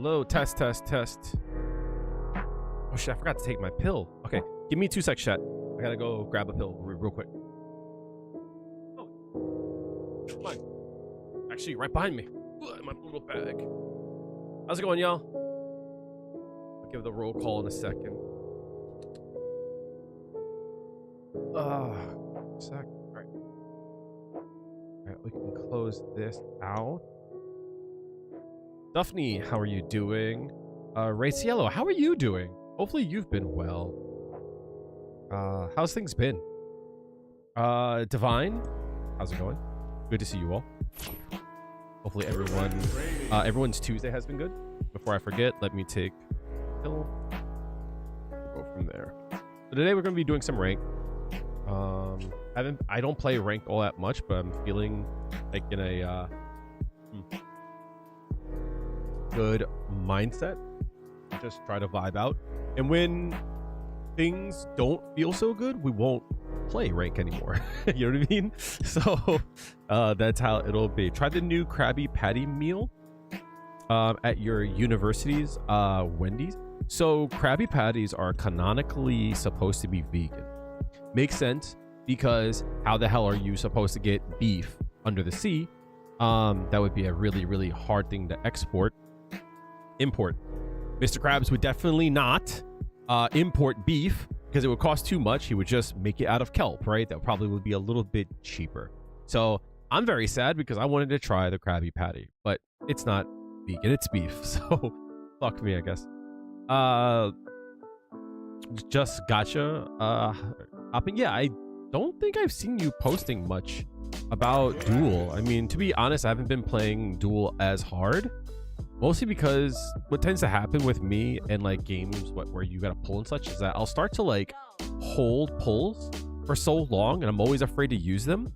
Hello, test. Oh shit, I forgot to take my pill. Okay, give me 2 seconds, chat. I gotta go grab a pill real quick. Oh, come on. Actually, right behind me. In my little bag. How's it going, y'all? I'll give the roll call in a second. Sec. Alright, we can close this out. Daphne, how are you doing? Race Yellow, how are you doing? Hopefully you've been well. How's things been? Divine, how's it going? Good to see you all. Hopefully everyone's Tuesday has been good. Before I forget, let me take a pill. Go from there. So today we're going to be doing some rank. I don't play rank all that much, but I'm feeling like in a good mindset. Just try to vibe out. And when things don't feel so good, we won't play rank anymore. You know what I mean? So that's how it'll be. Try the new Krabby Patty meal at your university's Wendy's. So Krabby Patties are canonically supposed to be vegan. Makes sense, because how the hell are you supposed to get beef under the sea? That would be a really, really hard thing to import. Mr. Krabs would definitely not import beef because it would cost too much. He would just make it out of kelp, right? That probably would be a little bit cheaper. So I'm very sad because I wanted to try the Krabby Patty, but it's not vegan, it's beef. So fuck me, I guess. Just gotcha. Yeah, I don't think I've seen you posting much about Duel. I mean, to be honest, I haven't been playing Duel as hard. Mostly because what tends to happen with me and like games where you gotta pull and such is that I'll start to like hold pulls for so long, and I'm always afraid to use them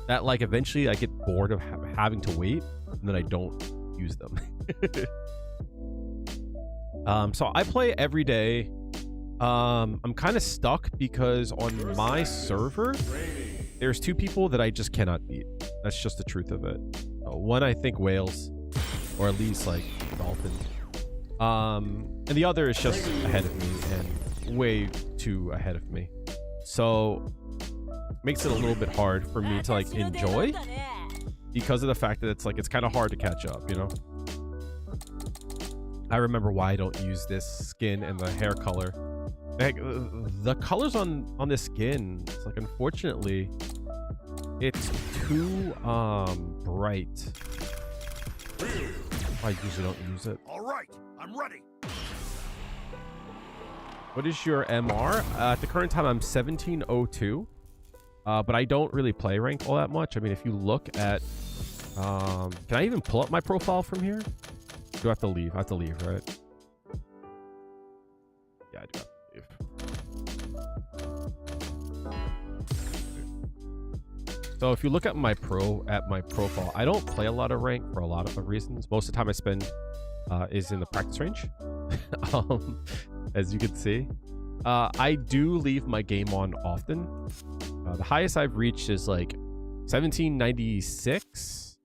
that like eventually I get bored of having to wait, and then I don't use them. So I play every day. I'm kind of stuck because on my server there's 2 people that I just cannot beat. That's just the truth of it. One, I think Wales, or at least like Dolphins, and the other is just ahead of me and way too ahead of me, so makes it a little bit hard for me to like enjoy because of the fact that it's kind of hard to catch up, you know. I remember why I don't use this skin and the hair color. Like, the colors on this skin, it's like, unfortunately it's too bright. I usually don't use it. All right, I'm ready. What is your MR? At the current time, I'm 1702. But I don't really play rank all that much. I mean, if you look at... can I even pull up my profile from here? Do I have to leave? I have to leave, right? Yeah, I do have to leave. So if you look at my profile, I don't play a lot of rank for a lot of reasons. Most of the time I spend is in the practice range. As you can see, I do leave my game on often. The highest I've reached is like 1796.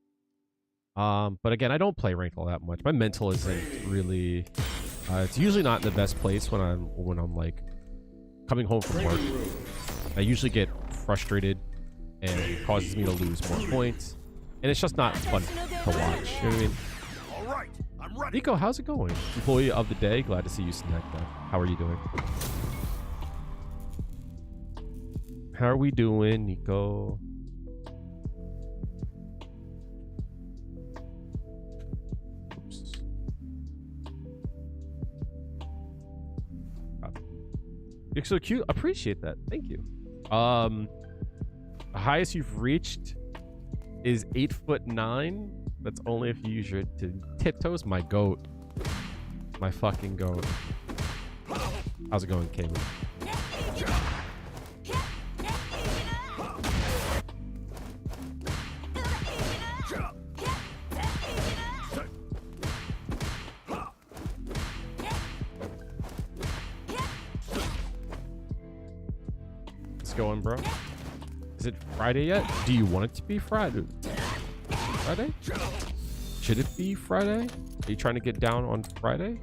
But again, I don't play rank all that much. My mental isn't really. It's usually not in the best place when I'm like coming home from work. I usually get frustrated, and it causes me to lose more points, and it's just not fun to watch. You know what I mean? All right, I'm ready. Nico, how's it going? Employee of the day, glad to see you snack that. How are you doing? How are we doing, Nico? Oops. You're so cute. Appreciate that. Thank you. The highest you've reached is 8'9". That's only if you use your tiptoes. My goat. My fucking goat. How's it going, Caleb? It's going, bro. Is it Friday yet? Do you want it to be Friday? Should it be Friday? Are you trying to get down on Friday?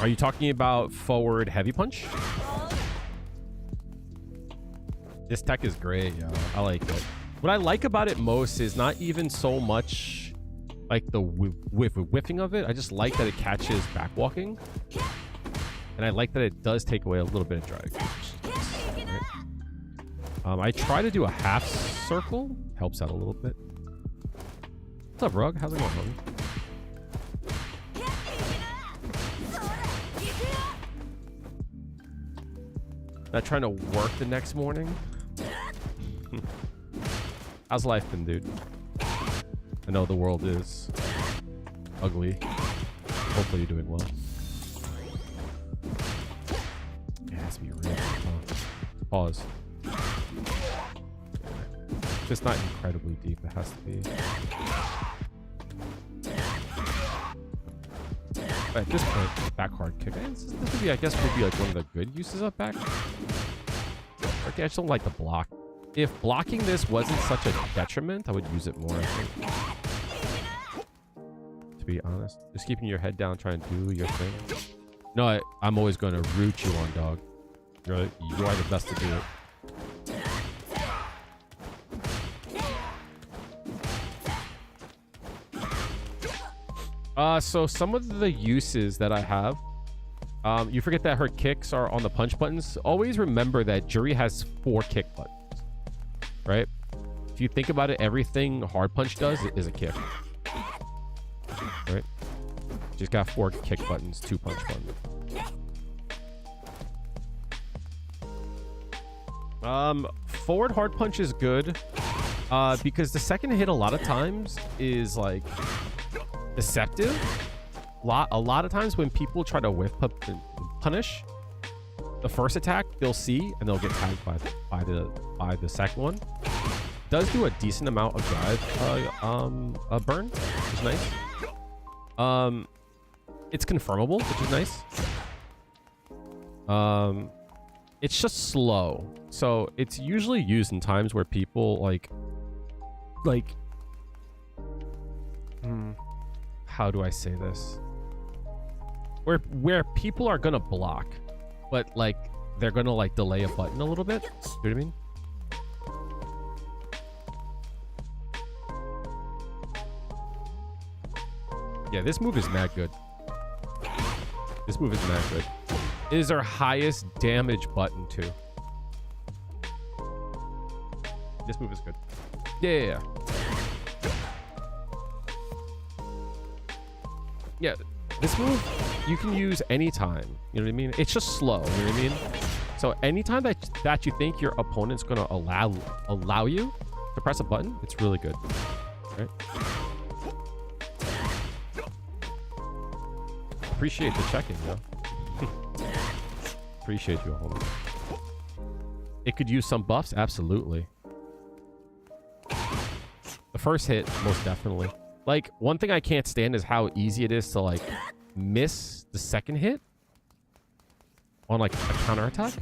Are you talking about forward heavy punch? This tech is great, yo. I like it. What I like about it most is not even so much like the whiffing of it. I just like that it catches back walking. And I like that it does take away a little bit of drag. Right? I try to do a half circle. Helps out a little bit. What's up, Rug? How's it going, homie? Not trying to work the next morning. How's life been, dude? I know the world is ugly. Hopefully you're doing well. It has to be real. Pause. Just not incredibly deep. It has to be. But at this point, back hard kick. This would be, I guess, would be like one of the good uses of back. Okay, I just don't like the block. If blocking this wasn't such a detriment, I would use it more, I think. To be honest. Just keeping your head down, trying to do your thing. No, I'm always going to root you on, dog. You are the best to do it. So some of the uses that I have, you forget that her kicks are on the punch buttons. Always remember that Juri has 4 kick buttons, right? If you think about it, everything hard punch does is a kick, right? She's got 4 kick buttons, 2 punch buttons. Forward hard punch is good, because the second hit a lot of times is like deceptive. A lot of times when people try to whiff punish the first attack, they'll see and they'll get tagged by the second one. Does do a decent amount of drive burn, which is nice. It's confirmable, which is nice. It's just slow, so it's usually used in times where people how do I say this? Where people are gonna block, but like they're gonna like delay a button a little bit. You know what I mean? Yeah, this move is mad good. This move is mad good. It is our highest damage button too. This move is good. Yeah. Yeah, this move you can use anytime. You know what I mean? It's just slow. You know what I mean? So anytime that you think your opponent's gonna allow you to press a button, it's really good. Right? Appreciate the check-in, yo. Appreciate you, homie. It could use some buffs, absolutely. The first hit, most definitely. Like, one thing I can't stand is how easy it is to, like, miss the second hit on, like, a counterattack.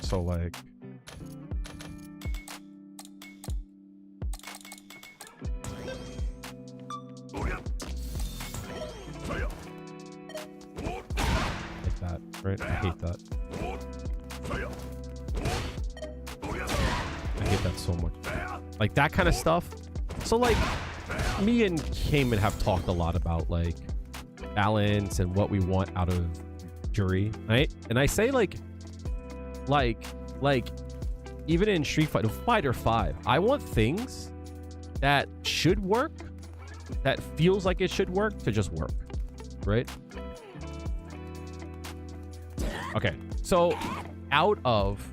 So, like... like that, right? I hate that. I hate that so much. Like, that kind of stuff. So, like... me and Cayman have talked a lot about like balance and what we want out of Juri, right? And I say like even in Street Fighter 5, I want things that should work, that feels like it should work, to just work, right? Okay, so out of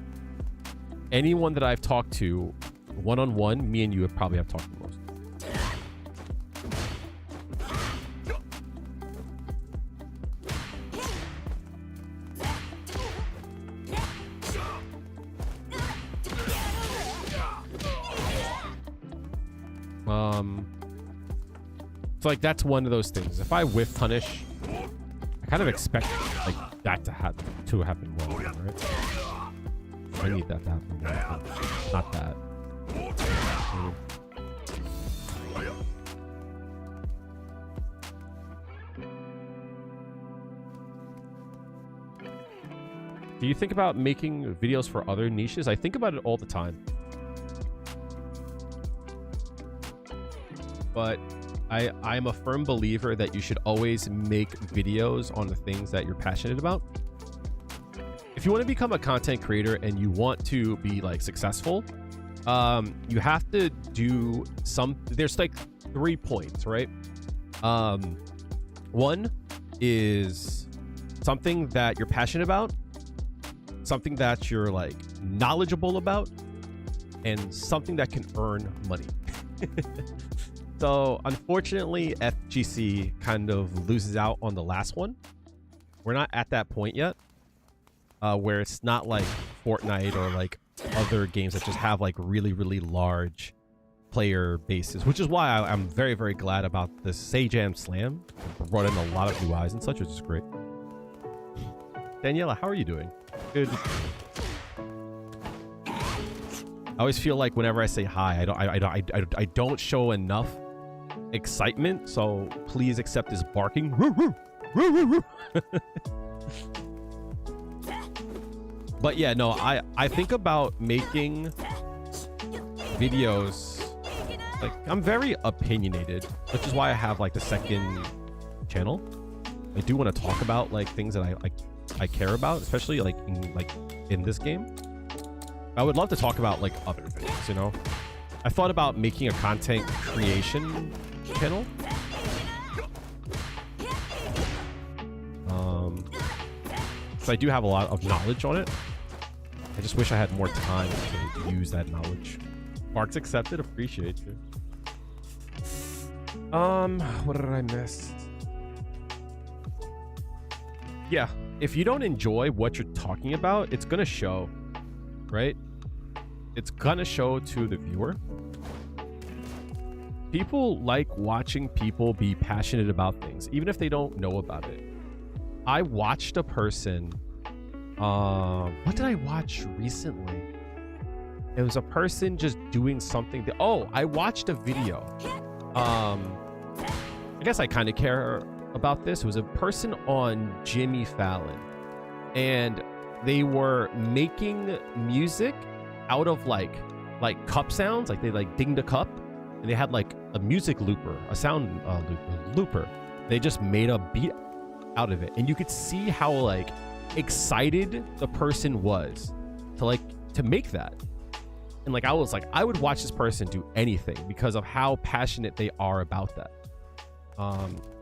anyone that I've talked to one-on-one, me and you have probably talked the most. So like that's one of those things. If I whiff punish, I kind of expect like that to happen more, right? I need that to happen more, not that. Do you think about making videos for other niches? I think about it all the time. But I'm a firm believer that you should always make videos on the things that you're passionate about. If you want to become a content creator and you want to be like successful, you have to do there's like 3 points, right? One is something that you're passionate about, something that you're like knowledgeable about, and something that can earn money. So unfortunately, FGC kind of loses out on the last one. We're not at that point yet, where it's not like Fortnite or like other games that just have like really, really large player bases, which is why I'm very, very glad about the Sajam Slam. Brought in a lot of new eyes and such, which is great. Daniela, how are you doing? Good. I always feel like whenever I say hi, I don't show enough excitement, so please accept this barking. But yeah, no, I think about making videos. Like, I'm very opinionated, which is why I have like the second channel. I do want to talk about like things that I care about, especially like in this game. I would love to talk about like other things, you know. I thought about making a content creation channel. So I do have a lot of knowledge on it. I just wish I had more time to use that knowledge. Marks accepted, appreciate you. What did I miss? Yeah, if you don't enjoy what you're talking about, it's gonna show, right? It's gonna show to the viewer. People like watching people be passionate about things, even if they don't know about it. I watched a person, what did I watch recently? It was a person just doing something that, I watched a video. I guess I kind of care about this. It was a person on Jimmy Fallon, and they were making music out of like cup sounds, like they like dinged a cup, and they had like a music looper, a sound looper. They just made a beat out of it, and you could see how like excited the person was to make that. And like I was like, I would watch this person do anything because of how passionate they are about that.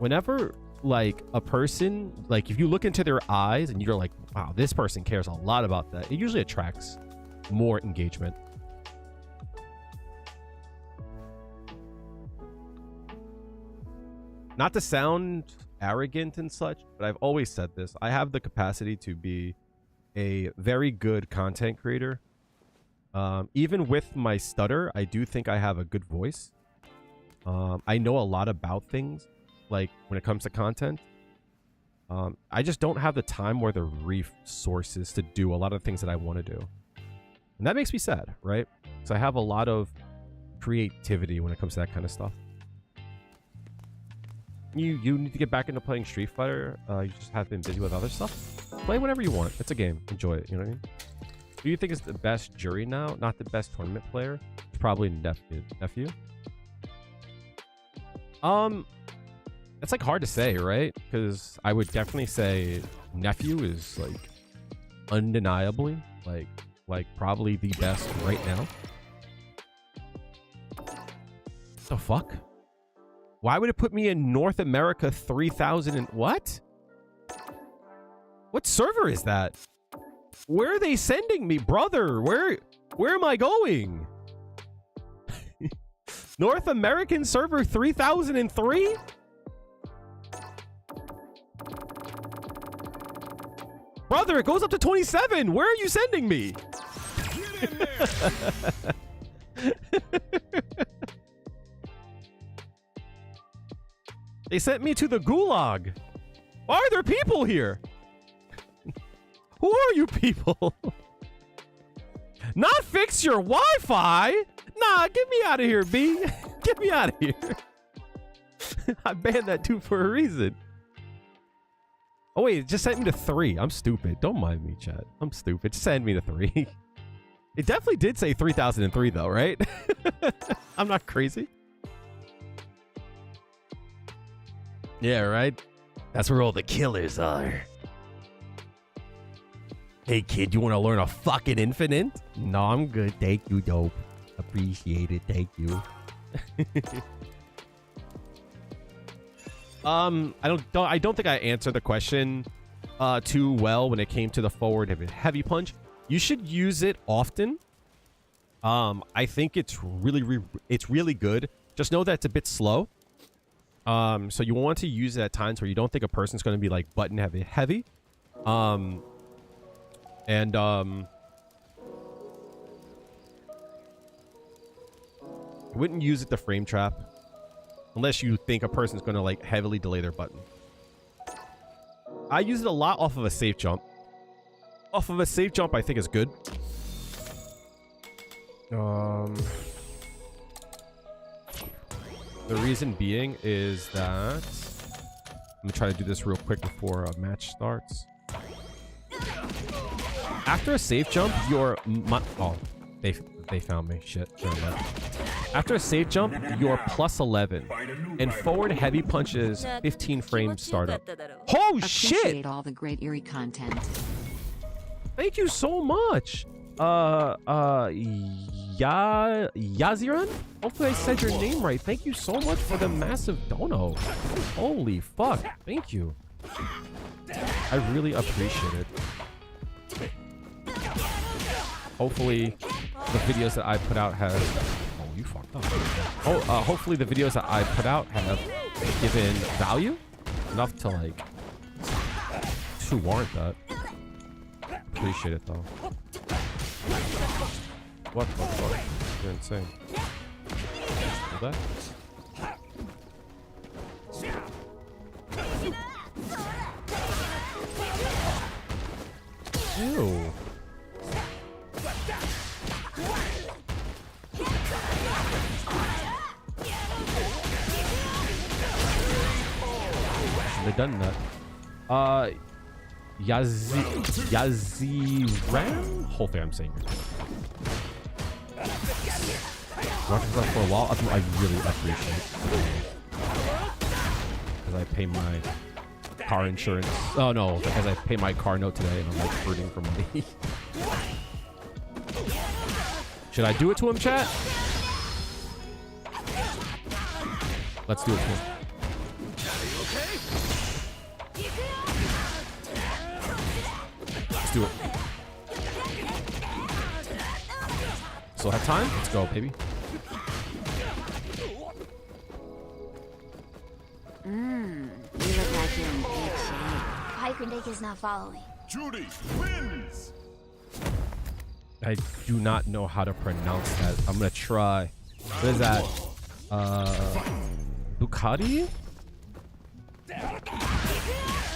Whenever like a person, like if you look into their eyes and you're like, wow, this person cares a lot about that, it usually attracts more engagement. Not to sound arrogant and such, but I've always said this. I have the capacity to be a very good content creator. Even with my stutter, I do think I have a good voice. I know a lot about things, like when it comes to content. I just don't have the time or the resources to do a lot of things that I want to do. And that makes me sad, right? Because I have a lot of creativity when it comes to that kind of stuff. You need to get back into playing Street Fighter. You just have been busy with other stuff. Play whenever you want. It's a game. Enjoy it. You know what I mean? Who do you think is the best Juri now? Not the best tournament player. It's probably nephew. It's like hard to say, right? Because I would definitely say nephew is like undeniably like probably the best right now. The fuck? Why would it put me in North America 3000 and what? What server is that? Where are they sending me, brother? Where am I going? North American server 3003? Brother, it goes up to 27. Where are you sending me? Get in there. They sent me to the gulag. Why are there people here? Who are you people? Not fix your Wi-Fi? Nah, get me out of here, B. Get me out of here. I banned that too for a reason. Oh wait, it just sent me to 3. I'm stupid. Don't mind me, chat. I'm stupid. Just send me to 3. It definitely did say 3003 though, right? I'm not crazy. Yeah, right? That's where all the killers are. Hey kid, you want to learn a fucking infinite? No, I'm good. Thank you, dope. Appreciate it. Thank you. I don't think I answered the question too well when it came to the forward heavy punch. You should use it often. I think it's really good. Just know that it's a bit slow. So you want to use it at times where you don't think a person's going to be like button heavy. Wouldn't use it to frame trap unless you think a person's going to like heavily delay their button. I use it a lot off of a safe jump. Off of a safe jump, I think is good. The reason being is that I'm gonna try to do this real quick before a match starts. After a safe jump, they found me. Shit. After a safe jump, you're plus 11, and forward heavy punches 15 frames startup. Oh shit! Appreciate all the great Juri content. Thank you so much. Yaziran? Hopefully I said your name right. Thank you so much for the massive dono. Holy fuck. Thank you. I really appreciate it. Hopefully the videos that I put out have... Oh, you fucked up. Hopefully the videos that I put out have given value enough to like... to warrant that. Appreciate it though. What the fuck? You're insane. Hold that? Ew. They've done that. Yaziran? Hopefully I'm saying it. Watching that for a while, I really appreciate it. Because I pay my car insurance. Oh no, because I pay my car note today and I'm like hurting for money. Should I do it to him, chat? Let's do it to him. Let's do it. Still have time? Let's go, baby. You look like you're in good shape. Hyperdick is not following. Juri wins. I do not know how to pronounce that. I'm gonna try. What is that? Ducati? I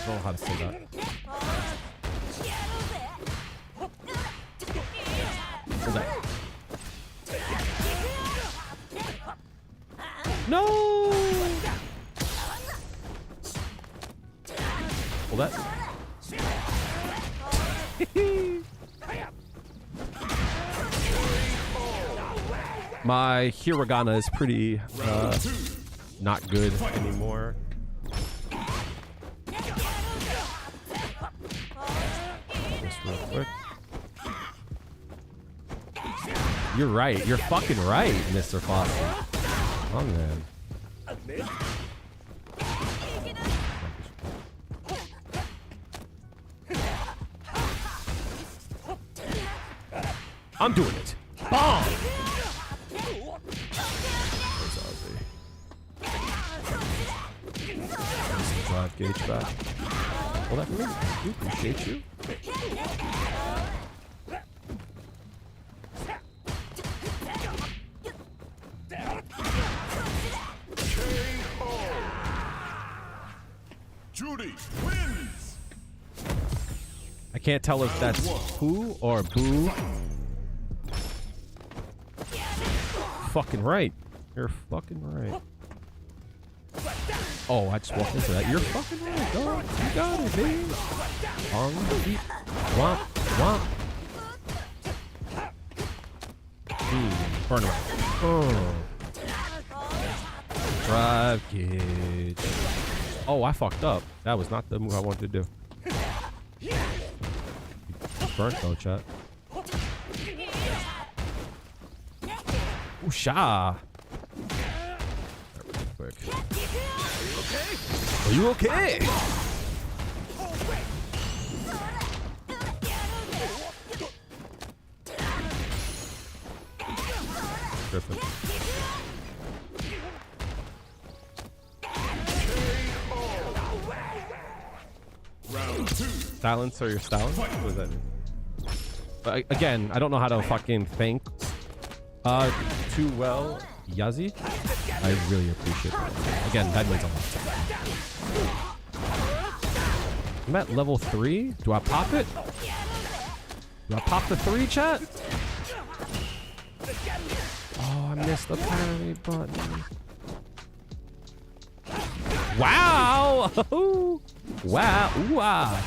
don't know how to say that. Hold that. No! Hold that. My hiragana is pretty not good anymore. Just real quick. You're right. You're fucking right, Mr. Foster. Oh man. I'm doing it. Bomb! Drive gauge back. Well, that for me. We appreciate you. can't tell if that's poo or boo. Fucking right. You're fucking right. Oh, I just walked into that. You're fucking right, dog. You got it, baby. Deep. Womp, womp. Burn around. Oh. Drive kick. Oh, I fucked up. That was not the move I wanted to do. Burnt though, chat. Ooh, sha. Really quick. Are you okay? Perfect. Silence or your stylist? What does that mean? But again, I don't know how to fucking thank too well Yazi. I really appreciate it. Again, that means a lot. I'm at level 3. Do I pop it? Do I pop the 3, chat? Oh, I missed the parry button. Wow! Wow! Wow!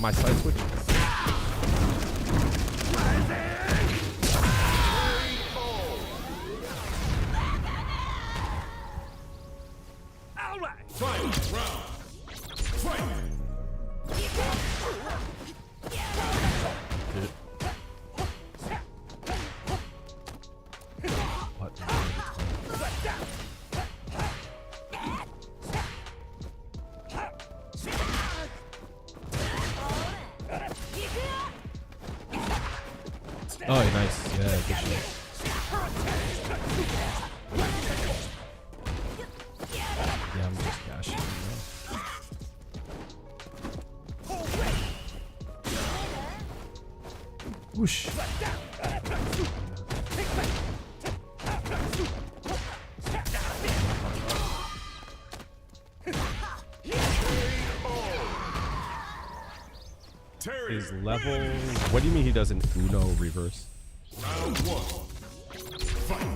My side switch. All right. Fight round. Fight. What? Oh, nice. Yeah, good shit. Yeah, I'm just dashing. Whoosh. His level. What do you mean he does an Uno reverse? Round 1. Fight.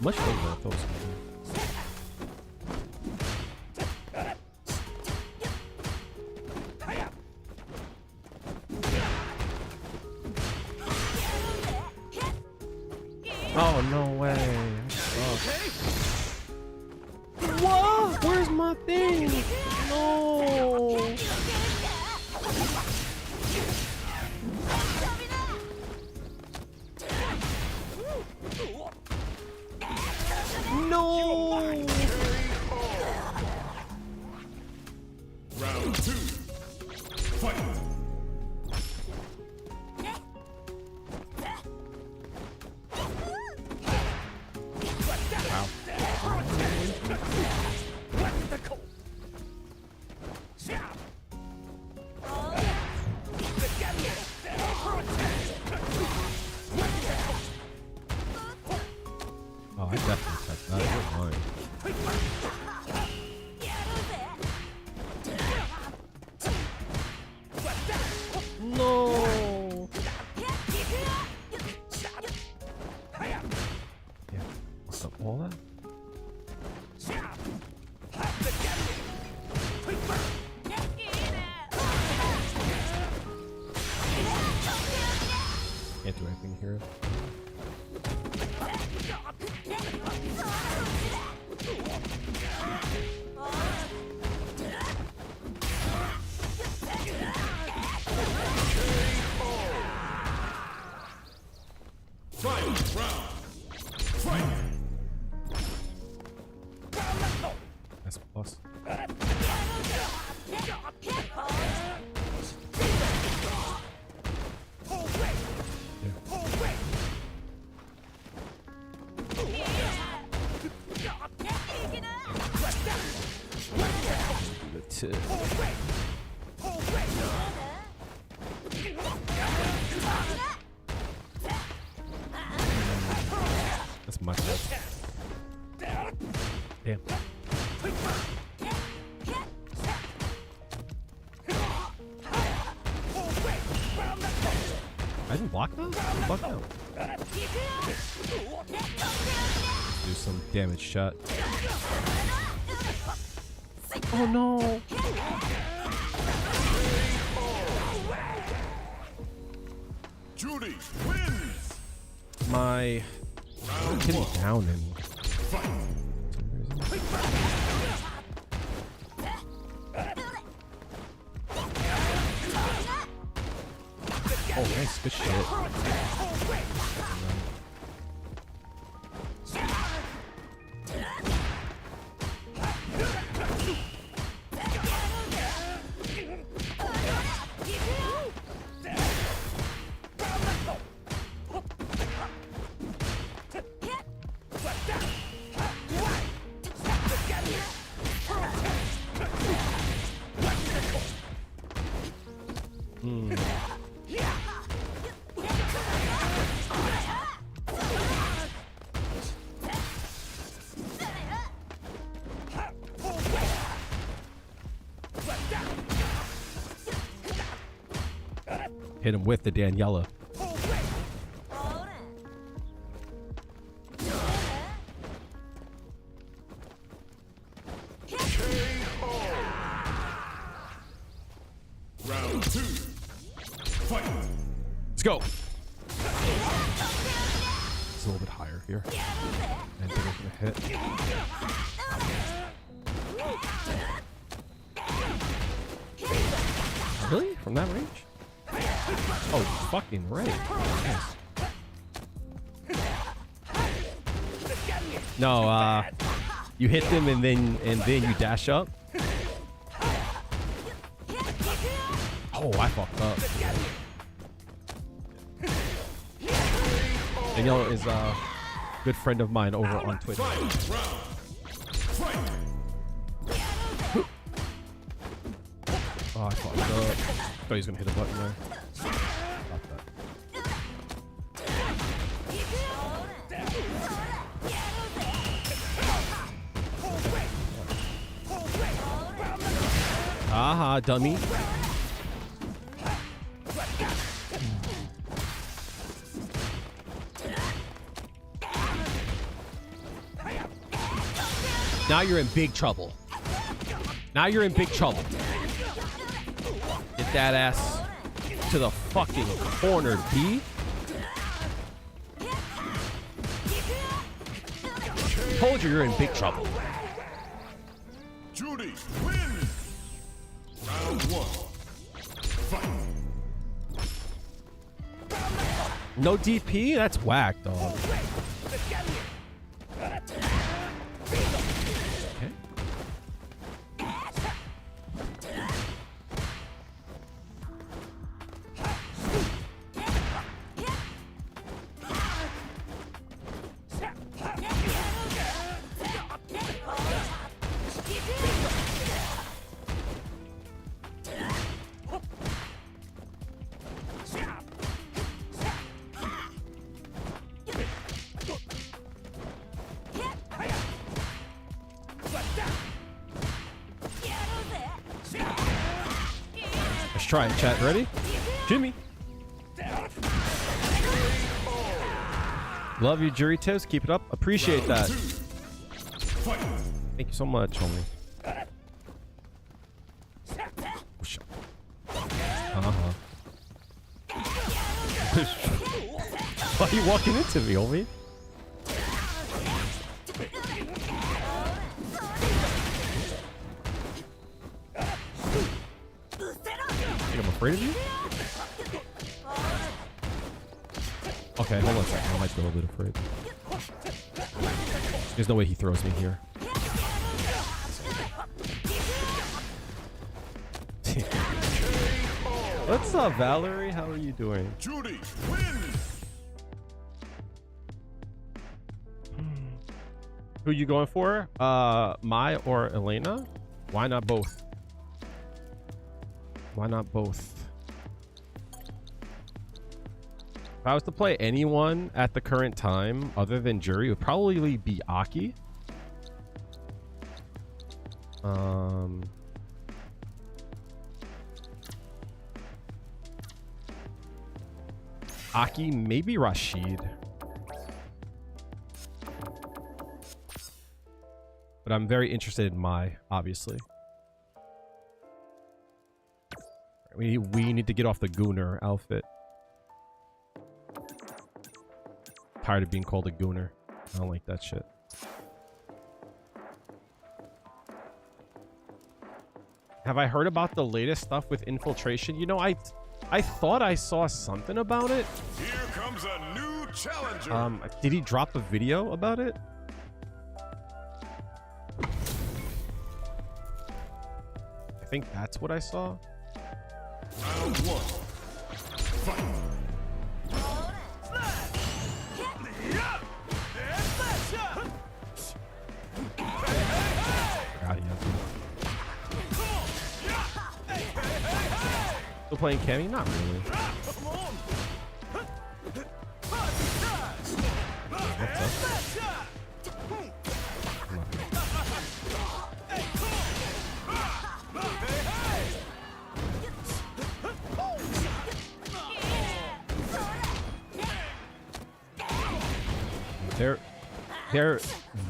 Much over those. Oh, no way. Oh. What? Where's my thing? No. No. Round 2. Fight. Oh, I definitely touched that. You're fine. No. Yeah. What's up, all that? Can't do anything here. Final round. Fight. That's plus. That's my fault. Damn. I didn't block that? Block that. Do some damage shot. Oh no! Juri wins. My getting down and oh nice, good shit. Hit him with the Daniela. Round 2. Fight. Let's go. It's a little bit higher here. And they're gonna hit. Really? From that range? Oh, fucking right. Nice. No, you hit them and then you dash up. Oh, I fucked up. Danielle is a good friend of mine over on Twitter. Oh, I fucked up. Thought he was gonna hit a button there. Stop that. Aha, dummy. Now you're in big trouble. Now you're in big trouble. Get that ass to the fucking corner, B. Told you you're in big trouble. Juri wins. Round 1. Fight. No DP? That's whack, dog. Okay. Let's try it, chat. Ready? Jimmy. Love you, Juri tips. Keep it up. Appreciate that. Thank you so much, homie. Uh-huh. Why are you walking into me, homie? Think I'm afraid of you? Okay, hold on a second. I might be a little bit afraid. There's no way he throws me here. What's up, Valerie? How are you doing? Juri wins. Who you going for? Mai or Elena? Why not both? Why not both? If I was to play anyone at the current time other than Juri, it would probably be Aki. Aki, maybe Rashid. But I'm very interested in Mai, obviously. We need to get off the Gooner outfit. Tired of being called a Gooner. I don't like that shit. Have I heard about the latest stuff with infiltration? You know, I thought I saw something about it. Here comes a new challenger. Did he drop a video about it? I think that's what I saw. Round one. Fight. God, he has it. Still playing Cammy? Not really. What's up?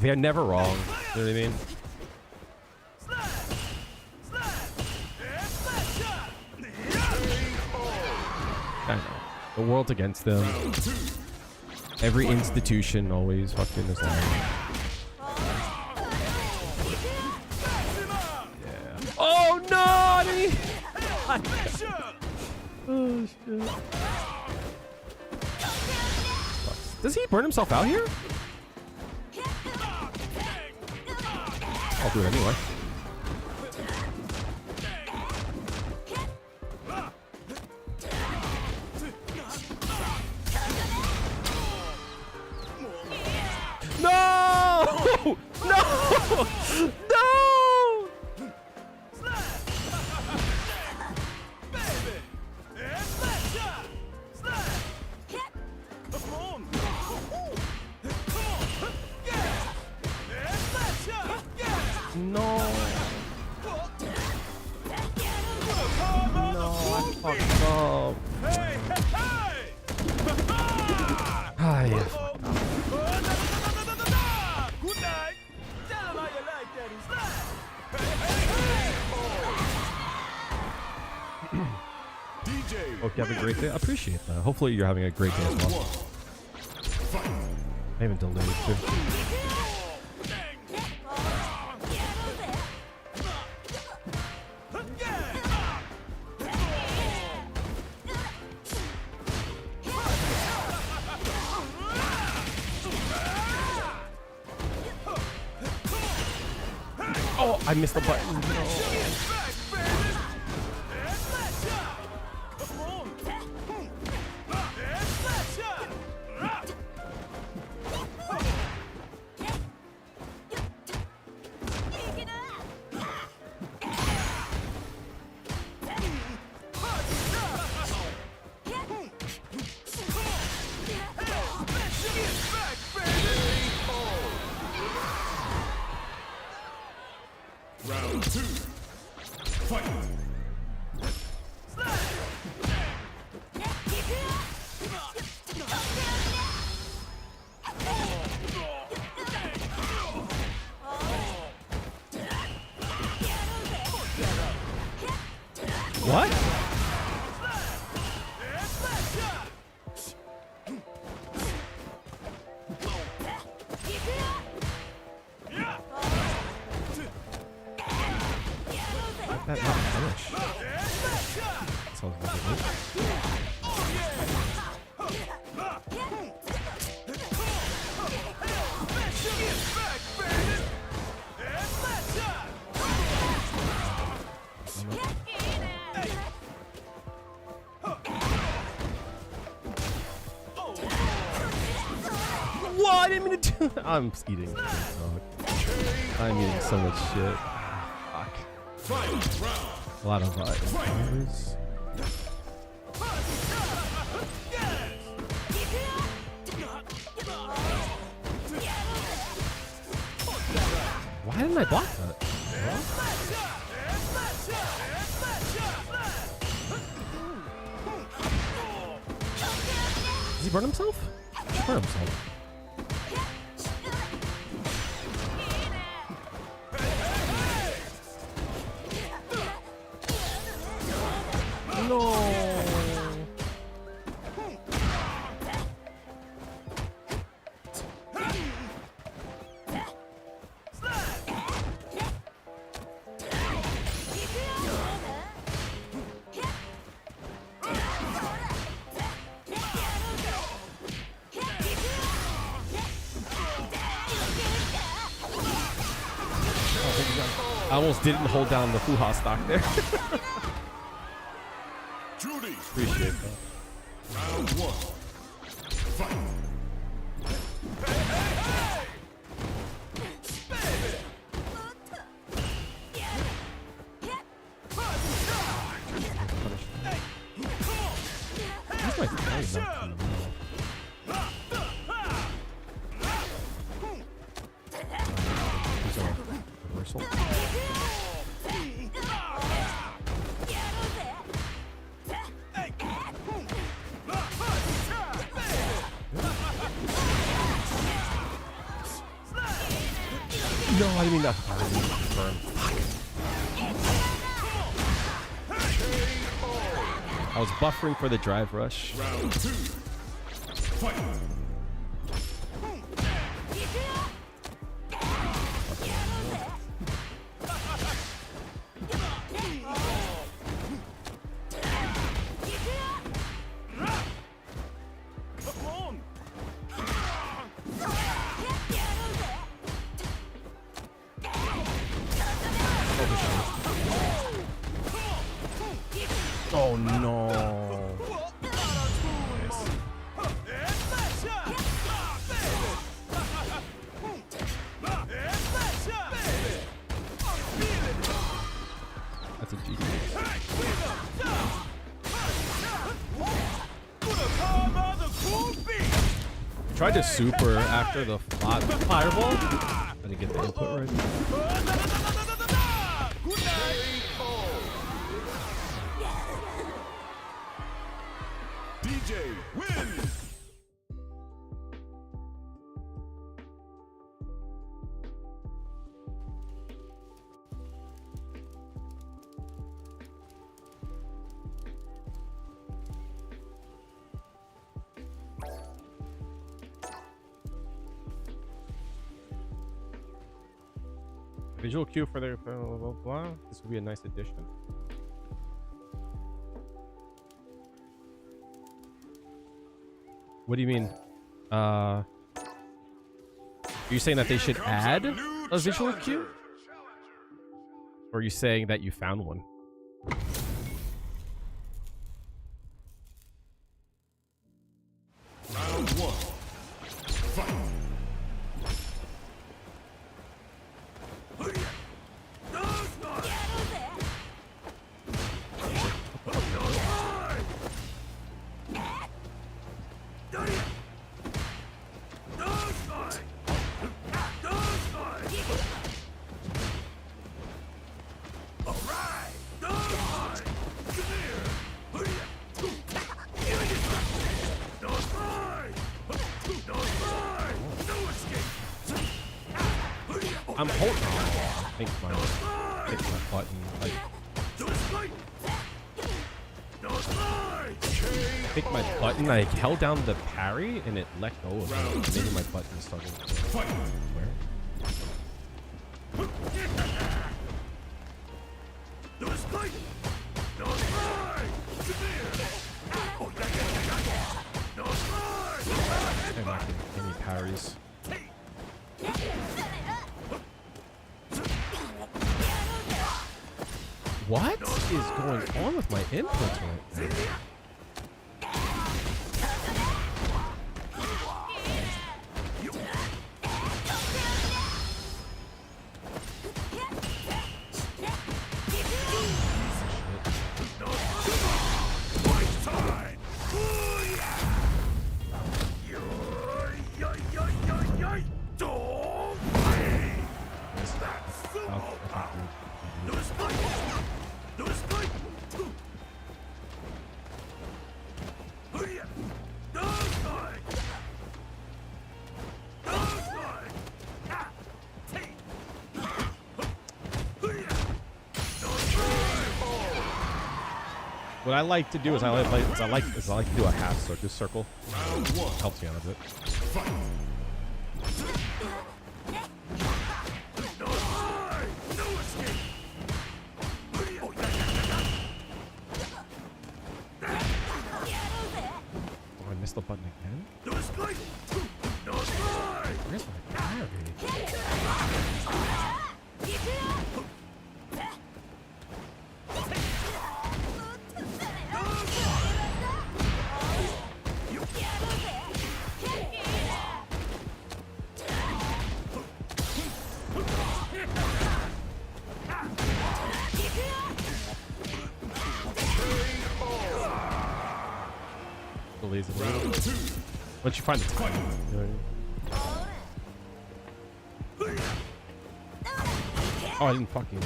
They're never wrong. You know what I mean? I know. The world's against them. Every institution always fucking is lying. Yeah. Oh no! I didn't... Oh shit. Does he burn himself out here? I'll do it anyway. No! No! No! No. No, I fucked up. Ah, yeah. Hope you have a great day. I appreciate that. Hopefully you're having a great day as well. I haven't delayed too. Oh, I missed the button. No. Round two. Fight. What? That not finish. Sounds like it. I didn't mean to do that. I'm eating. I'm eating so much shit. Fuck. A lot of numbers. Why didn't I block that? Does he burn himself? He burn himself. No. I almost didn't hold down the Fuha stock there. Juri. Appreciate that. Round 1. Fight. Where's my phone not coming out? These are reversal. No, I didn't mean that. Burn. I was buffering for the drive rush. Round 2. Fight. Oh no. That's a GG. Tried to super after the fireball. I didn't get the input right. DJ wins. Visual cue for their blah, blah, blah. This would be a nice addition. What do you mean? Are you saying that they should add a visual cue? Or are you saying that you found one? Round 1. Fight. I'm holding. I think my button. Like, I think my button. I held down the parry and it let go of it. Maybe my button started. Where? I'm not getting any parries. What is going on with my inputs right now? What I like to do is I like to do a half circle. Round one. Helps me out a bit. Fight. No escape. Oh, I missed the button again. No escape. No Where's my parry? Round two. Once you find the time. You know what I mean? Oh, I didn't fucking.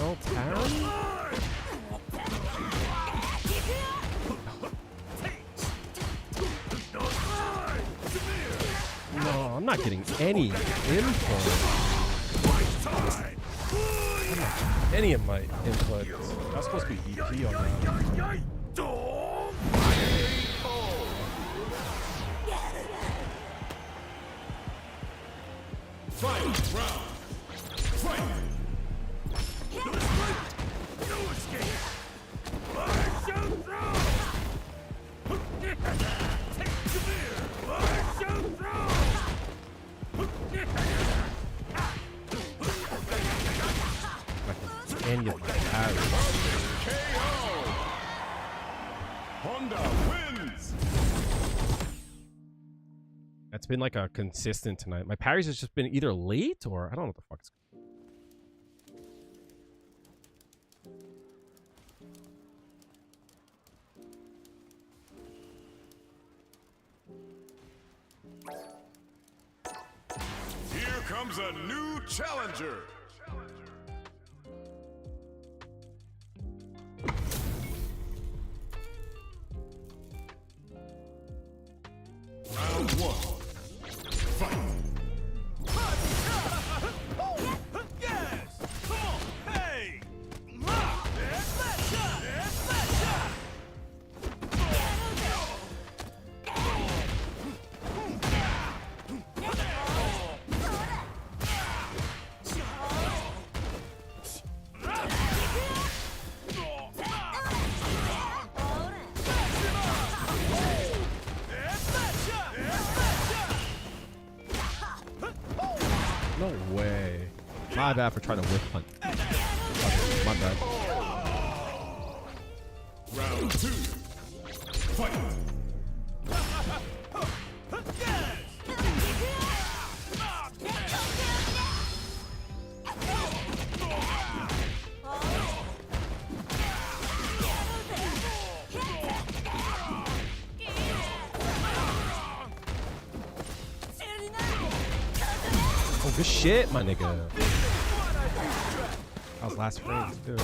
Oh, parry? No, I'm not getting any info. Any of my inputs. That's supposed to be EP on that. Fight. Round. Fight. No escape. And you parry. KO. Honda wins. That's been like a consistent tonight. My parries has just been either late or I don't know what the fuck. Here comes a new challenger. Round one. Fight. Yes! Come on! Hey! No way. My bad for trying to whip hunt. My bad. Round two. Fight. Oh, good shit, my nigga. That was last phrase, too.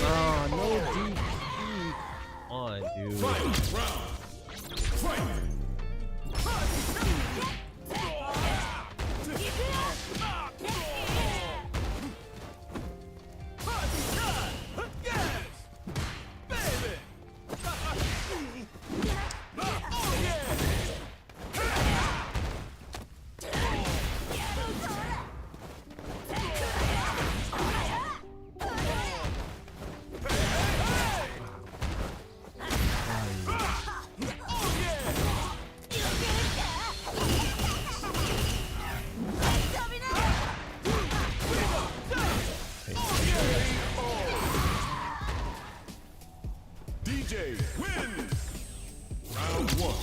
Nah, no DP. On, dude. Fight. Round. Fight. DJ wins. Round one.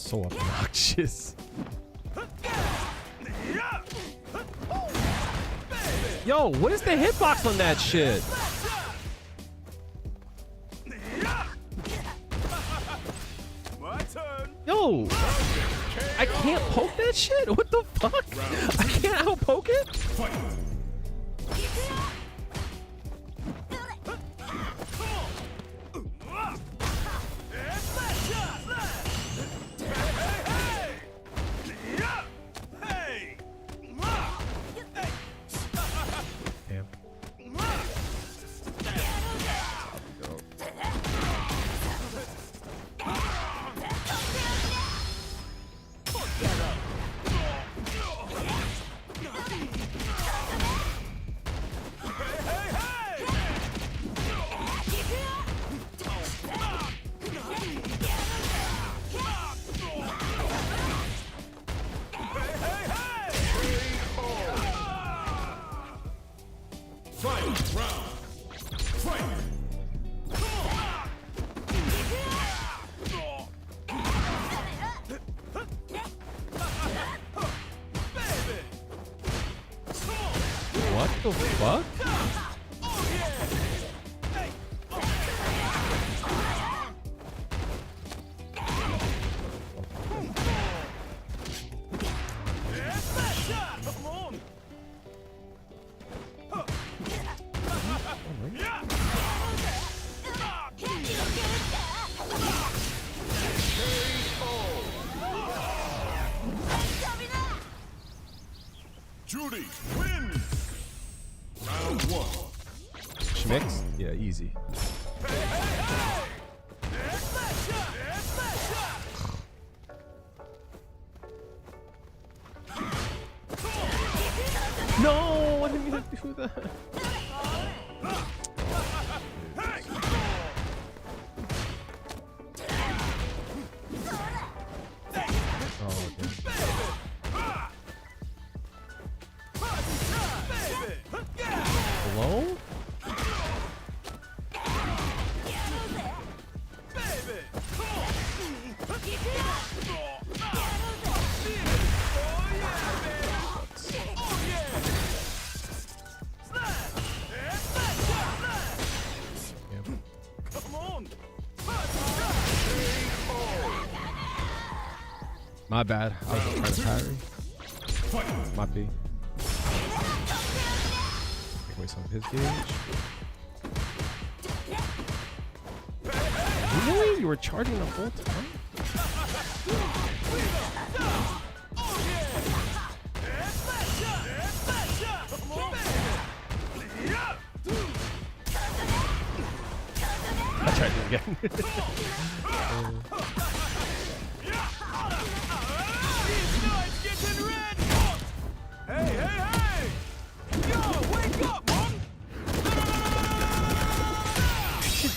so obnoxious. Yo, what is the hitbox on that shit? Yo, I can't poke that shit? What the fuck? I can't out poke it? What the fuck? Juri wins. Round 1. Schmicks? Yeah, easy. No, I didn't mean to do that. Oh, okay. Hello? My bad. I was trying to parry. Might be. Take away some of his gauge. Really? You were charging the whole time? I tried it again.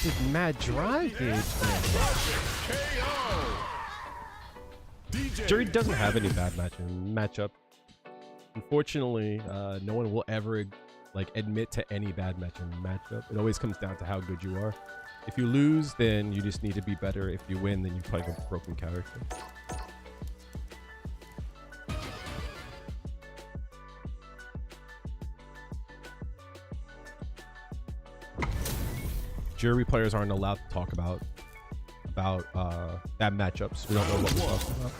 Did mad drive gauge. Juri doesn't have any bad matchup. Unfortunately, no one will ever like admit to any bad matchup. It always comes down to how good you are. If you lose, then you just need to be better. If you win, then you play a broken character. Juri players aren't allowed to talk about bad matchups. We don't know what we're talking about.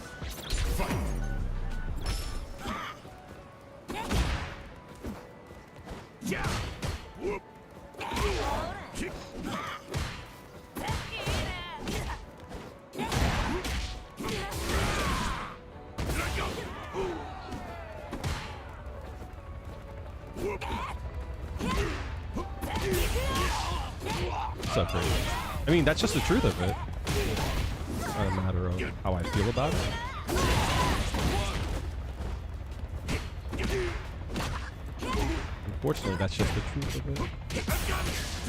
I mean, that's just the truth of it. It's not a matter of how I feel about it. Unfortunately, that's just the truth of it.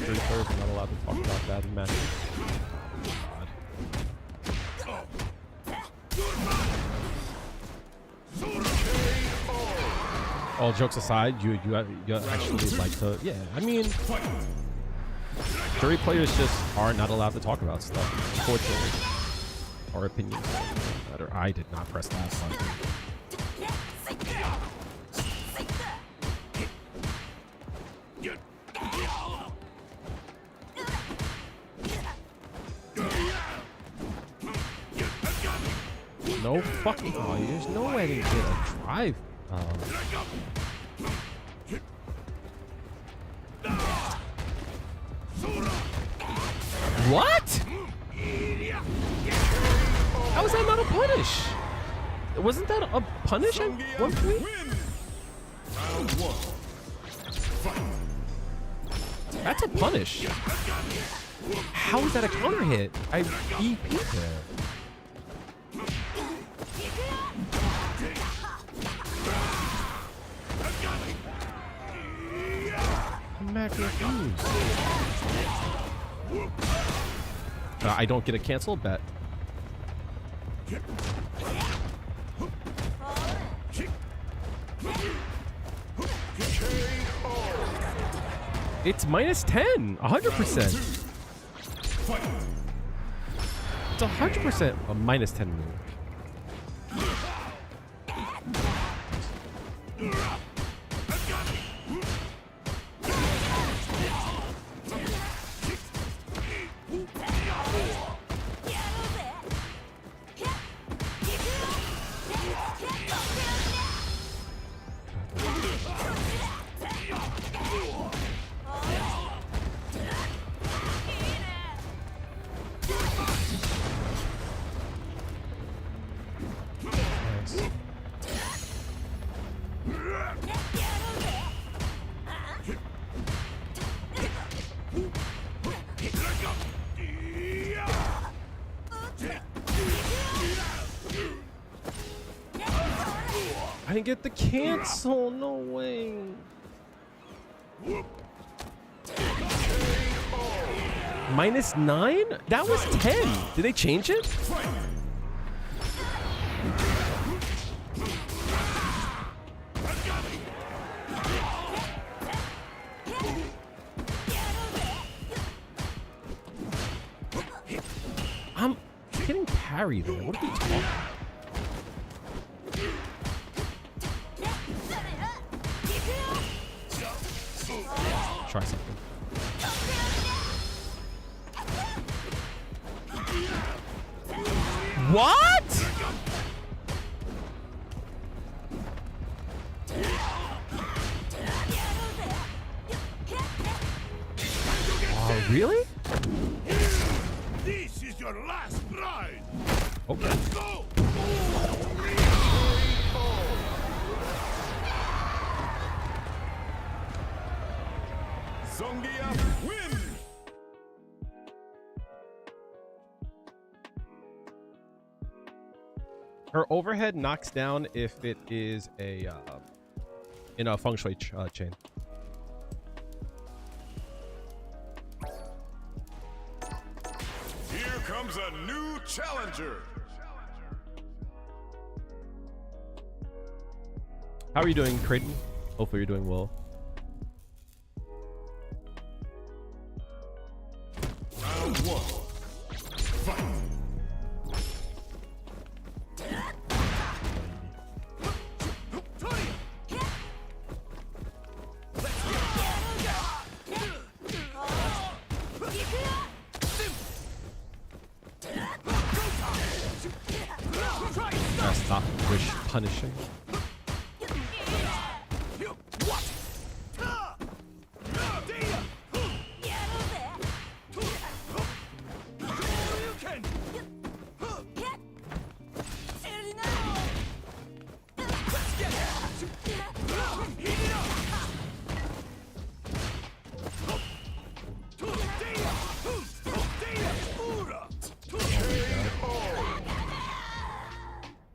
Juri players are not allowed to talk about that in matches. All jokes aside, you actually like to, yeah. I mean, Juri players just are not allowed to talk about stuff, unfortunately. Our opinions don't matter. I did not press that button. No fucking. Oh, there's no way to get a drive. What? How is that not a punish? Wasn't that a punish at one point? Round one. That's a punish. How is that a counter hit? I EP'd there. I'm mad confused. I don't get a cancel bet. It's minus 10, 100%. It's 100% a minus 10 move. I didn't get the cancel. No way. Minus 9? That was 10. Did they change it? I'm getting parried there. What are we talking about? Try something. What? Oh, really? This is your last ride. Okay. Let's go. Zongia win. Her overhead knocks down if it is a in a feng shui chain. Here comes a new challenger. How are you doing, Creighton? Hopefully you're doing well. Round one. Fight. Stop wish punishing.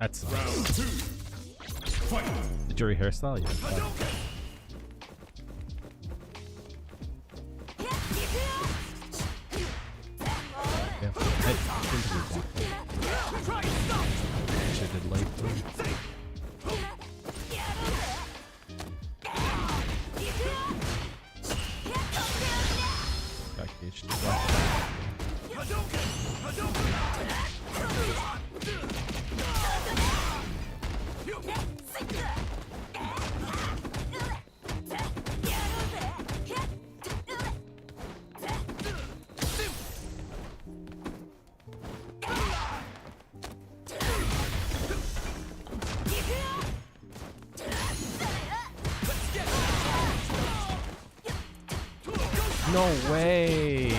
That's Round two. Fight. the Juri hairstyle. Yeah. Yeah. Actually did late. Got caged. no way.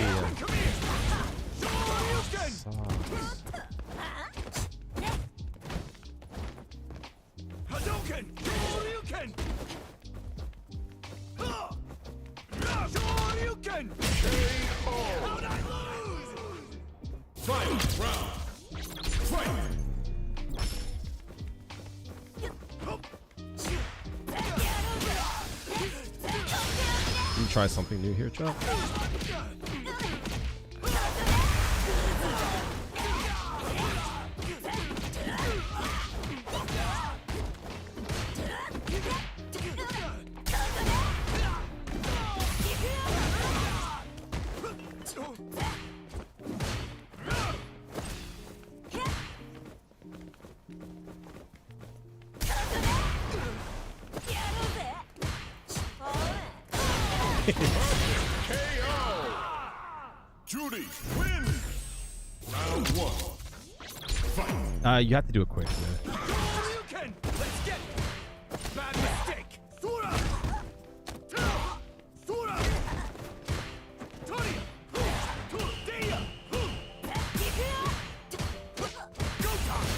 Let me try something new here, chat. Juri wins. Round 1. Fight. You have to do it quick, man. Let's get it. Bad mistake. Sura. Sura. Tony. Deya. Go time.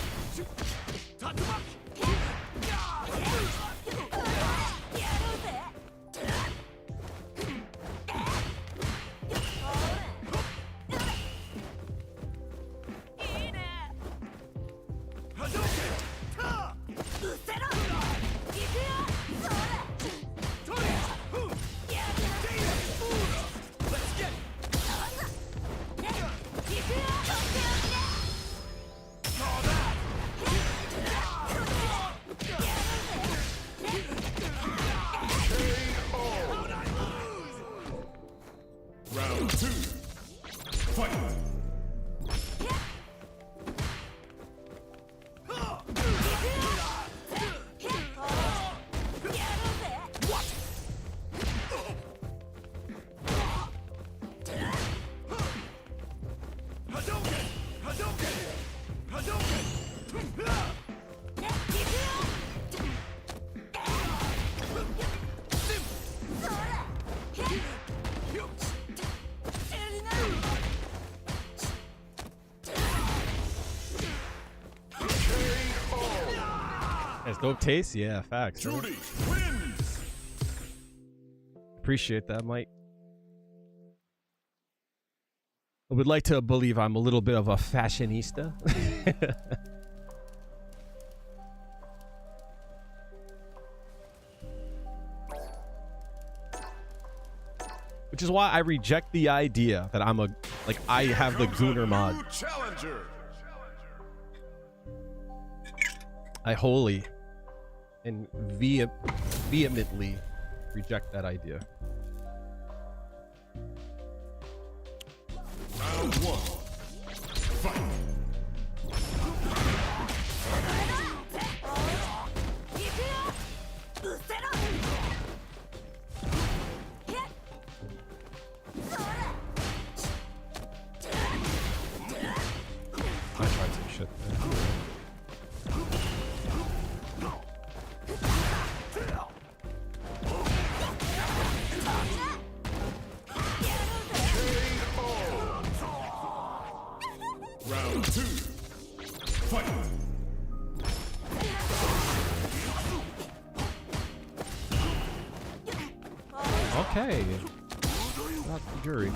Tatsumaki. Round 2. Fight. Has dope taste? Yeah, facts. Right? Juri wins. Appreciate that, Mike. I would like to believe I'm a little bit of a fashionista. Which is why I reject the idea that I'm I have the Gooner mod. Challenger. I wholly and vehemently reject that idea. Round 1. Fight. I tried some shit there. Round 2. Fight. Okay. Not the jury.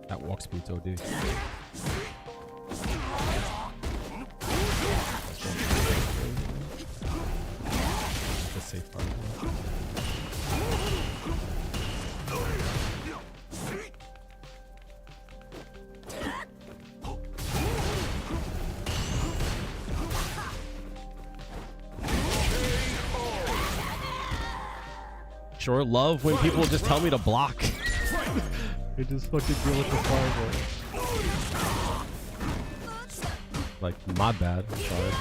That walk speed's OD. The safe part. Sure love when people just tell me to block. I just fucking deal with the fireball. Like, my bad. I'm sorry.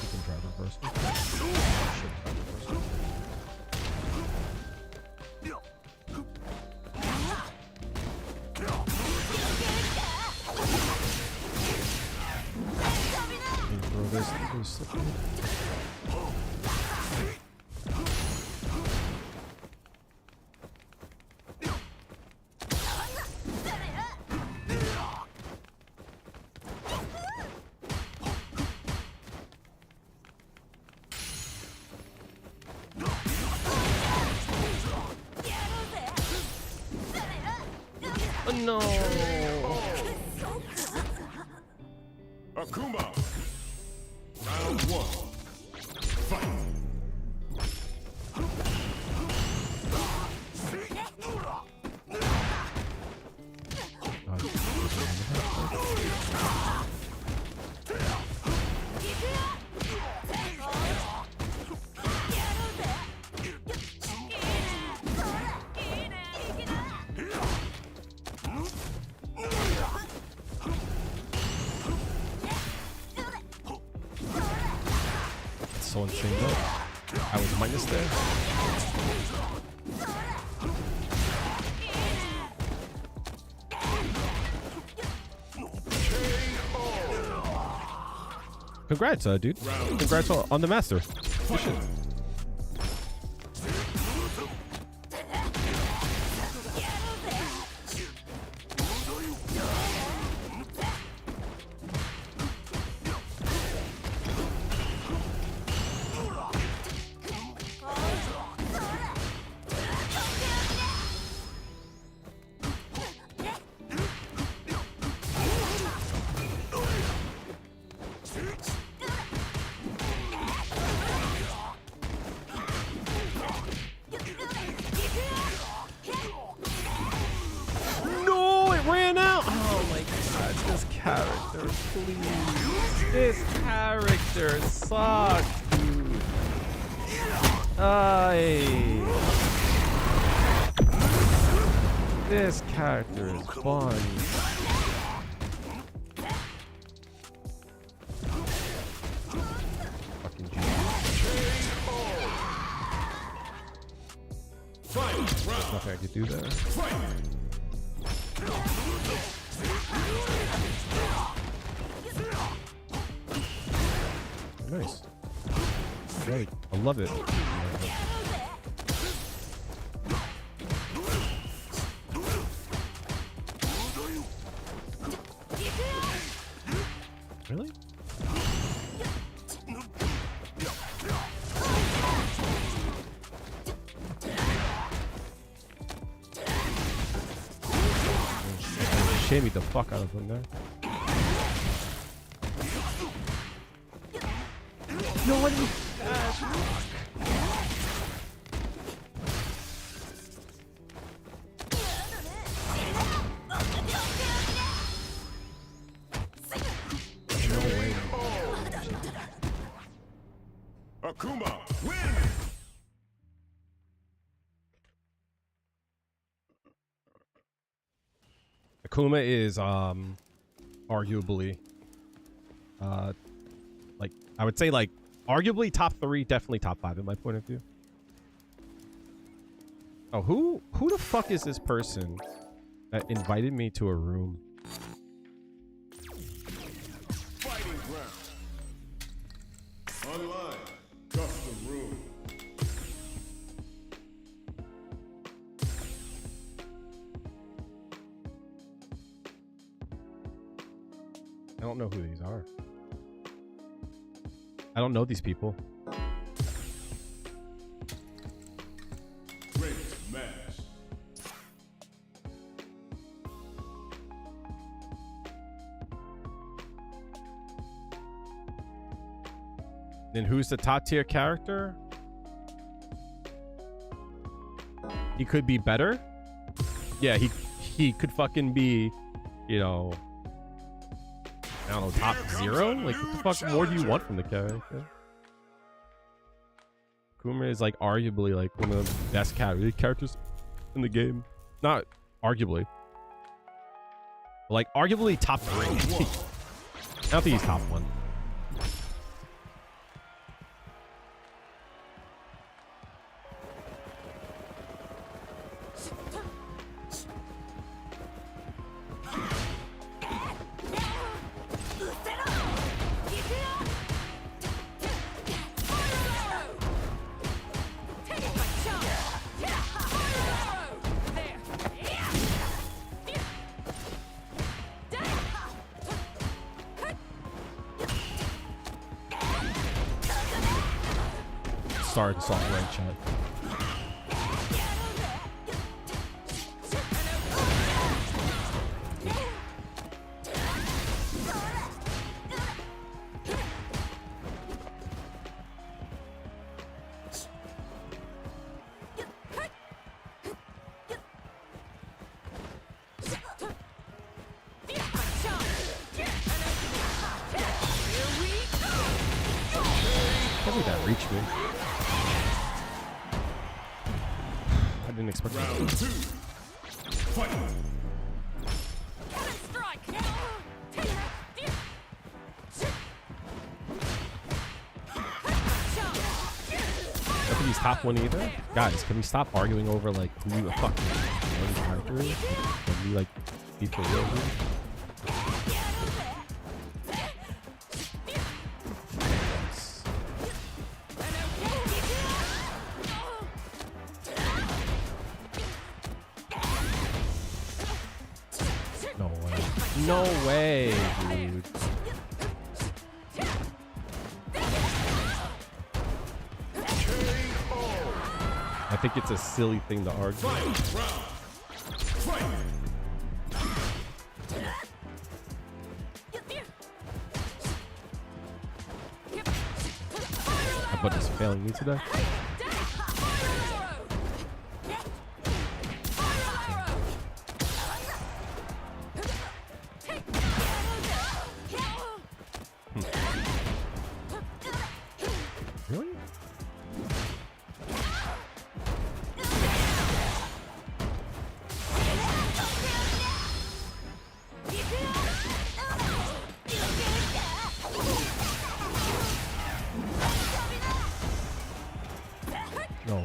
You can try reversal. so good. Oh, no. Akuma. Round 1. Fight. So insane though. I was minus there. Congrats, dude. Congrats on the master. Good shit. No, it ran out. Oh my god, this character, please. This character sucks, dude. This character is fun. Fucking genius. There's nothing I could do there. Nice. Great. I love it. Really? Shamey the fuck out of him there. No one. No way. Akuma, win! Akuma is arguably like I would say like arguably top 3, definitely top 5 in my point of view. Oh, who the fuck is this person that invited me to a room? Fighting ground. Online. Custom room. I don't know who these are. I don't know these people. Great match. Then who's the top tier character? He could be better. Yeah, he could fucking be, you know, I don't know, top 0? Like, what the fuck more do you want from the character? Kuma is like arguably like one of the best characters in the game. Not arguably. But like arguably top 3. I don't think he's top 1. sorry to soft right chat. Can't believe that reached me. I didn't expect that. Round 2. Fight. I think he's top one either. Guys, can we stop arguing over like who the fuck one character is? Can we like be for real here? No way. No way, dude. I think it's a silly thing to argue. My butt is failing me today. Really? No way.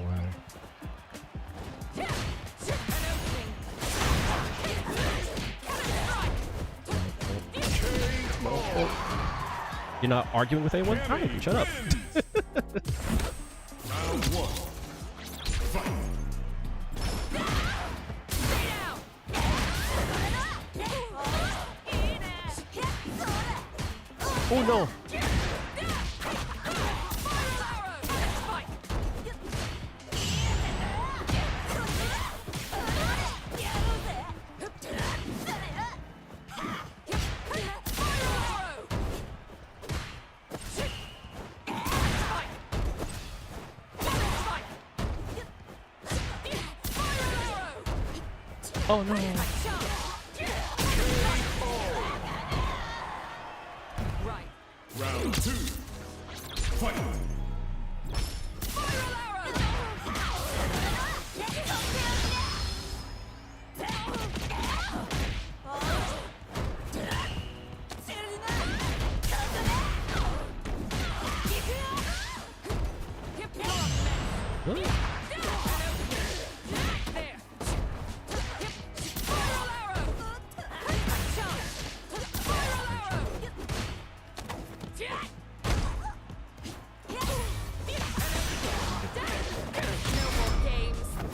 You're not arguing with anyone? Fine, shut up. Round 1. Fight. Oh no. Oh no. Round 2. Fight. Really?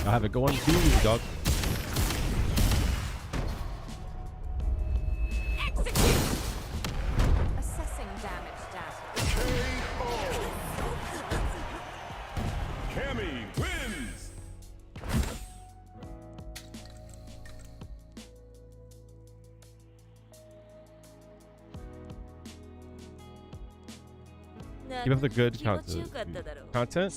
I have it going to you, dog. Assessing damage data. Cammy wins. Keep up the good content.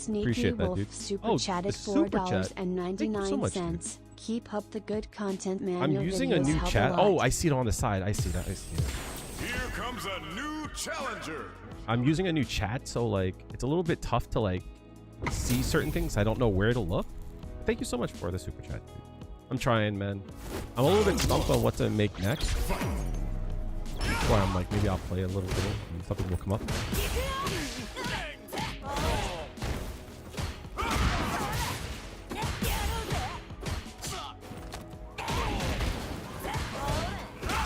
Appreciate that, Wolf dude. super Oh, chatted the super chat. $4.99. Thank you so much, dude. Keep up the good content, man. I'm Your using a videos new help chat. lot. Oh, I see it on the side. I see that. I see it. Here comes a new challenger. I'm using a new chat, so like it's a little bit tough to like see certain things. I don't know where to look. Thank you so much for the super chat, dude. I'm trying, man. I'm a little bit stumped on what to make next. That's why I'm like, maybe I'll play a little bit and something will come up.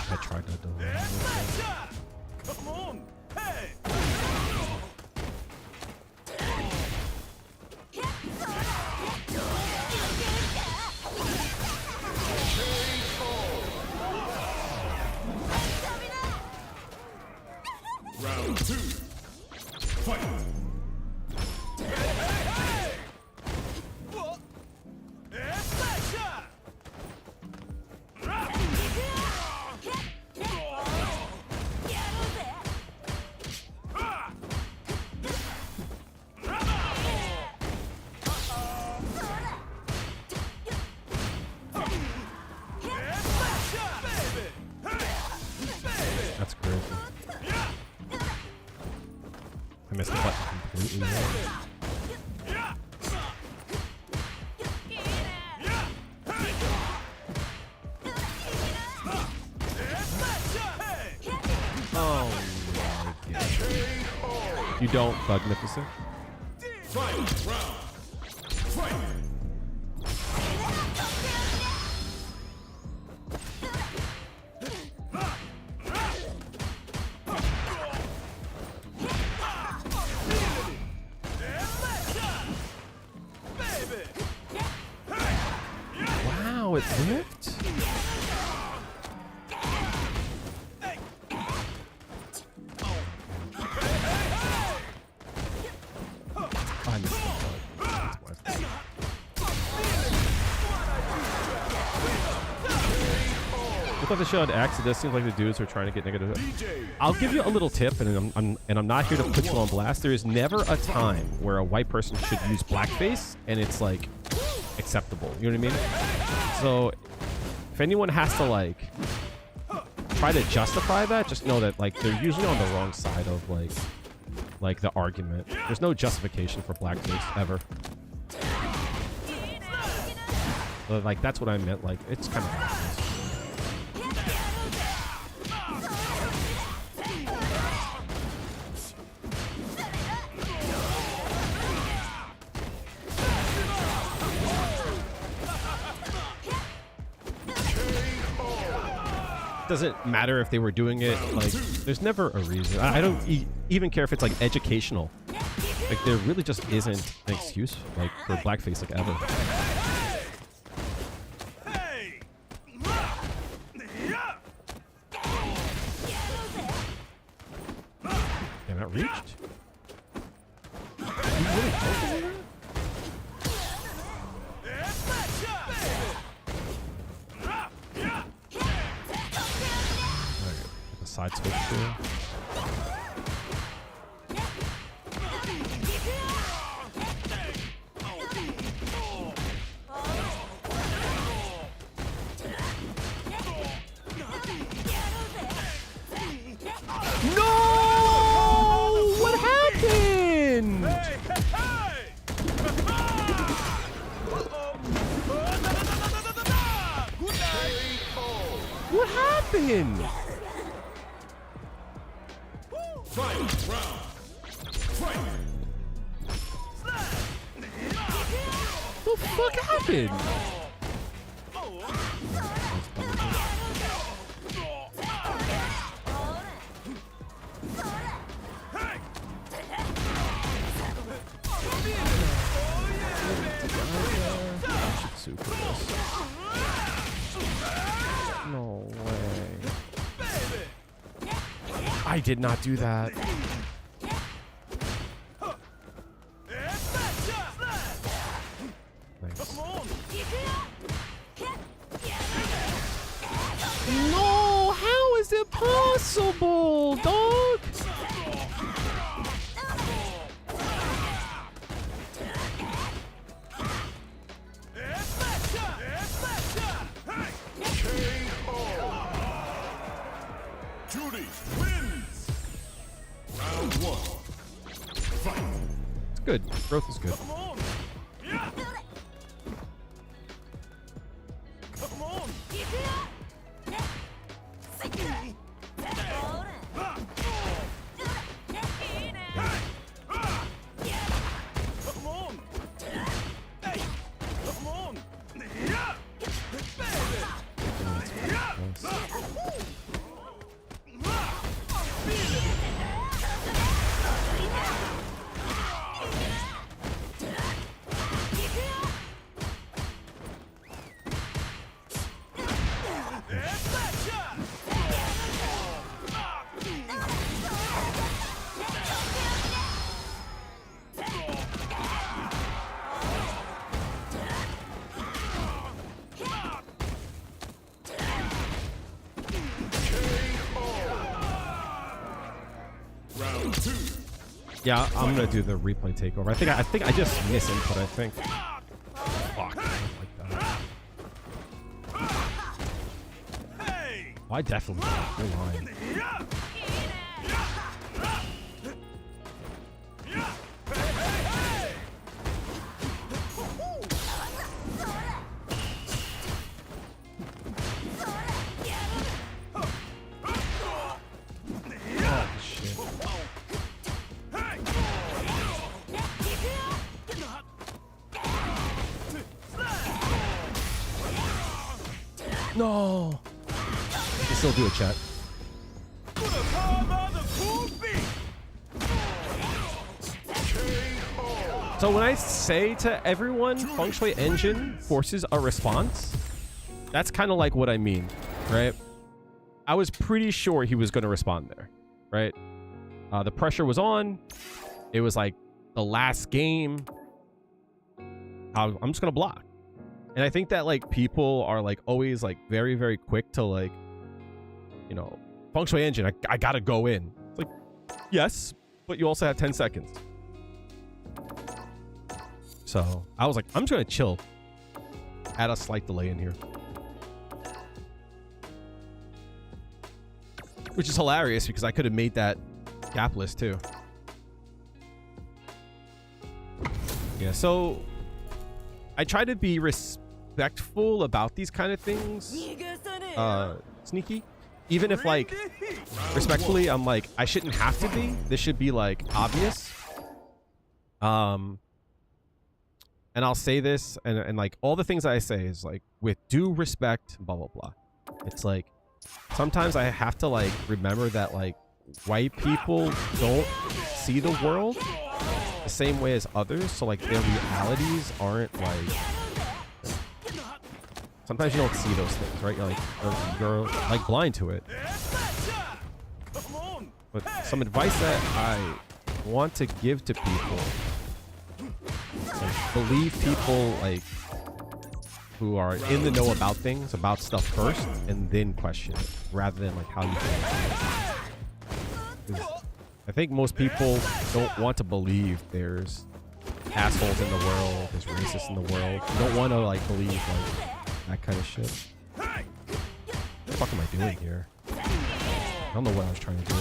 I tried to do it. Come on. Hey. Round 2. Fight. Oh my God. You don't, Magnificent. Wow, it whipped? I missed that part. That's my fault. Look at the show on X. It does seem like the dudes are trying to get negative. I'll give you a little tip, and I'm not here to put you on blast. There is never a time where a white person should use blackface and it's like acceptable. You know what I mean? So if anyone has to like try to justify that, just know that like they're usually on the wrong side of like the argument. There's no justification for blackface ever. But, like that's what I meant. Like it's kind of blackface. Doesn't matter if they were doing it, like there's never a reason. I don't even care if it's like educational. Like there really just isn't an excuse like for blackface like ever. Damn, that reached? You really focused on that? Side switch there. No! What happened? What happened? What the fuck happened? No way. I did not do that. No, how is it possible, dog? Juri wins. Round one. Fight. It's good. Growth is good. Come on. Yeah. Come on. Come on. Hey. Come on. Yeah. Round two. Yeah, I'm gonna do the replay takeover. I think I just misinput. I think. Fuck. I don't like that. Oh, I definitely did. You're lying. No. You can still do a chat. So when I say to everyone, Feng Shui Engine forces a response, that's kind of like what I mean, right? I was pretty sure he was going to respond there, right? The pressure was on. It was like the last game. I'm just going to block. And I think that like people are like always like very, very quick to like, you know, Feng Shui Engine, I got to go in. It's like, yes, but you also have 10 seconds. So I was like, I'm just going to chill. Add a slight delay in here. Which is hilarious because I could have made that gapless too. Yeah, so I try to be respectful about these kind of things. Sneaky. Even if like, respectfully, I'm like, I shouldn't have to be. This should be like obvious. And I'll say this, and like all the things I say is like with due respect, blah, blah, blah. It's like, sometimes I have to like remember that like white people don't see the world the same way as others. So like their realities aren't like, sometimes you don't see those things, right? You're like blind to it. But some advice that I want to give to people, like, believe people like who are in the know about things, about stuff first, and then question it, rather than like how you think. I think most people don't want to believe there's assholes in the world, there's racists in the world. You don't want to like believe like that kind of shit. What the fuck am I doing here? I don't know what I was trying to do.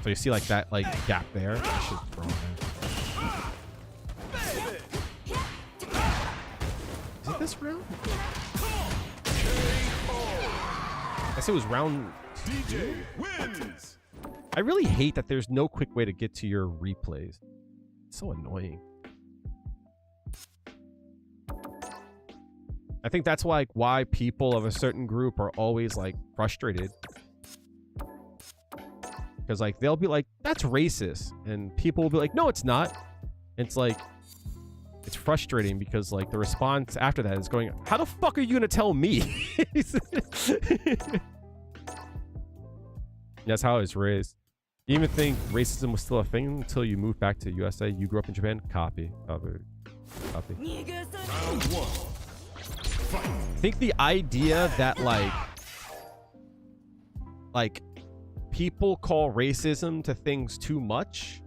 So you see like that like gap there? I should throw in there. Is it this round? I guess it was round 2. I really hate that there's no quick way to get to your replays. It's so annoying. I think that's why people of a certain group are always like frustrated. Because like they'll be like, that's racist, and people will be like, no, it's not. And it's like, it's frustrating because like the response after that is going, how the fuck are you gonna tell me? That's how I was raised. You even think racism was still a thing until you moved back to USA? You grew up in Japan? Copy. Copy. I think the idea that like people call racism to things too much,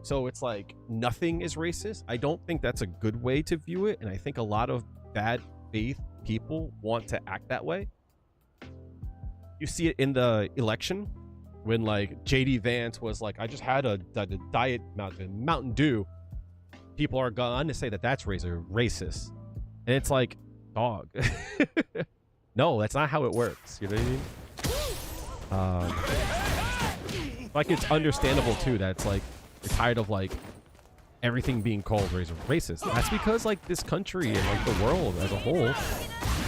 so it's like nothing is racist. I don't think that's a good way to view it, and I think a lot of bad faith people want to act that way. You see it in the election when like JD Vance was like, I just had a diet Mountain Dew. People are going to say that that's racist, and it's like, dog. No, that's not how it works. You know what I mean? Like it's understandable too that it's like you're tired of like everything being called racist. That's because like this country and like the world as a whole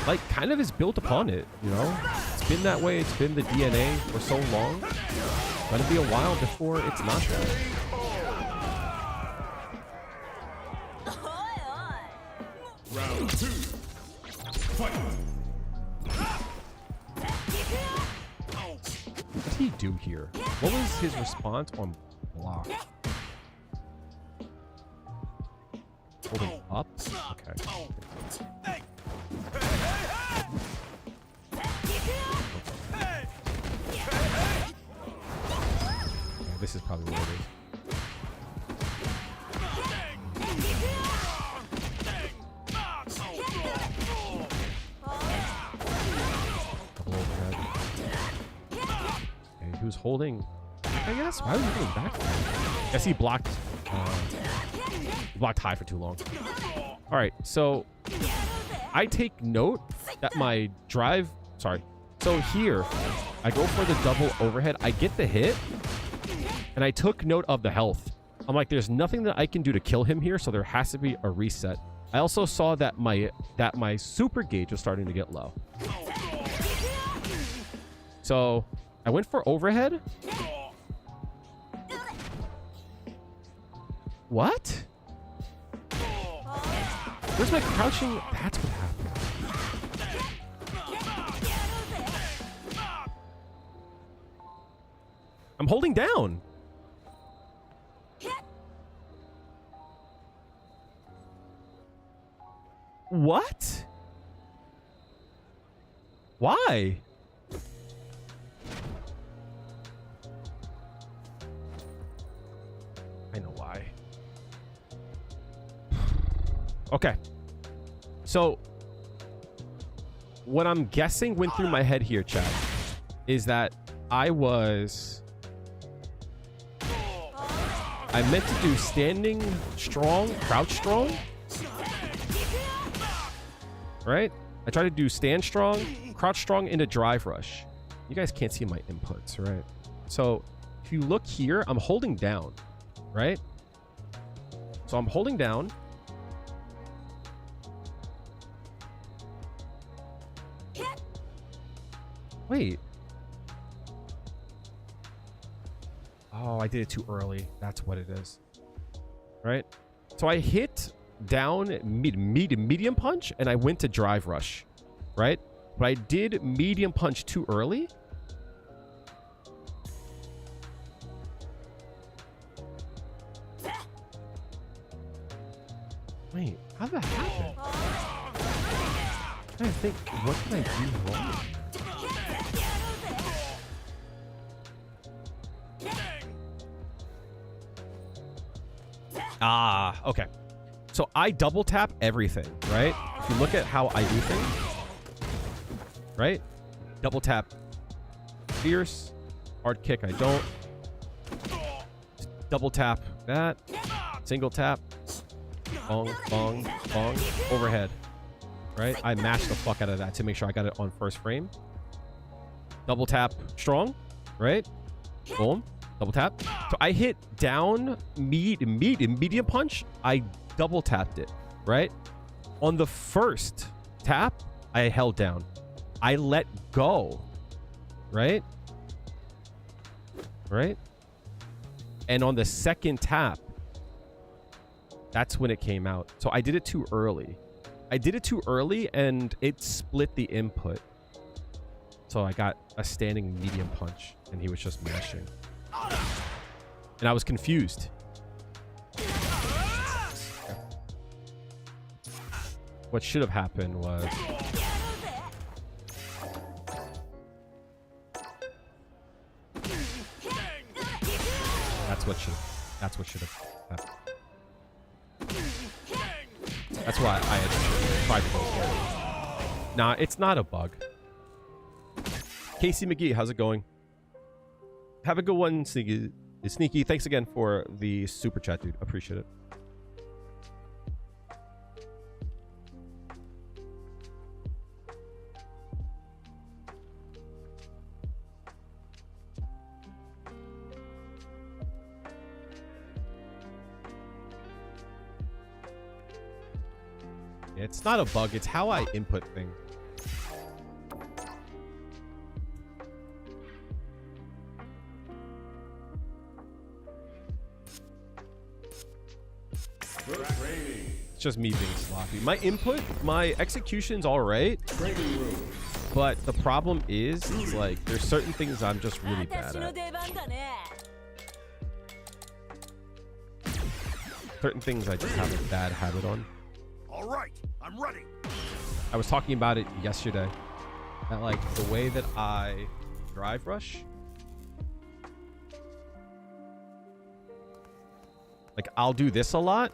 like kind of is built upon it, you know? It's been that way, it's been the DNA for so long. It's gonna be a while before it's not that. Round 2. Fight. What did he do here? What was his response on block? Holding up? Okay. This is probably what it is. Okay, he was holding, I guess. Why was he going back? I guess he blocked high for too long. All right, so I take note that my drive, sorry. So here, I go for the double overhead. I get the hit, and I took note of the health. I'm like, there's nothing that I can do to kill him here, so there has to be a reset. I also saw that my super gauge was starting to get low. So I went for overhead. What? Where's my crouching? That's what happened. I'm holding down. What? Why? I know why. Okay. So, what I'm guessing went through my head here, chat, is that I meant to do standing strong, crouch strong. Right? I tried to do stand strong, crouch strong into drive rush. You guys can't see my inputs, right? So if you look here, I'm holding down, right? So I'm holding down. Wait. Oh, I did it too early. That's what it is. Right? So I hit down medium punch and I went to drive rush, right? But I did medium punch too early. Wait, how did that happen? I'm trying to think, what did I do wrong? Ah, okay. So I double tap everything, right? If you look at how I do things, right? Double tap fierce, hard kick, I don't. Double tap that, single tap, bong, bong, bong, overhead, right? I mashed the fuck out of that to make sure I got it on first frame. Double tap strong, right? Boom, double tap. So I hit down medium punch. I double tapped it, right? On the first tap, I held down. I let go, right? Right? And on the second tap, that's when it came out. So I did it too early. I did it too early and it split the input. So I got a standing medium punch and he was just mashing. And I was confused. What should have happened was that's what should have happened. That's why I had tried to go for it. Nah, it's not a bug. Casey McGee, how's it going? Have a good one, Sneaky. Sneaky, thanks again for the super chat, dude. Appreciate it. It's not a bug, it's how I input things. It's just me being sloppy. My input, my execution's all right, but the problem is like there's certain things I'm just really bad at. Certain things I just have a bad habit on. All right, I'm ready. I was talking about it yesterday. That like the way that I drive rush, like I'll do this a lot,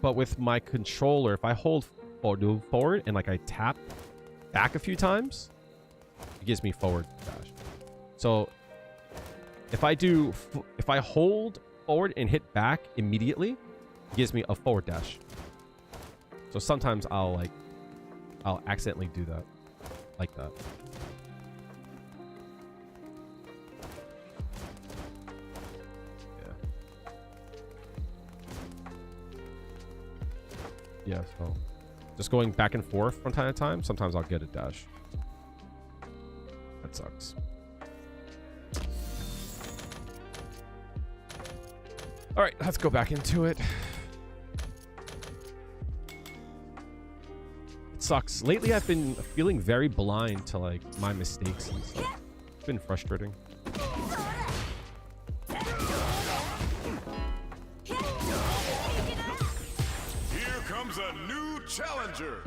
but with my controller, if I hold forward and like I tap back a few times, it gives me forward dash. So if I hold forward and hit back immediately, it gives me a forward dash. So sometimes I'll accidentally do that, like that. Yeah, so just going back and forth from time to time. Sometimes I'll get a dash. That sucks. All right, let's go back into it. It sucks. Lately, I've been feeling very blind to like my mistakes and stuff. It's been frustrating. A new challenger.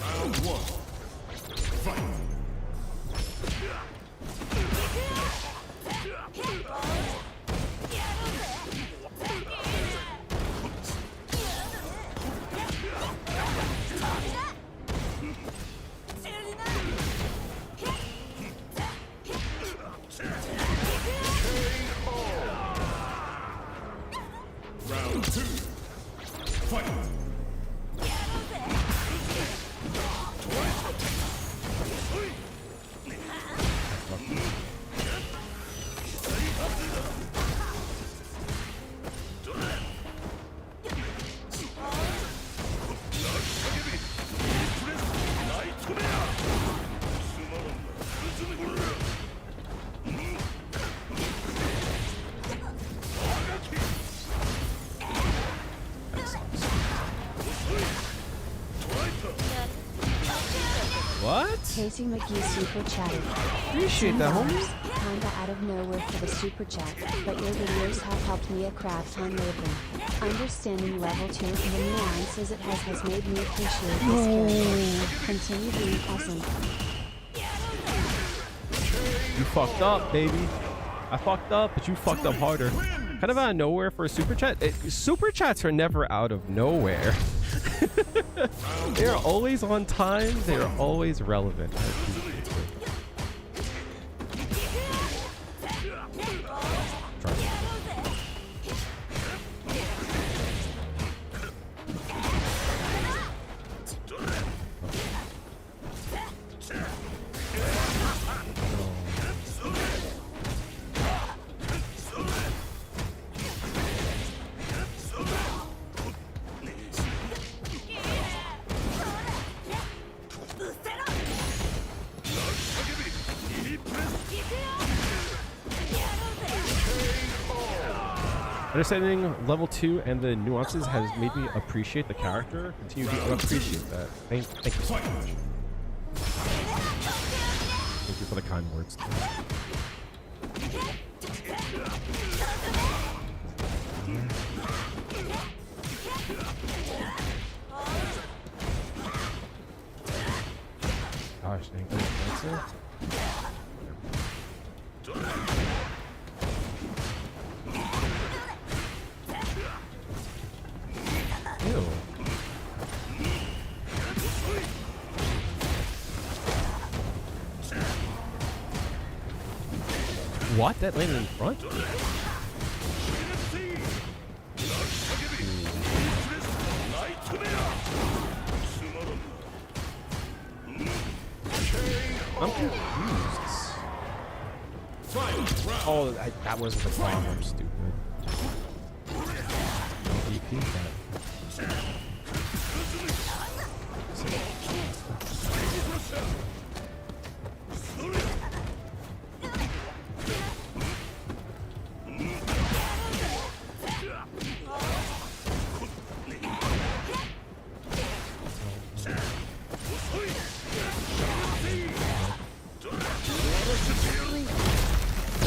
Round 1. Fight. Round 2. Fight. What? Casey McGee super chatted. Appreciate that, homie. Kinda out of nowhere for the super chat, but your videos have helped me a crap ton lately. Understanding level 2 and the nuances it has made me appreciate this character. Continue being awesome. You fucked up, baby. I fucked up, but you fucked up harder. Kind of out of nowhere for a super chat. Super chats are never out of nowhere. They're always on time. They're always relevant. Understanding level 2 and the nuances has made me appreciate the character. Continue to appreciate that. Thank you so much. Thank you for the kind words. Gosh, thank you. That's it. Ew. What? That landed in front? I'm confused. Oh, that wasn't the bomb. I'm stupid. DP that.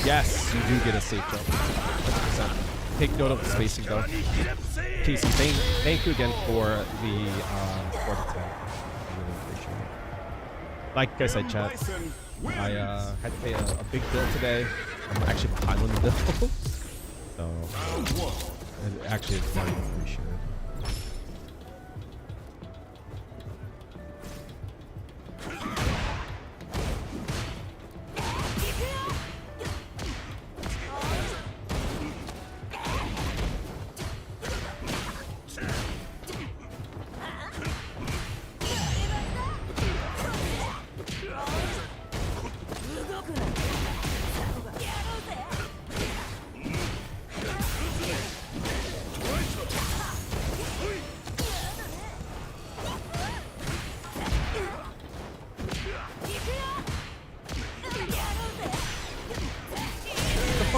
Yes, you do get a safe jump. 100%. Take note of the spacing though. Casey, thank you again for the 10. I really appreciate it. Like I said, chat, I had to pay a big bill today. I'm actually behind on the bill. So, it actually is very appreciated.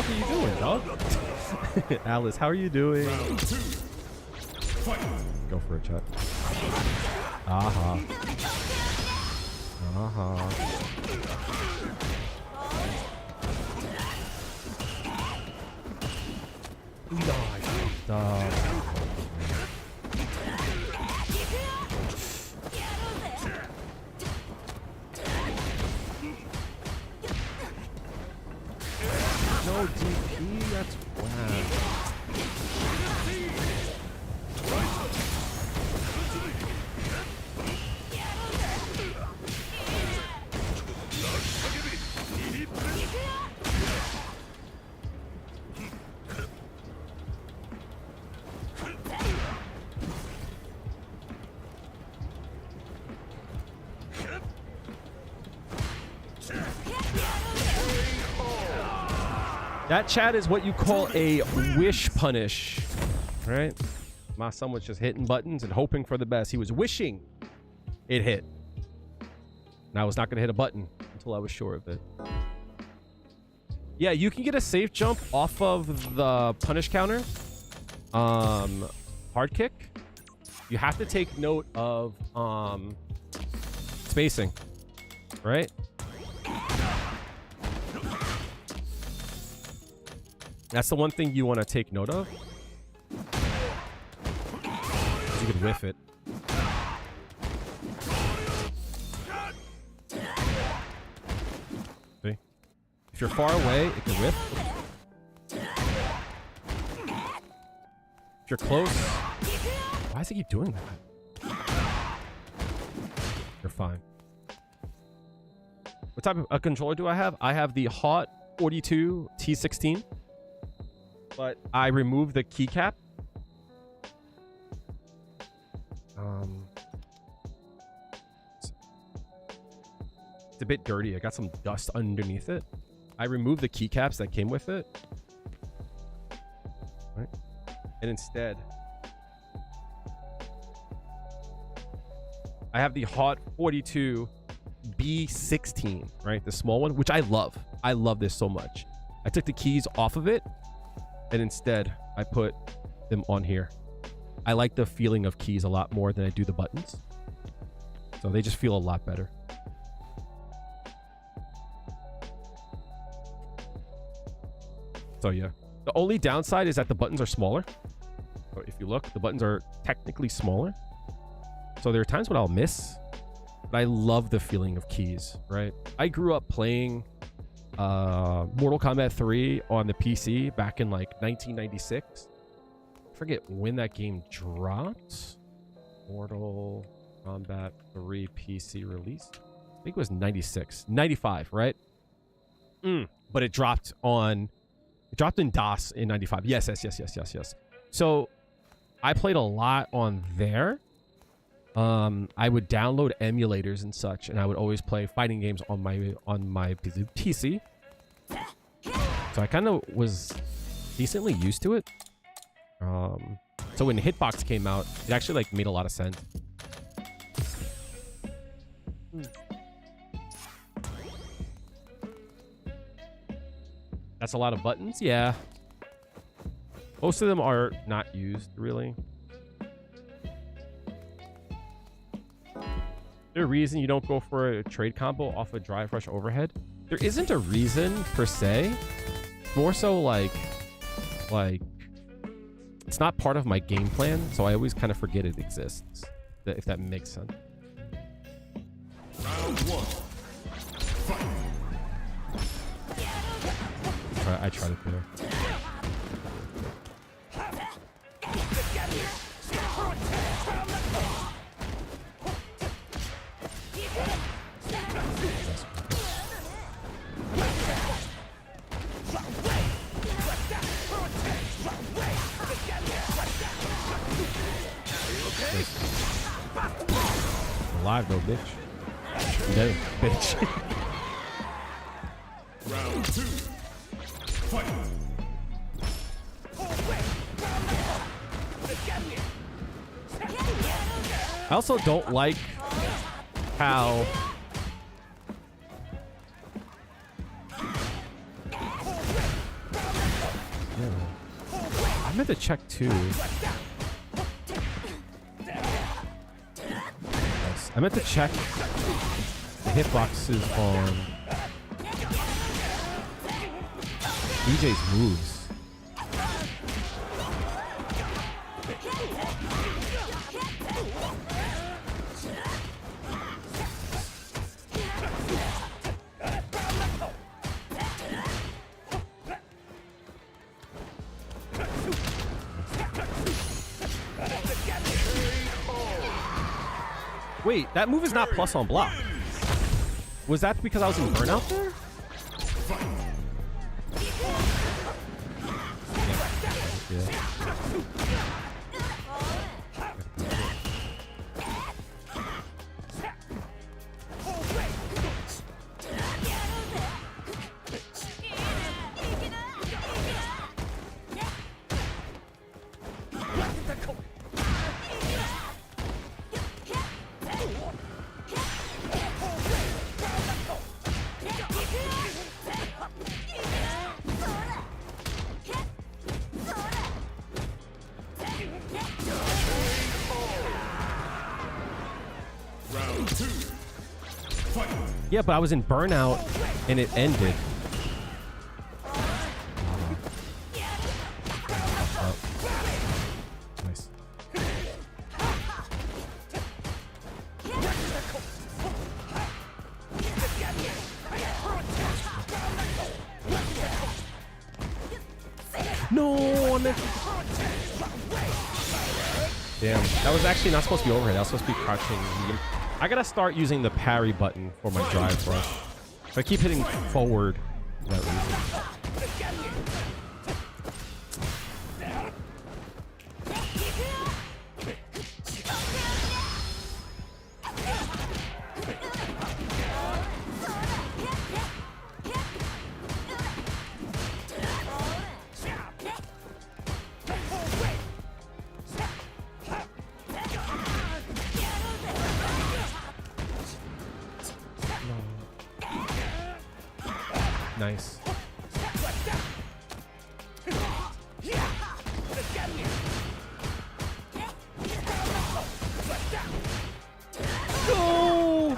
fuck are you doing, dog? Alice, how are you doing? Go for it, chat. Aha. Aha. No DP, that's wow. That chat is what you call a wish punish, right? My son was just hitting buttons and hoping for the best. He was wishing it hit. And I was not going to hit a button until I was sure of it. Yeah, you can get a safe jump off of the punish counter. Hard kick. You have to take note of spacing, right? That's the one thing you want to take note of. You could whiff it. See? If you're far away, it can whiff. If you're close, why does it keep doing that? You're fine. What type of controller do I have? I have the Hot 42 T16. But I removed the keycap. It's a bit dirty. I got some dust underneath it. I removed the keycaps that came with it. Right? And instead, I have the Hot 42 B16, right? The small one, which I love. I love this so much. I took the keys off of it. And instead, I put them on here. I like the feeling of keys a lot more than I do the buttons. So they just feel a lot better. So yeah. The only downside is that the buttons are smaller. So if you look, the buttons are technically smaller. So there are times when I'll miss. But I love the feeling of keys, right? I grew up playing Mortal Kombat 3 on the PC back in like 1996. I forget when that game dropped. Mortal Kombat 3 PC release. I think it was 96, 95, right? But it dropped in DOS in 95. Yes. So I played a lot on there. I would download emulators and such, and I would always play fighting games on my PC. So I kind of was decently used to it. So when Hitbox came out, it actually like made a lot of sense. That's a lot of buttons, yeah. Most of them are not used really. Is there a reason you don't go for a trade combo off a drive rush overhead? There isn't a reason per se. More so like it's not part of my game plan, so I always kind of forget it exists. If that makes sense. Round one. Fight. I tried it there. Alive though, bitch. No, bitch. Round two. Fight. I also don't like how Yeah. I meant to check too. Yes. I meant to check the hitboxes on DJ's moves. Wait, that move is not plus on block. Was that because I was in burnout there? Yeah. Yeah, but I was in burnout and it ended. Nice. No, I meant to... Damn, that was actually not supposed to be overhead. That was supposed to be crouching medium. I gotta start using the parry button for my drive rush. If I keep hitting forward for that reason. Nice. Go!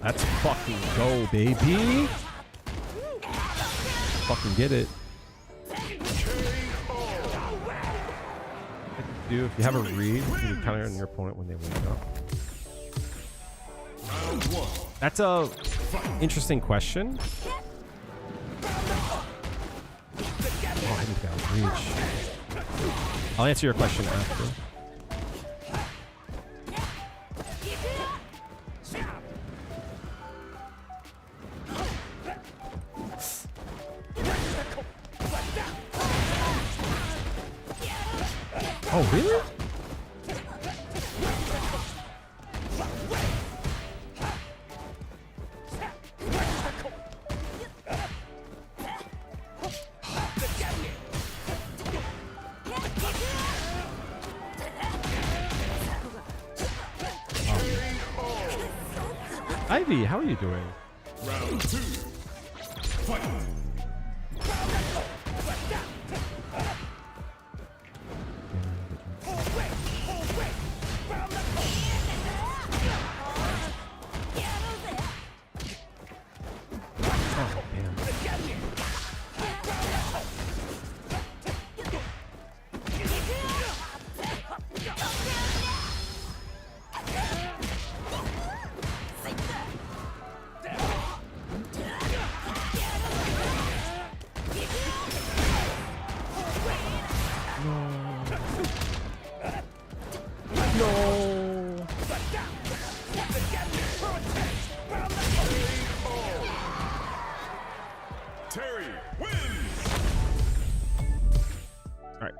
Let's fucking go, baby. Fucking get it. If you have a read, you can counter on your opponent when they wake up. That's a interesting question. Oh, I didn't get reach. I'll answer your question after. Oh, really? Ivy, how are you doing? Round 2. Fight.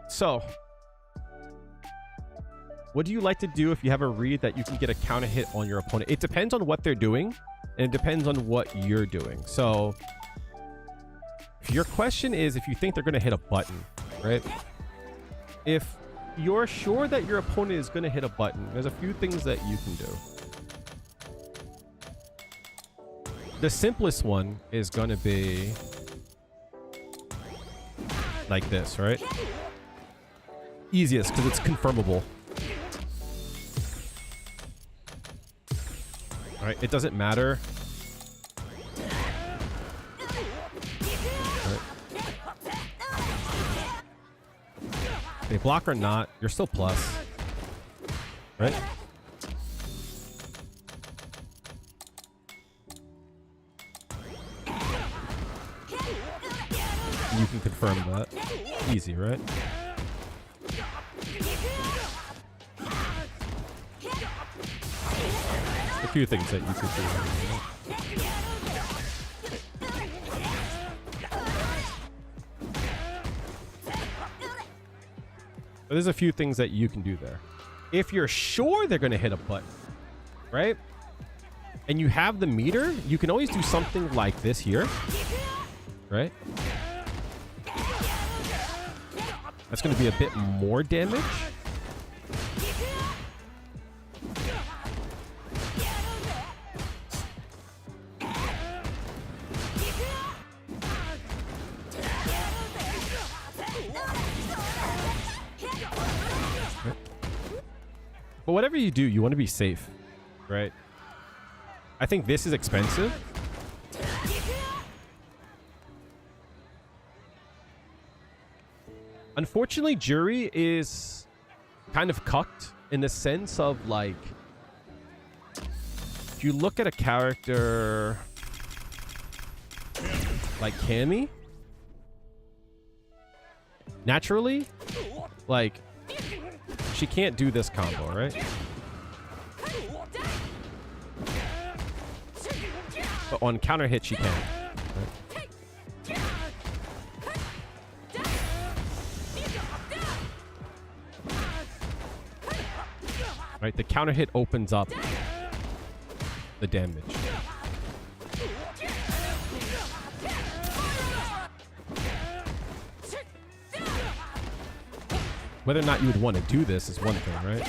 So, what do you like to do if you have a read that you can get a counter hit on your opponent? It depends on what they're doing, and it depends on what you're doing. So, if your question is if you think they're going to hit a button, right? If you're sure that your opponent is going to hit a button, there's a few things that you can do. the simplest one is gonna be like this, right? Easiest because it's confirmable. All right, it doesn't matter. All right. They block or not, you're still plus, right? You can confirm that. Easy, right? A few things that you could do. But there's a few things that you can do there. If you're sure they're going to hit a button, right? And you have the meter, you can always do something like this here, right? That's going to be a bit more damage. But whatever you do, you want to be safe, right? I think this is expensive. Unfortunately, Juri is kind of cucked in the sense of, like, if you look at a character like Cammy, naturally, like, she can't do this combo, right? But on counter hit, she can. Right? Right, the counter hit opens up the damage. Whether or not you would want to do this is one thing, right?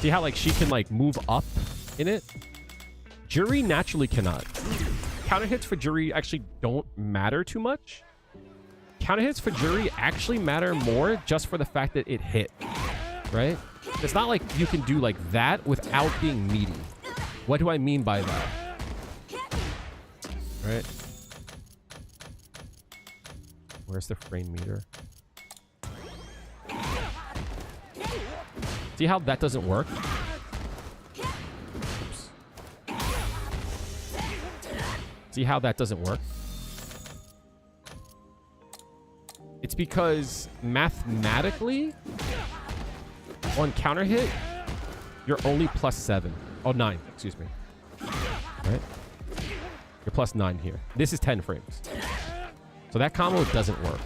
See how, like, she can, like, move up in it? Juri naturally cannot. Counter hits for Juri actually don't matter too much. Counter hits for Juri actually matter more just for the fact that it hit, right? It's not like you can do like that without being meaty. What do I mean by that? Right? Where's the frame meter? See how that doesn't work? Oops. See how that doesn't work? It's because mathematically, on counter hit, you're only +7. Oh, 9, excuse me. Right? You're +9 here. This is 10 frames. So that combo doesn't work.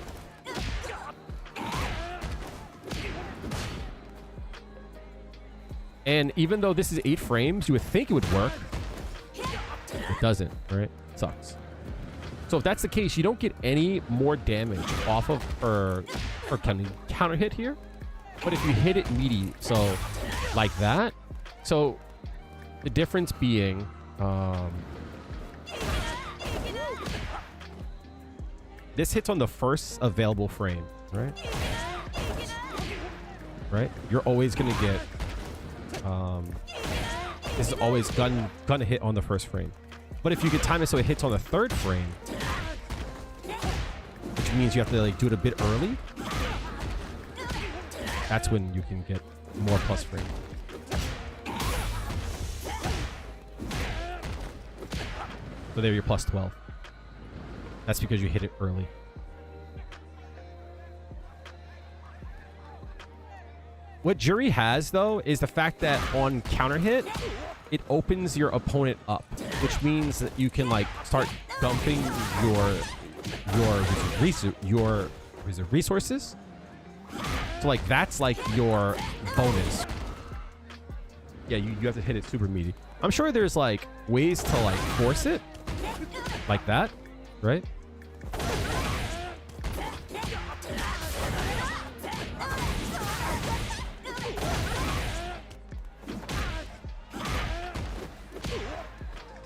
And even though this is 8 frames, you would think it would work. It doesn't, right? It sucks. So if that's the case, you don't get any more damage off of her counter hit here. But if you hit it meaty, so like that. So the difference being, this hits on the first available frame, right? Right? You're always gonna get, this is always gonna hit on the first frame. But if you can time it so it hits on the 3rd frame, which means you have to like do it a bit early, that's when you can get more plus frame. So there you're +12. That's because you hit it early. What Juri has, though, is the fact that on counter hit, it opens your opponent up, which means that you can like start dumping your resources. So like that's like your bonus. Yeah, you have to hit it super meaty. I'm sure there's like ways to like force it like that, right?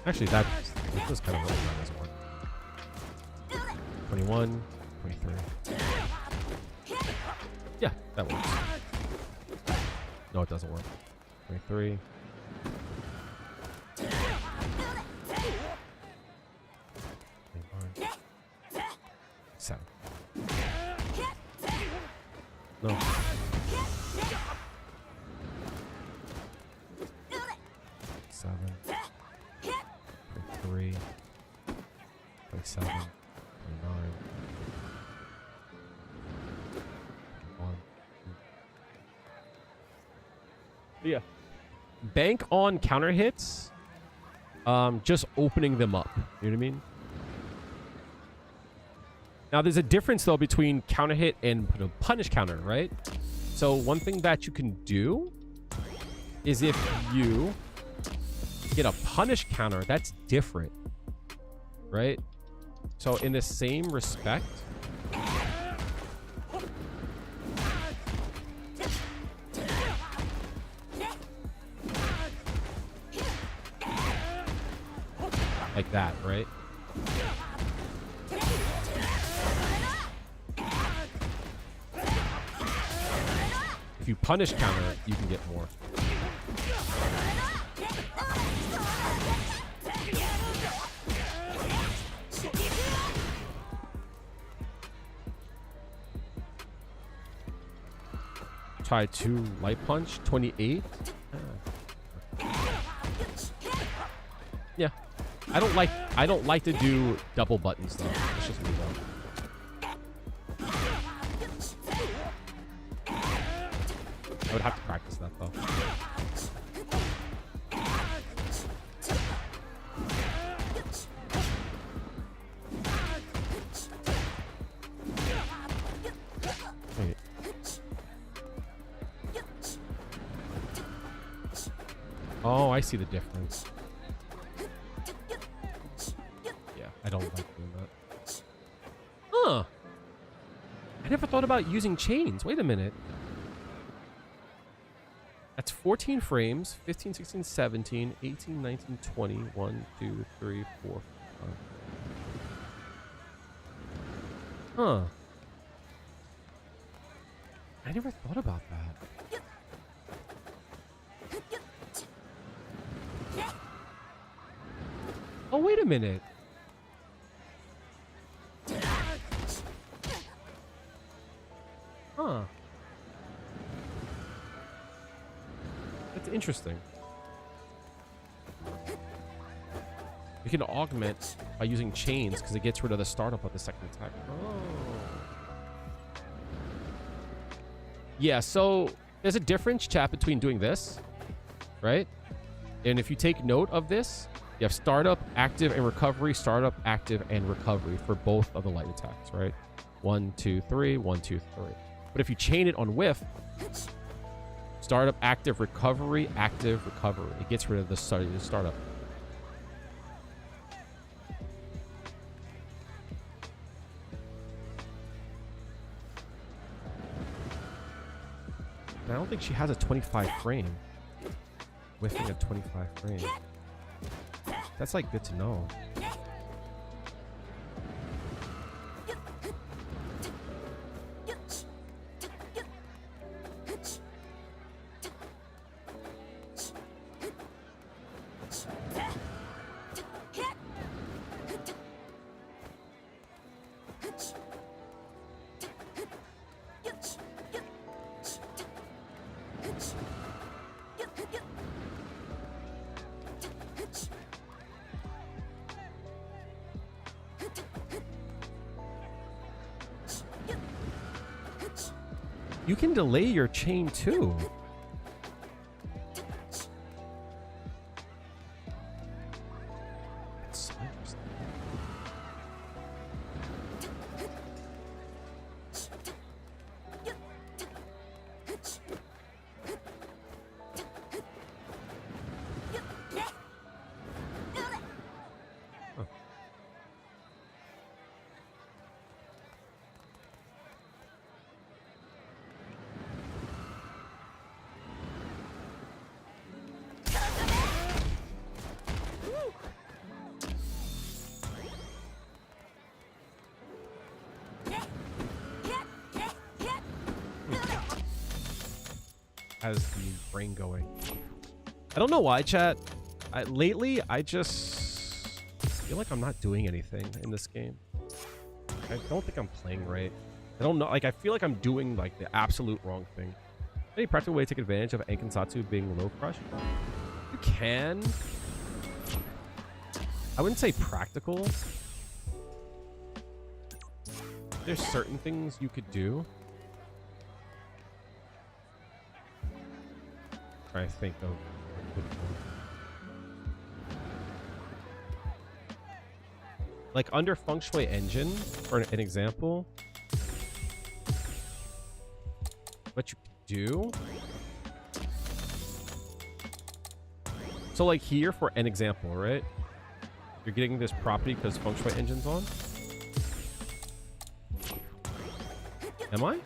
Actually, that was kind of what that doesn't work. 21, 23. Yeah, that works. No, it doesn't work. 23. 7. No. 7. 23. 27. 29. 1. Yeah. Bank on counter hits. Just opening them up. You know what I mean? Now, there's a difference, though, between counter hit and punish counter, right? So one thing that you can do is if you get a punish counter, that's different, right? So in the same respect, like that, right? If you punish counter, you can get more. Try 2 light punch, 28. Yeah. I don't like to do double buttons though. That's just me though. I would have to practice that though. Wait. Oh, I see the difference. Yeah, I don't like doing that. Huh. I never thought about using chains. Wait a minute. That's 14 frames, 15, 16, 17, 18, 19, 20, 1, 2, 3, 4, 5. Huh. I never thought about that. Oh, wait a minute. Huh. That's interesting. You can augment by using chains because it gets rid of the startup of the second attack. Oh. Yeah, so there's a difference, chat, between doing this, right? And if you take note of this, you have startup, active, and recovery, startup, active, and recovery for both of the light attacks, right? 1, 2, 3, 1, 2, 3. But if you chain it on whiff, startup, active, recovery, active, recovery. It gets rid of the startup. I don't think she has a 25 frame. Whiffing a 25 frame. That's like good to know. You can delay your chain too. That's so interesting. Huh. has the brain going. I don't know why, chat. Lately, I just feel like I'm not doing anything in this game. I don't think I'm playing right. I don't know. Like, I feel like I'm doing like the absolute wrong thing. Any practical way to take advantage of Ankinsatsu being low crush? You can. I wouldn't say practical. There's certain things you could do. I think of. Like under Feng Shui Engine, for an example, what you could do. So like here, for an example, right? You're getting this property because Feng Shui Engine's on. Am I?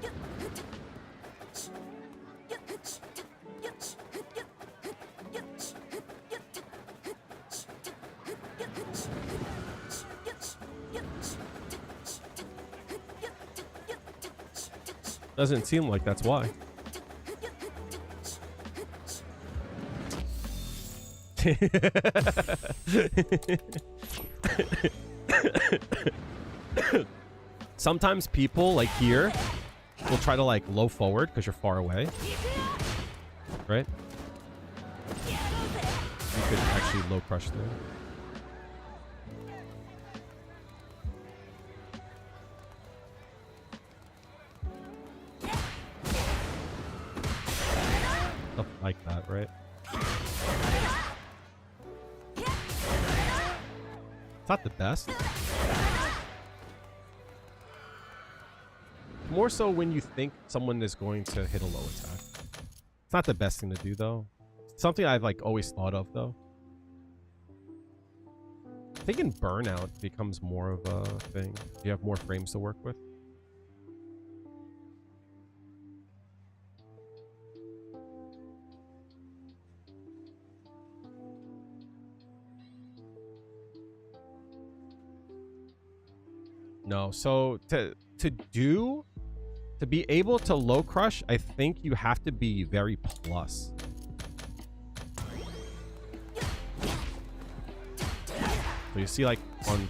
Doesn't seem like that's why. Sometimes people like here will try to like low forward because you're far away, right? You could actually low crush there. Stuff like that, right? It's not the best. More so when you think someone is going to hit a low attack. It's not the best thing to do, though. Something I've like always thought of, though. I think in Burnout becomes more of a thing. You have more frames to work with. No, so to be able to low crush, I think you have to be very plus. So you see, like on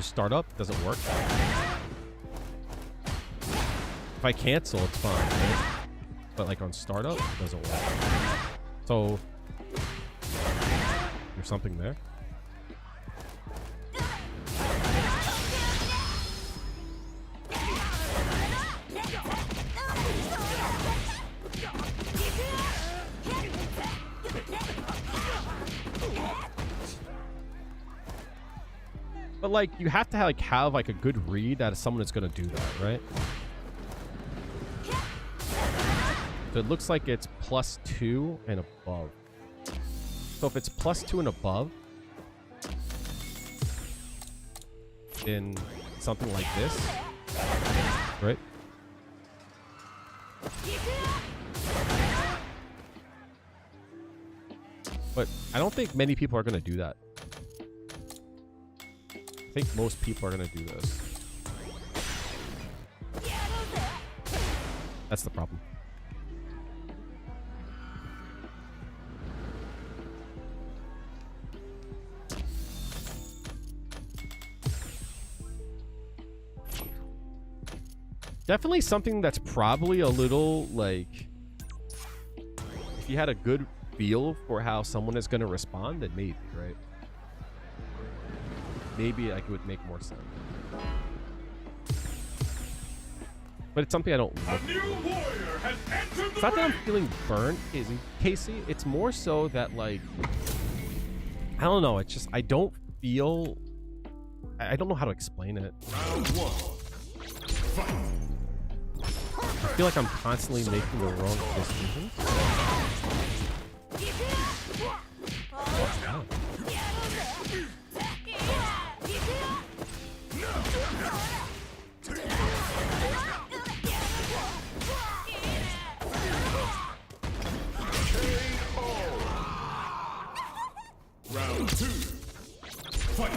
startup, doesn't work. If I cancel, it's fine, right? But like on startup, it doesn't work. So there's something there. But like you have to have like a good read that someone is going to do that, right? So it looks like it's +2 and above. So if it's +2 and above, in something like this, right? But I don't think many people are going to do that. I think most people are going to do this. That's the problem. Definitely something that's probably a little like, if you had a good feel for how someone is going to respond, then maybe, right? Maybe like it would make more sense. But it's something I don't look for. It's not that I'm feeling burnt, Casey. It's more so that like, I don't know. It's just, I don't feel, I don't know how to explain it. Round one. Fight. I feel like I'm constantly making the wrong decisions. Oh. Round two. Fight.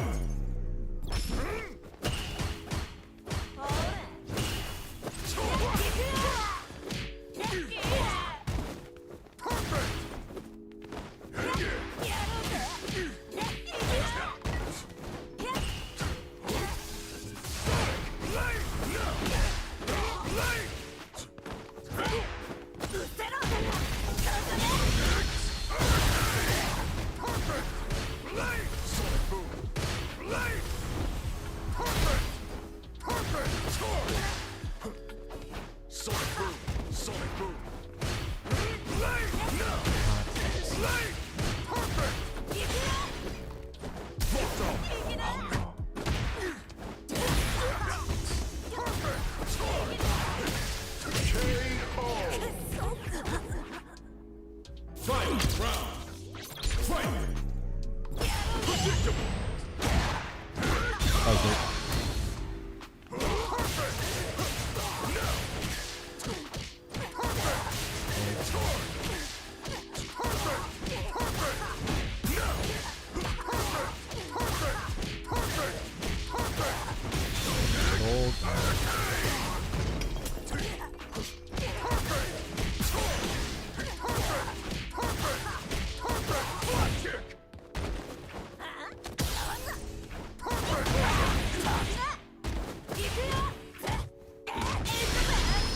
Fight round. Fight. Predictable. Oh, good.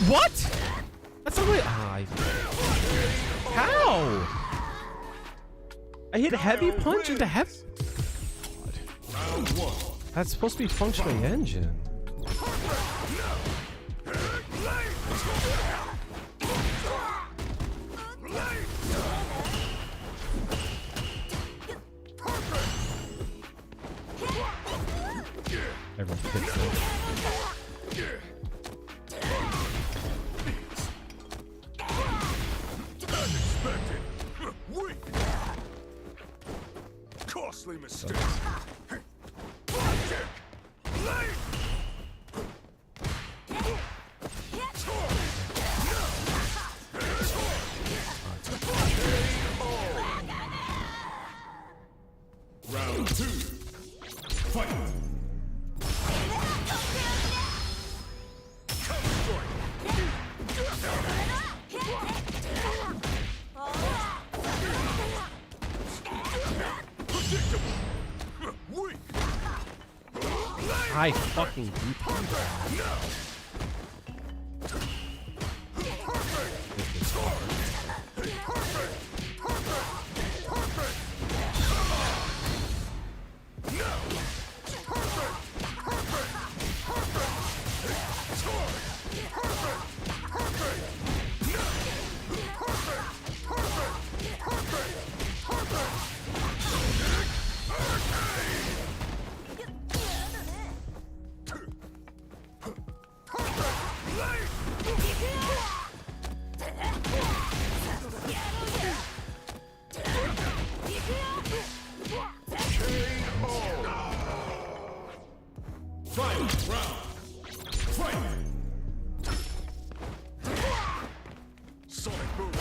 What? That's not right. How? I hit a heavy punch into heavy. That's supposed to be functioning engine. Everyone picks it. Costly mistake. Round 2. Fight. I fucking beat Final round. Fight. Sonic boom.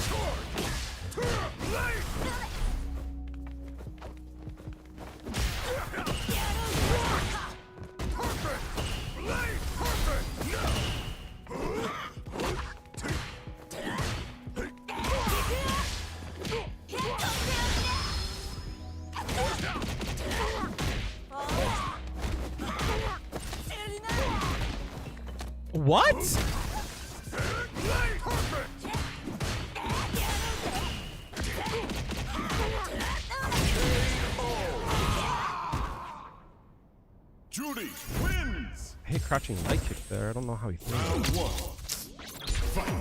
What? Juri wins. I hit crouching light kick there. I don't know how he threw Round it. 1. Fight.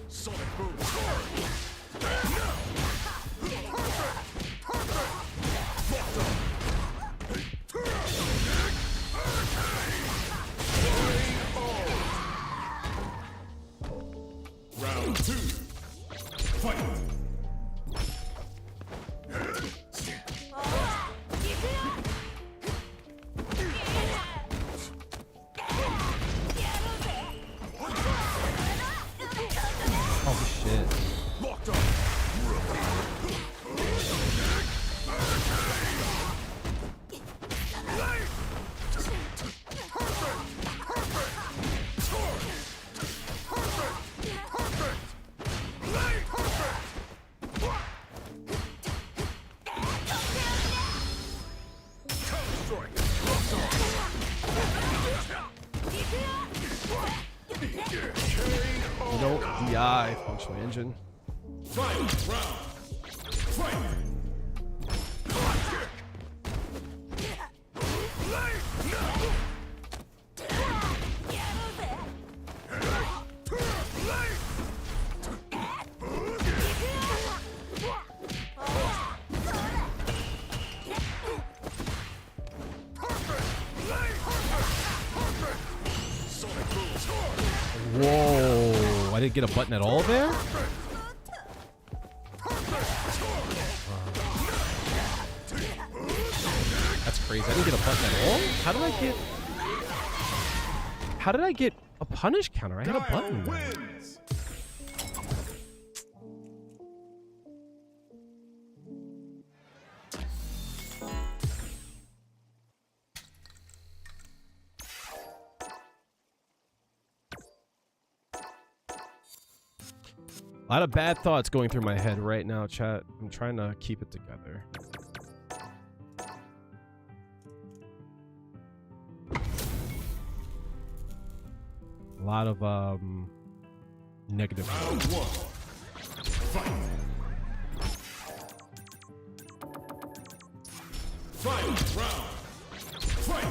Sonic boom. Round 2. Fight. Oh shit. Locked up. No DI functional engine. Final round. Fight. didn't get a button at all there? That's crazy. I didn't get a button at all? How did I get a punish counter? I had a button there. Wins. A lot of bad thoughts going through my head right now, chat. I'm trying to keep it together. A lot of negative. Round one. Fight. Final round. Fight.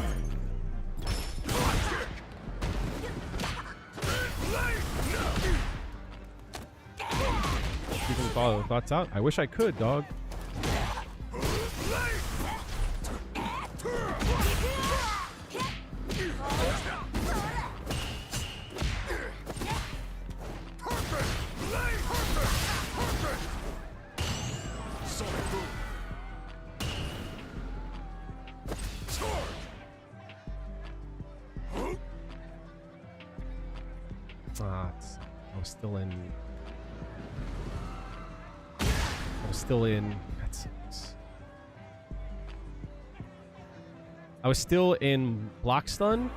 You can follow thoughts out. I wish I could, dog. I was still in. That sucks. I was still in block stun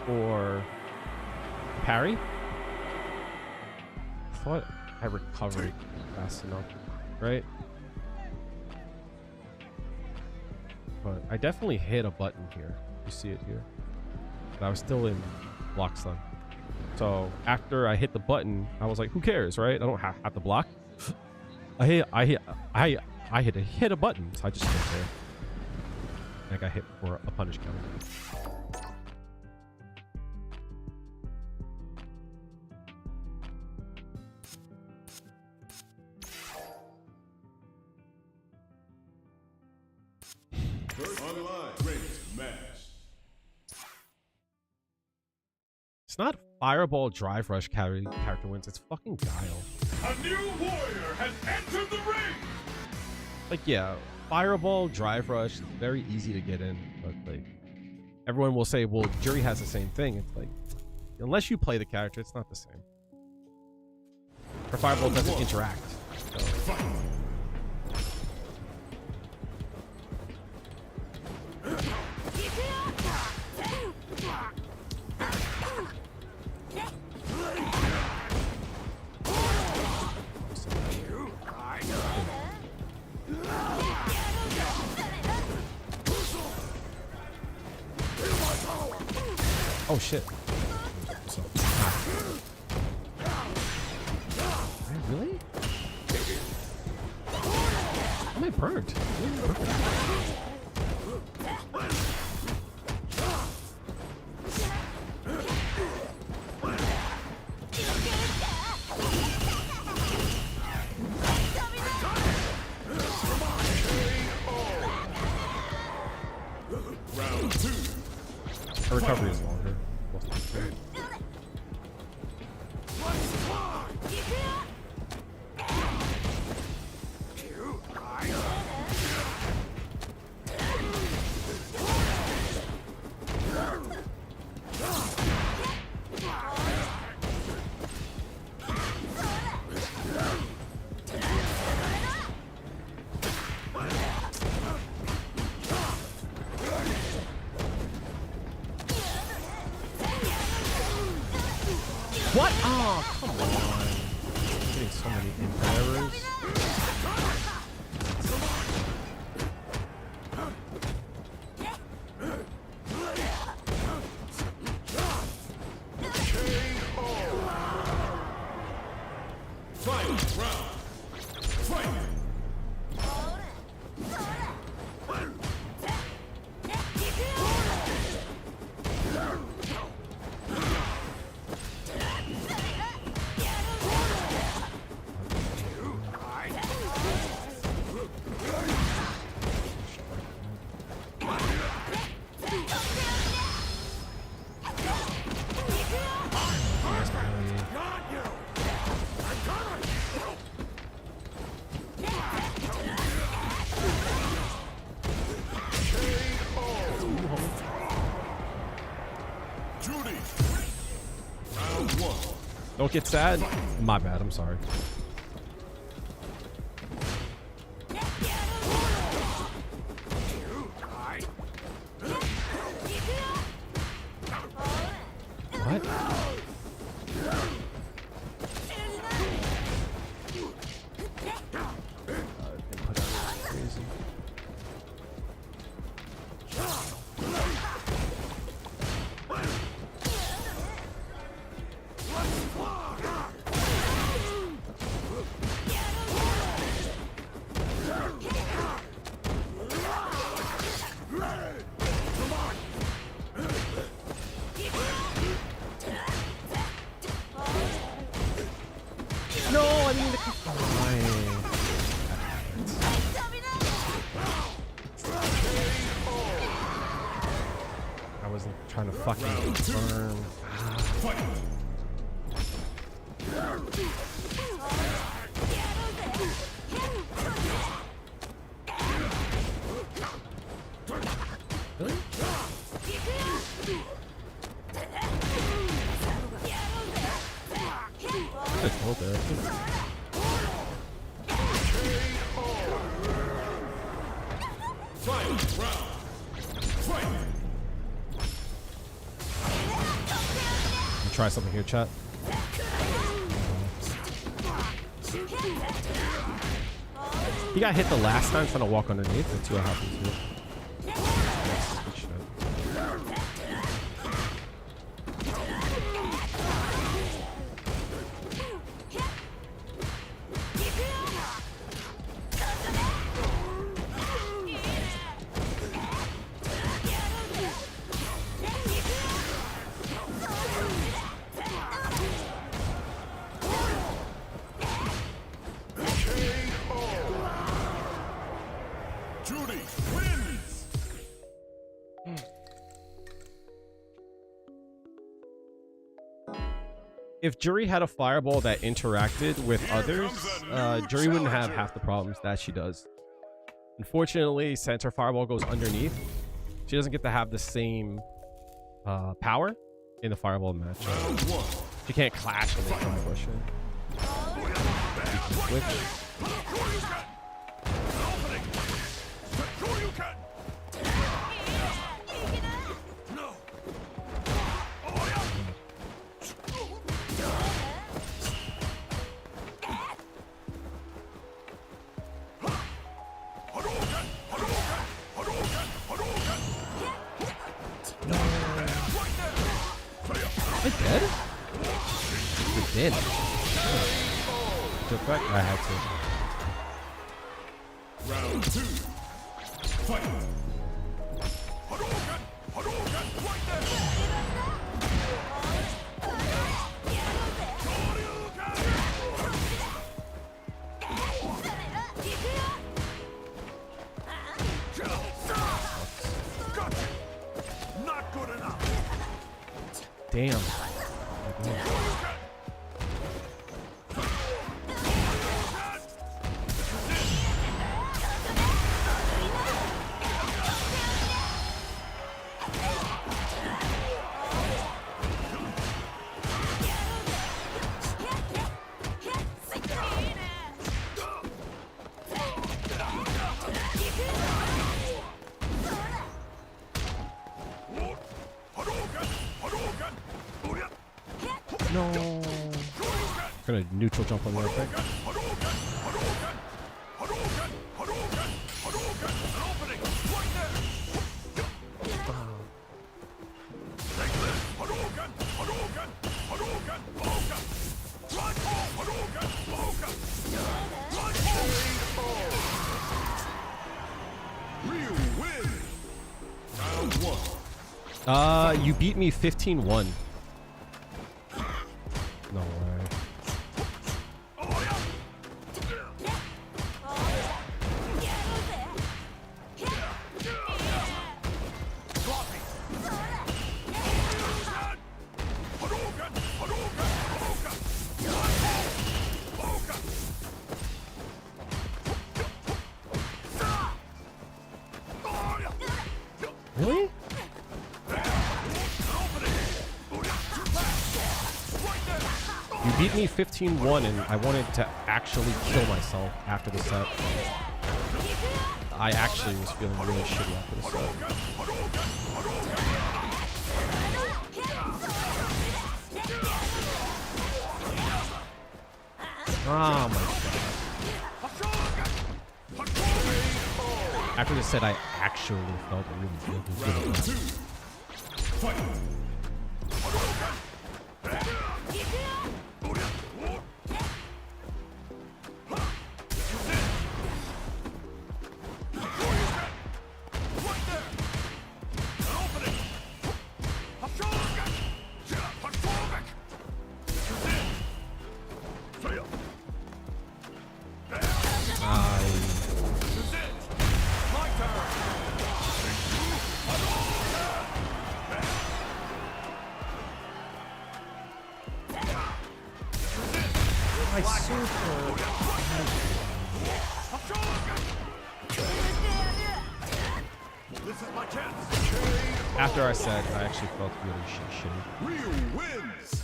or parry. I thought I recovered fast enough, right? But I definitely hit a button here. You see it here. But I was still in block stun. So after I hit the button, I was like, "Who cares, right? I don't have to block." I hit a button, so I just stood there. I got hit for a punish counter. First online. Great match. It's not Fireball Drive Rush character wins. It's fucking Guile. A new warrior has entered the ring. Like, yeah, Fireball Drive Rush, very easy to get in, but like everyone will say, well, Juri has the same thing. It's like, unless you play the character, it's not the same. Or Fireball doesn't interact. So. Oh shit. So, really? Am I burnt? Round two. Her recovery is longer. What? Oh, come on. I'm getting so many errors. Final round. Fight. Don't get sad. My bad. I'm sorry. What? Crazy. No, I mean the I wasn't trying to fucking confirm. Really? Just hold there. Try something here, chat. He got hit the last time trying to walk underneath. That's what happened to it. Juri wins. If Juri had a fireball that interacted with others, Juri wouldn't have half the problems that she does. Unfortunately, since her fireball goes underneath, she doesn't get to have the same power in the fireball match. She can't clash with the fireball. Am I dead? You're dead. Took back? I had to. Round 2. Fight. Not good enough. Damn. No. Gonna neutral jump on the other thing. You beat me 15-1. No way. Really? You beat me 15-1, and I wanted to actually kill myself after the set. I actually was feeling really shitty after the set. Oh my god. After the set, I actually felt really good. After our set, I actually felt really shitty. Ryu wins.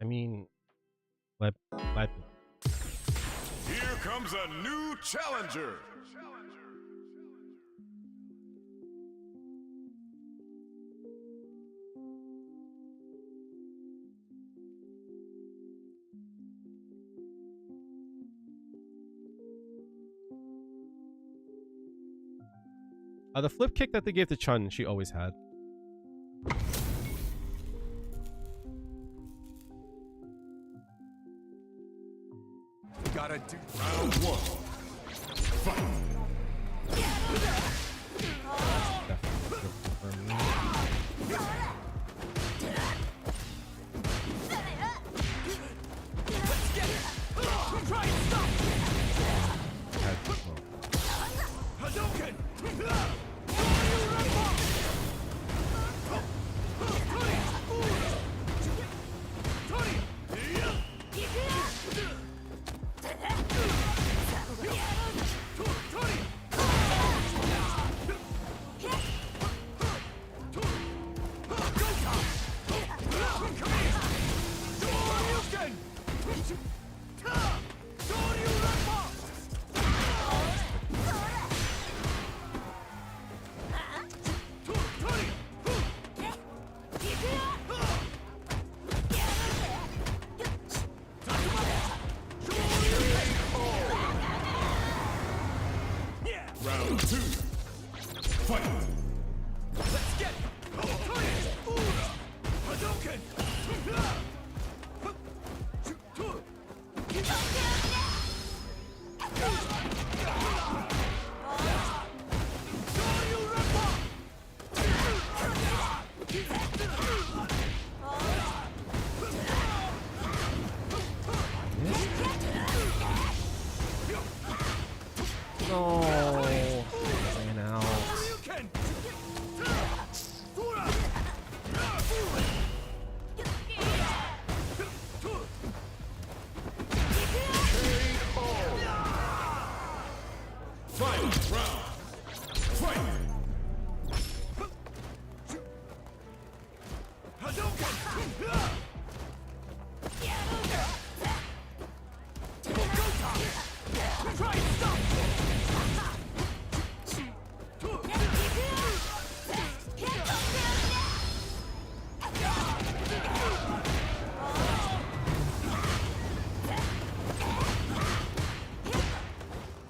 I mean, let Here comes a new challenger. the flip kick that they gave to Chun, she always had. Gotta do round one. Fight. Round two. Fight. Let's get it. Hadouken.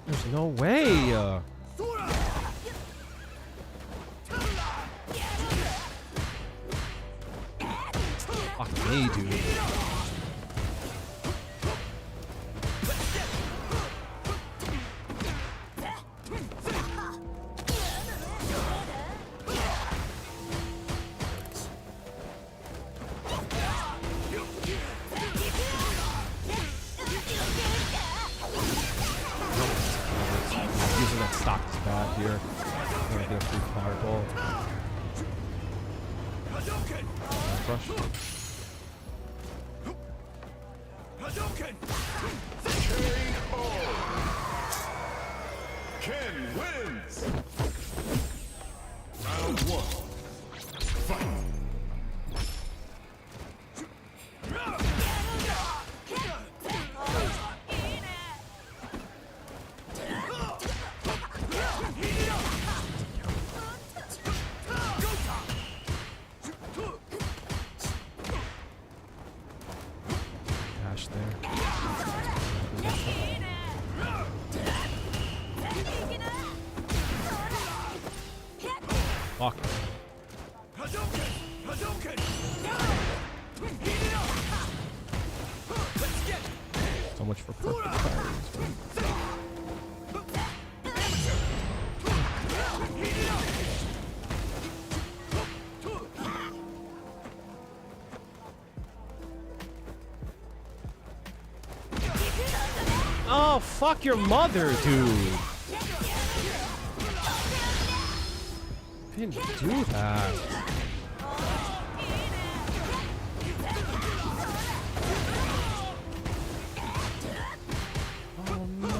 There's no way. Fuck me, dude. Using that stock is bad here. I'm gonna get a free fireball. Crush. Ken wins. Round Round one. Fight. Dash there. Fuck. So much for perfect fires. Oh, fuck your mother, dude. I didn't do that. Oh no.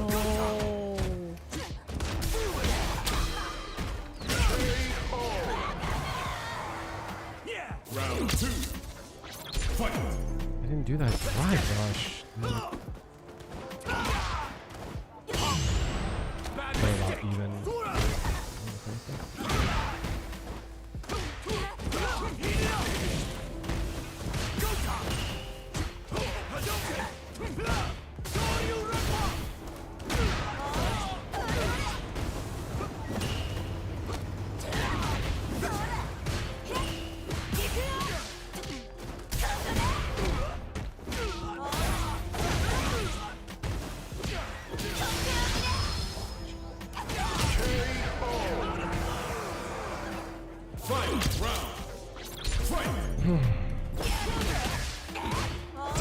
Round two. Fight. I didn't do that drive rush. Play a lot even.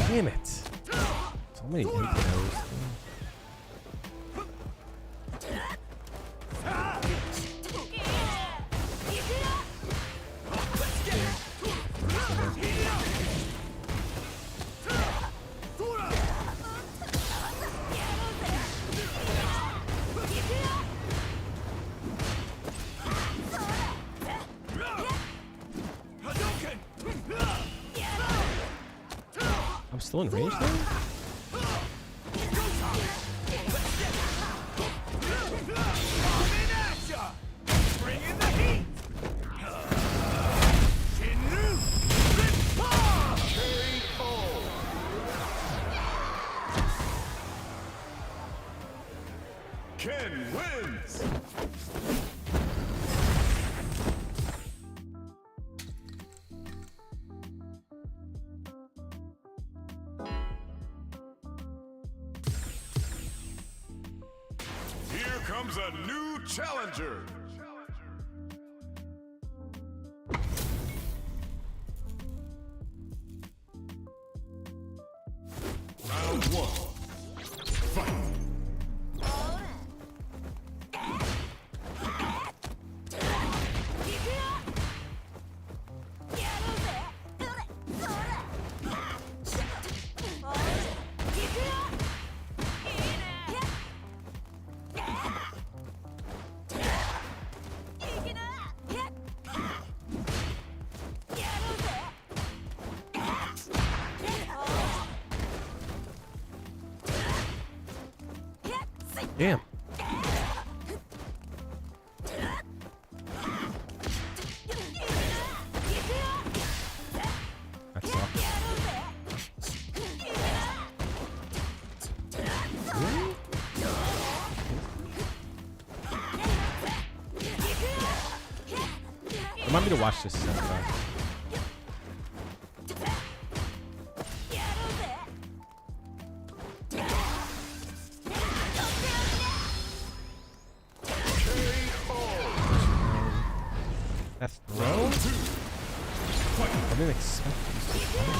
Damn it. So many intros. I'm still in range though? Ken wins. Here comes a new challenger. Round one. Fight. Damn. That sucks. Really? Remind me to watch this set, though. That's throw? I didn't expect these to come.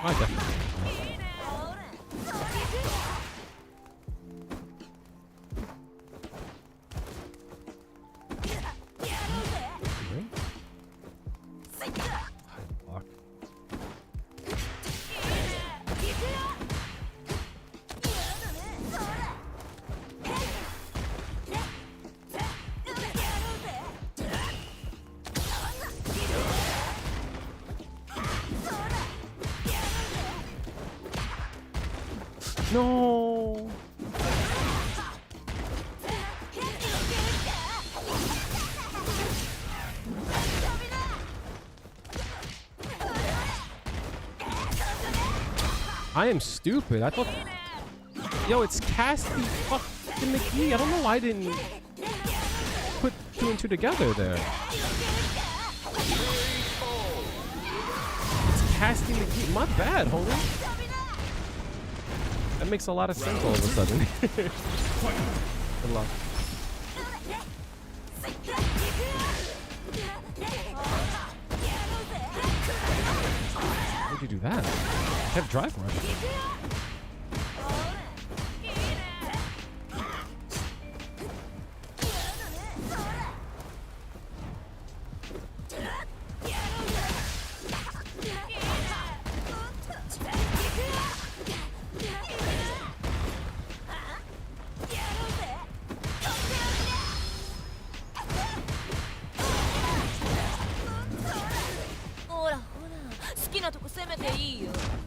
I definitely. Block. No. I am stupid. I thought. Yo, it's Cassie fucking McGee. I don't know why I didn't put two and two together there. It's Cassie McGee. My bad, homie. That makes a lot of sense all of a sudden. Good luck. How'd you do that? I have drive rush.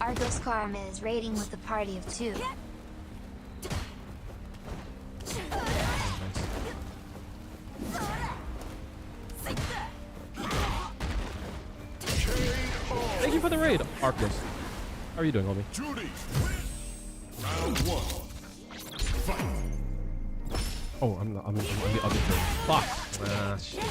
Argos Karma is raiding with a party of 2. Thank you for the raid, Arcus. How are you doing, homie? Juri. Round 1. Fight. Oh, I'm the other thing. Fuck. Ah, shit.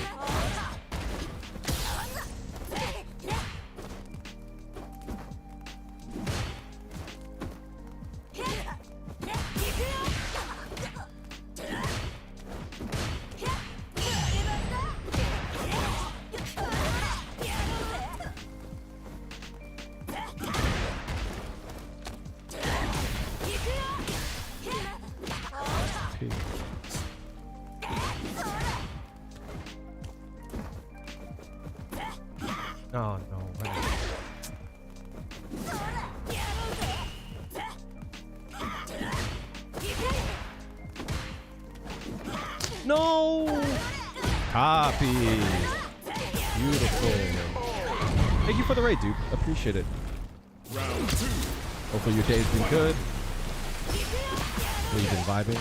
Oh no. No! Copy. Beautiful. Thank you for the raid, dude. Appreciate it. Round 2. Hopefully your day's been good. Hopefully you've been vibing.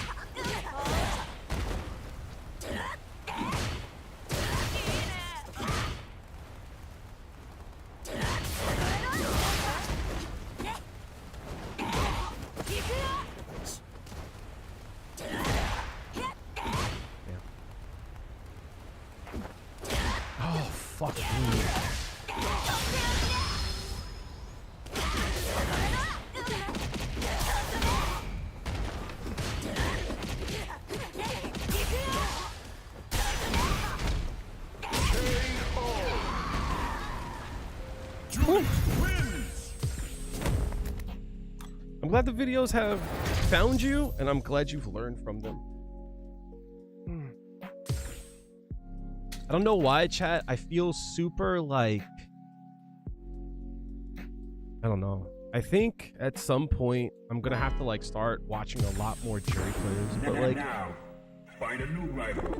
Fuck me. I'm glad the videos have found you, and I'm glad you've learned from them. I don't know why, chat. I feel super like, I don't know. I think at some point I'm gonna have to like start watching a lot more Juri players, but like, find a new rival.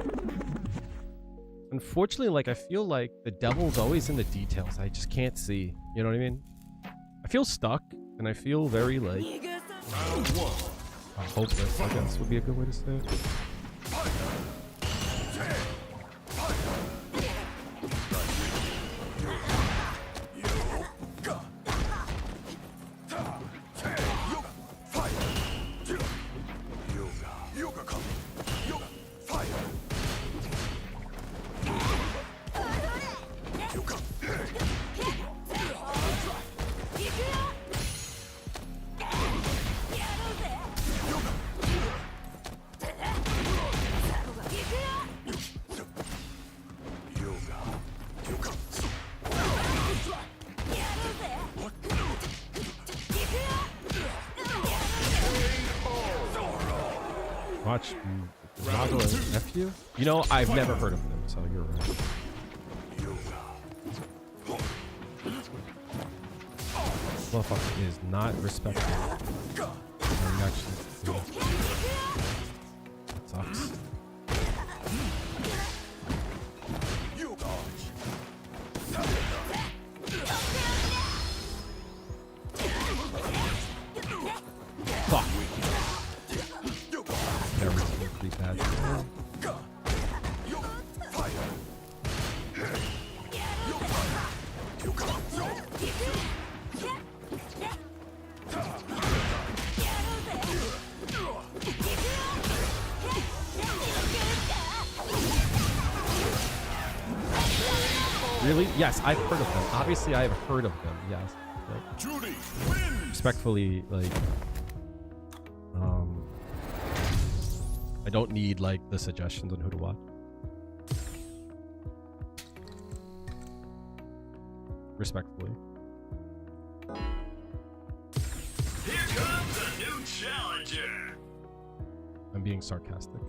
Unfortunately, like I feel like the devil's always in the details. I just can't see. You know what I mean? I feel stuck, and I feel very like hopeless. I guess would be a good way to say it. watch Mago and Nephew? You know, I've never heard of them, so you're right. Motherfucker is not respectful. Actually, that sucks. Fuck. Everything's pretty bad. Really? Yes, I've heard of them. Obviously, I've heard of them. Yes. Like, Juri wins. respectfully, like, I don't need like the suggestions on who to watch. Respectfully. Here comes a new challenger. I'm being sarcastic.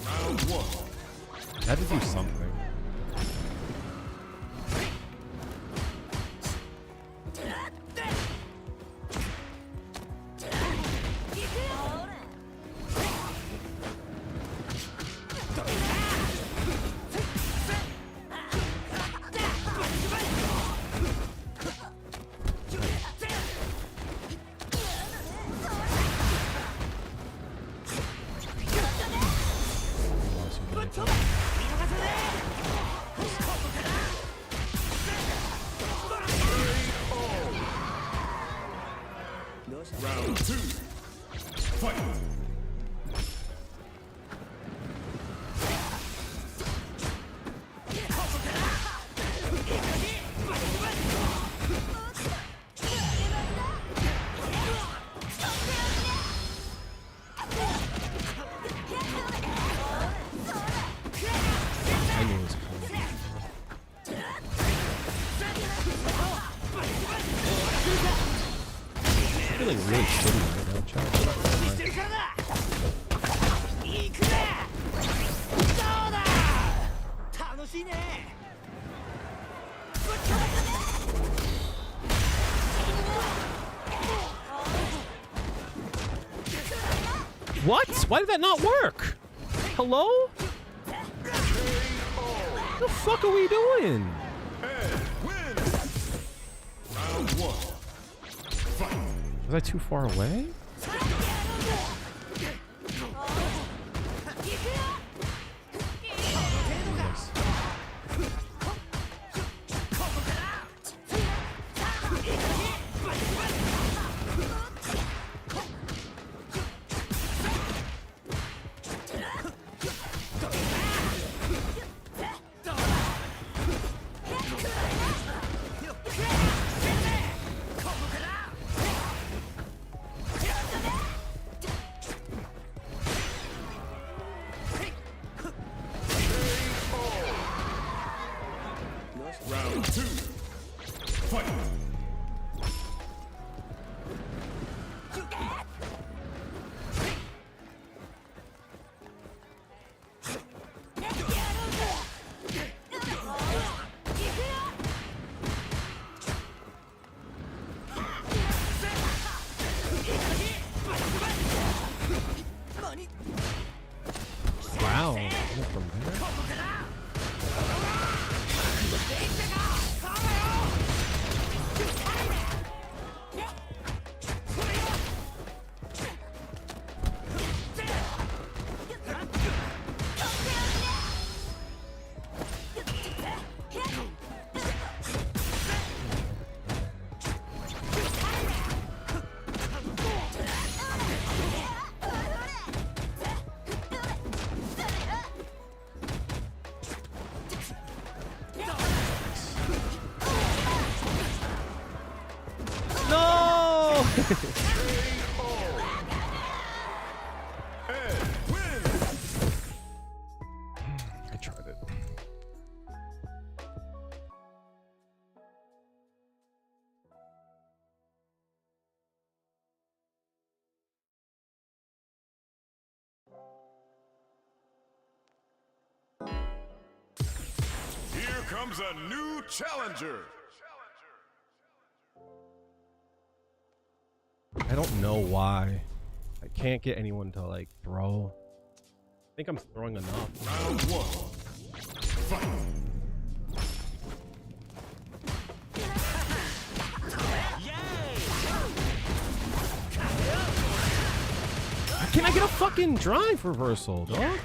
Round one. I had to do something. Round two. Fight. I knew it was coming. I'm feeling really shitty right now, chat. What? Why did that not work? Hello? What the fuck are we doing? Round one. Fight. Was I too far away? Round two. Fight. Wow. From there? No! I tried it. comes a new challenger. I don't know why. I can't get anyone to like throw. I think I'm throwing enough. Round one. Fight. Can I get a fucking drive reversal, dog?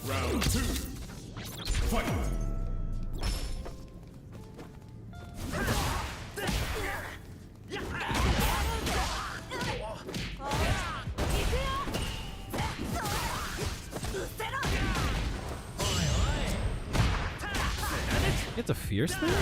Round two. Fight. It's a fierce thing?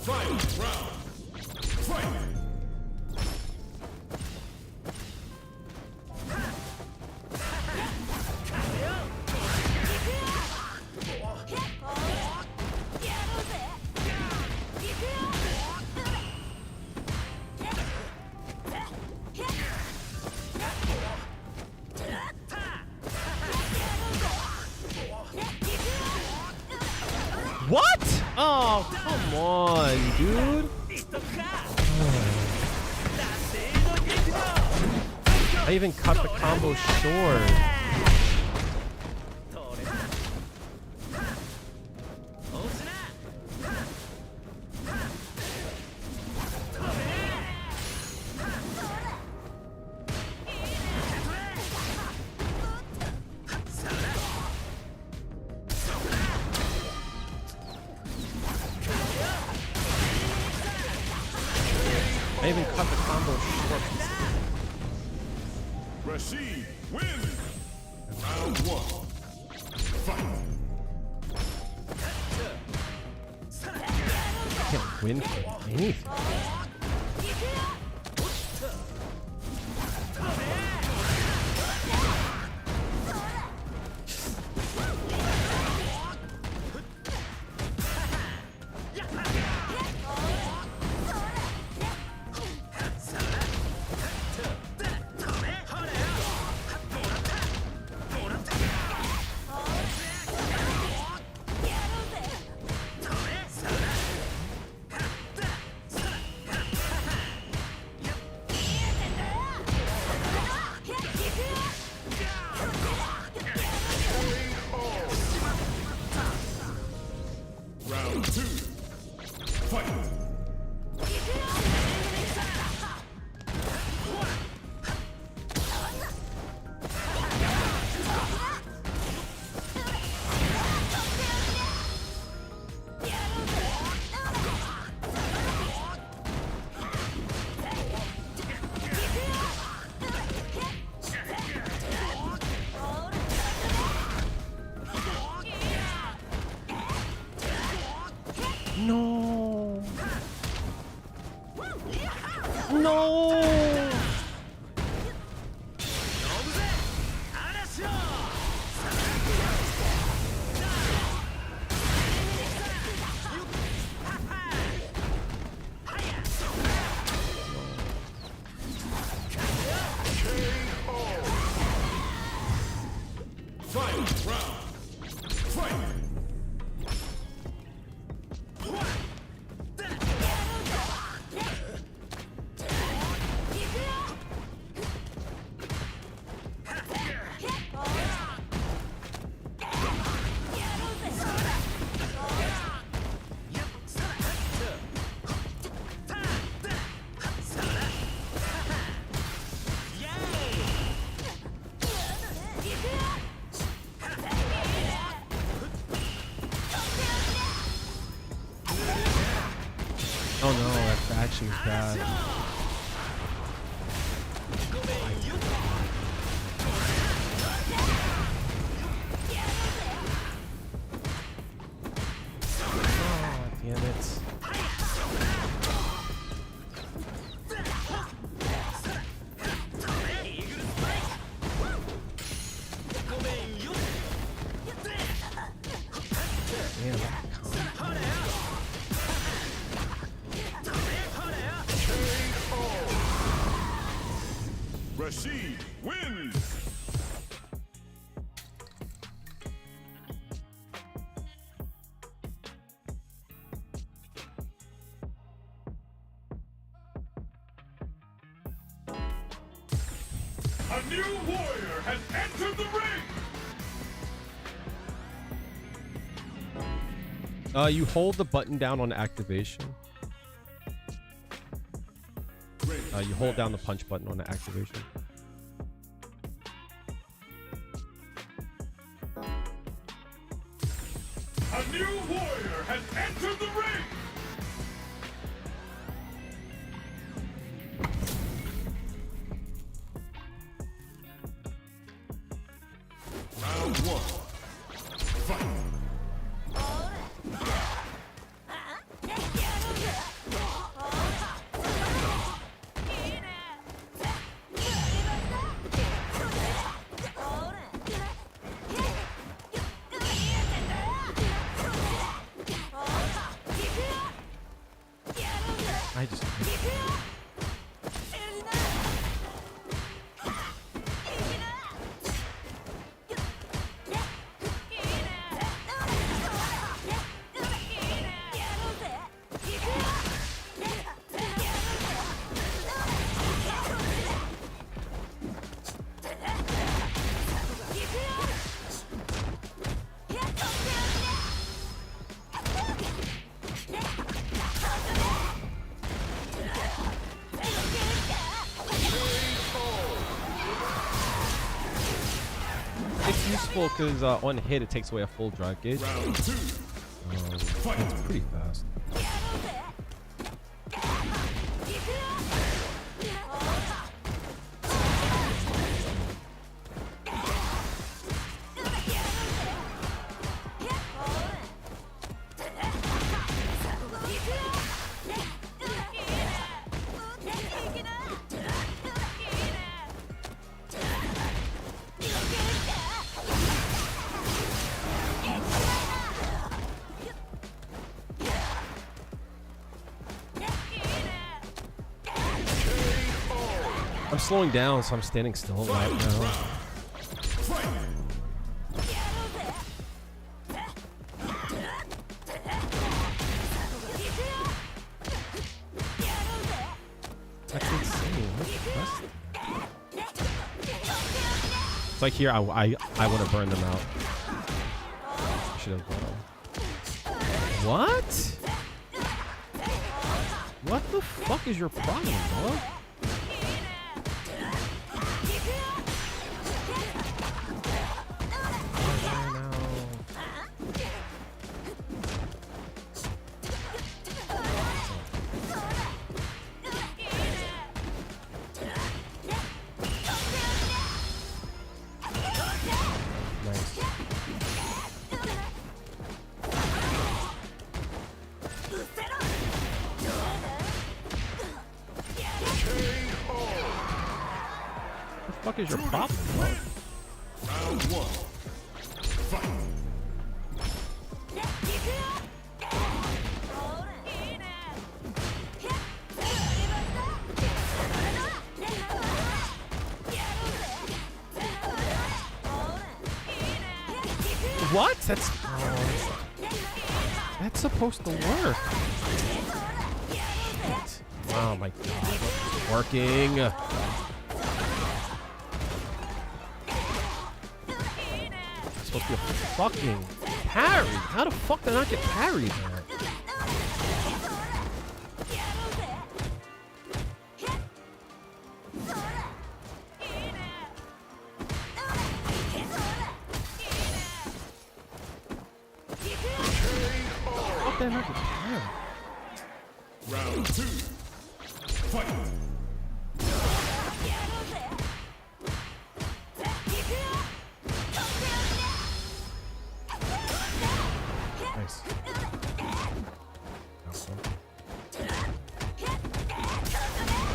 Final round. Fight. What? Oh, come on, dude. I even cut the combo short. I even cut the combo short. Rashid wins. Round one. Fight. I can't win for anything. Round two. Fight. No. No. Final round. Fight. dashing is bad. Oh, damn it. Rashid wins. A new warrior has entered the ring. You hold the button down on activation. You hold down the punch button on the activation. A new warrior has entered the ring. Round one. Fight. I just. It's useful because on hit it takes away a full drive gauge. Round two. It's pretty fast. I'm slowing down, so I'm standing still right now. That's insane. It's like here, I want to burn them out. Should have. What? What the fuck is your problem, dog? What the fuck is your problem, bro? Round one. Fight. What? That's supposed to work. Oh my god, it's working. It's supposed to be a fucking parry. How the fuck did I not get parried there? Round two. Nice.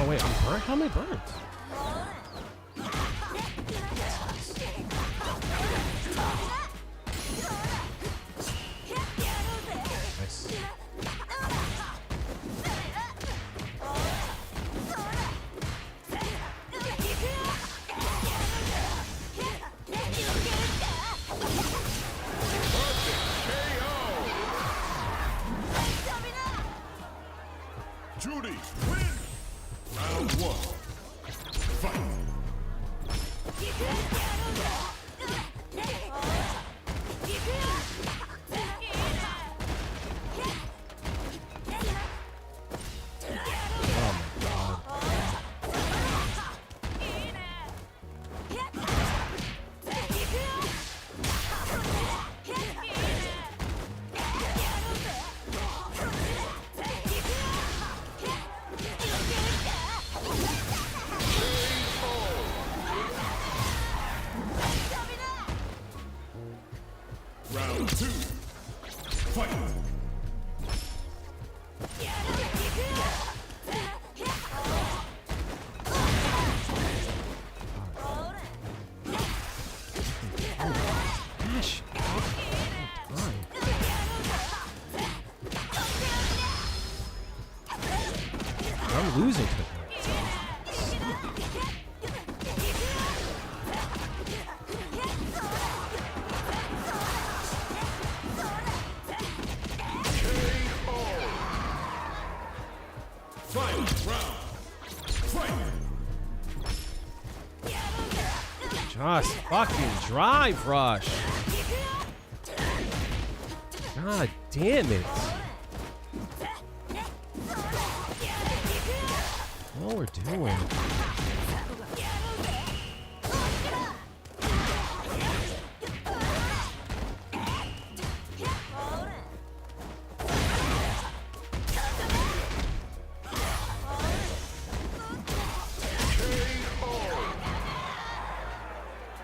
Oh wait, I'm burnt? How am I burnt? Nice. Juri, win! Round one. Fight! Oh my god. Round two. Fight! Gosh. I'm losing to it. Final round. Fight! Just fucking drive rush. God damn it. What we're doing.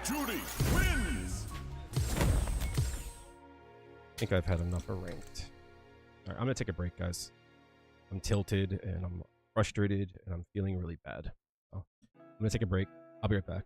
Juri wins! I think I've had enough of ranked. Alright, I'm gonna take a break, guys. I'm tilted and I'm frustrated and I'm feeling really bad. So I'm gonna take a break. I'll be right back.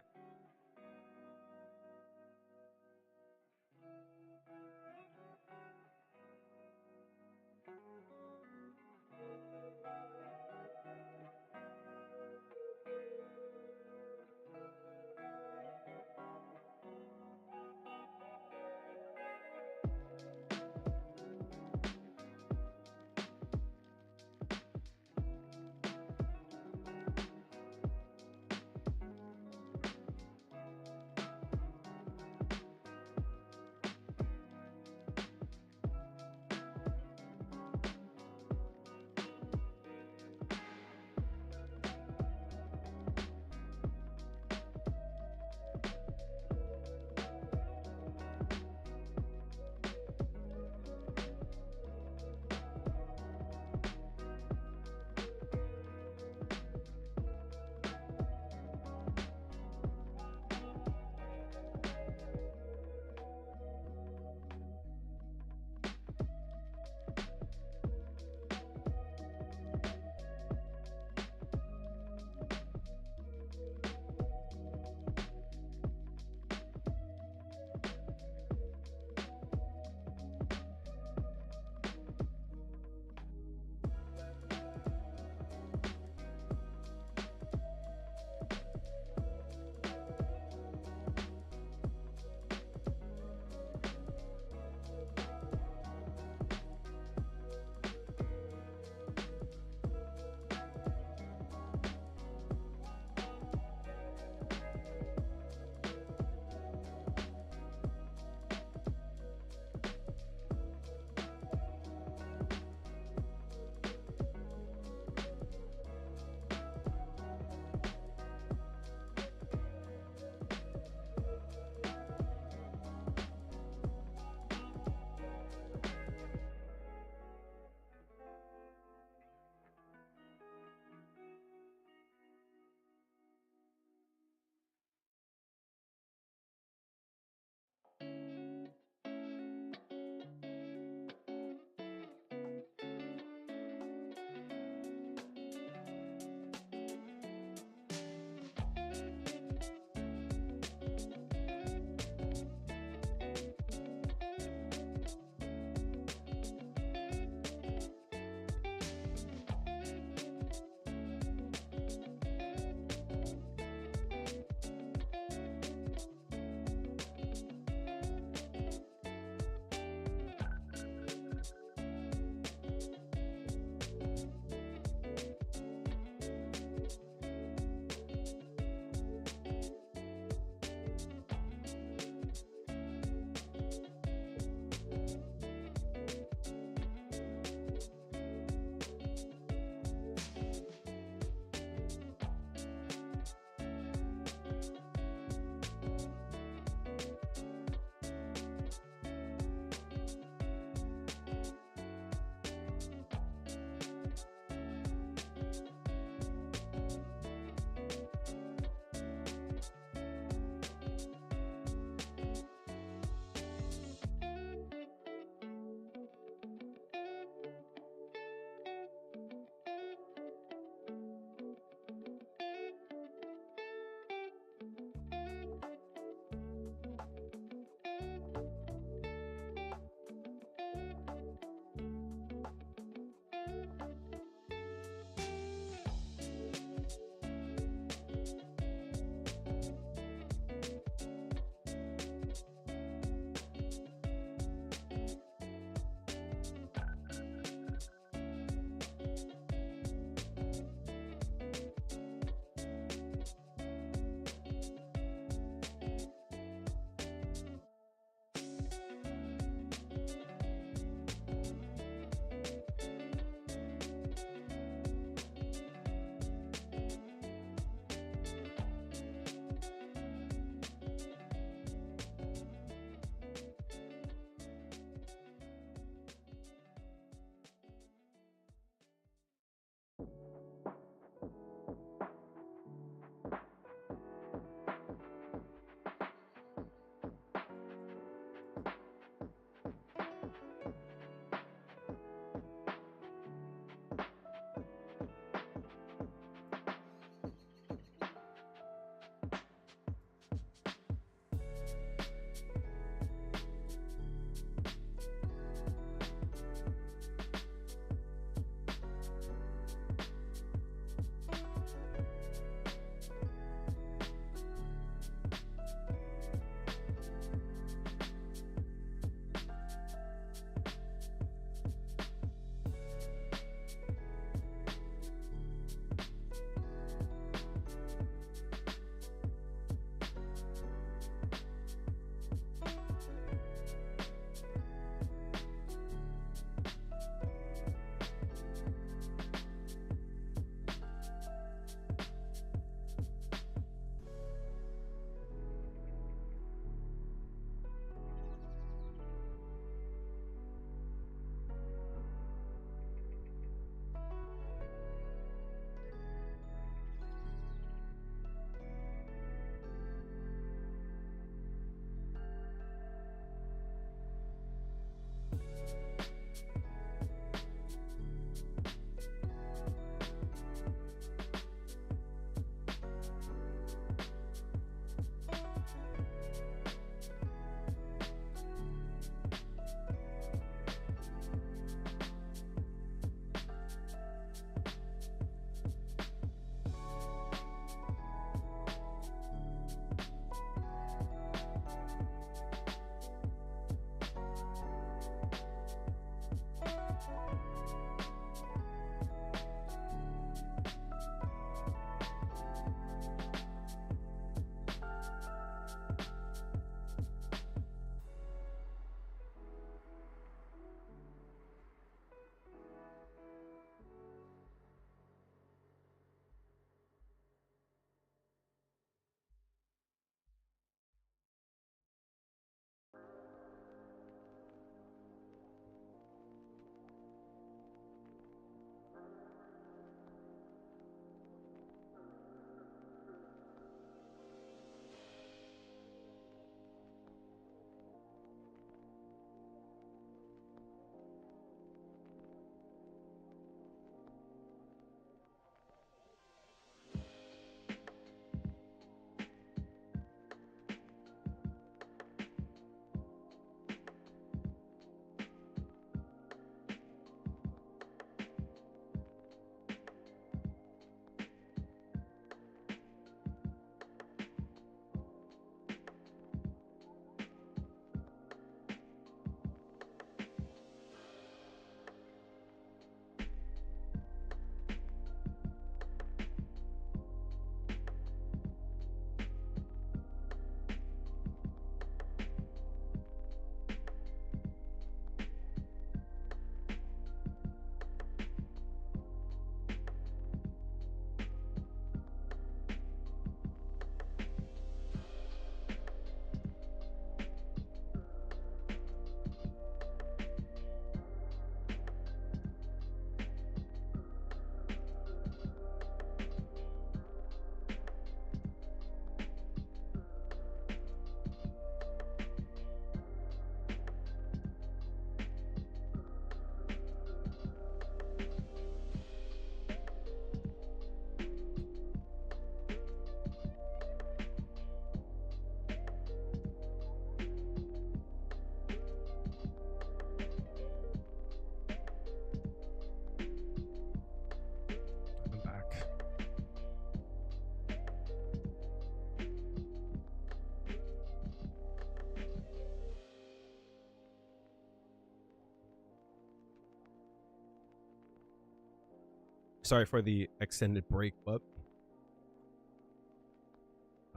Sorry for the extended break, but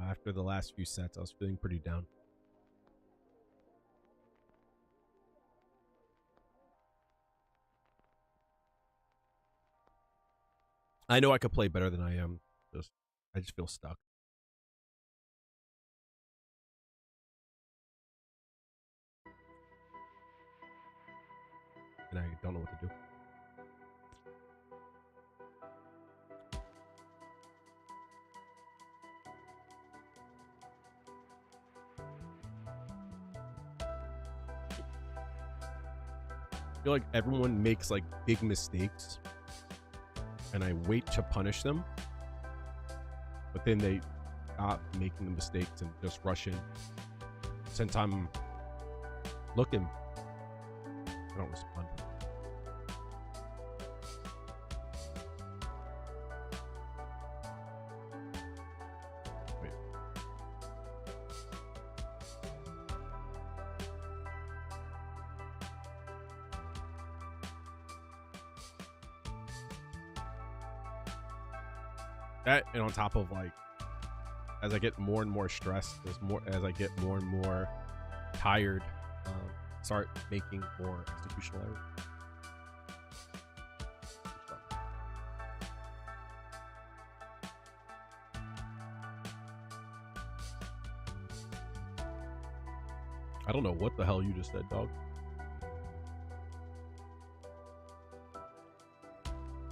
after the last few sets, I was feeling pretty down. I know I could play better than I am. I just feel stuck. And I don't know what to do. I feel like everyone makes like big mistakes and I wait to punish them, but then they stop making the mistakes and just rush in. Since I'm looking, I don't respond. Wait. That, and on top of like, as I get more and more stressed, as I get more and more tired, start making more executional errors. I don't know what the hell you just said, dog.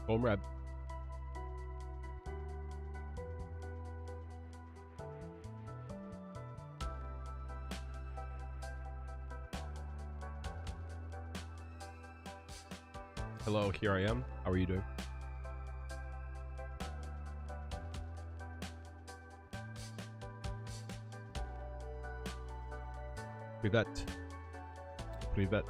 Comrade. Hello, here I am. How are you doing? Привет. Привет.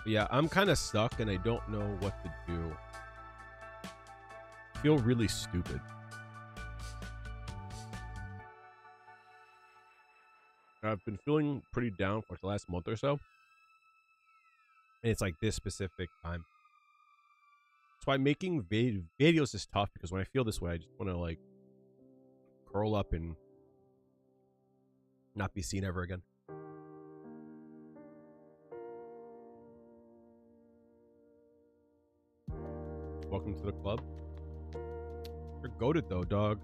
Yeah, I'm kind of stuck and I don't know what to do. I feel really stupid. I've been feeling pretty down for the last month or so. And it's like this specific time. That's why making videos is tough, because when I feel this way, I just want to like curl up and not be seen ever again. Welcome to the club. You're goated though, dog.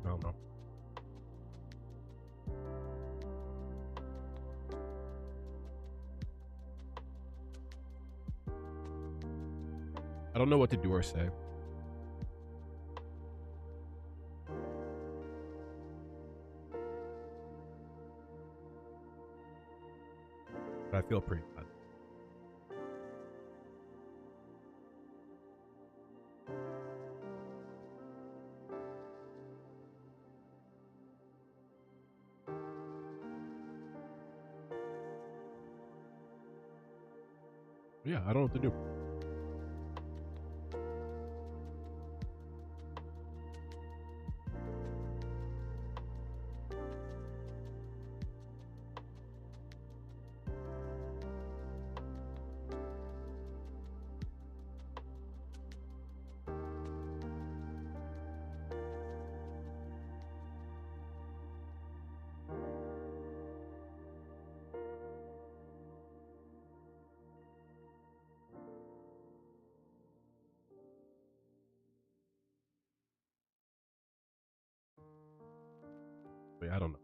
I don't know. I don't know what to do or say. But I feel pretty bad. Yeah, I don't know what to do. I don't know.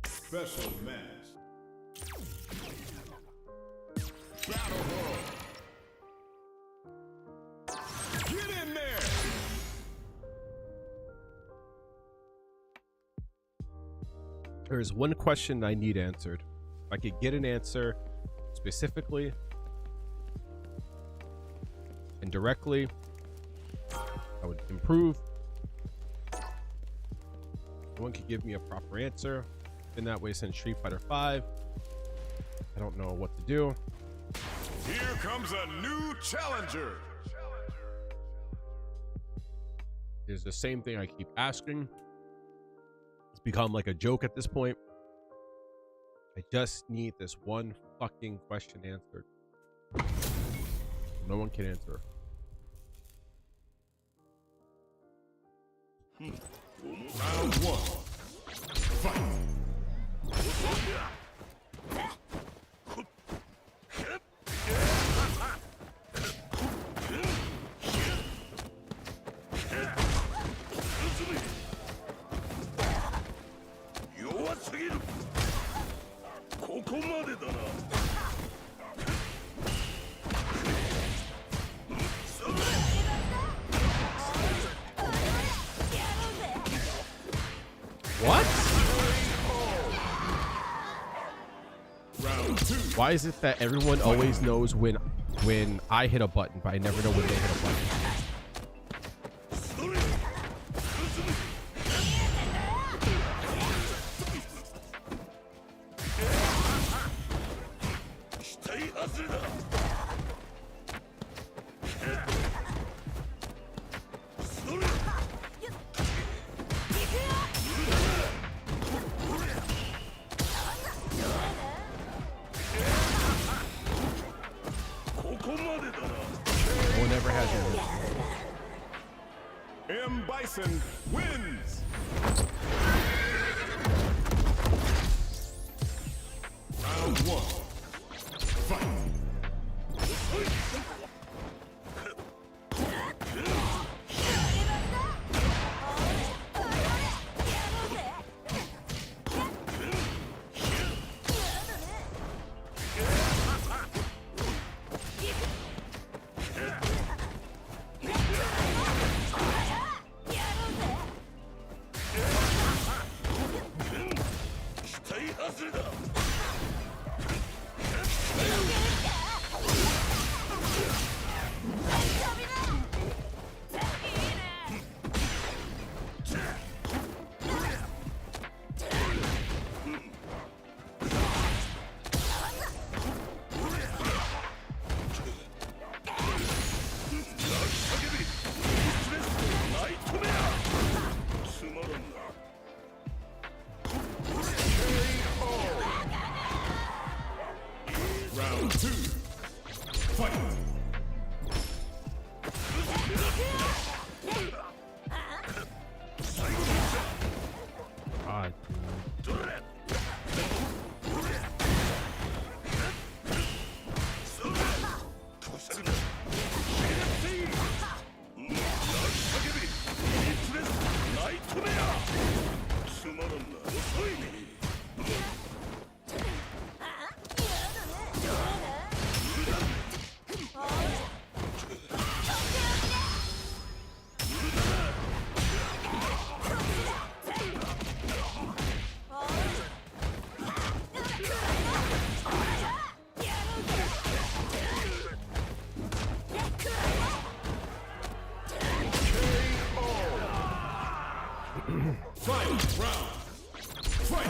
Special match. Battle Roll. Get in there! There's one question I need answered. If I could get an answer specifically and directly, I would improve. No one could give me a proper answer. Been that way since Street Fighter 5. I don't know what to do. Here comes a new challenger. It's the same thing I keep asking. It's become like a joke at this point. I just need this one fucking question answered. No one can answer. Round one. Fight. 弱すぎる。ここまでだな。 What? Round two. Why is it that everyone always knows when I hit a button, but I never know when they hit a button? No one ever has it. M. Bison wins. Round one. Fight. Fight round. Fight.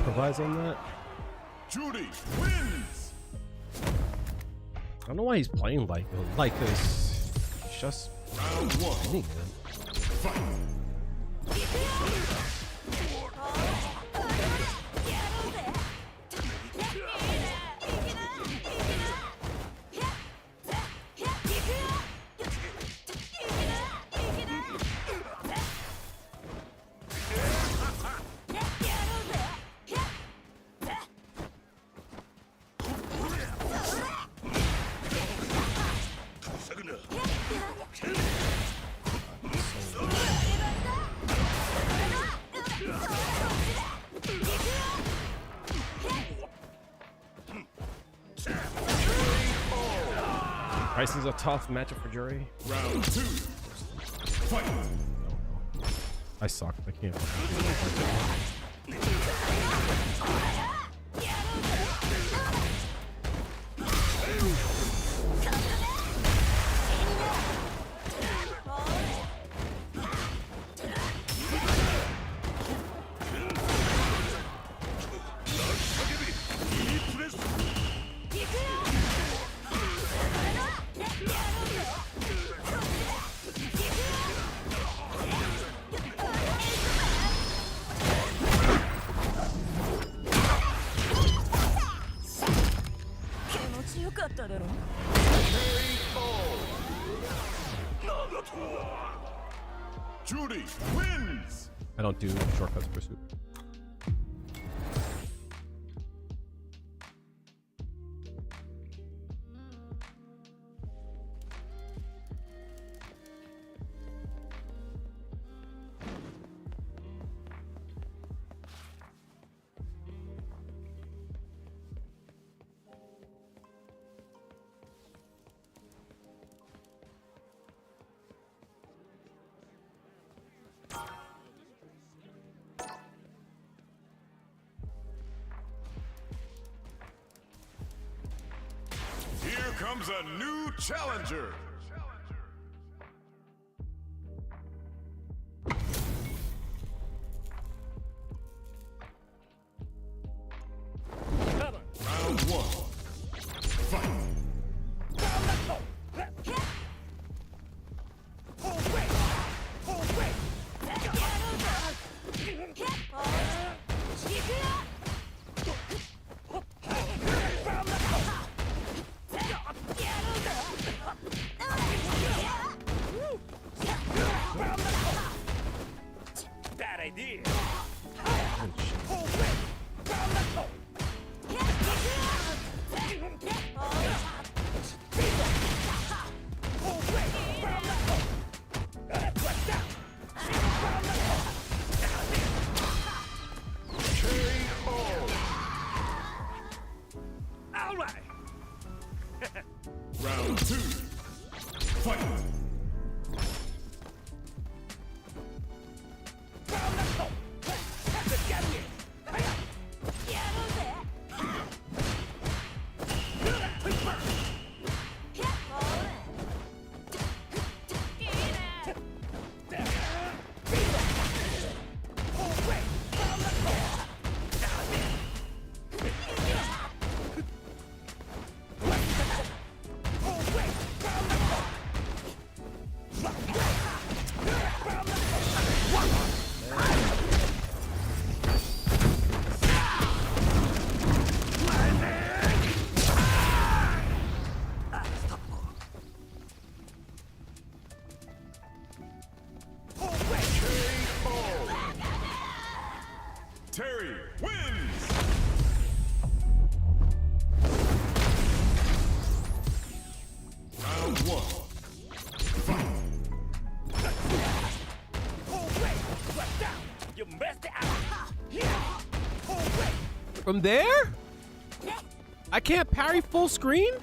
Improvise on that. Juri wins. I don't know why he's playing like this. It's just Round one. winning, man. Price is a tough matchup for Juri. Round two. Fight. I suck. I can't. Juri wins. I don't do shortcuts pursuit. Here comes a new challenger. Round one. Fight. Bad idea. From there? I can't parry full screen?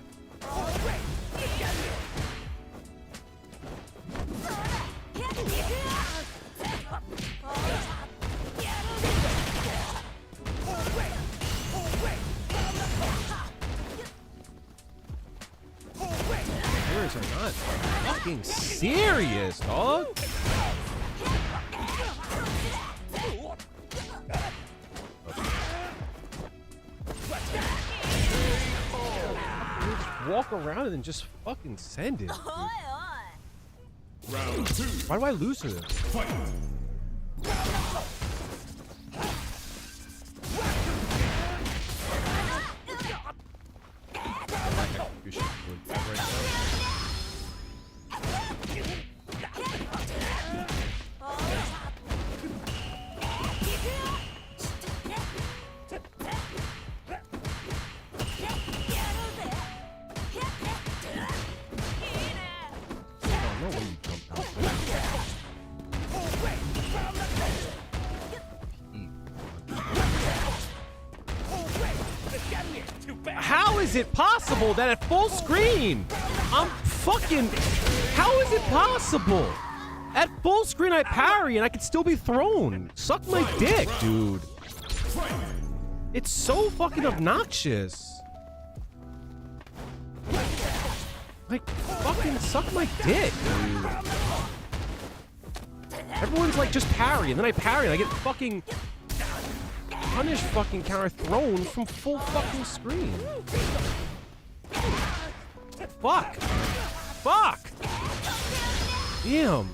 Players are not fucking serious, dog. Walk around and then just fucking send it. Dude. Round 2. Why do I lose to this? Fight. Execution is really bad right now. I don't know when you jump out. How is it possible that at full screen, I'm fucking... How is it possible? At full screen, I parry and I can still be thrown. Suck my dick, dude. It's so fucking obnoxious. Like, fucking suck my dick, dude. Everyone's like, just parry, and then I parry, and I get fucking... punish fucking counter thrown from full fucking screen. Fuck. Fuck. Damn.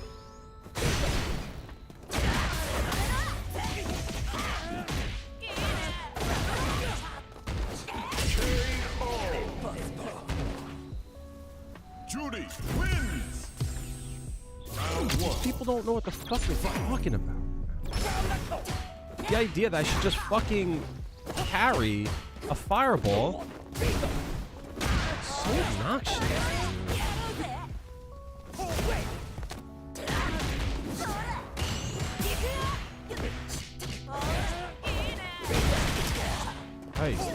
Juri wins. Round 1. People don't know what the fuck they're talking about. The idea that I should just fucking carry a fireball. So obnoxious, dude. Nice.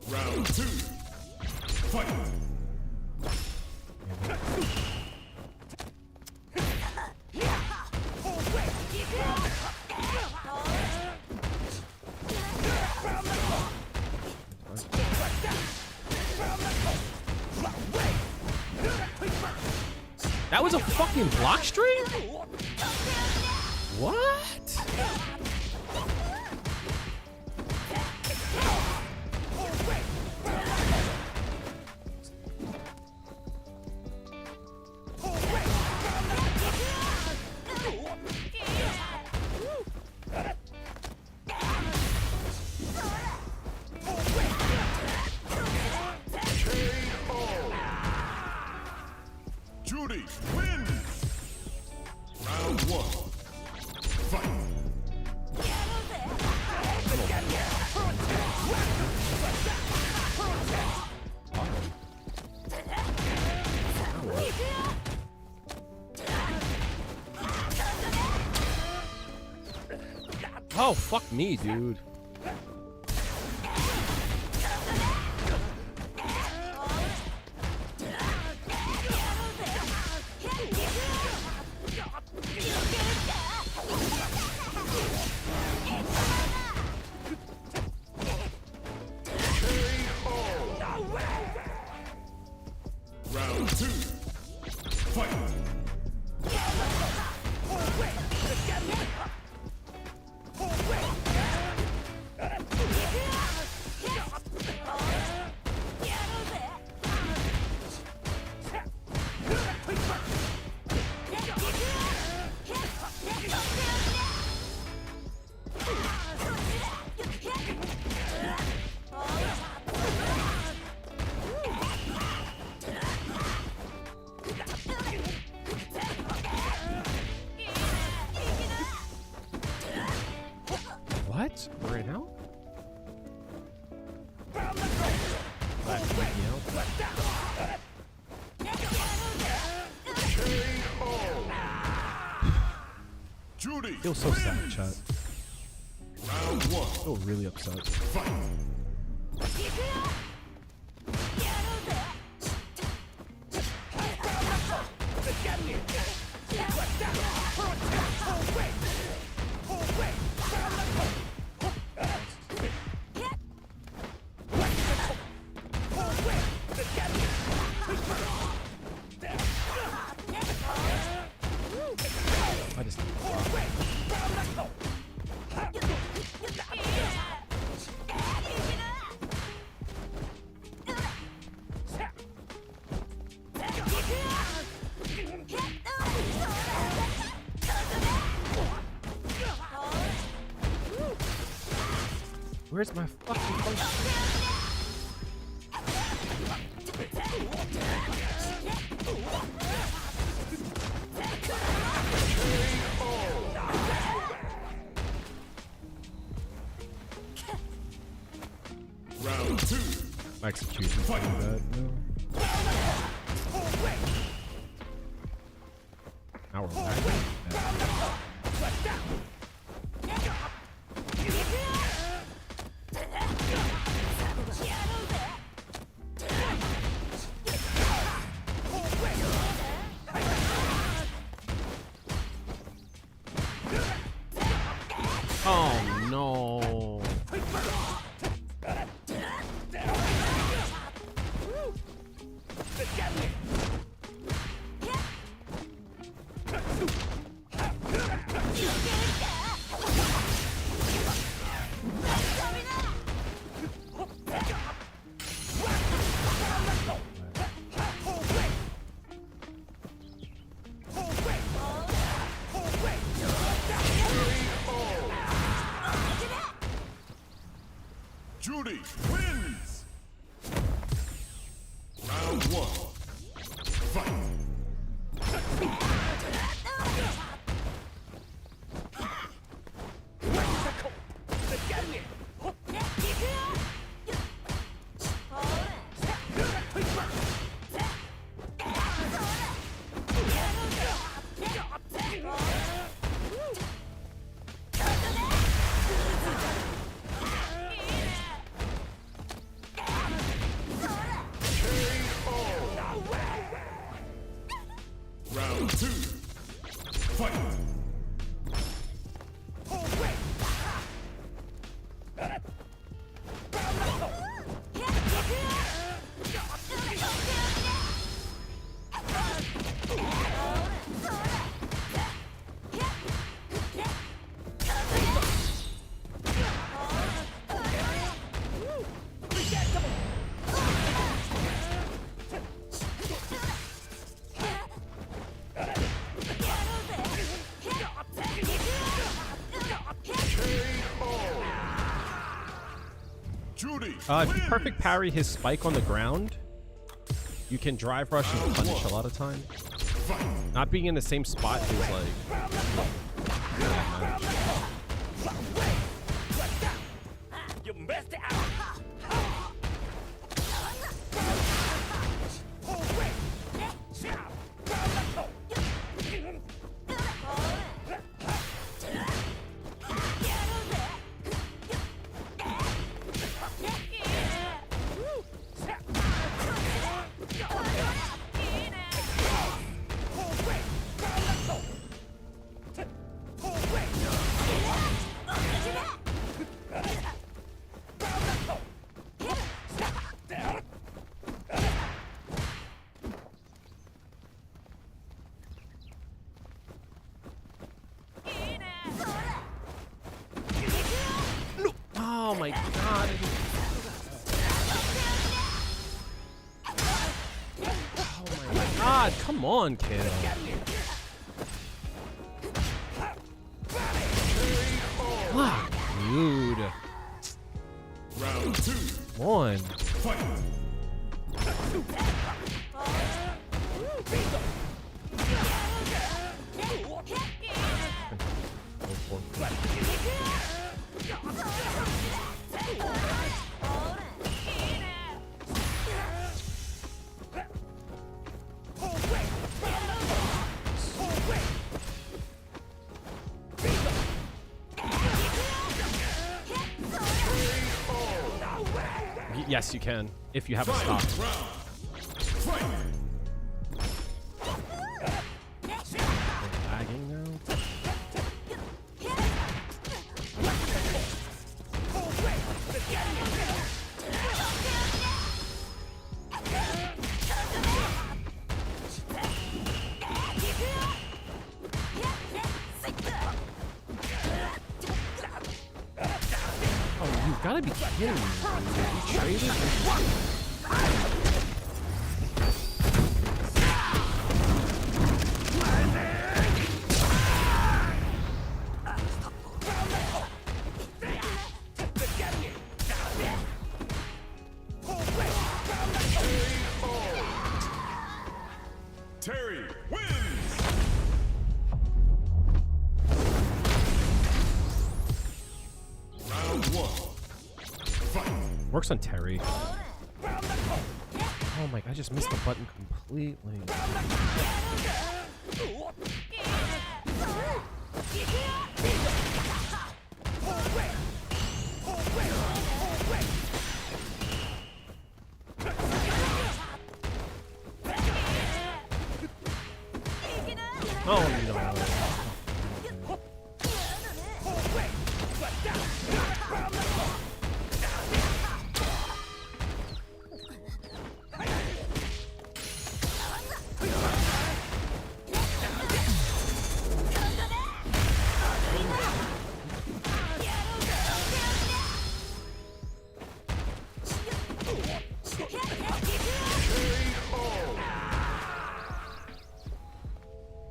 Round 2. Fight. That was a fucking block string? What? Juri wins. Round 1. Fight. Oh, fuck me, dude. Round 2. Fight. What? Right now? Juri, I feel so sad, chat. round I one. feel really upset. Fight. I just Where's my fucking potion? Round two. My execution's pretty bad. No. Now we're back. Oh no. Juri wins. Round one. Fight. Round two. Fight. Juri If you wins. perfect parry his spike on the ground, you can drive rush and punish a lot of time. Not being in the same spot is like... You messed it up. Oh my god. Oh my god, come on, kid. Fuck, dude. Round two. Come on. Fight. Yes, you can if you have a stock. Lagging now. Oh, you gotta be kidding me. You traded? Terry wins! Round one. Fight! Works on Terry. Oh my god, I just missed the button completely. Oh no.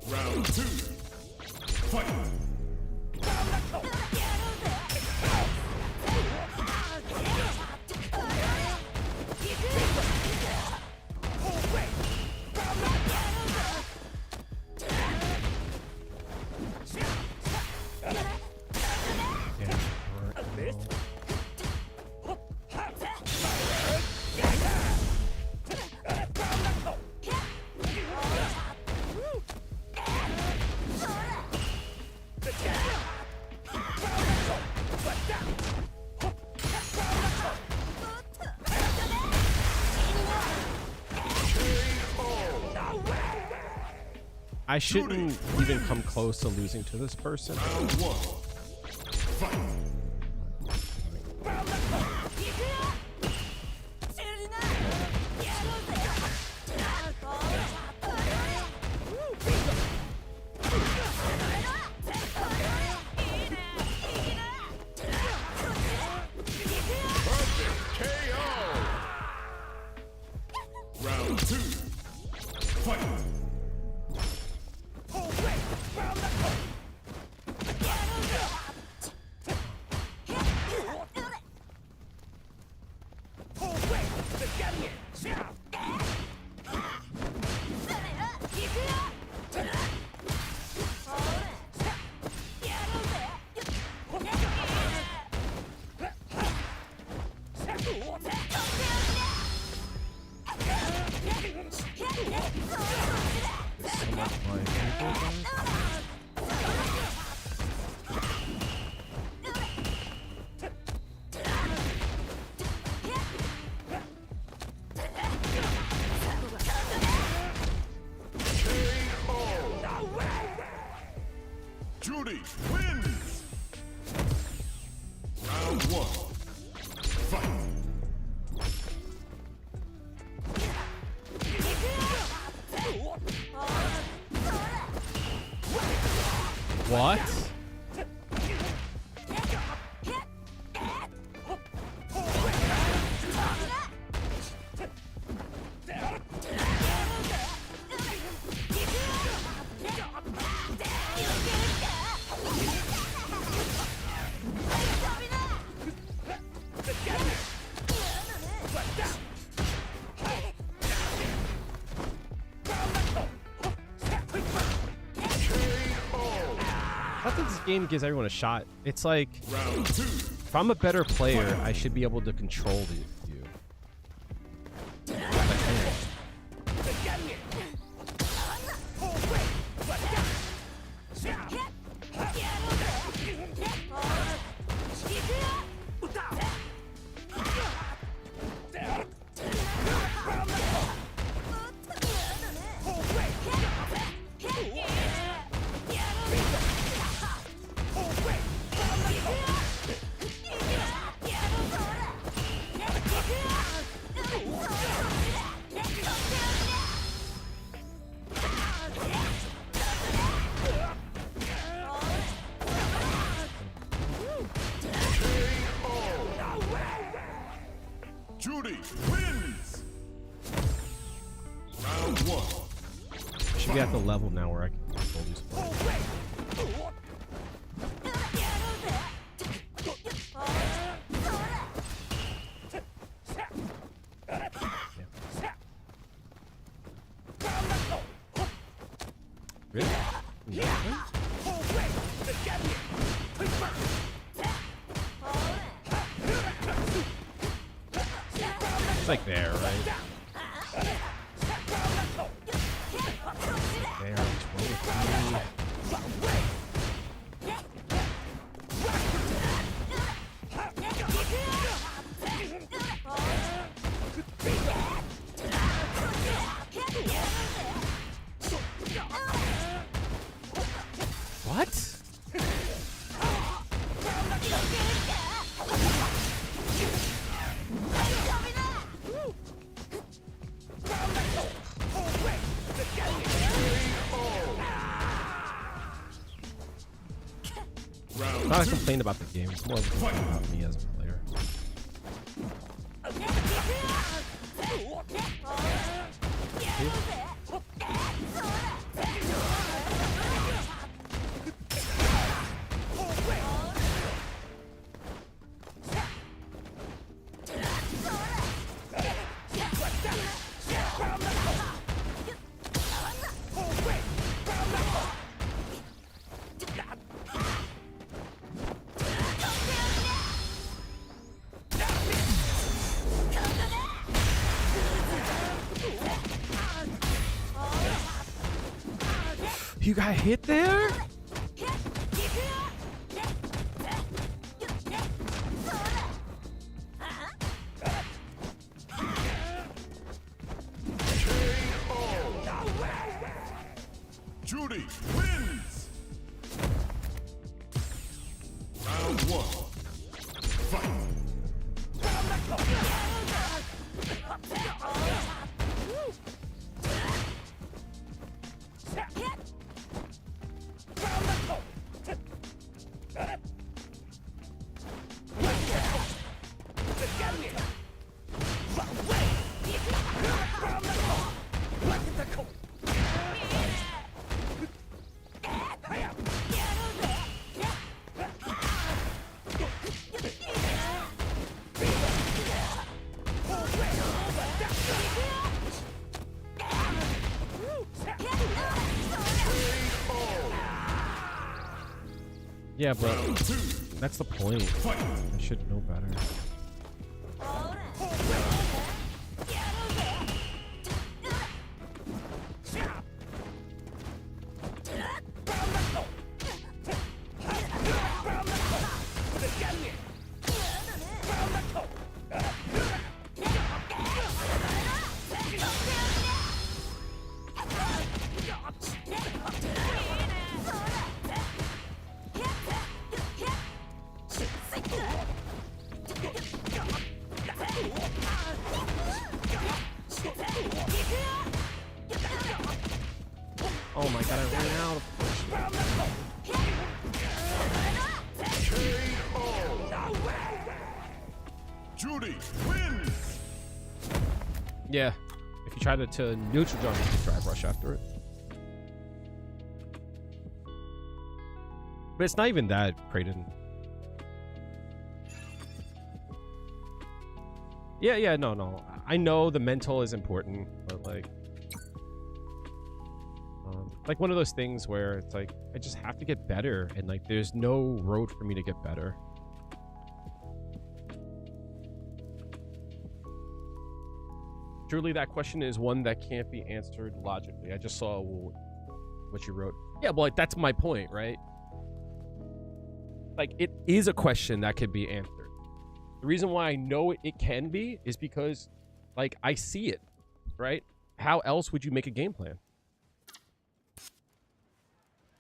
Round two. Fight! I shouldn't even come close to losing to this person. Round one. Fight! Round two. Fight! Juri wins! Round one. Fight! What? I think this game gives everyone a shot. It's like, Round two. if I'm a better player, I should be able to control you. But I can't. Round one. I should be at the level now where I can control these players. Really? Yeah. It's like there, right? There, just roll with me. What? I'm not complaining about the game, it's more of a complaint about me as a player. You got hit there? Juri wins. Round one. Fight. Yeah, but that's the point. I should know better. Oh my god, I ran out of Juri wins. Yeah, if you try to neutral jump, you can drive rush after it. But it's not even that, Kraden. Yeah, no. I know the mental is important, but like one of those things where it's like, I just have to get better, and like, there's no road for me to get better. Truly, that question is one that can't be answered logically. I just saw what you wrote. Yeah, well, like, that's my point, right? Like, it is a question that could be answered. The reason why I know it can be is because, like, I see it, right? How else would you make a game plan?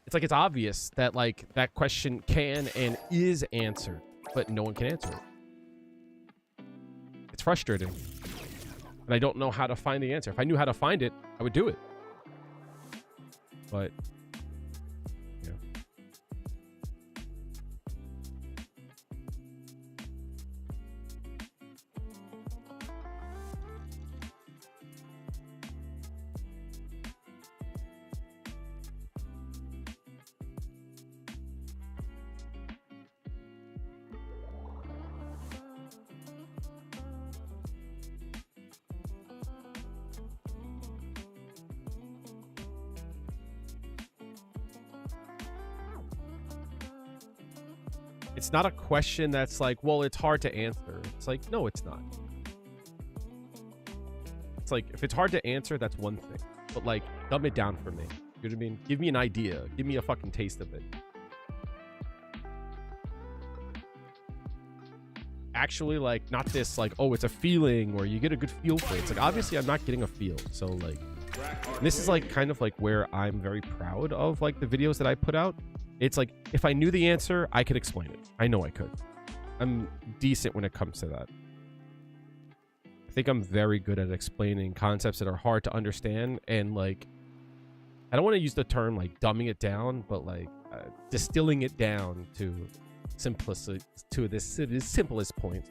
It's like, it's obvious that, like, that question can and is answered, but no one can answer it. It's frustrating. And I don't know how to find the answer. If I knew how to find it, I would do it. But, yeah. It's not a question that's like, well, it's hard to answer. It's like, no, it's not. It's like, if it's hard to answer, that's one thing. But like, dumb it down for me. You know what I mean? Give me an idea. Give me a fucking taste of it. Actually, like, not this, like, oh, it's a feeling or you get a good feel for it. It's like, obviously, I'm not getting a feel. So, like, this is, like, kind of, like, where I'm very proud of, like, the videos that I put out. It's like, if I knew the answer, I could explain it. I know I could. I'm decent when it comes to that. I think I'm very good at explaining concepts that are hard to understand. And, like, I don't want to use the term, like, dumbing it down, but, like, distilling it down to simplicity, to the simplest point.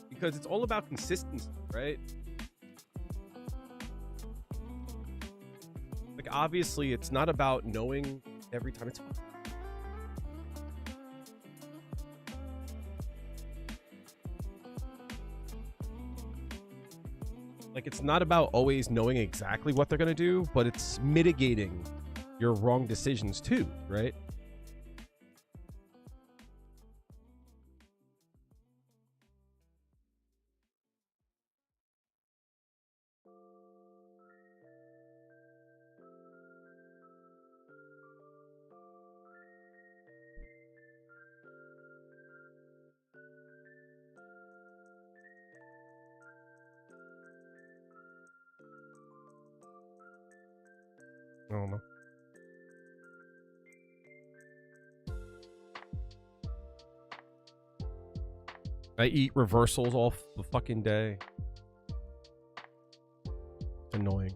Because it's all about consistency, right? Like, obviously, it's not about knowing every time. It's fun. Like, it's not about always knowing exactly what they're going to do, but it's mitigating your wrong decisions too, right? I don't know. I eat reversals all the fucking day. It's annoying.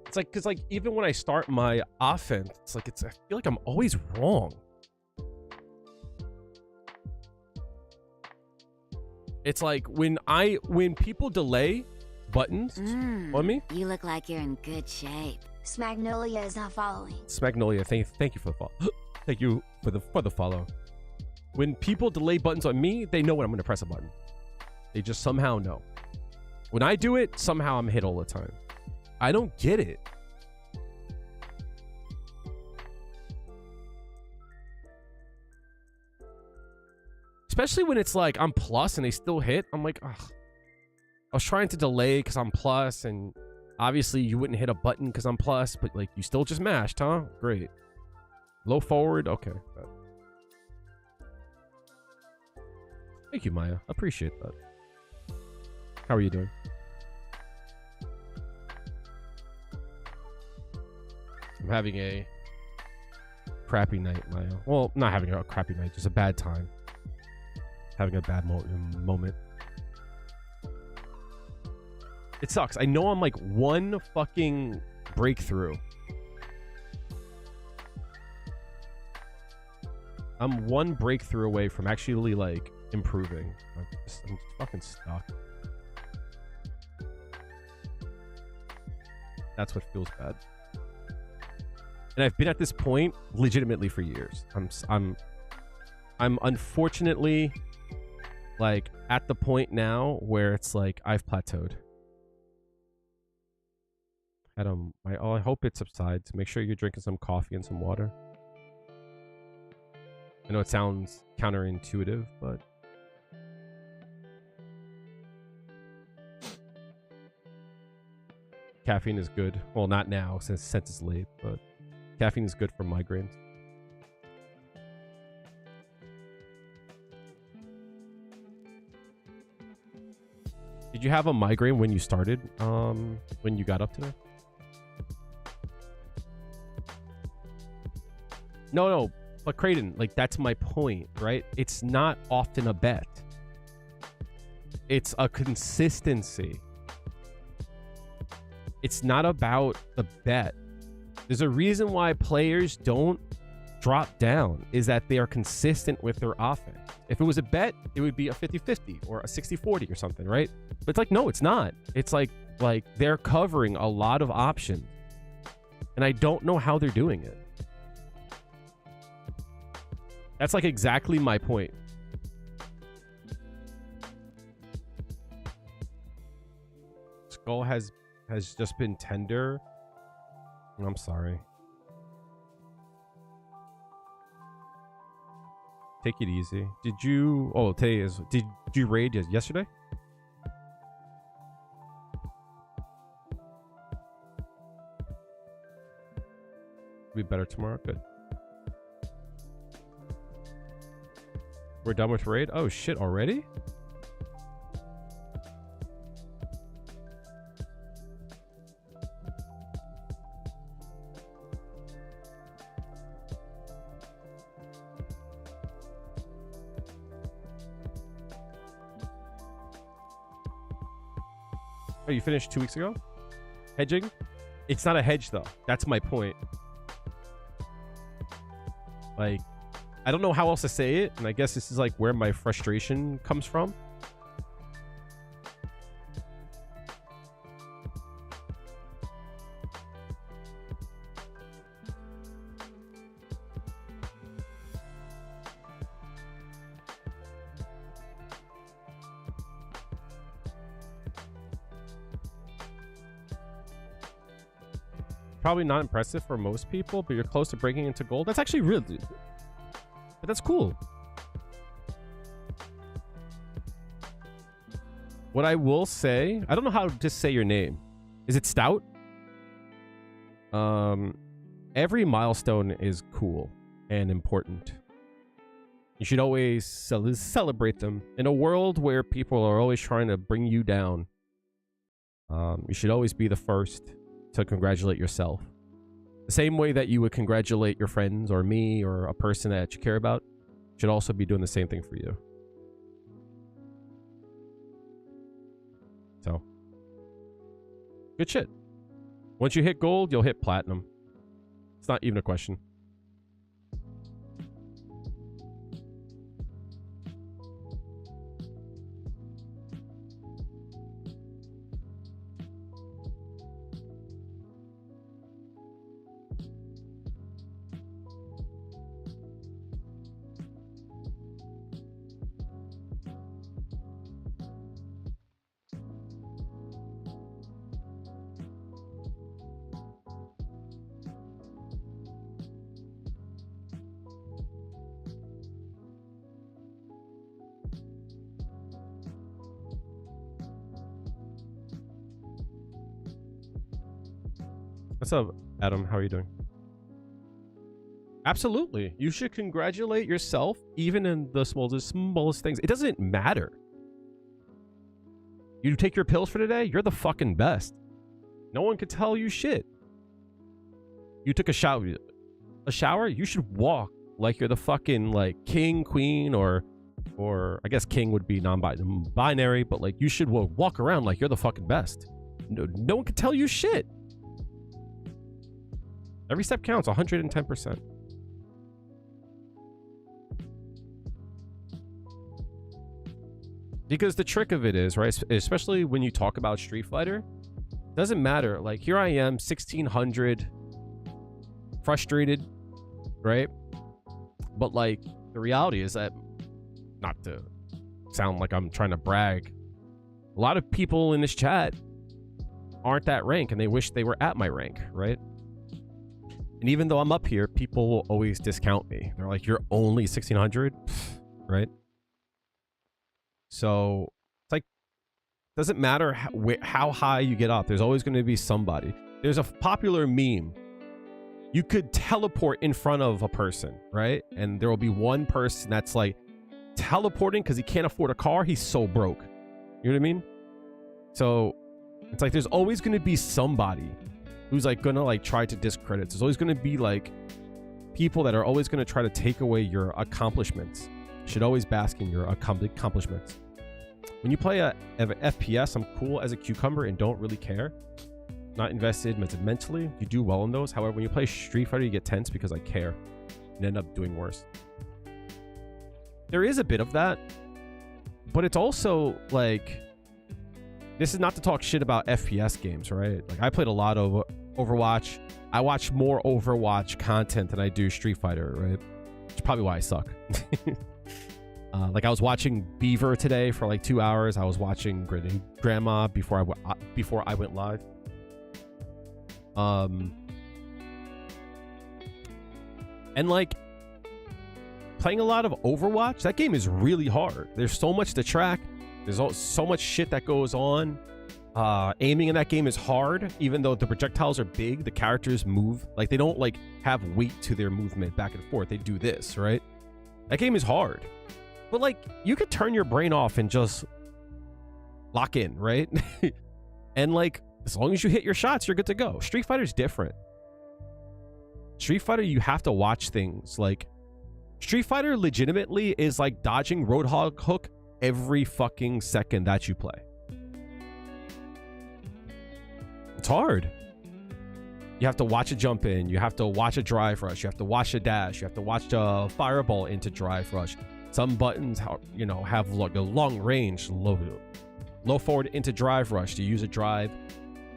It's like, because like, even when I start my offense, it's like, I feel like I'm always wrong. It's like when people delay buttons on me. You look like you're in good shape. Smagnolia is not following. Smagnolia, thank you for the follow. Thank you for the follow. When people delay buttons on me, they know when I'm going to press a button. They just somehow know. When I do it, somehow I'm hit all the time. I don't get it. Especially when it's like I'm plus and they still hit. I'm like, ugh. I was trying to delay because I'm plus, and obviously you wouldn't hit a button because I'm plus, but like you still just mashed, huh? Great. Low forward, okay. Thank you, Maya. Appreciate that. How are you doing? I'm having a crappy night, Maya. Well, not having a crappy night, just a bad time. Having a bad moment. It sucks. I know I'm like one fucking breakthrough. I'm one breakthrough away from actually like improving. I'm just fucking stuck. That's what feels bad. And I've been at this point legitimately for years. I'm unfortunately like at the point now where it's like I've plateaued. Adam, I hope it subsides. Make sure you're drinking some coffee and some water. I know it sounds counterintuitive, but caffeine is good. Well, not now since it's late, but caffeine is good for migraines. Did you have a migraine when you started? When you got up today? No, but Creighton, like that's my point, right? It's not often a bet. It's a consistency. It's not about the bet. There's a reason why players don't drop down, is that they are consistent with their offense. If it was a bet, it would be a 50-50 or a 60-40 or something, right? But it's like, no, it's not. It's like they're covering a lot of options. And I don't know how they're doing it. That's like exactly my point. Skull has has just been tender. I'm sorry. Take it easy. Did you... Oh, today is... Did you raid yesterday? Be better tomorrow. Good. We're done with raid? Oh, shit, already? Oh, you finished 2 weeks ago? Hedging? It's not a hedge, though. That's my point. Like, I don't know how else to say it, and I guess this is like where my frustration comes from. Probably not impressive for most people, but you're close to breaking into gold. That's actually really... But that's cool. What I will say... I don't know how to just say your name. Is it Stout? Every milestone is cool and important. You should always celebrate them. In a world where people are always trying to bring you down, you should always be the first to congratulate yourself. The same way that you would congratulate your friends or me or a person that you care about, should also be doing the same thing for you. So, good shit. Once you hit gold, you'll hit platinum. It's not even a question. What's up, Adam? How are you doing? Absolutely. You should congratulate yourself even in the smallest things. It doesn't matter. You take your pills for today, you're the fucking best. No one could tell you shit. You took a shower, you should walk like you're the fucking like king, queen, or I guess king would be non-binary, but like you should walk around like you're the fucking best. No one could tell you shit. Every step counts, 110%. Because the trick of it is, right, especially when you talk about Street Fighter, doesn't matter. Like, here I am, 1600, frustrated, right? But, like, the reality is that, not to sound like I'm trying to brag, a lot of people in this chat aren't that rank, and they wish they were at my rank, right? And even though I'm up here, people will always discount me. They're like, you're only 1600, right? So it's like, doesn't matter how high you get up. There's always going to be somebody. There's a popular meme. You could teleport in front of a person, right? And there will be one person that's like teleporting because he can't afford a car. He's so broke. You know what I mean? So it's like, there's always going to be somebody who's like gonna like try to discredit. There's always gonna be like people that are always gonna try to take away your accomplishments. You should always bask in your accomplishments. When you play a FPS, I'm cool as a cucumber and don't really care. Not invested mentally. You do well in those. However, when you play Street Fighter, you get tense because I care and end up doing worse. There is a bit of that, but it's also like, this is not to talk shit about FPS games, right? Like, I played a lot of Overwatch. I watch more Overwatch content than I do Street Fighter, right? Which is probably why I suck. Like, I was watching Beaver today for like 2 hours. I was watching Grandma before I went live. And like playing a lot of Overwatch, that game is really hard. There's so much to track. There's so much shit that goes on. Aiming in that game is hard, even though the projectiles are big. The characters move like they don't like have weight to their movement back and forth. They do this, right? That game is hard, but like you could turn your brain off and just lock in, right? And like as long as you hit your shots, you're good to go. Street Fighter's different. Street Fighter, you have to watch things. Like Street Fighter legitimately is like dodging Roadhog hook every fucking second that you play. It's hard. You have to watch a jump in. You have to watch a drive rush. You have to watch a dash. You have to watch a fireball into drive rush. Some buttons, you know, have like a long range, low forward into drive rush. Do you use a drive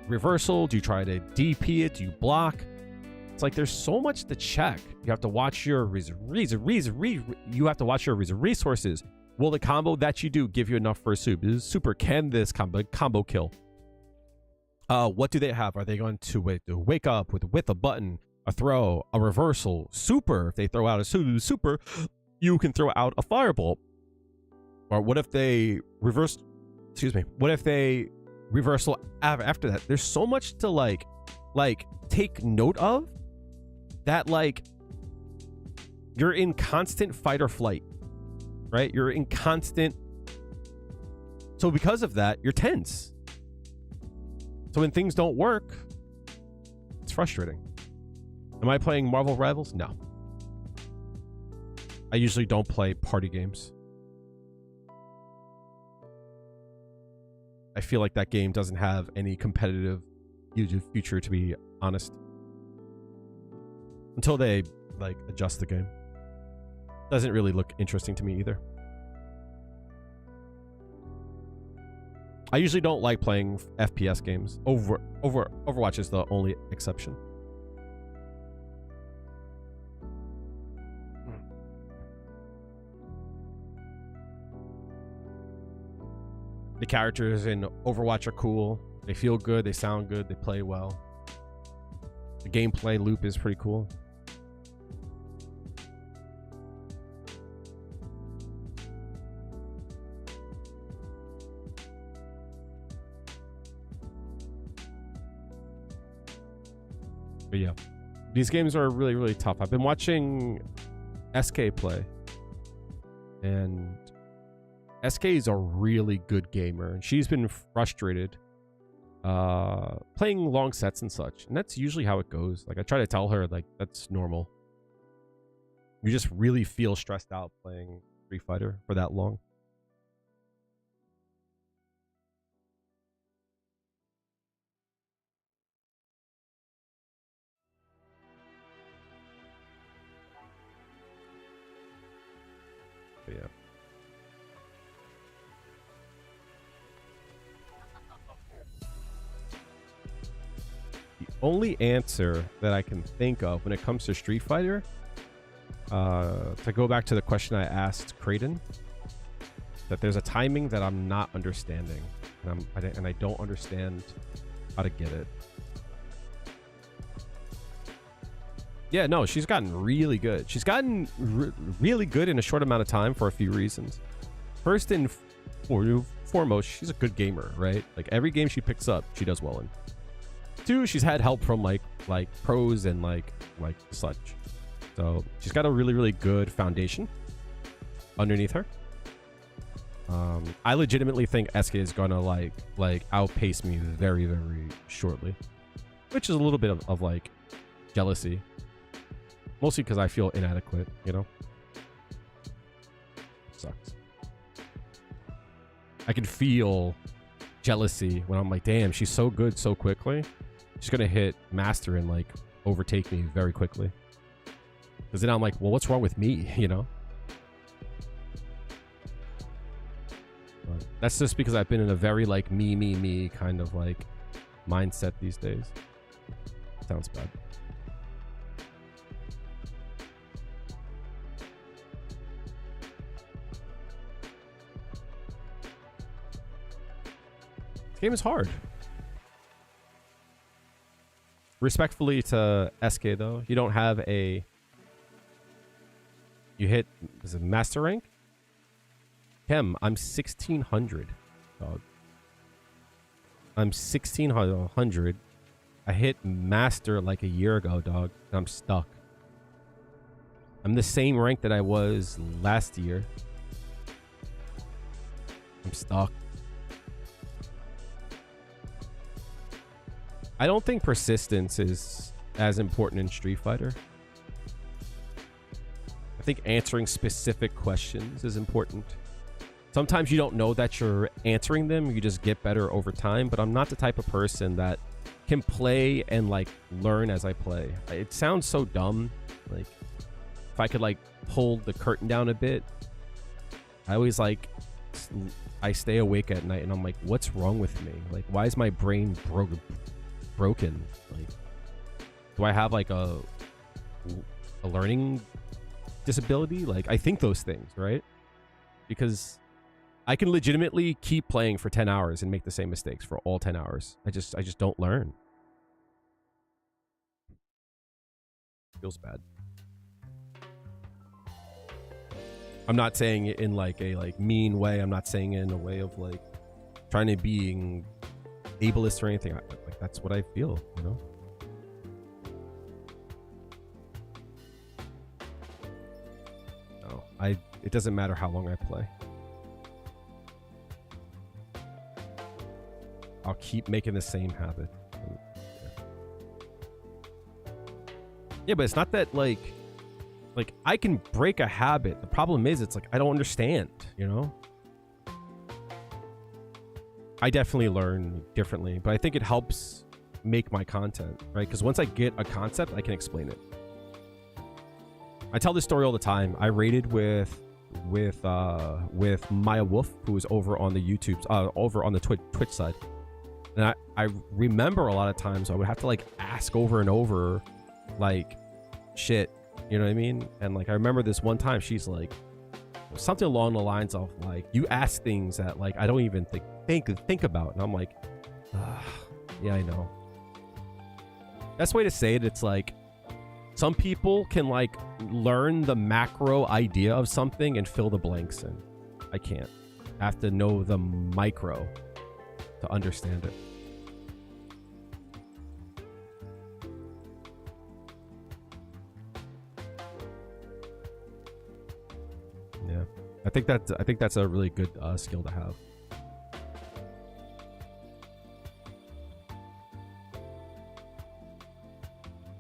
reversal? Do you try to DP it? Do you block? It's like there's so much to check. You have to watch your you have to watch your resources. Will the combo that you do give you enough for a super? Can this combo kill? What do they have? Are they going to wake up with a button, a throw, a reversal, super? If they throw out a super, you can throw out a fireball. Or what if they reverse? Excuse me. What if they reversal after that? There's so much to like take note of that. Like you're in constant fight or flight, right? You're in constant. So because of that, you're tense. So when things don't work, it's frustrating. Am I playing Marvel Rivals? No. I usually don't play party games. I feel like that game doesn't have any competitive future, to be honest. Until they like adjust the game. Doesn't really look interesting to me either. I usually don't like playing FPS games. Overwatch is the only exception. The characters in Overwatch are cool. They feel good. They sound good. They play well. The gameplay loop is pretty cool. But yeah, these games are really, really tough. I've been watching SK play, and SK is a really good gamer, and she's been frustrated playing long sets and such, and that's usually how it goes. Like I try to tell her like that's normal. You just really feel stressed out playing Street Fighter for that long. But yeah. The only answer that I can think of when it comes to Street Fighter, to go back to the question I asked Creighton, that there's a timing that I'm not understanding, and I don't understand how to get it. Yeah, no, she's gotten really good. She's gotten really good in a short amount of time for a few reasons. First and foremost, she's a good gamer, right? Like every game she picks up, she does well in. Two, she's had help from like pros and like such. So she's got a really, really good foundation underneath her. I legitimately think SK is gonna like outpace me very, very shortly, which is a little bit of like jealousy. Mostly because I feel inadequate, you know? Sucks. I can feel jealousy when I'm like, damn, she's so good so quickly. She's going to hit master and like overtake me very quickly. Because then I'm like, well, what's wrong with me, you know? But that's just because I've been in a very like me kind of like mindset these days. Sounds bad. Game is hard. Respectfully to SK though, you don't have a. You hit, is it master rank? Kim, I'm 1600, dog. I'm 1600. I hit master like a year ago, dog. And I'm stuck. I'm the same rank that I was last year. I'm stuck. I don't think persistence is as important in Street Fighter. I think answering specific questions is important. Sometimes you don't know that you're answering them. You just get better over time. But I'm not the type of person that can play and like learn as I play. It sounds so dumb. Like if I could like pull the curtain down a bit, I always like, I stay awake at night and I'm like, what's wrong with me? Like, why is my brain broken? Like, do I have like a learning disability? Like, I think those things, right? Because I can legitimately keep playing for 10 hours and make the same mistakes for all 10 hours. I just don't learn. Feels bad. I'm not saying it in like a like mean way. I'm not saying it in a way of like trying to being ableist or anything. Like that's what I feel, you know? No, it doesn't matter how long I play. I'll keep making the same habit. Yeah, but it's not that like I can break a habit. The problem is it's like I don't understand, you know? I definitely learn differently, but I think it helps make my content, right? Because once I get a concept, I can explain it. I tell this story all the time. I raided with Maya Wolf, who was over on the over on the Twitch side. And I remember a lot of times I would have to like ask over and over like shit, you know what I mean? And like I remember this one time she's like something along the lines of like, you ask things that like I don't even think about. And I'm like, yeah, I know. Best way to say it, it's like some people can like learn the macro idea of something and fill the blanks in. I can't. I have to know the micro to understand it. Yeah, I think that's a really good skill to have.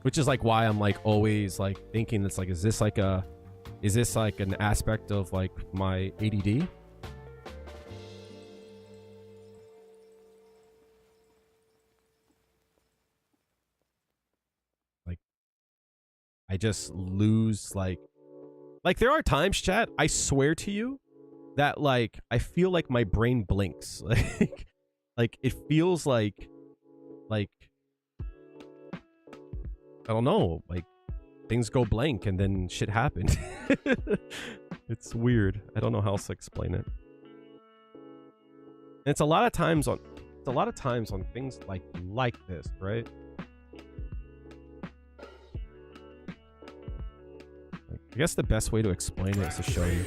Which is like why I'm like always like thinking it's like, is this like an aspect of like my ADD? Like I just lose like there are times, chat, I swear to you that like I feel like my brain blinks. like it feels like I don't know, like things go blank and then shit happens. It's weird. I don't know how else to explain it. And it's a lot of times on things like this, right? I guess the best way to explain it is to show you.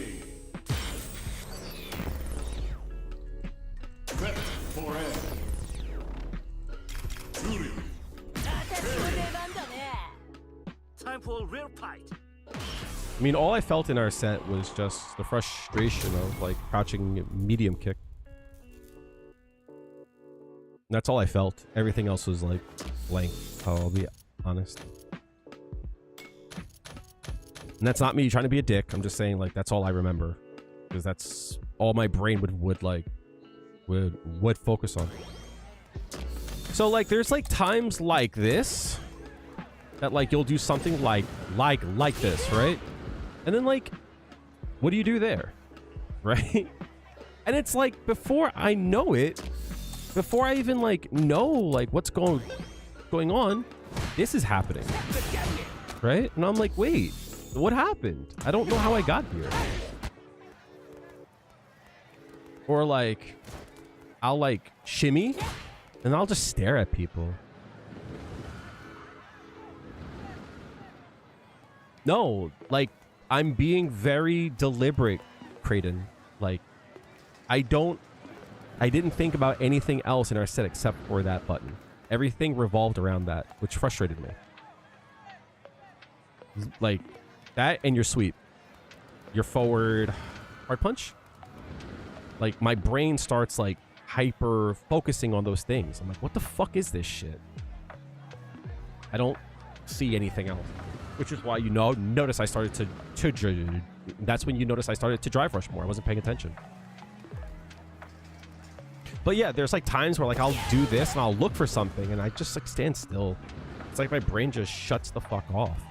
Juri. Time for a real fight. I mean, all I felt in our set was just the frustration of like crouching medium kick. And that's all I felt. Everything else was like blank. I'll be honest. And that's not me trying to be a dick. I'm just saying like that's all I remember, because that's all my brain would focus on. So like there's like times like this that like you'll do something like this, right? And then like what do you do there? Right? And it's like before I know it, before I even like know like what's going on, this is happening. Right? And I'm like, wait, what happened? I don't know how I got here. Or like I'll like shimmy and I'll just stare at people. No, like, I'm being very deliberate, Kraden. Like, I didn't think about anything else in our set except for that button. Everything revolved around that, which frustrated me. Like, that and your sweep. Your forward hard punch. Like, my brain starts, like, hyper focusing on those things. I'm like, what the fuck is this shit? I don't see anything else. Which is why, you know, notice I started to that's when you notice I started to drive rush more. I wasn't paying attention. But yeah, there's like times where like I'll do this and I'll look for something and I just like stand still. It's like my brain just shuts the fuck off.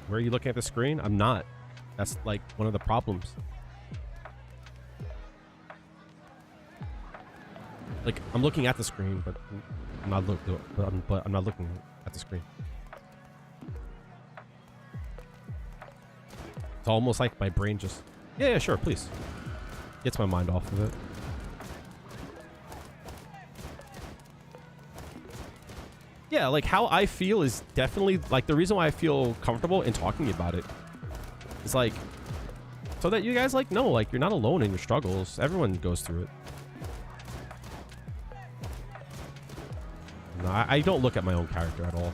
Where are you looking at the screen? I'm not. That's like one of the problems. Like, I'm looking at the screen, but I'm not I'm not looking at the screen. It's almost like my brain just, yeah, sure, please. Gets my mind off of it. Yeah, like how I feel is definitely like the reason why I feel comfortable in talking about it. It's like so that you guys like know like you're not alone in your struggles. Everyone goes through it. No, I don't look at my own character at all.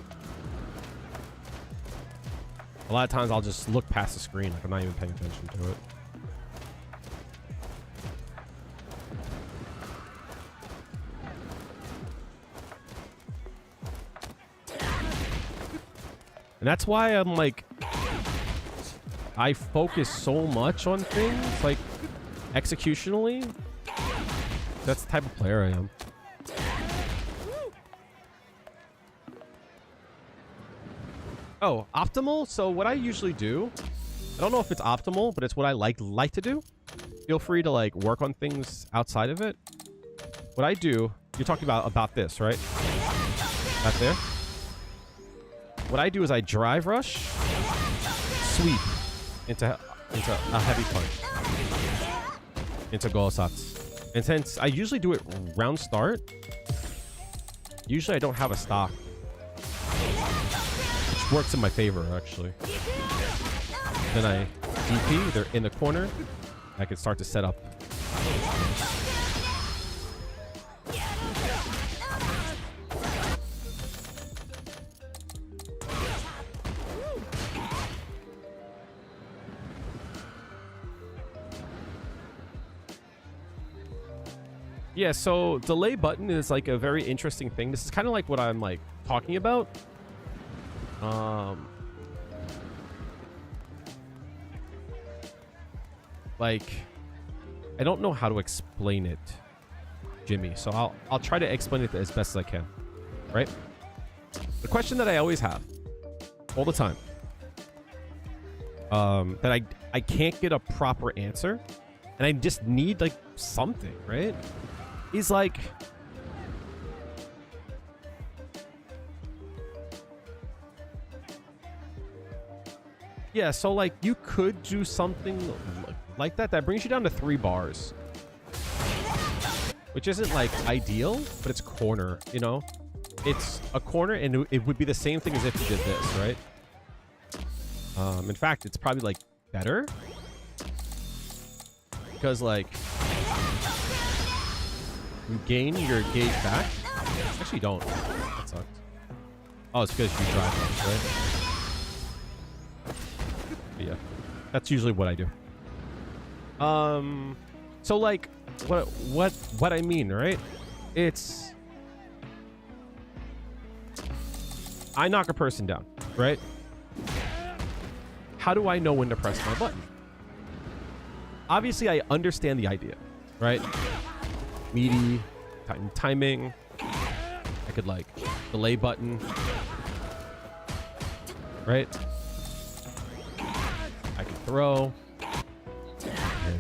A lot of times I'll just look past the screen like I'm not even paying attention to it. And that's why I'm like, I focus so much on things, like, executionally. That's the type of player I am. Oh, optimal? So what I usually do, I don't know if it's optimal, but it's what I like to do. Feel free to, like, work on things outside of it. What I do, you're talking about this, right? Right there. What I do is I drive rush, sweep into a heavy punch, into Golosatsu. And since I usually do it round start, usually I don't have a stock, which works in my favor actually. Then I DP, they're in the corner, I can start to set up. Yeah, so delay button is like a very interesting thing. This is kind of like what I'm like talking about. Like, I don't know how to explain it, Jimmy. So I'll try to explain it as best as I can. Right? The question that I always have, all the time, that I can't get a proper answer, and I just need like something, right? Is like, yeah, so like you could do something like that brings you down to 3 bars, which isn't like ideal, but it's corner, you know? It's a corner and it would be the same thing as if you did this, right? In fact, it's probably like better because like you gain your gauge back. Actually, you don't. That sucks. Oh, it's because you drive rush, right? But yeah, that's usually what I do. So like, what I mean, right? It's I knock a person down, right? How do I know when to press my button? Obviously, I understand the idea, right? Meaty, timing. I could like delay button, right? I could throw, and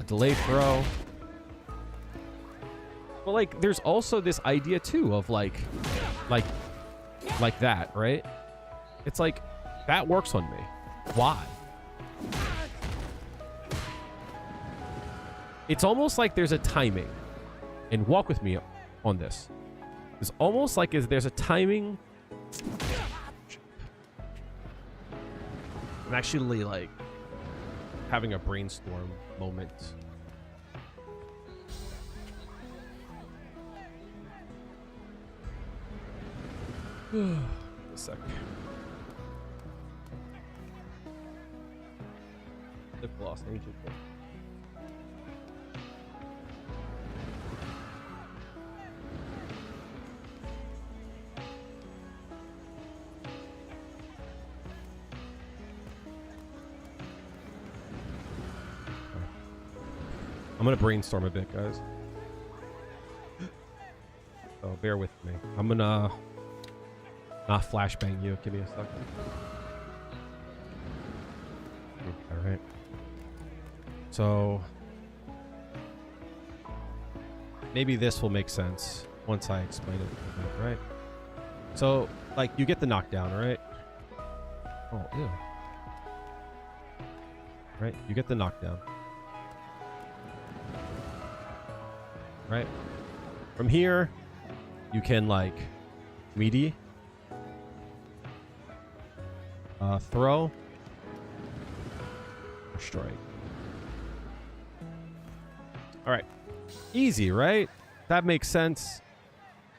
a delay throw. But like, there's also this idea too of like that, right? It's like, that works on me. Why? It's almost like there's a timing, and walk with me on this. It's almost like there's a timing. I'm actually like having a brainstorm moment. A sec. Lip gloss, ancient. I'm gonna brainstorm a bit, guys. So bear with me. I'm gonna not flashbang you. Give me a second. All right. So maybe this will make sense once I explain it a bit, right? So, like, you get the knockdown, right? Oh, ew. Right? You get the knockdown. Right? From here, you can, like, meaty, throw, or strike. All right. Easy, right? That makes sense.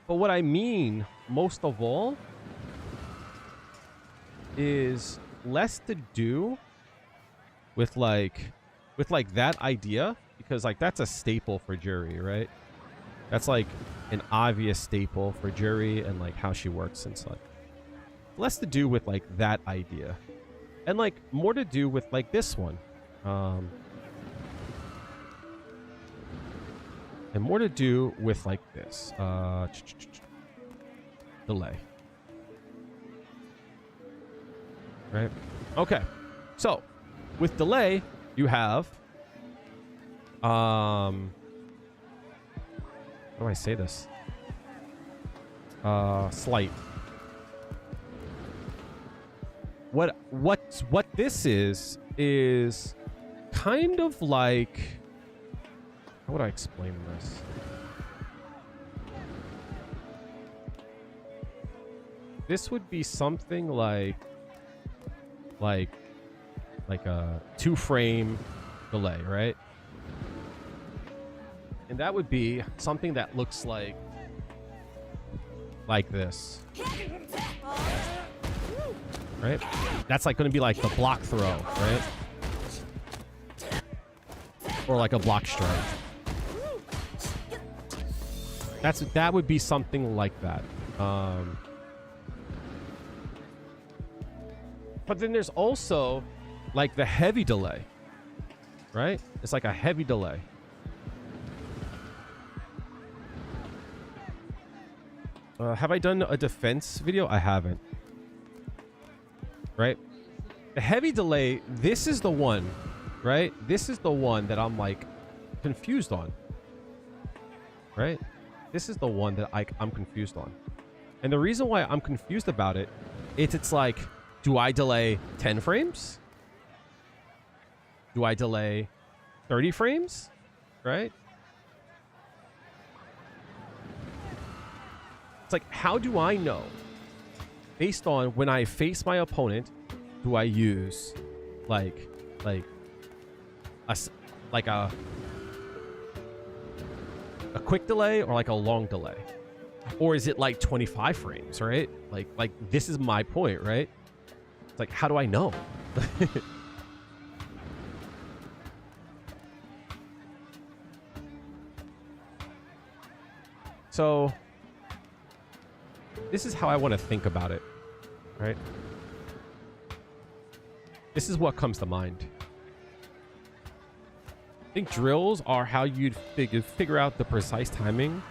But what I mean, most of all, is less to do with that idea, because like that's a staple for Juri, right? That's like an obvious staple for Juri and like how she works and such. Less to do with like that idea, and like more to do with like this one, and more to do with like this delay. Right? Okay. So, with delay, you have how do I say this? Slight. What this is kind of like, how would I explain this? This would be something like a 2-frame delay, right? And that would be something that looks like this. Right? That's like going to be like the block throw, right? Or like a block strike. That would be something like that. But then there's also like the heavy delay, right? It's like a heavy delay. Have I done a defense video? I haven't. Right? The heavy delay, this is the one, right? This is the one that I'm like confused on. Right? This is the one that I'm confused on. And the reason why I'm confused about it, it's like, do I delay 10 frames? Do I delay 30 frames? Right? It's like, how do I know? Based on when I face my opponent, do I use like a quick delay or like a long delay? Or is it like 25 frames, right? Like this is my point, right? It's like, how do I know? So this is how I want to think about it, right? This is what comes to mind. I think drills are how you'd figure out the precise timing,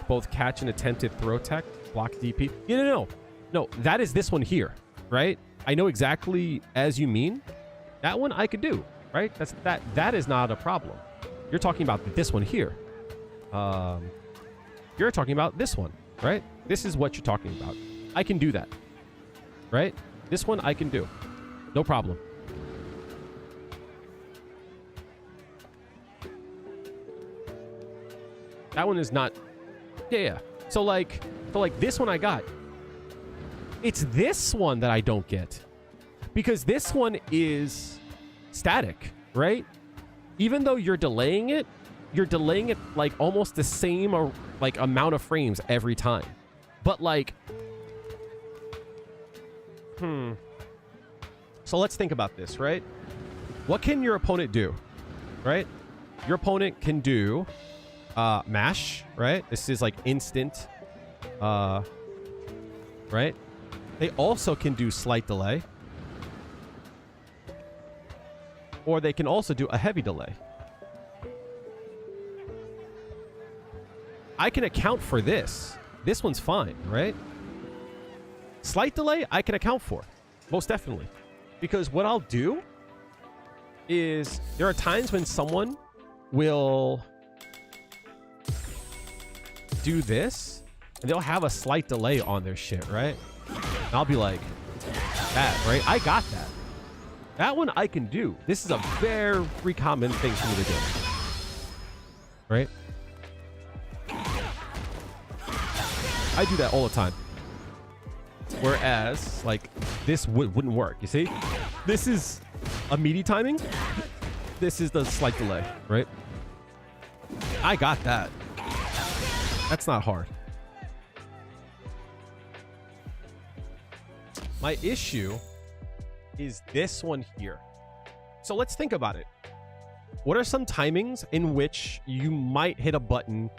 both catch and attempted throw tech, block DP. No, that is this one here, right? I know exactly as you mean. That one I could do, right? That is not a problem. You're talking about this one here. you're talking about this one, right? This is what you're talking about. I can do that, right? This one I can do. No problem. That one is not... Yeah. So like this one I got. It's this one that I don't get. Because this one is static, right? Even though you're delaying it like almost the same like amount of frames every time. But like... So let's think about this, right? What can your opponent do, right? Your opponent can do mash, right? This is like instant, right? They also can do slight delay. Or they can also do a heavy delay. I can account for this. This one's fine, right? Slight delay, I can account for. Most definitely. Because what I'll do is there are times when someone will do this and they'll have a slight delay on their shit, right? And I'll be like, that, right? I got that. That one I can do. This is a very common thing for me to do. Right? I do that all the time. Whereas, like, this wouldn't work. You see? This is a meaty timing. This is the slight delay, right? I got that. That's not hard. My issue is this one here. So let's think about it. What are some timings in which you might hit a button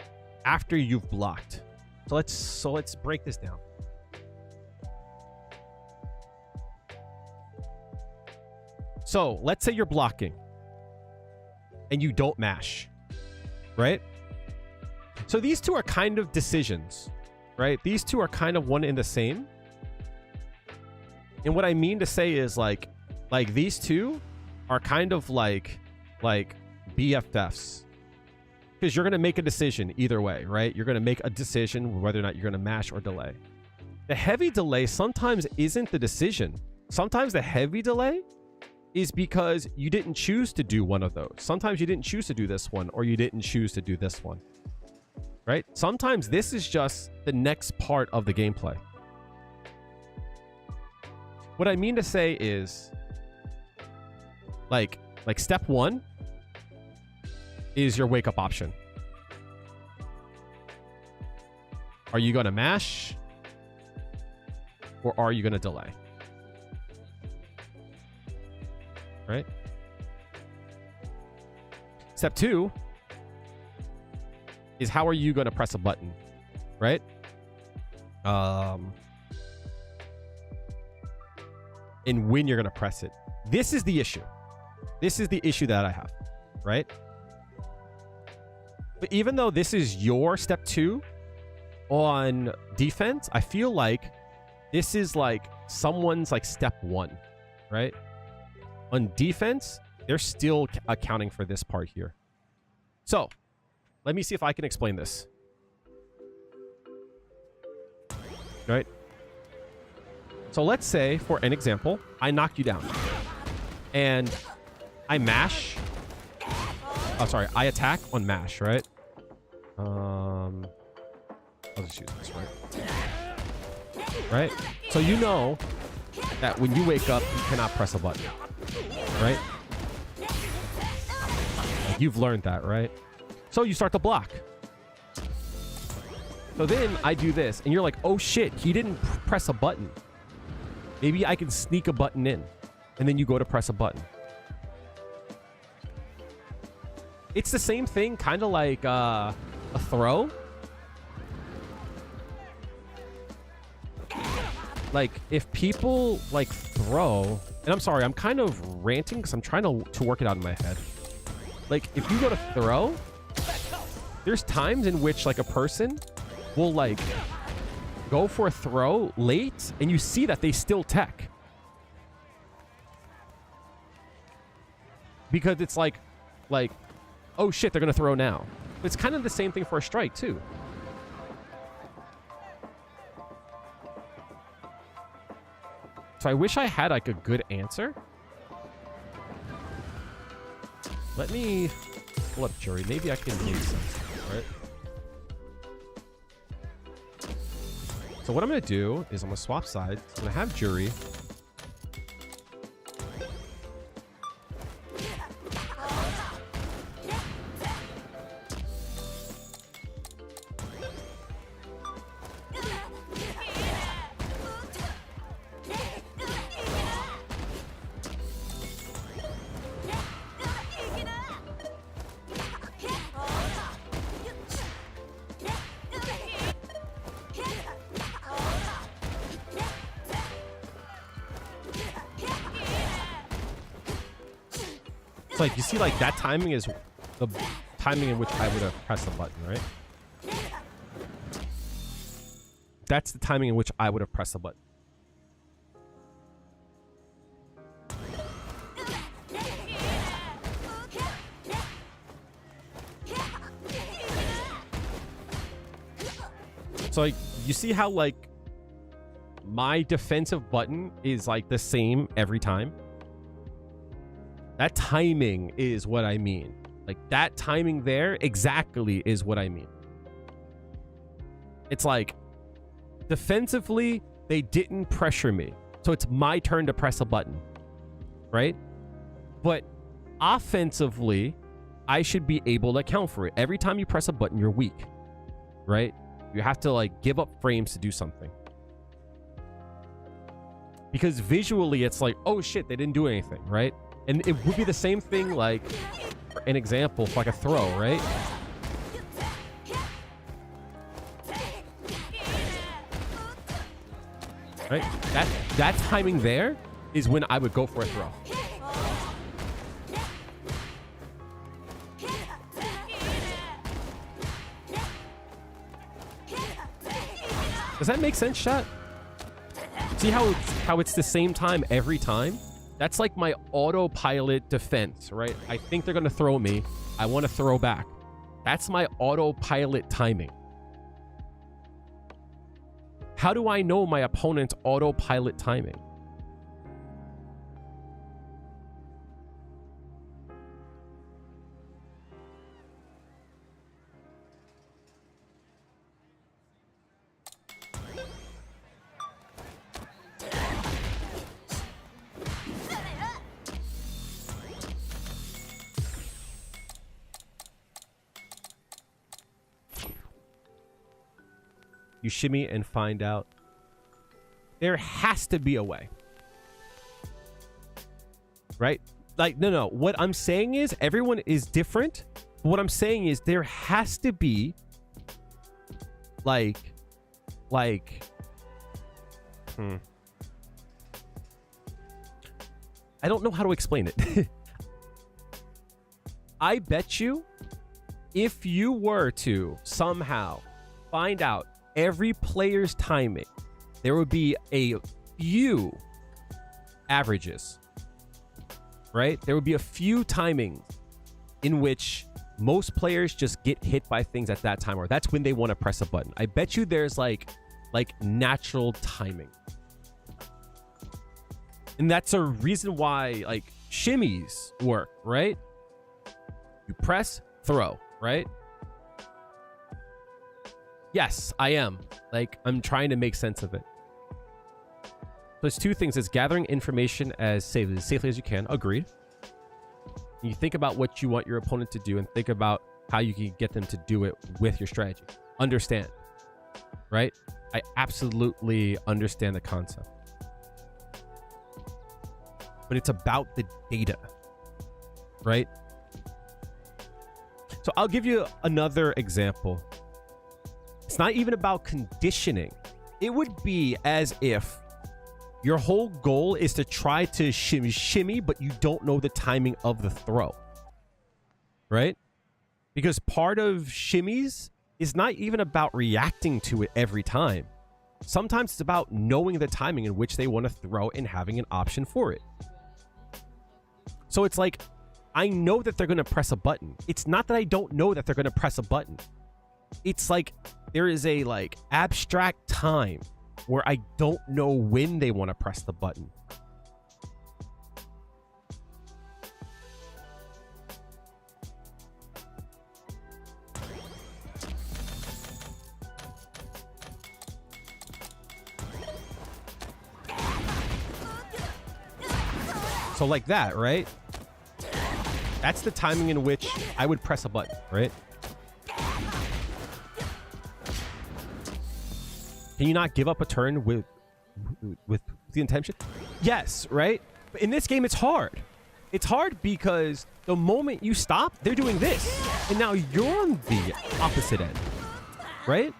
after you've blocked? So let's break this down. So let's say you're blocking and you don't mash, right? So these two are kind of decisions, right? These two are kind of one and the same. And what I mean to say is like these two are kind of like BFFs. Because you're going to make a decision either way, right? You're going to make a decision whether or not you're going to mash or delay. The heavy delay sometimes isn't the decision. Sometimes the heavy delay is because you didn't choose to do one of those. Sometimes you didn't choose to do this one, or you didn't choose to do this one, right? Sometimes this is just the next part of the gameplay. What I mean to say is, like step one is your wake up option. Are you going to mash or are you going to delay? Right? Step two is how are you going to press a button, right? And when you're going to press it. This is the issue. This is the issue that I have, right? But even though this is your step two on defense, I feel like this is like someone's like step one, right? On defense, they're still accounting for this part here. So let me see if I can explain this. Right? So let's say, for an example, I knock you down. And I mash. Oh, sorry. I attack on mash, right? I'll just use this, right? Right? So you know that when you wake up, you cannot press a button. Right? You've learned that, right? So you start to block. So then I do this, and you're like, oh shit, he didn't press a button. Maybe I can sneak a button in. And then you go to press a button. It's the same thing, kind of like a throw. Like, if people, like, throw... And I'm sorry, I'm kind of ranting because I'm trying to work it out in my head. Like, if you go to throw, there's times in which, like, a person will, like, go for a throw late, and you see that they still tech. Because it's like, oh shit, they're going to throw now. It's kind of the same thing for a strike, too. So I wish I had like a good answer. Let me pull up Juri. Maybe I can make sense, right? So what I'm going to do is I'm going to swap sides. I'm going to have Juri. It's like, you see, like, that timing is the timing in which I would have pressed the button, right? That's the timing in which I would have pressed the button. So, like, you see how, like, my defensive button is, like, the same every time? That timing is what I mean. Like, that timing there exactly is what I mean. It's like, defensively, they didn't pressure me. So it's my turn to press a button. Right? But offensively, I should be able to account for it. Every time you press a button, you're weak. Right? You have to, like, give up frames to do something. Because visually, it's like, oh shit, they didn't do anything, right? And it would be the same thing, like, for an example, for like a throw, right? Right? That timing there is when I would go for a throw. Does that make sense, chat? See how it's the same time every time? That's like my autopilot defense, right? I think they're going to throw me. I want to throw back. That's my autopilot timing. How do I know my opponent's autopilot timing? You shimmy and find out. There has to be a way. Right? Like, no. What I'm saying is everyone is different. What I'm saying is there has to be like, I don't know how to explain it. I bet you if you were to somehow find out every player's timing, there would be a few averages, right? There would be a few timings in which most players just get hit by things at that time, or that's when they want to press a button. I bet you there's like natural timing. And that's a reason why like shimmies work, right? You press, throw, right? Yes, I am. Like, I'm trying to make sense of it. There's two things. It's gathering information as safely as you can. Agreed. And you think about what you want your opponent to do and think about how you can get them to do it with your strategy. Understand. Right? I absolutely understand the concept. But it's about the data. Right? So I'll give you another example. It's not even about conditioning. It would be as if your whole goal is to try to shimmy, but you don't know the timing of the throw. Right? Because part of shimmies is not even about reacting to it every time. Sometimes it's about knowing the timing in which they want to throw and having an option for it. So it's like, I know that they're going to press a button. It's not that I don't know that they're going to press a button. It's like there is a like abstract time where I don't know when they want to press the button. So like that, right? That's the timing in which I would press a button, right? Can you not give up a turn with the intention? Yes, right? But in this game, it's hard. It's hard because the moment you stop, they're doing this. And now you're on the opposite end, right?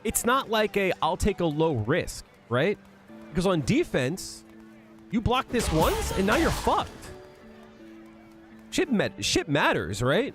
It's not like I'll take a low risk, right? Because on defense, you block this once and now you're fucked. Shit matters, right?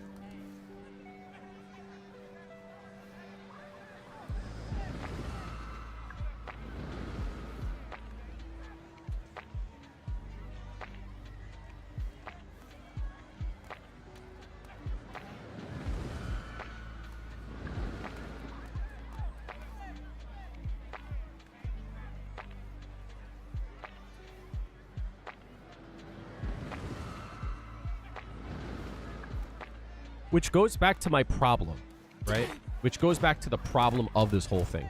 Which goes back to my problem, right? Which goes back to the problem of this whole thing.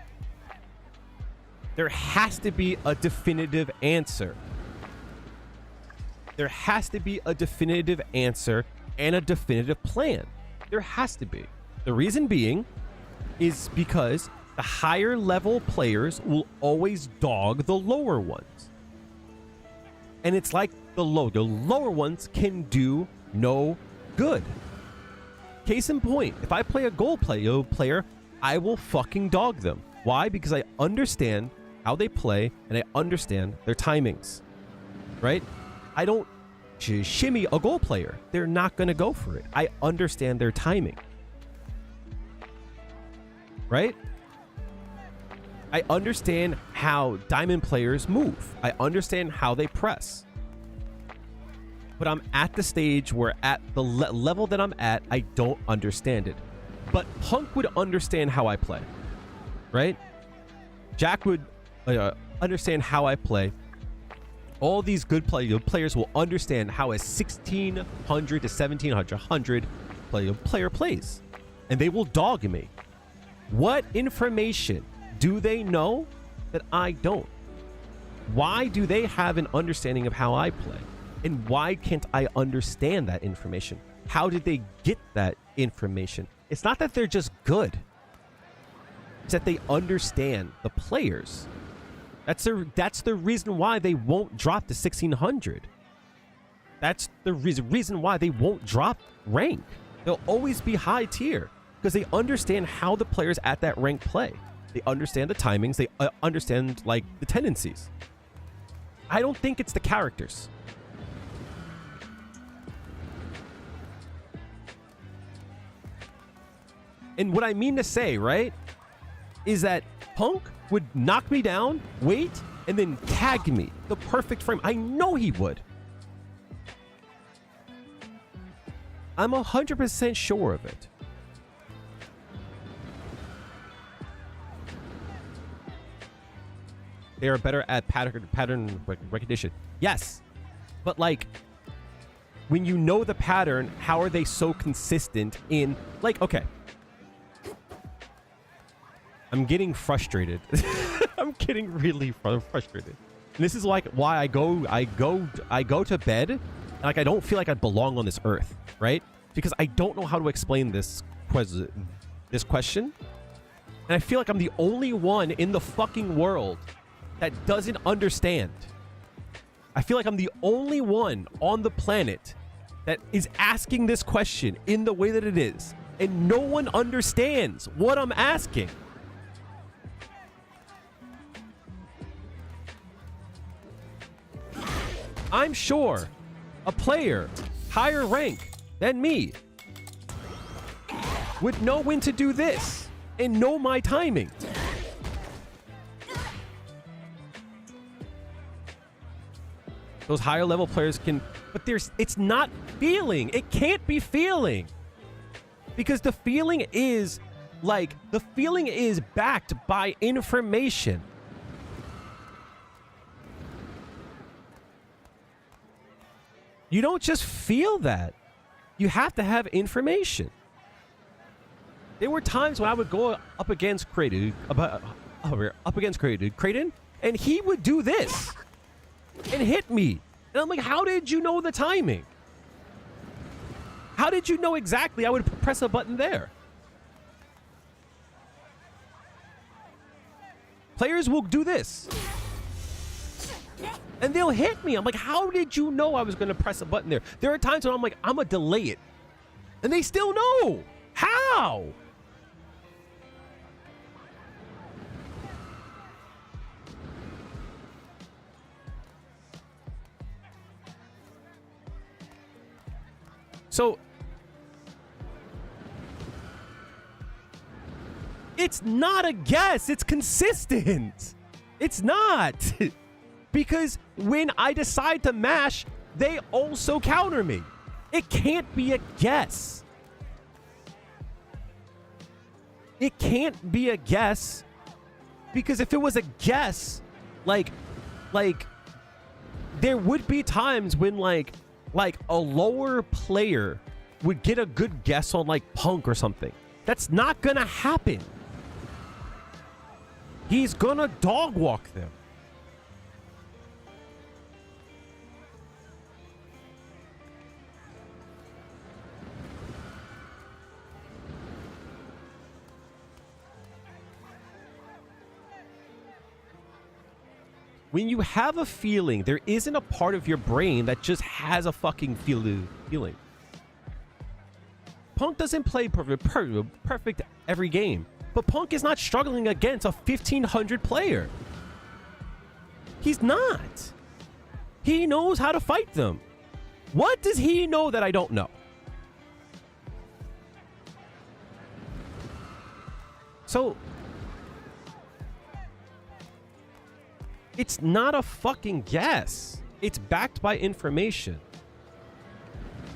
There has to be a definitive answer. There has to be a definitive answer and a definitive plan. There has to be. The reason being is because the higher level players will always dog the lower ones. And it's like the lower ones can do no good. Case in point, if I play a gold player, I will fucking dog them. Why? Because I understand how they play and I understand their timings, right? I don't shimmy a gold player. They're not going to go for it. I understand their timing, right? I understand how diamond players move. I understand how they press. But I'm at the stage where at the level that I'm at, I don't understand it. But Punk would understand how I play, right? Jack would understand how I play. All these good players will understand how a 1600 to 1700 player plays. And they will dog me. What information do they know that I don't? Why do they have an understanding of how I play? And why can't I understand that information? How did they get that information? It's not that they're just good. It's that they understand the players. That's the reason why they won't drop to 1600. That's the reason why they won't drop rank. They'll always be high tier because they understand how the players at that rank play. They understand the timings. They understand like the tendencies. I don't think it's the characters. And what I mean to say, right, is that Punk would knock me down, wait, and then tag me. The perfect frame. I know he would. I'm 100% sure of it. They are better at pattern recognition. Yes. But like, when you know the pattern, how are they so consistent in, like, okay. I'm getting frustrated. I'm getting really frustrated. And this is like why I go to bed and like I don't feel like I belong on this earth, right? Because I don't know how to explain this question. And I feel like I'm the only one in the fucking world that doesn't understand. I feel like I'm the only one on the planet that is asking this question in the way that it is. And no one understands what I'm asking. I'm sure a player higher rank than me would know when to do this and know my timing. Those higher level players can, but it's not feeling. It can't be feeling. Because the feeling is backed by information. You don't just feel that. You have to have information. There were times when I would go up against Kraden, and he would do this and hit me. And I'm like, how did you know the timing? How did you know exactly I would press a button there? Players will do this. And they'll hit me. I'm like, how did you know I was going to press a button there? There are times when I'm like, I'm going to delay it. And they still know. How? So, it's not a guess. It's consistent. It's not. Because when I decide to mash, they also counter me. It can't be a guess. It can't be a guess. Because if it was a guess, like there would be times when like a lower player would get a good guess on like Punk or something. That's not gonna happen. He's gonna dog walk them. When you have a feeling, there isn't a part of your brain that just has a fucking feeling. Punk doesn't play perfect every game, but Punk is not struggling against a 1500 player. He's not. He knows how to fight them. What does he know that I don't know? So, it's not a fucking guess. It's backed by information.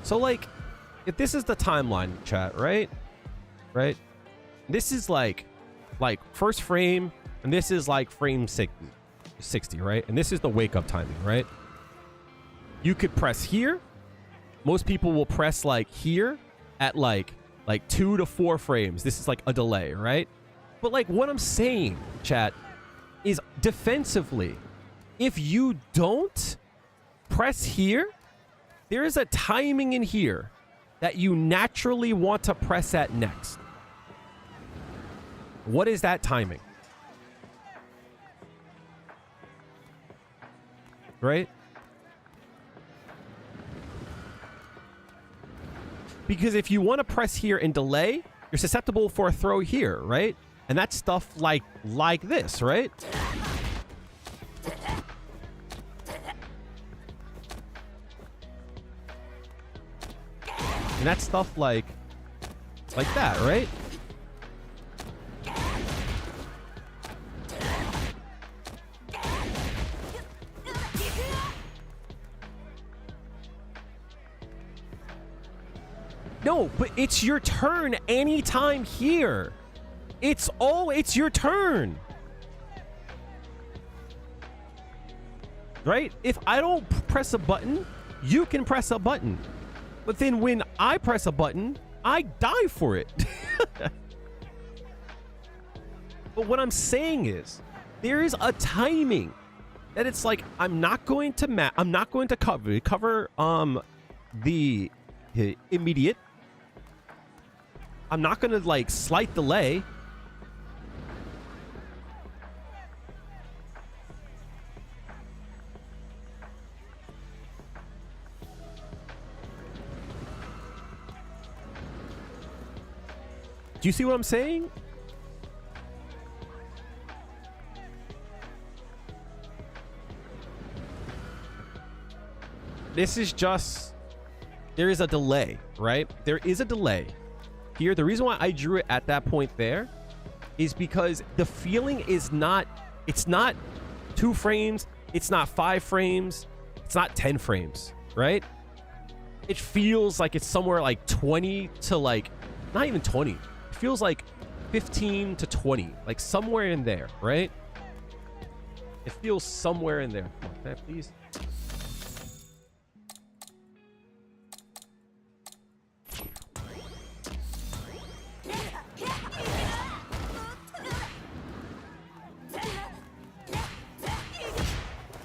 So, like, if this is the timeline, chat, right? Right? This is like first frame, and this is like frame 60, right? And this is the wake-up timing, right? You could press here. Most people will press, like, here at, like 2 to 4 frames. This is, like, a delay, right? But, like, what I'm saying, chat, is defensively, if you don't press here, there is a timing in here that you naturally want to press at next. What is that timing? Right? Because if you want to press here and delay, you're susceptible for a throw here, right? And that's stuff like this, right? And that's stuff like that, right? No, but it's your turn anytime here. It's your turn. Right? If I don't press a button, you can press a button. But then when I press a button, I die for it. But what I'm saying is, there is a timing that it's like, I'm not going to cover the immediate. I'm not going to like slight delay. Do you see what I'm saying? This is just, there is a delay, right? There is a delay. Here, the reason why I drew it at that point there is because the feeling is not, it's not 2 frames, it's not 5 frames, it's not 10 frames, right? It feels like it's somewhere like 20 to like not even 20. It feels like 15 to 20, like somewhere in there, right? It feels somewhere in there. Come on, can I please?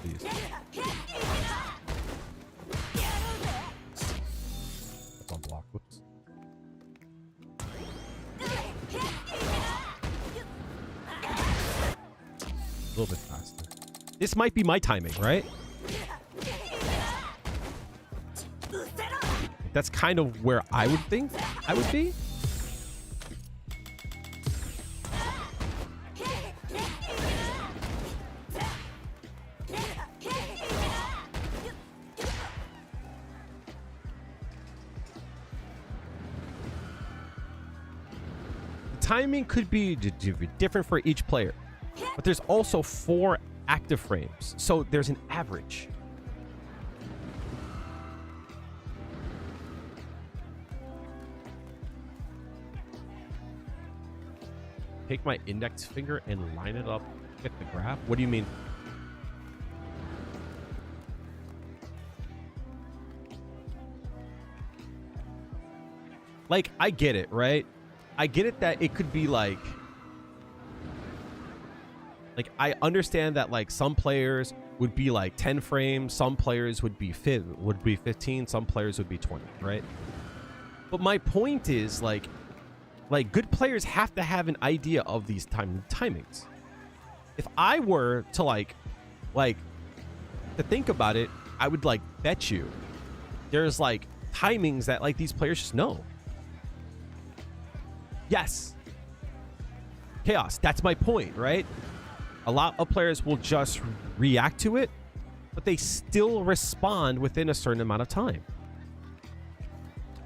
Please. That's on block. Whoops. A little bit faster. This might be my timing, right? That's kind of where I would think I would be. Timing could be different for each player, but there's also 4 active frames, so there's an average. Take my index finger and line it up with the graph. What do you mean? Like, I get it, right? I get it that it could be like I understand that like some players would be like 10 frames, some players would be 15, some players would be 20, right? But my point is like good players have to have an idea of these timings. If I were to like to think about it, I would like bet you there's like timings that like these players just know. Yes. Chaos. That's my point, right? A lot of players will just react to it, but they still respond within a certain amount of time.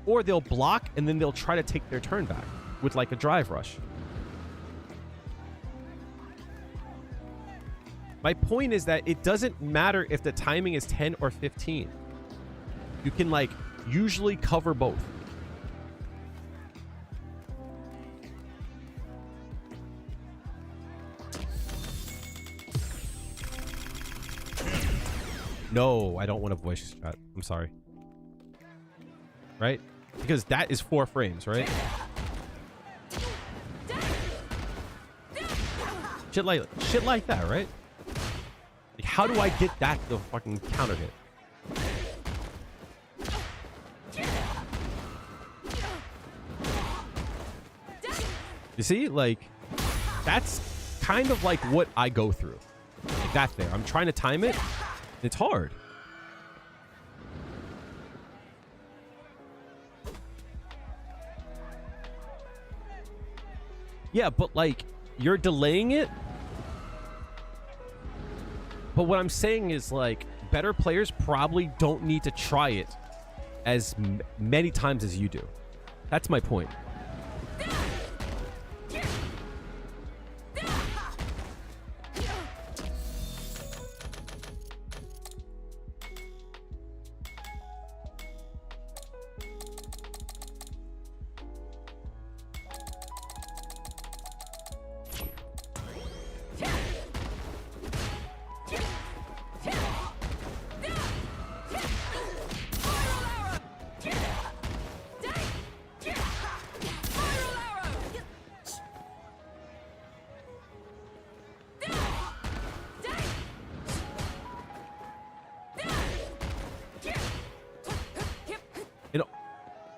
Or they'll block and then they'll try to take their turn back with like a drive rush. My point is that it doesn't matter if the timing is 10 or 15. You can like usually cover both. No, I don't want to voice chat. I'm sorry. Right? Because that is 4 frames, right? Shit like that, right? Like, how do I get that to fucking counter hit? You see? Like, that's kind of like what I go through. Like that there. I'm trying to time it. It's hard. Yeah, but like you're delaying it. But what I'm saying is like better players probably don't need to try it as many times as you do. That's my point.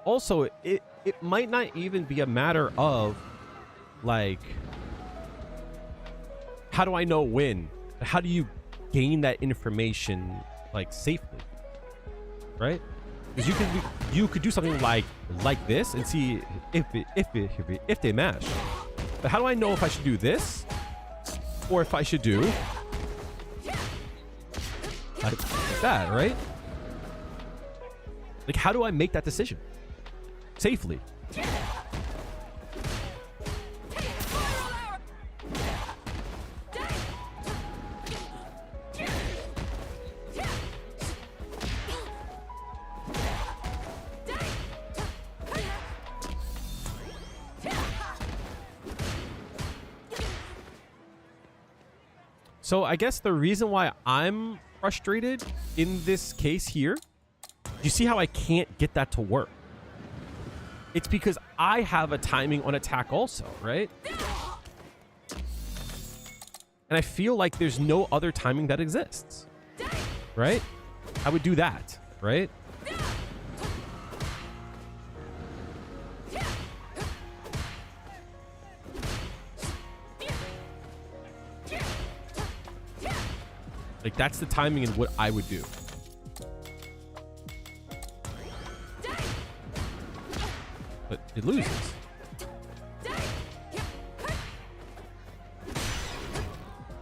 Also, it might not even be a matter of like, how do I know when? How do you gain that information like safely, right? Because you could do something like this and see if they match. But how do I know if I should do this or if I should do like that, right? Like, how do I make that decision safely? So I guess the reason why I'm frustrated in this case here, you see how I can't get that to work? It's because I have a timing on attack also, right? And I feel like there's no other timing that exists, right? I would do that, right? Like, that's the timing and what I would do. But it loses.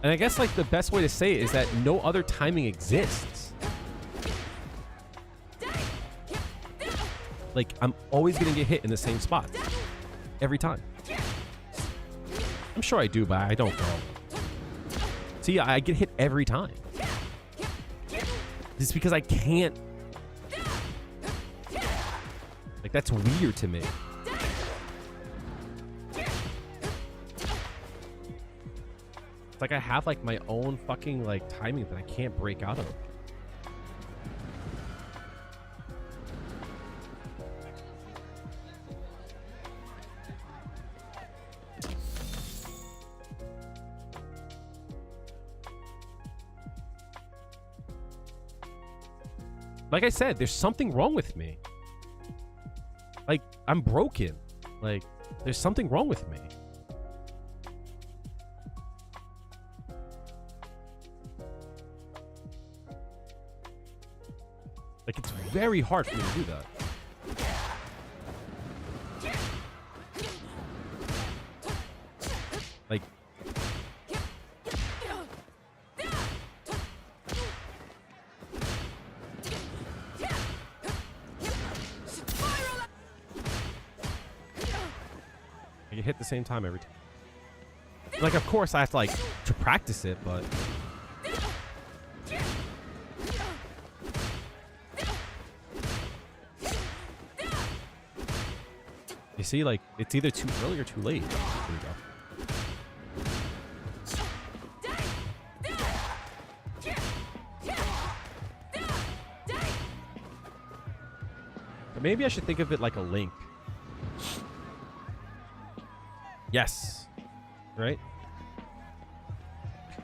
And I guess, like, the best way to say it is that no other timing exists. Like, I'm always going to get hit in the same spot. Every time. I'm sure I do, but I don't know. See, I get hit every time. It's because I can't. Like, that's weird to me. It's like I have, like, my own fucking, like, timing that I can't break out of. Like I said, there's something wrong with me. Like, I'm broken. Like, there's something wrong with me. Like, it's very hard for me to do that. Like, I get hit the same time every time. Like, of course, I have to, like, to practice it, but... You see, like, it's either too early or too late. There we go. But maybe I should think of it like a link. Yes. Right?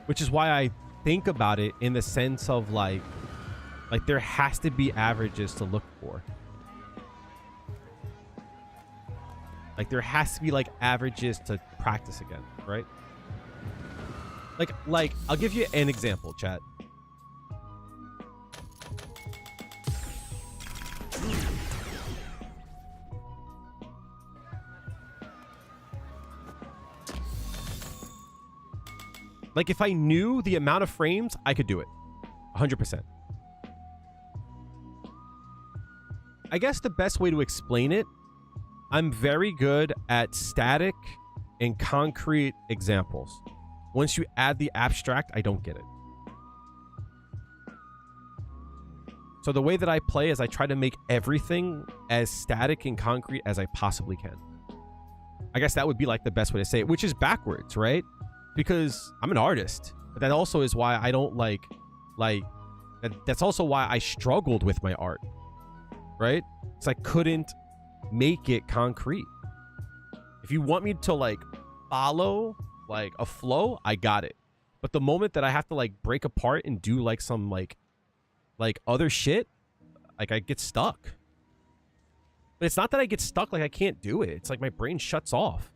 Which is why I think about it in the sense of like there has to be averages to look for. Like, there has to be, like, averages to practice again, right? Like, I'll give you an example, chat. Like, if I knew the amount of frames, I could do it. 100%. I guess the best way to explain it, I'm very good at static and concrete examples. Once you add the abstract, I don't get it. So the way that I play is I try to make everything as static and concrete as I possibly can. I guess that would be like the best way to say it, which is backwards, right? Because I'm an artist. But that also is why I don't that's also why I struggled with my art, right? Because I couldn't make it concrete. If you want me to like follow like a flow, I got it. But the moment that I have to like break apart and do like some like other shit, like I get stuck. But it's not that I get stuck, like I can't do it. It's like my brain shuts off.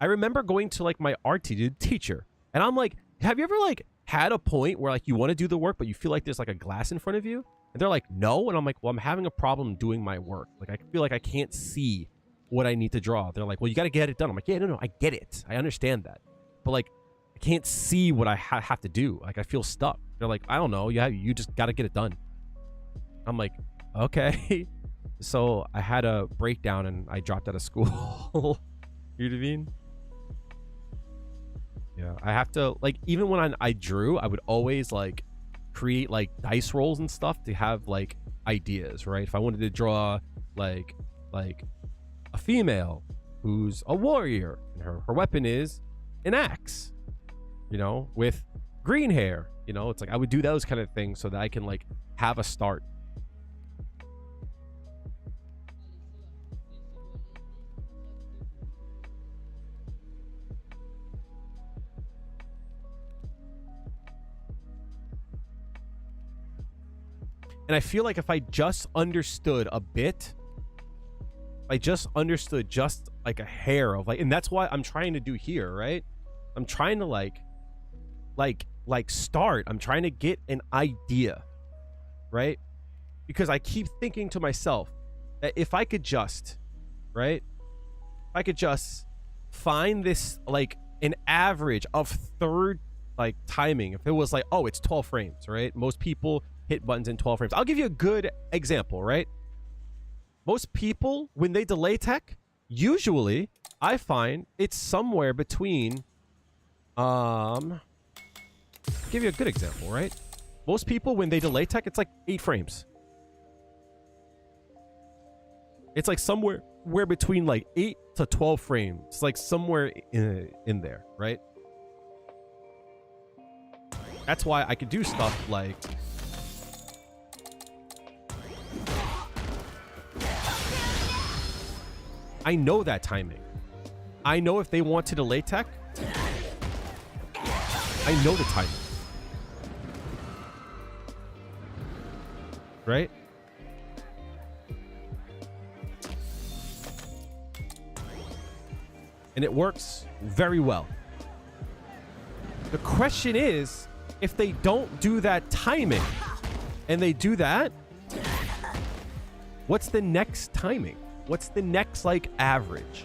I remember going to like my art teacher and I'm like, have you ever like had a point where like you want to do the work but you feel like there's like a glass in front of you? And they're like, no. And I'm like, well, I'm having a problem doing my work. Like, I feel like I can't see what I need to draw. They're like, well, you got to get it done. I'm like, yeah, no, I get it. I understand that. But like, I can't see what I have to do. Like, I feel stuck. They're like, I don't know. You just got to get it done. I'm like, okay. So I had a breakdown and I dropped out of school. You know what I mean? Yeah, I have to, like, even when I drew, I would always like create like dice rolls and stuff to have like ideas, right? If I wanted to draw like a female who's a warrior and her weapon is an axe, you know, with green hair. You know, it's like I would do those kind of things so that I can like have a start. And I feel like if I just understood a bit, I just understood just like a hair of like, and that's what I'm trying to do here, right? I'm trying to like start. I'm trying to get an idea, right? Because I keep thinking to myself that if I could just, right? If I could just find this like an average of third like timing, if it was like, oh, it's 12 frames, right? Most people hit buttons in 12 frames. I'll give you a good example, right? Most people, when they delay tech, usually I find it's somewhere between, I'll give you a good example, right? Most people, when they delay tech, it's like 8 frames. It's like somewhere between like 8 to 12 frames. It's like somewhere in there, right? That's why I could do stuff like I know that timing. I know if they want to delay tech, I know the timing. Right? And it works very well. The question is, if they don't do that timing and they do that, what's the next timing? What's the next, like, average?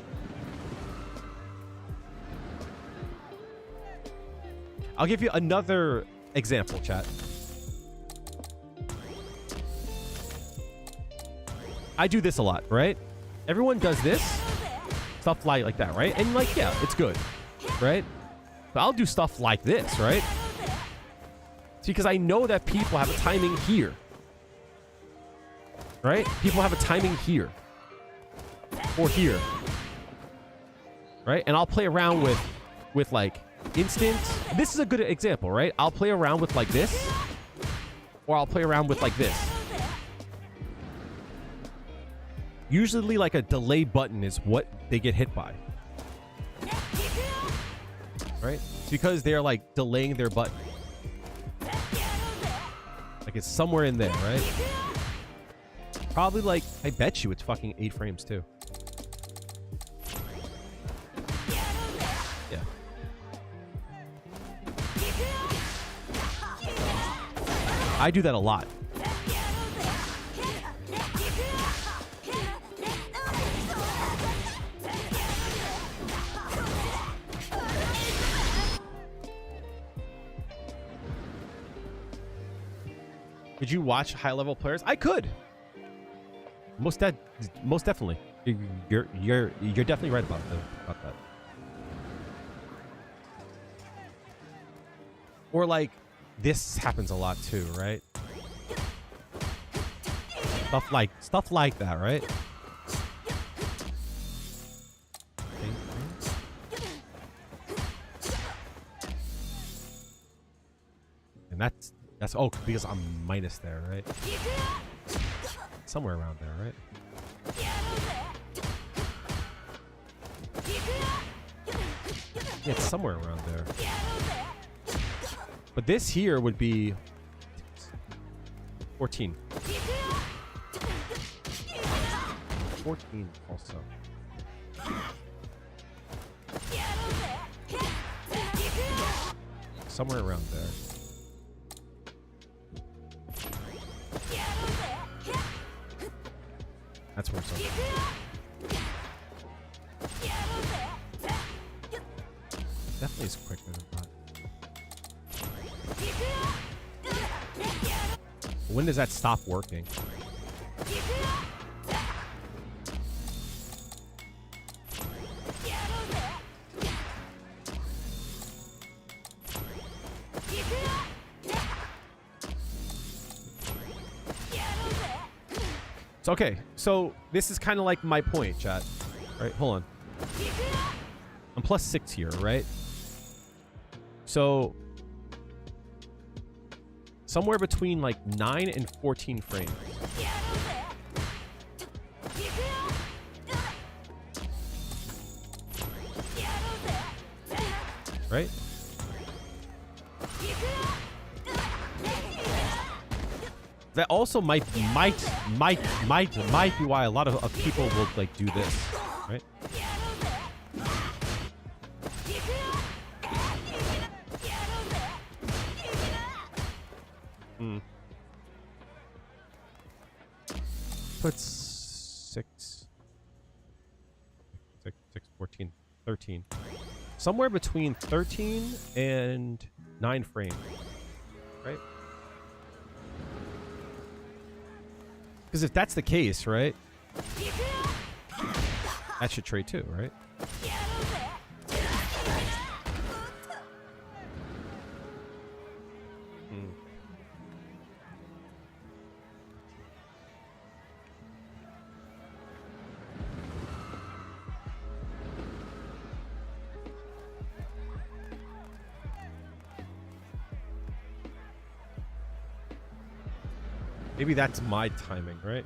I'll give you another example, chat. I do this a lot, right? Everyone does this. Stuff like that, right? And, like, yeah, it's good, right? But I'll do stuff like this, right? It's because I know that people have a timing here. Right? People have a timing here. Or here, right? And I'll play around with like instants. This is a good example, right? I'll play around with like this, or I'll play around with like this. Usually like a delay button is what they get hit by, right? Because they're like delaying their button. Like it's somewhere in there, right? Probably like, I bet you it's fucking 8 frames too. Yeah. I do that a lot. Could you watch high-level players? I could. Most definitely. You're definitely right about that. Or like this happens a lot too, right? Stuff like that, right? And that's oh, because I'm minus there, right? Somewhere around there, right? Yeah, it's somewhere around there. But this here would be 14. 14 also. Somewhere around there. That's where something. Definitely is quicker than that. When does that stop working? So, okay, so this is kind of like my point, chat. Right, hold on. I'm +6 here, right? So somewhere between like 9 and 14 frames. Right? That also might be why a lot of people will like do this, right? Put 14, 13. Somewhere between 13 and 9 frames, right? Because if that's the case, right? That should trade too, right? Maybe that's my timing, right?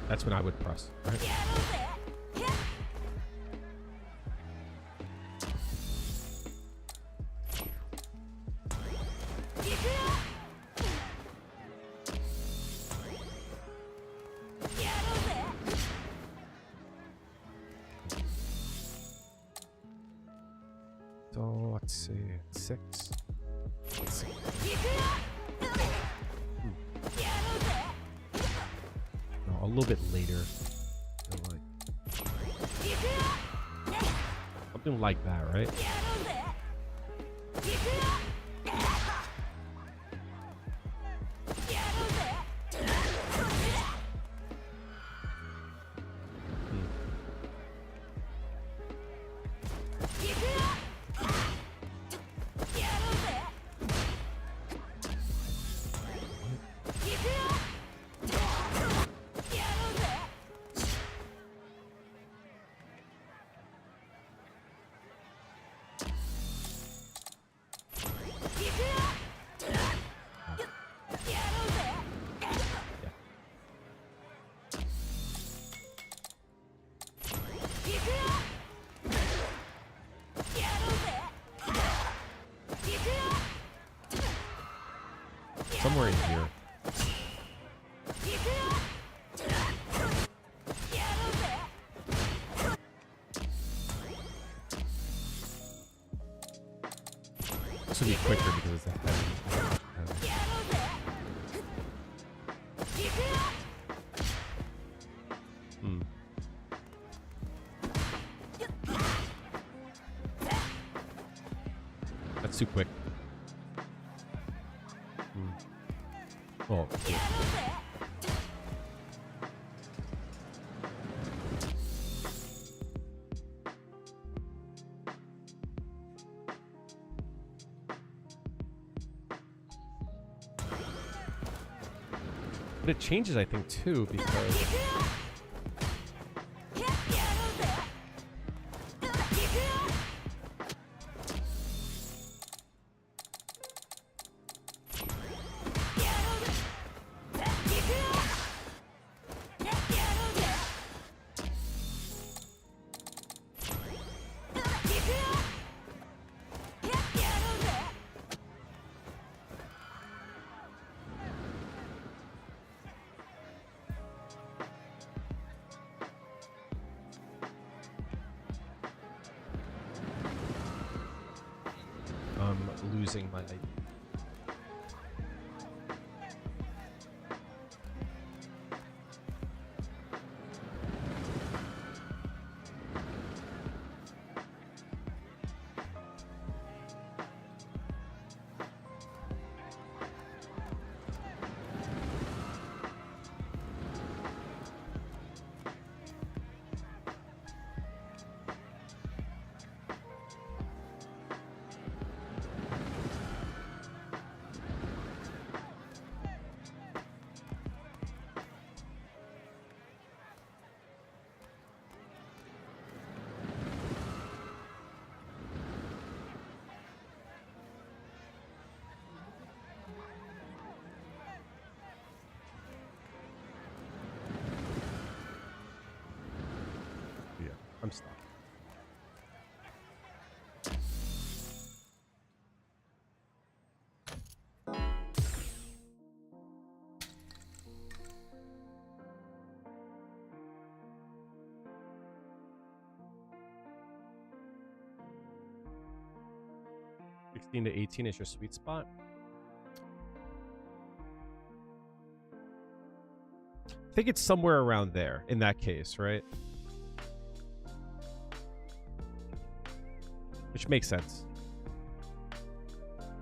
That's when I would press, right? So let's see, 6. Let's see. No, a little bit later. Something like that, right? Somewhere in here. This will be quicker because it's a heavy. That's too quick. Oh, yeah. But it changes, I think, too, because I'm losing my idea. 16 to 18 is your sweet spot. I think it's somewhere around there in that case, right? Which makes sense.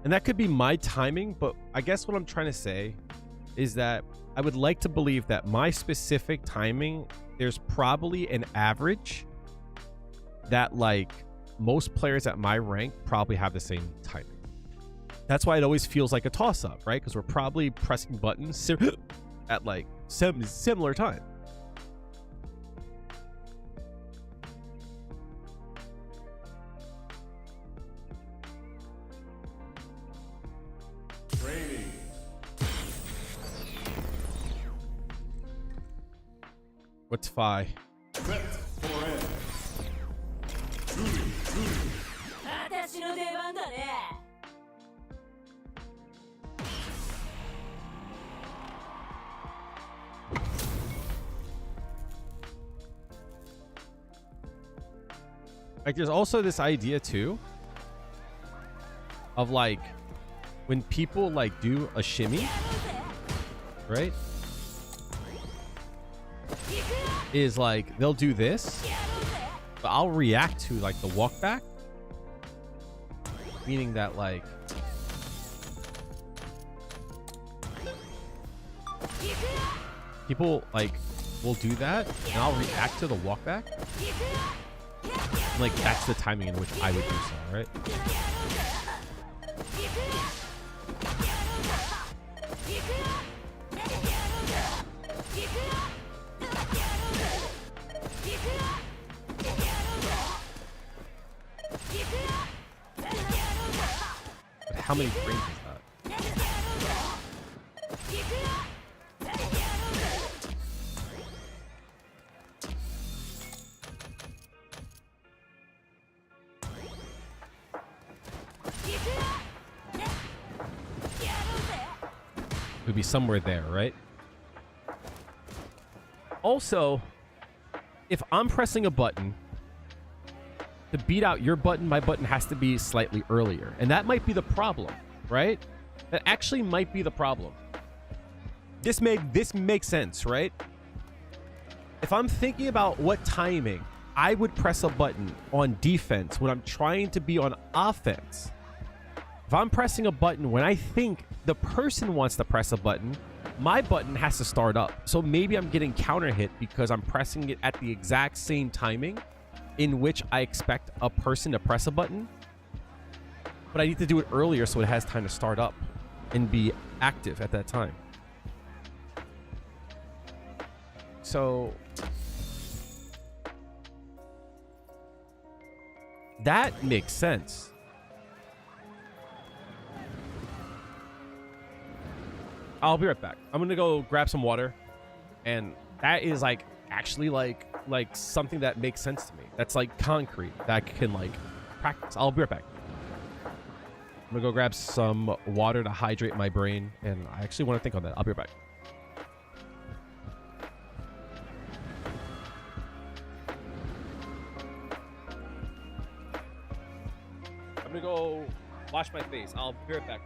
And that could be my timing, but I guess what I'm trying to say is that I would like to believe that my specific timing, there's probably an average that like most players at my rank probably have the same timing. That's why it always feels like a toss-up, right? Because we're probably pressing buttons at like similar time. Training. What's Phi? Set for end. Juri. 私の出番だね。Like there's also this idea too of like when people like do a shimmy, right? Is like they'll do this, but I'll react to like the walk back, meaning that like people like will do that and I'll react to the walk back. Like that's the timing in which I would do so, right? But how many frames is that? It would be somewhere there, right? Also, if I'm pressing a button to beat out your button, my button has to be slightly earlier. And that might be the problem, right? That actually might be the problem. This makes sense, right? If I'm thinking about what timing I would press a button on defense when I'm trying to be on offense, if I'm pressing a button when I think the person wants to press a button, my button has to start up. So maybe I'm getting counter hit because I'm pressing it at the exact same timing in which I expect a person to press a button. But I need to do it earlier so it has time to start up and be active at that time. So that makes sense. I'll be right back. I'm gonna go grab some water, and that is like actually like something that makes sense to me. That's like concrete that I can like practice. I'll be right back. I'm gonna go grab some water to hydrate my brain, and I actually want to think on that. I'll be right back. I'm gonna go wash my face. I'll be right back.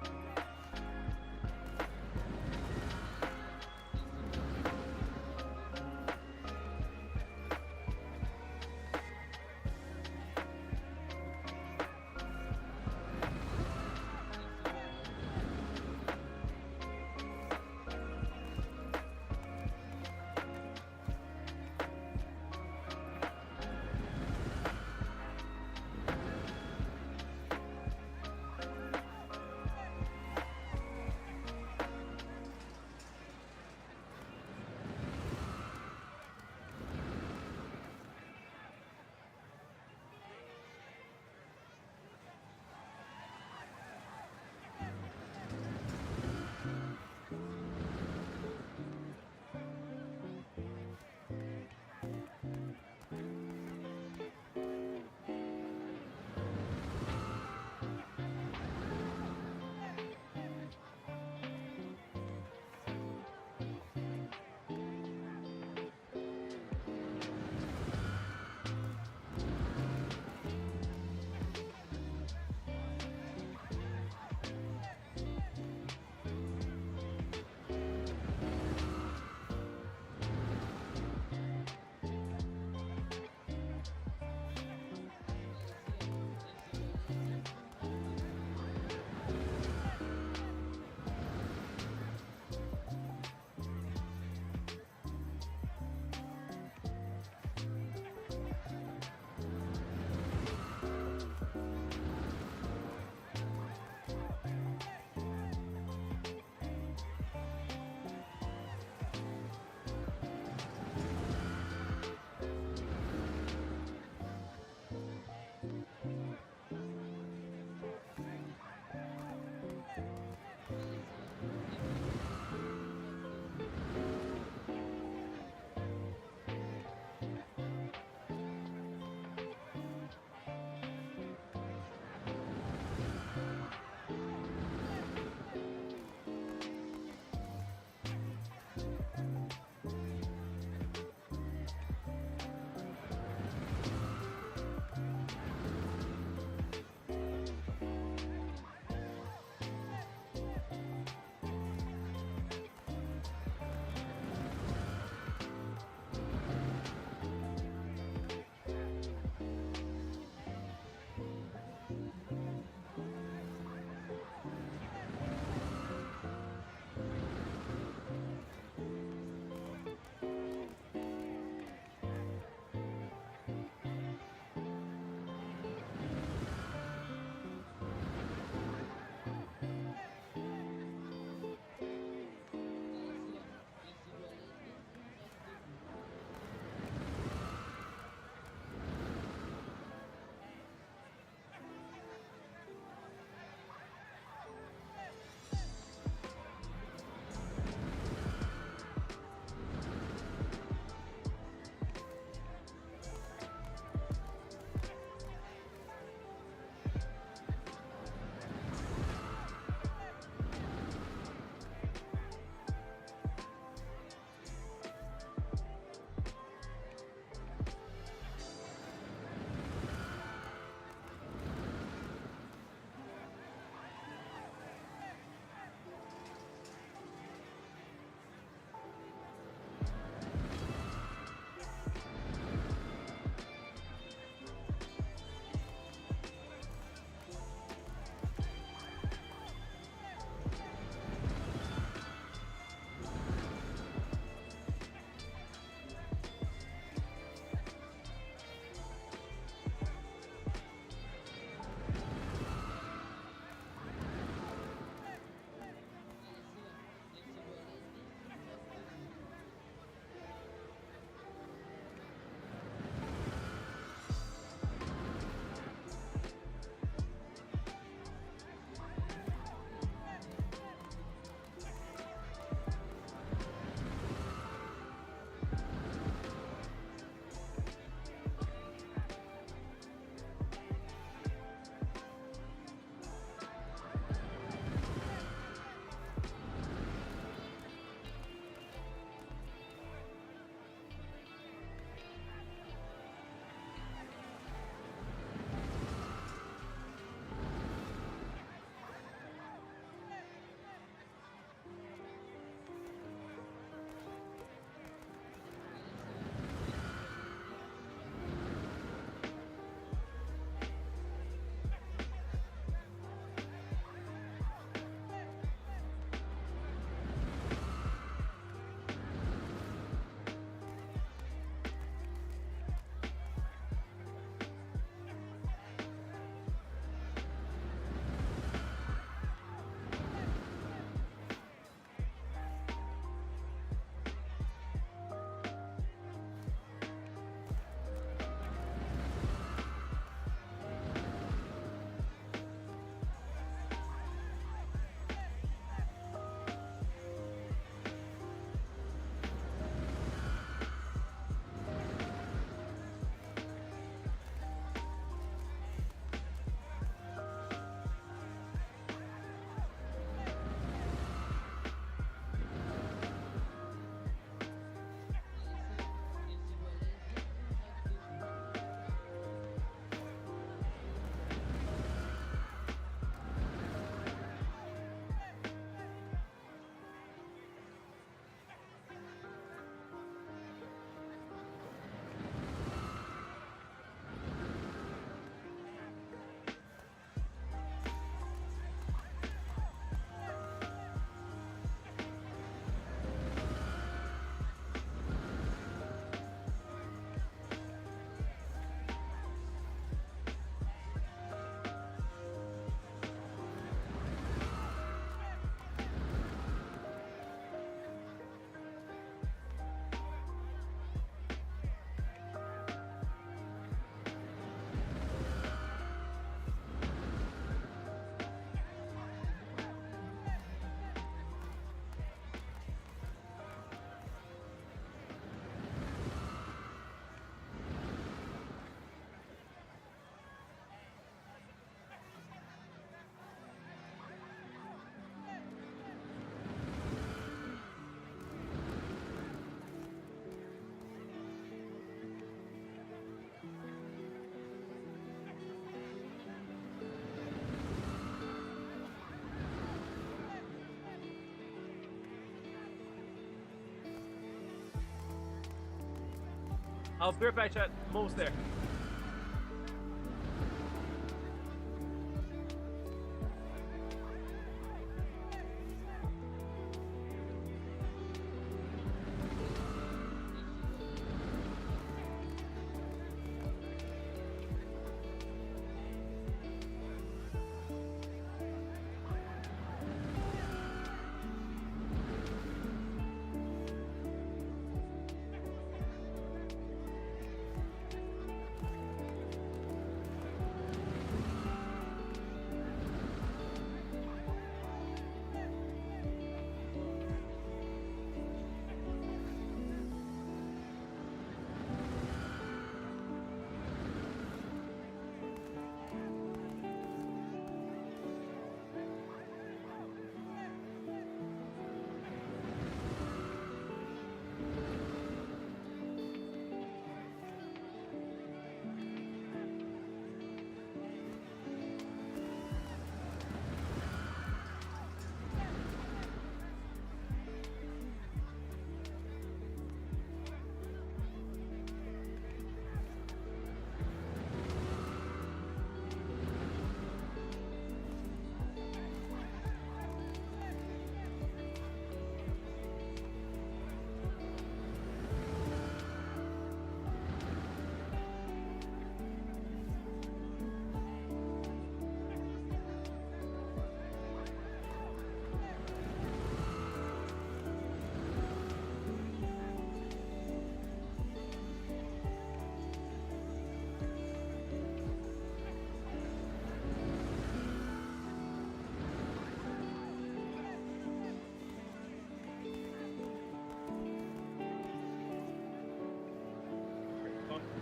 I'll be right back, chat. I'm almost there.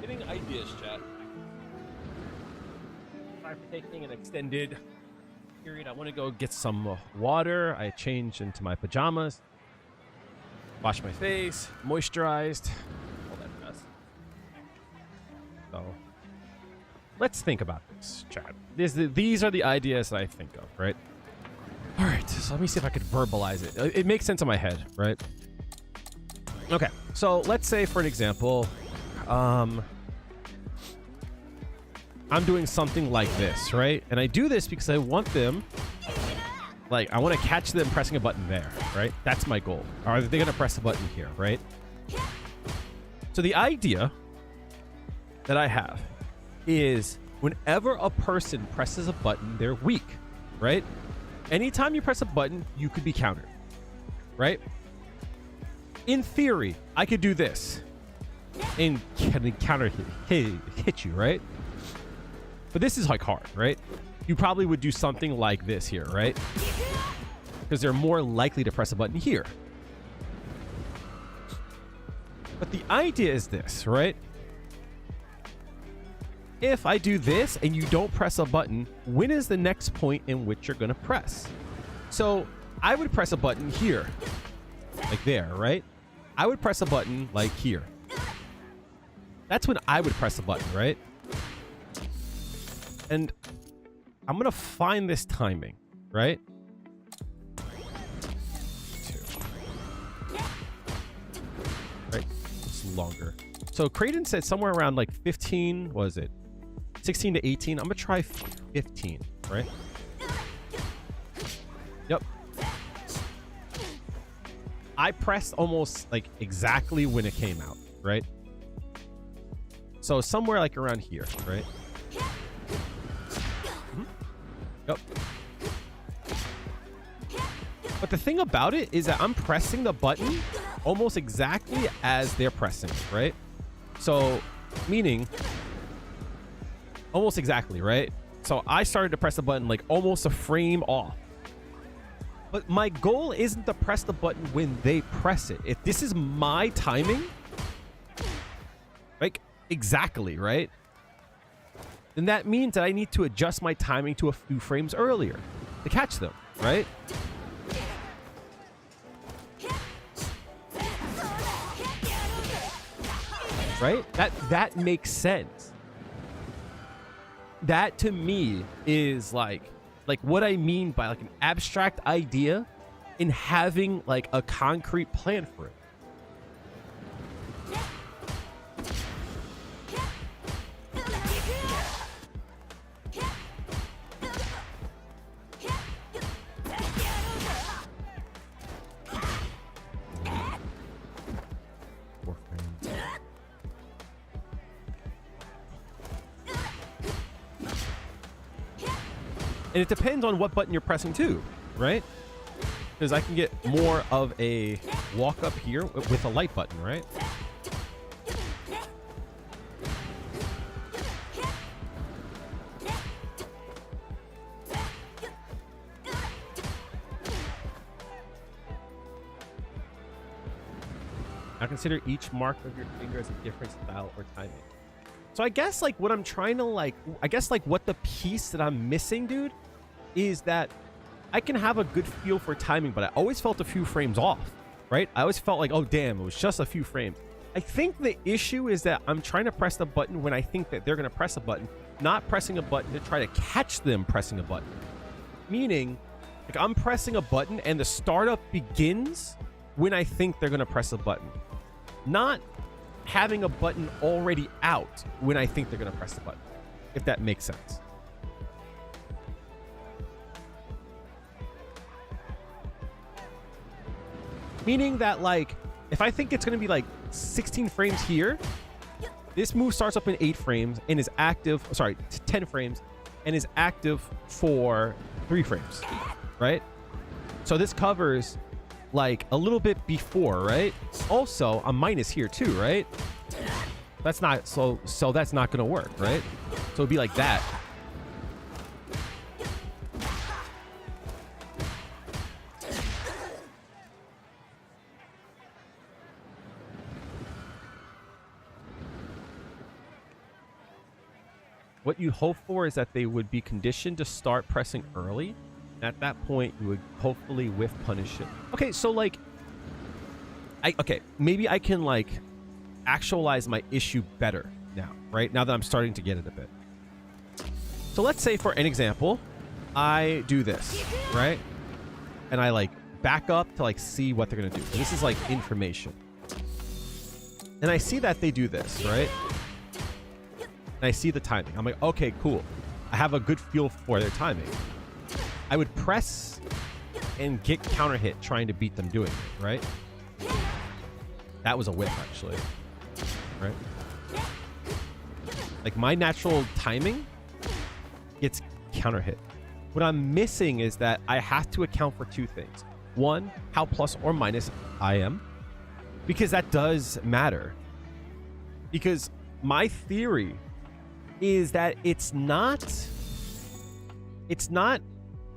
Getting ideas, chat. Sorry for taking an extended period. I want to go get some water. I changed into my pajamas, wash my face, moisturized, all that mess. So let's think about this, chat. These are the ideas that I think of, right? All right, so let me see if I could verbalize it. It makes sense in my head, right? Okay, so let's say, for an example, I'm doing something like this, right? And I do this because I want them, like, I want to catch them pressing a button there, right? That's my goal. Are they going to press a button here, right? So the idea that I have is whenever a person presses a button, they're weak, right? Anytime you press a button, you could be countered, right? In theory, I could do this and counter hit you, right? But this is like hard, right? You probably would do something like this here, right? Because they're more likely to press a button here. But the idea is this, right? If I do this and you don't press a button, when is the next point in which you're going to press? So I would press a button here, like there, right? I would press a button like here. That's when I would press a button, right? And I'm going to find this timing, right? 2. Right? It's longer. So Creighton said somewhere around like 15, what is it? 16 to 18. I'm going to try 15, right? Yep. I pressed almost like exactly when it came out, right? So somewhere like around here, right? Yep. But the thing about it is that I'm pressing the button almost exactly as they're pressing, right? So, meaning almost exactly, right? So I started to press the button like almost a frame off. But my goal isn't to press the button when they press it. If this is my timing, like exactly, right? Then that means that I need to adjust my timing to a few frames earlier to catch them, right? Right? That makes sense. That to me is like what I mean by like an abstract idea in having like a concrete plan for it. And it depends on what button you're pressing too, right? Because I can get more of a walk up here with a light button, right? Now consider each mark of your finger as a different style or timing. So I guess like what I'm trying to what the piece that I'm missing, dude, is that I can have a good feel for timing, but I always felt a few frames off, right? I always felt like, oh damn, it was just a few frames. I think the issue is that I'm trying to press the button when I think that they're gonna press a button, not pressing a button to try to catch them pressing a button. Meaning, like I'm pressing a button and the startup begins when I think they're gonna press a button. Not having a button already out when I think they're gonna press the button, if that makes sense. Meaning that like, if I think it's gonna be like 16 frames here, this move starts up in 8 frames and is active, 10 frames, and is active for 3 frames, right? So this covers like a little bit before, right? Also, a minus here too, right? That's not, so that's not gonna work, right? So it'd be like that. What you hope for is that they would be conditioned to start pressing early. At that point, you would hopefully whiff punish it. Okay, so like, maybe I can like actualize my issue better now, right? Now that I'm starting to get it a bit. So let's say for an example, I do this, right? And I like back up to like see what they're gonna do. This is like information. And I see that they do this, right? And I see the timing. I'm like, okay, cool. I have a good feel for their timing. I would press and get counter hit trying to beat them doing it, right? That was a whip, actually. Right? Like, my natural timing gets counter hit. What I'm missing is that I have to account for 2 things. One, how plus or minus I am. Because that does matter. Because my theory is that it's not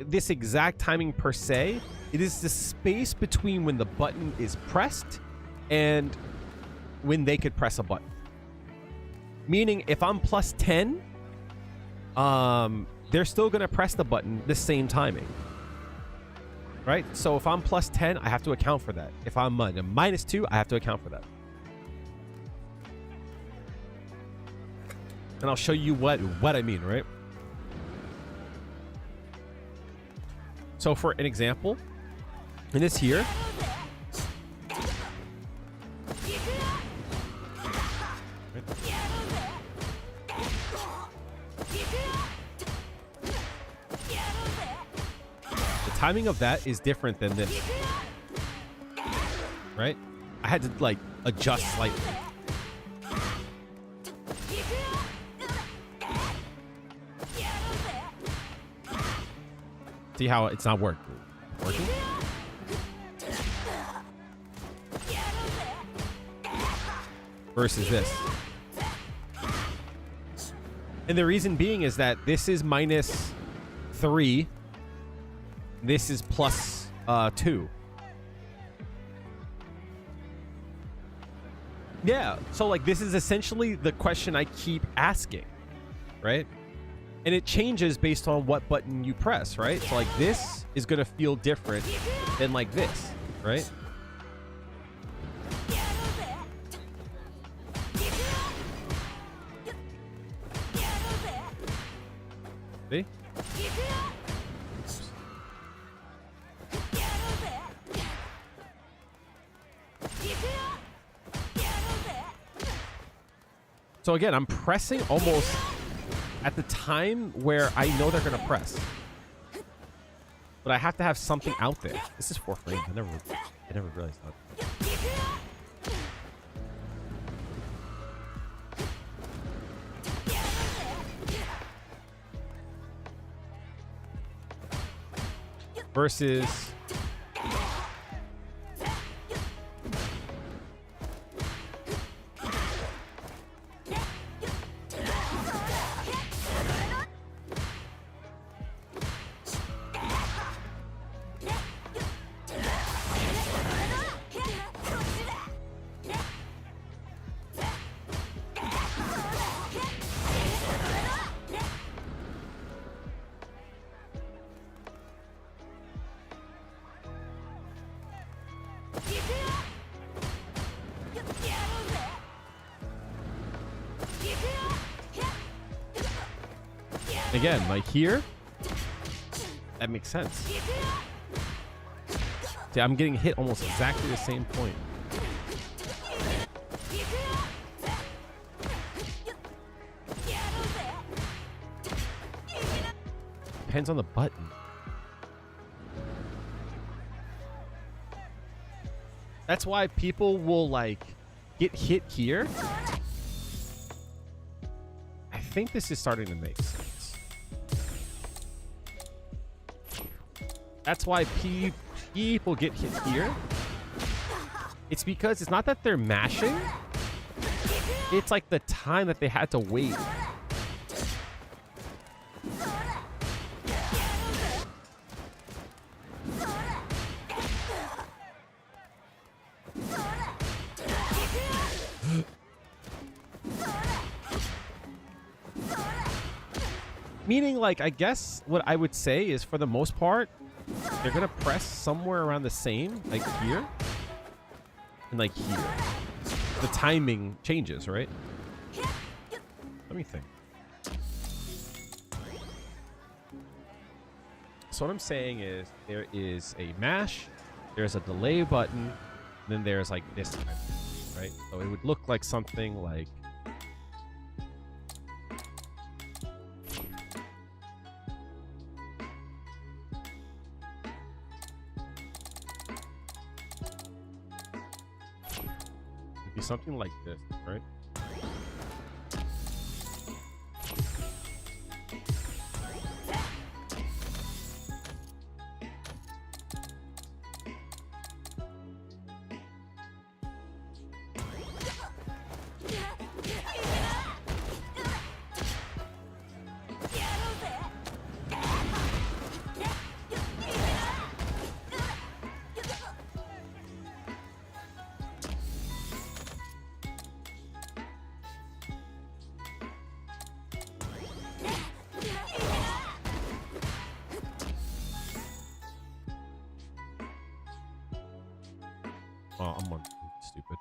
this exact timing per se. It is the space between when the button is pressed and when they could press a button. Meaning if I'm plus 10, they're still going to press the button the same timing. Right? So if I'm plus 10, I have to account for that. If I'm minus 2, I have to account for that. And I'll show you what I mean, right? So for an example, in this here, the timing of that is different than this, right? I had to like adjust slightly. See how it's not working? Versus this. And the reason being is that this is minus 3. This is plus 2. Yeah, so like this is essentially the question I keep asking, right? And it changes based on what button you press, right? So like this is gonna feel different than like this, right? See? So again, I'm pressing almost at the time where I know they're gonna press, but I have to have something out there. This is 4 frames. I never realized that. versus again, like here, that makes sense. See, I'm getting hit almost exactly the same point. Depends on the button. That's why people will like get hit here. I think this is starting to make sense. That's why people get hit here. It's because it's not that they're mashing. It's like the time that they had to wait. Meaning, like, I guess what I would say is for the most part, they're going to press somewhere around the same, like here and like here. The timing changes, right? Let me think. So what I'm saying is there is a mash, there's a delay button, and then there's like this kind of thing, right? So it would look like something like something like this, right? Oh, I'm stupid.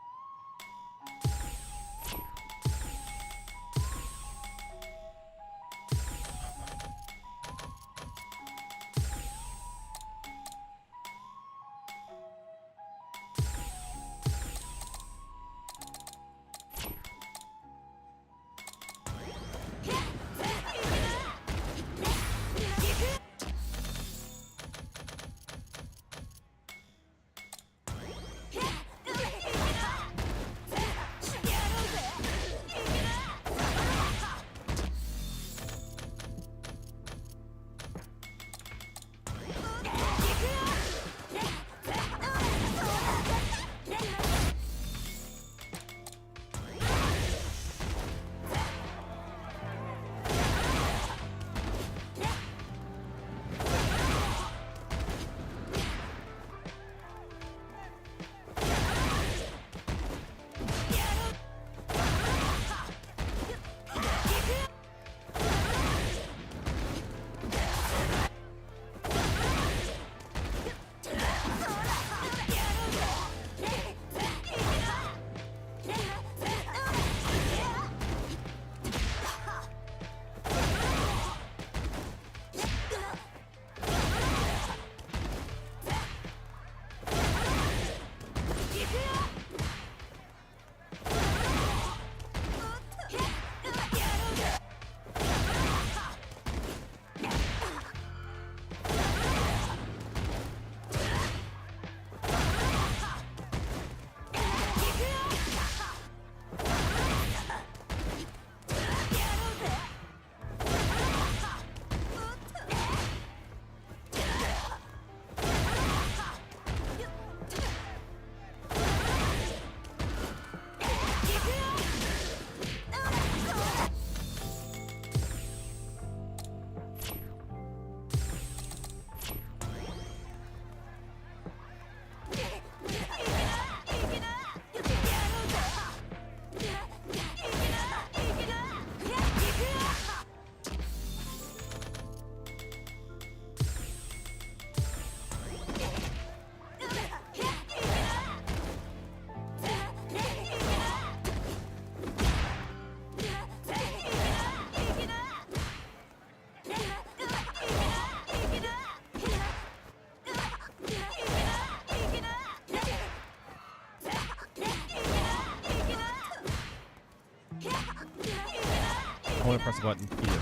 I want to press a button here.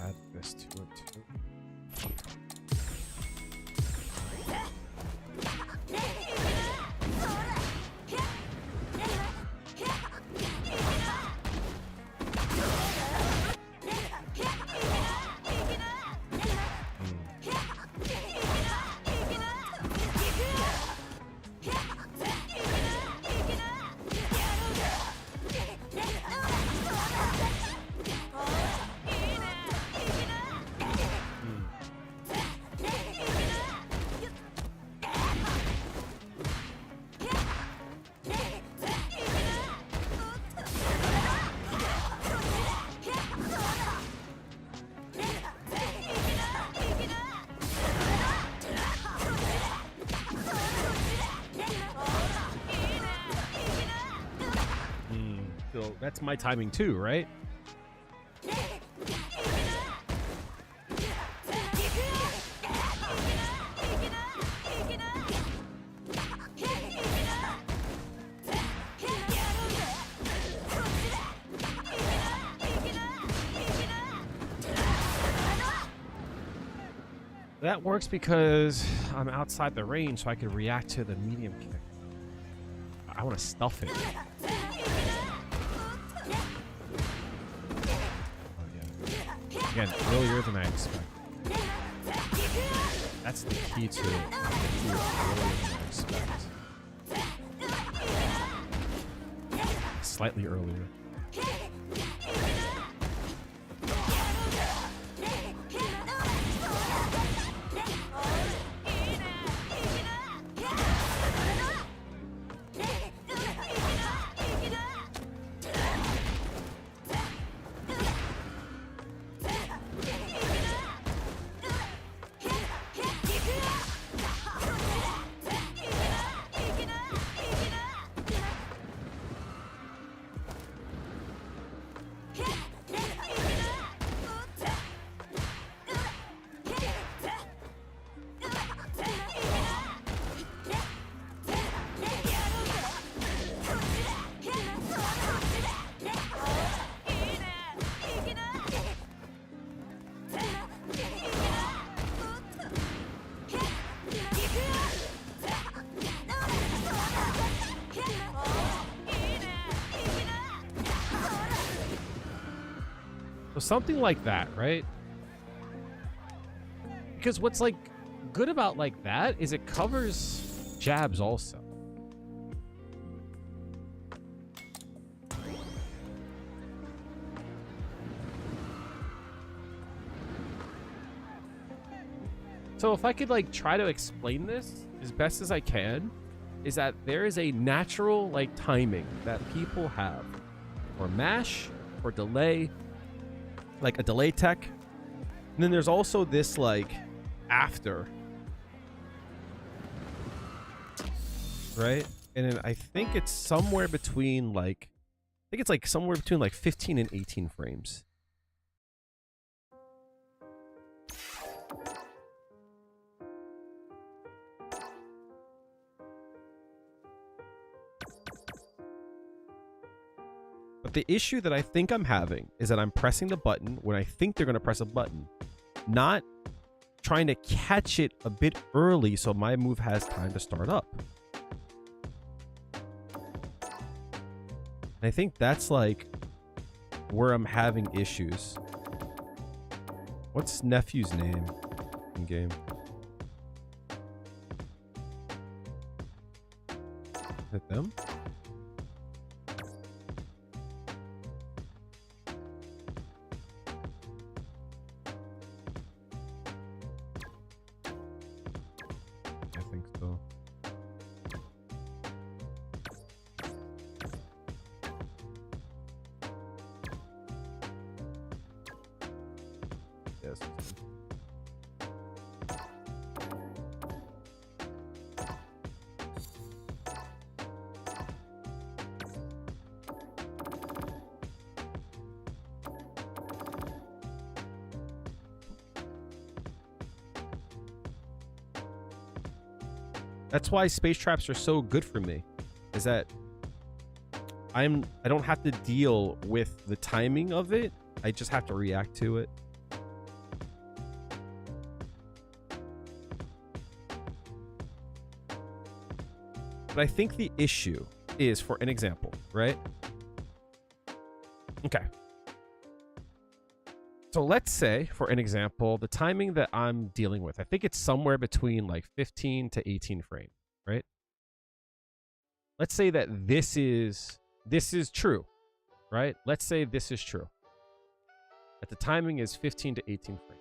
Add this to it too. So that's my timing too, right? That works because I'm outside the range, so I can react to the medium kick. I want to stuff it. Oh, yeah. Again, earlier than I expected. That's the key to it. Do it earlier than I expect. Slightly earlier. So something like that, right? Because what's like good about like that is it covers jabs also. So if I could like try to explain this as best as I can, is that there is a natural like timing that people have for mash, for delay, like a delay tech. And then there's also this like after, right? And then I think it's somewhere between like, I think it's like somewhere between like 15 and 18 frames. But the issue that I think I'm having is that I'm pressing the button when I think they're going to press a button, not trying to catch it a bit early so my move has time to start up. I think that's like where I'm having issues. What's nephew's name in game? Is it them? I think so. Yes. That's why space traps are so good for me, is that I don't have to deal with the timing of it. I just have to react to it. But I think the issue is, for an example, right? Okay. So let's say, for an example, the timing that I'm dealing with, I think it's somewhere between like 15 to 18 frames, right? Let's say that this is true, right? Let's say this is true. That the timing is 15 to 18 frames.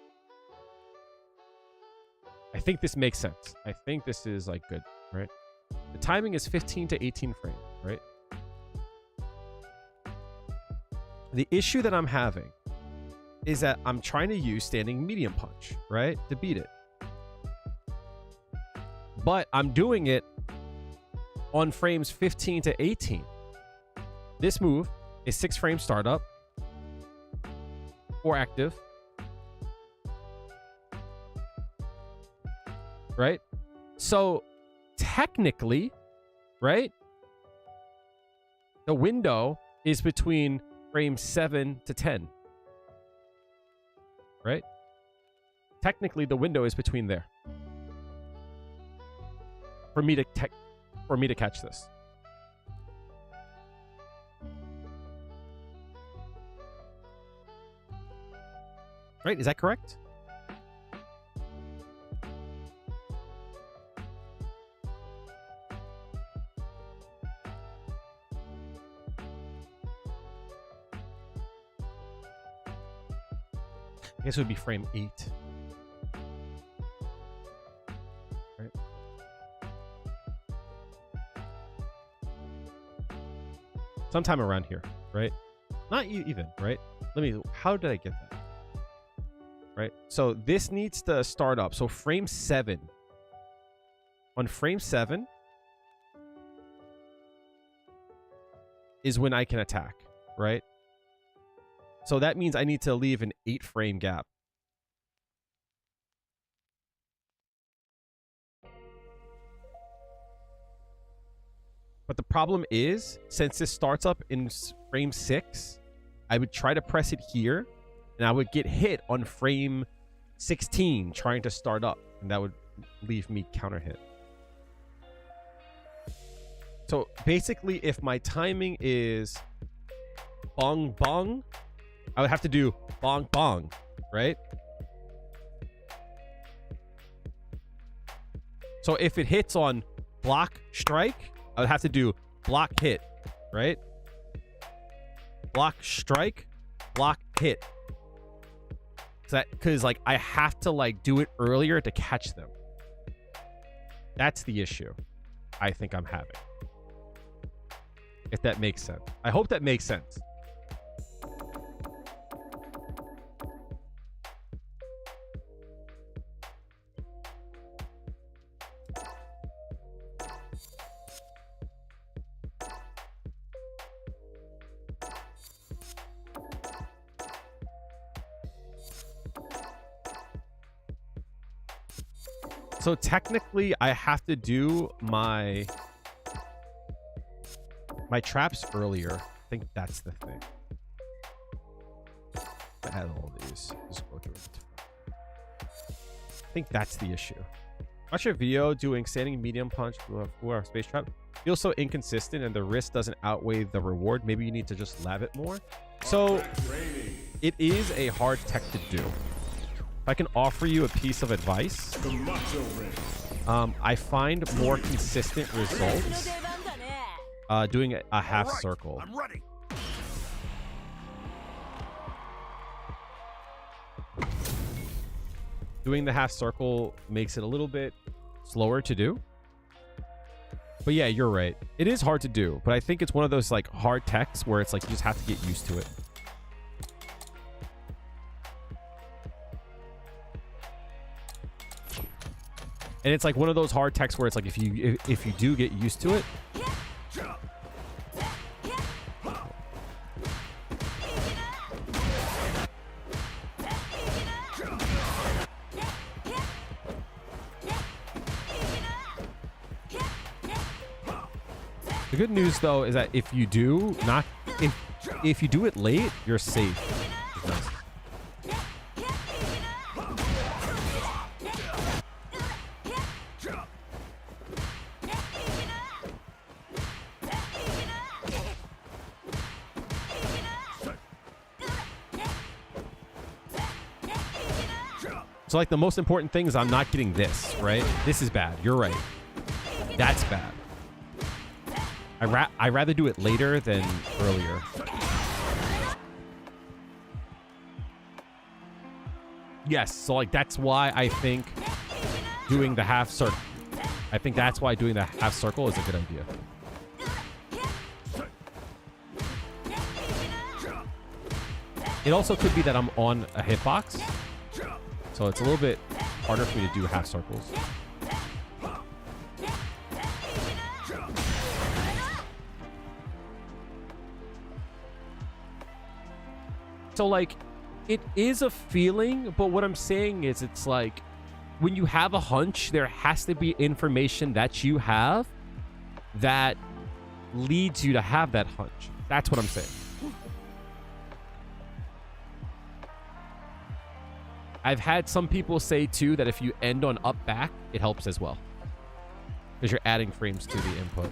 I think this makes sense. I think this is like good, right? The timing is 15 to 18 frames, right? The issue that I'm having is that I'm trying to use standing medium punch, right? To beat it. But I'm doing it on frames 15 to 18. This move is 6 frame startup or active, right? So technically, right, the window is between frame 7 to 10, right? Technically, the window is between there for me to catch this. Right? Is that correct? I guess it would be frame 8. Right? Sometime around here, right? Not even, right? How did I get that? Right? So this needs to start up. So frame 7. On frame 7 is when I can attack, right? So that means I need to leave an 8 frame gap. But the problem is, since this starts up in frame 6, I would try to press it here, and I would get hit on frame 16 trying to start up, and that would leave me counter hit. So basically, if my timing is bong bong, I would have to do bong bong, right? So if it hits on block strike, I would have to do block hit, right? Block strike, block hit. Because like I have to like do it earlier to catch them. That's the issue I think I'm having. If that makes sense. I hope that makes sense. So technically, I have to do my traps earlier. I think that's the thing. I had all these. Just go through it. I think that's the issue. Watch your video doing standing medium punch for a space trap. Feels so inconsistent and the risk doesn't outweigh the reward. Maybe you need to just lab it more. So it is a hard tech to do. If I can offer you a piece of advice, I find more consistent results doing a half circle. I'm ready. Doing the half circle makes it a little bit slower to do. But yeah, you're right. It is hard to do, but I think it's one of those like hard techs where it's like you just have to get used to it. And it's like one of those hard techs where it's like if you do get used to it, the good news though is that if you do not if you do it late, you're safe. So like the most important thing is I'm not getting this, right? This is bad. You're right. That's bad. I rather do it later than earlier. Yes, so like that's why I think doing the half circle. I think that's why doing the half circle is a good idea. It also could be that I'm on a hitbox, so it's a little bit harder for me to do half circles. So like, it is a feeling, but what I'm saying is it's like, when you have a hunch, there has to be information that you have that leads you to have that hunch. That's what I'm saying. I've had some people say too that if you end on up back, it helps as well, because you're adding frames to the input.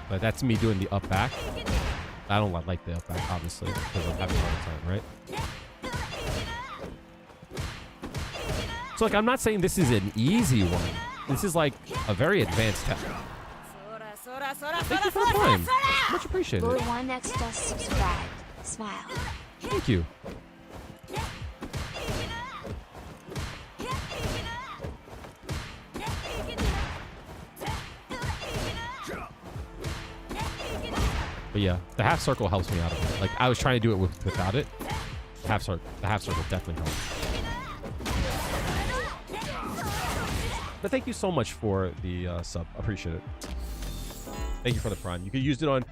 But that's me doing the up back. I don't like the up back, obviously, because I'm having a hard time, right? So, like, I'm not saying this is an easy one. This is, like, a very advanced tech. Thank you for the prime. Much appreciated. Lord 1x just subscribed. Smile. Thank you. But yeah, the half circle helps me out a bit. Like, I was trying to do it without it. The half circle definitely helps. But thank you so much for the sub. Appreciate it. Thank you for the prime. You could use it on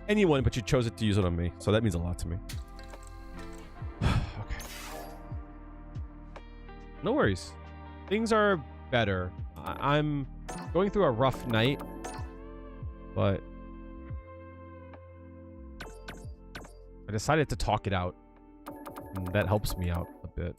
anyone, but you chose it to use it on me. So that means a lot to me. Okay. No worries. Things are better. I'm going through a rough night, but I decided to talk it out, and that helps me out a bit.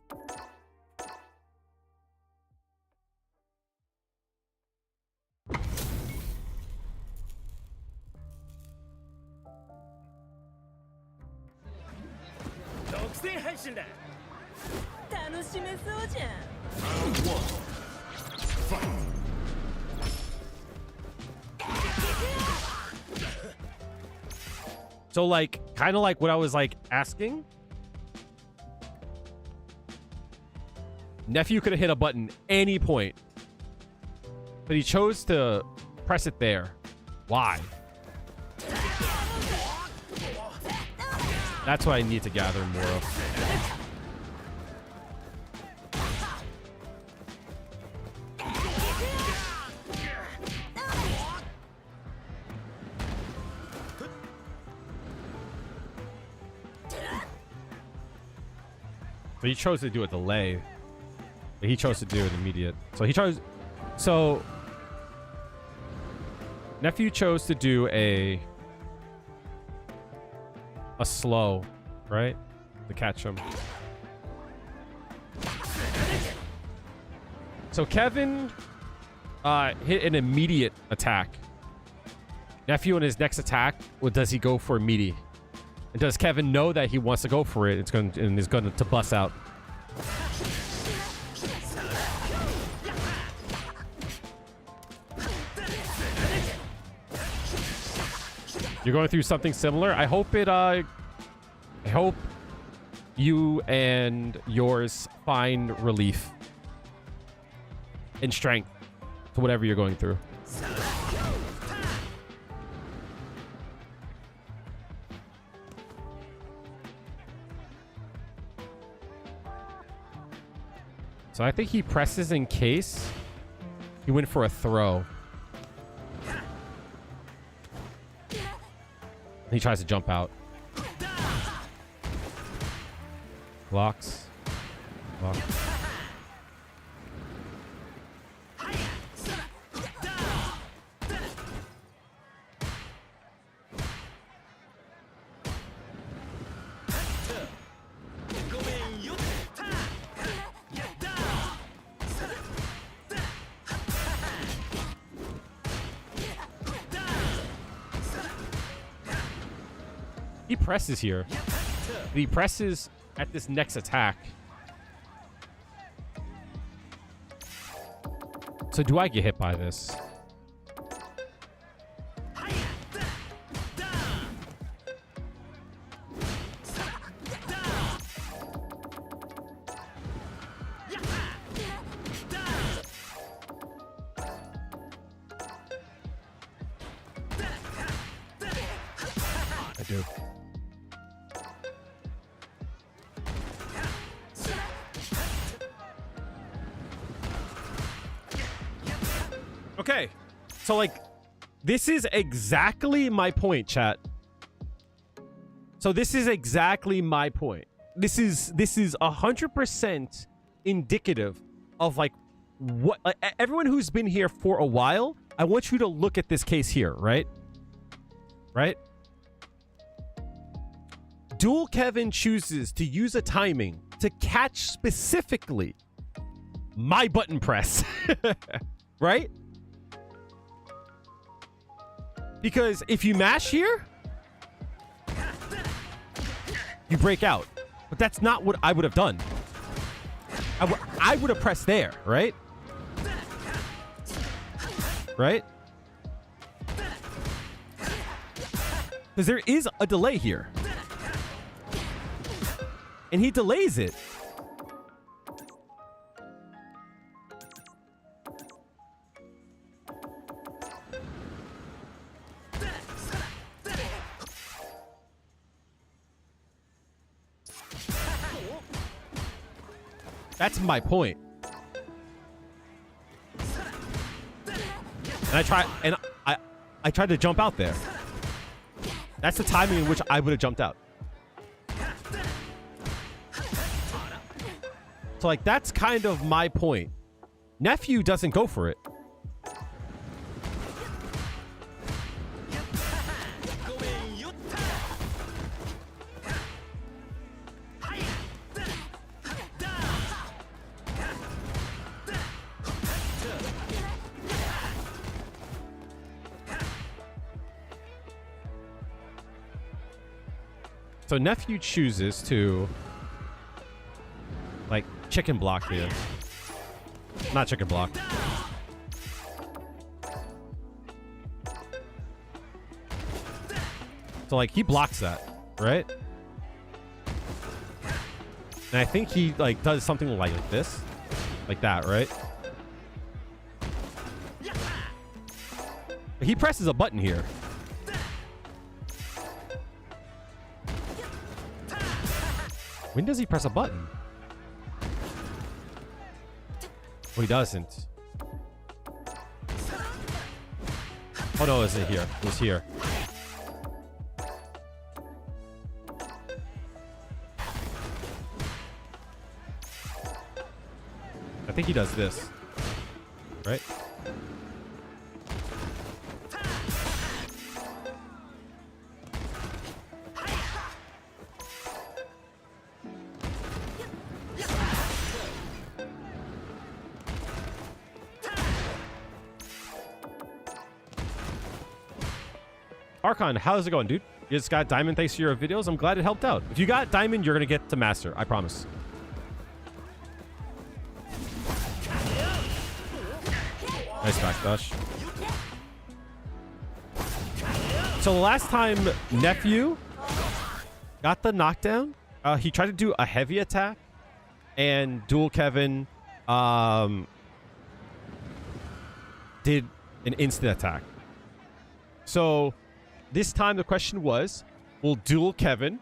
So, like, kind of like what I was, like, asking. Nephew could have hit a button any point, but he chose to press it there. Why? That's what I need to gather more of. But he chose to do a delay. But he chose to do an immediate. So he chose. So Nephew chose to do a slow right? To catch him. So Kevin hit an immediate attack. Nephew in his next attack, what does he go for meaty? And does Kevin know that he wants to go for it? It's going and is going to bust out. You're going through something similar. I hope it. I hope you and yours find relief and strength to whatever you're going through. So I think he presses in case he went for a throw. He tries to jump out. Blocks. Block. He presses here. He presses at this next attack. So do I get hit by this? I do. Okay, so like, this is exactly my point, chat. So this is exactly my point. This is 100% indicative of like what everyone who's been here for a while. I want you to look at this case here, right? Right? Dual Kevin chooses to use a timing to catch specifically my button press, right? Because if you mash here, you break out. But that's not what I would have done. I would have pressed there, right? Right? Because there is a delay here. And he delays it. That's my point. And I tried to jump out there. That's the timing in which I would have jumped out. So like, that's kind of my point. Nephew doesn't go for it. So Nephew chooses to like chicken block here. Not chicken block. So like he blocks that, right? And I think he like does something like this. Like that, right? He presses a button here. When does he press a button? Oh, he doesn't. Oh no, is it here? It was here. I think he does this. Right? Archon, how's it going, dude? You just got diamond thanks to your videos. I'm glad it helped out. If you got diamond, you're gonna get to master. I promise. Nice backdash. So the last time Nephew got the knockdown, he tried to do a heavy attack, and Dual Kevin did an instant attack. So this time the question was, will Dual Kevin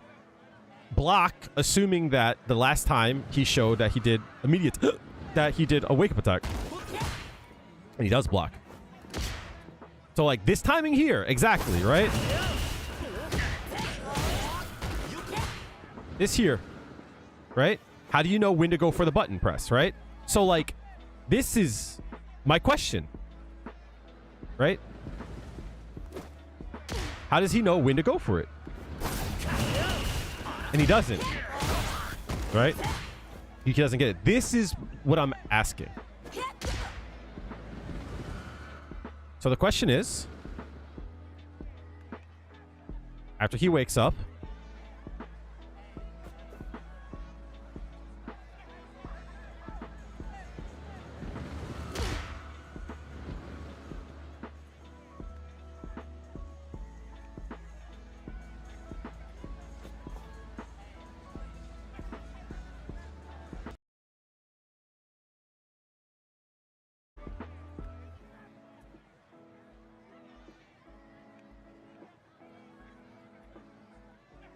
block, assuming that the last time he showed that he did immediate, that he did a wake-up attack. And he does block. So like this timing here, exactly, right? This here, right? How do you know when to go for the button press, right? So like, this is my question, right? How does he know when to go for it? And he doesn't, right? He doesn't get it. This is what I'm asking. So the question is, after he wakes up,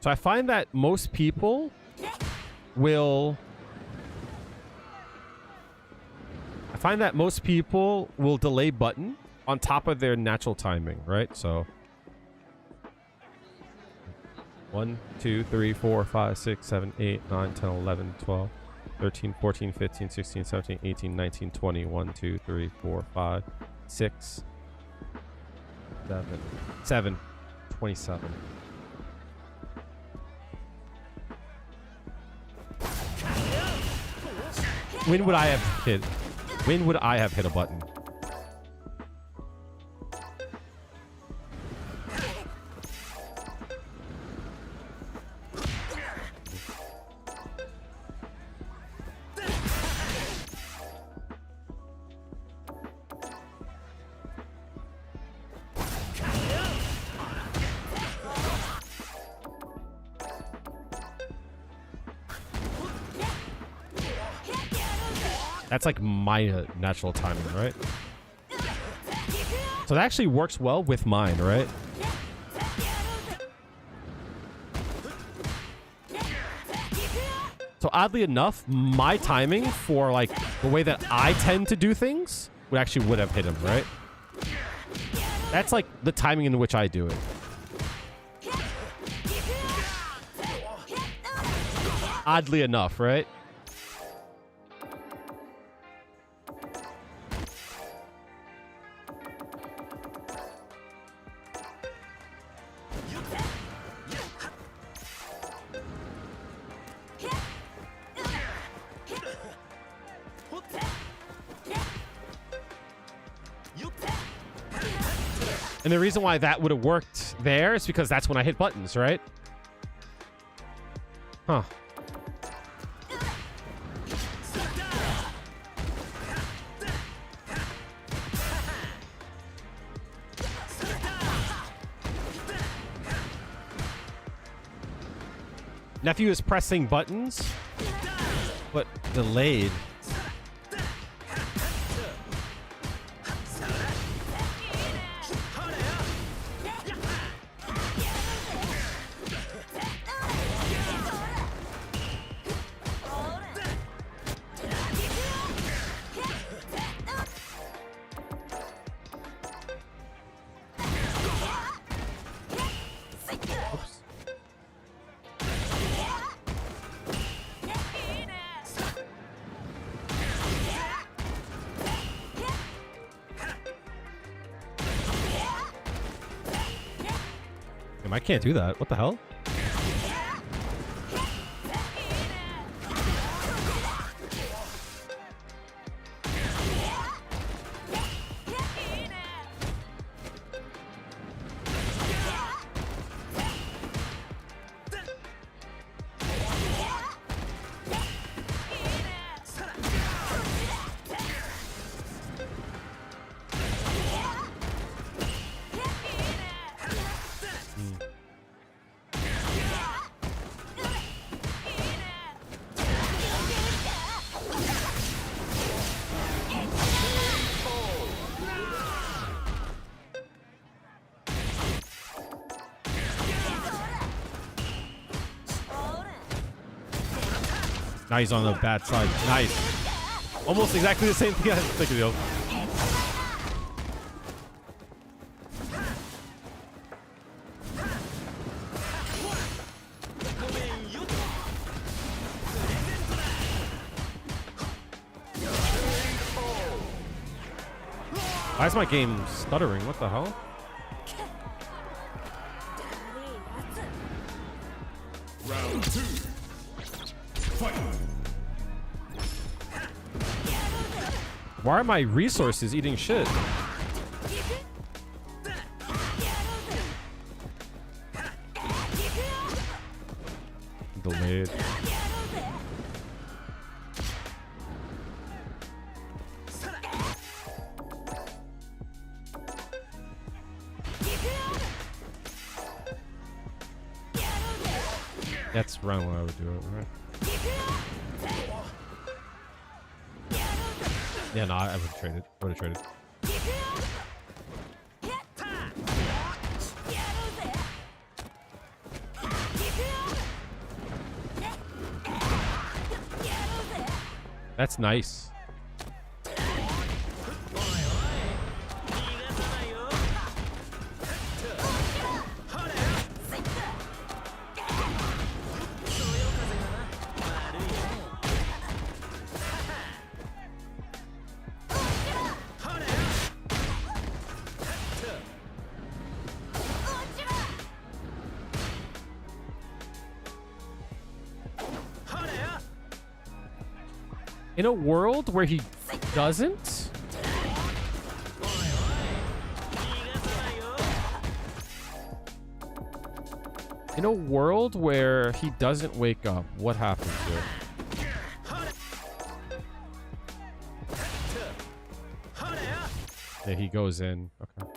so I find that most people will delay button on top of their natural timing, right? So 1, 2, 3, 4, 5, 6, 7, 8, 9, 10, 11, 12, 13, 14, 15, 16, 17, 18, 19, 20, 1, 2, 3, 4, 5, 6, 7, 27. When would I have hit? When would I have hit a button? That's like my natural timing, right? So that actually works well with mine, right? So oddly enough, my timing for like the way that I tend to do things would have hit him, right? That's like the timing in which I do it. Oddly enough, right? And the reason why that would have worked there is because that's when I hit buttons, right? Huh. Nephew is pressing buttons, but delayed. I can't do that. What the hell? Now he's on the bad side. Nice. Almost exactly the same thing I was thinking of. Why is my game stuttering? What the hell? Round 2. Fight. Why are my resources eating shit? Delayed. That's round one I would do it, right? Yeah, no, I would have traded. Would have traded. That's nice. In a world where he doesn't? In a world where he doesn't wake up, what happens here? Yeah, he goes in. Okay.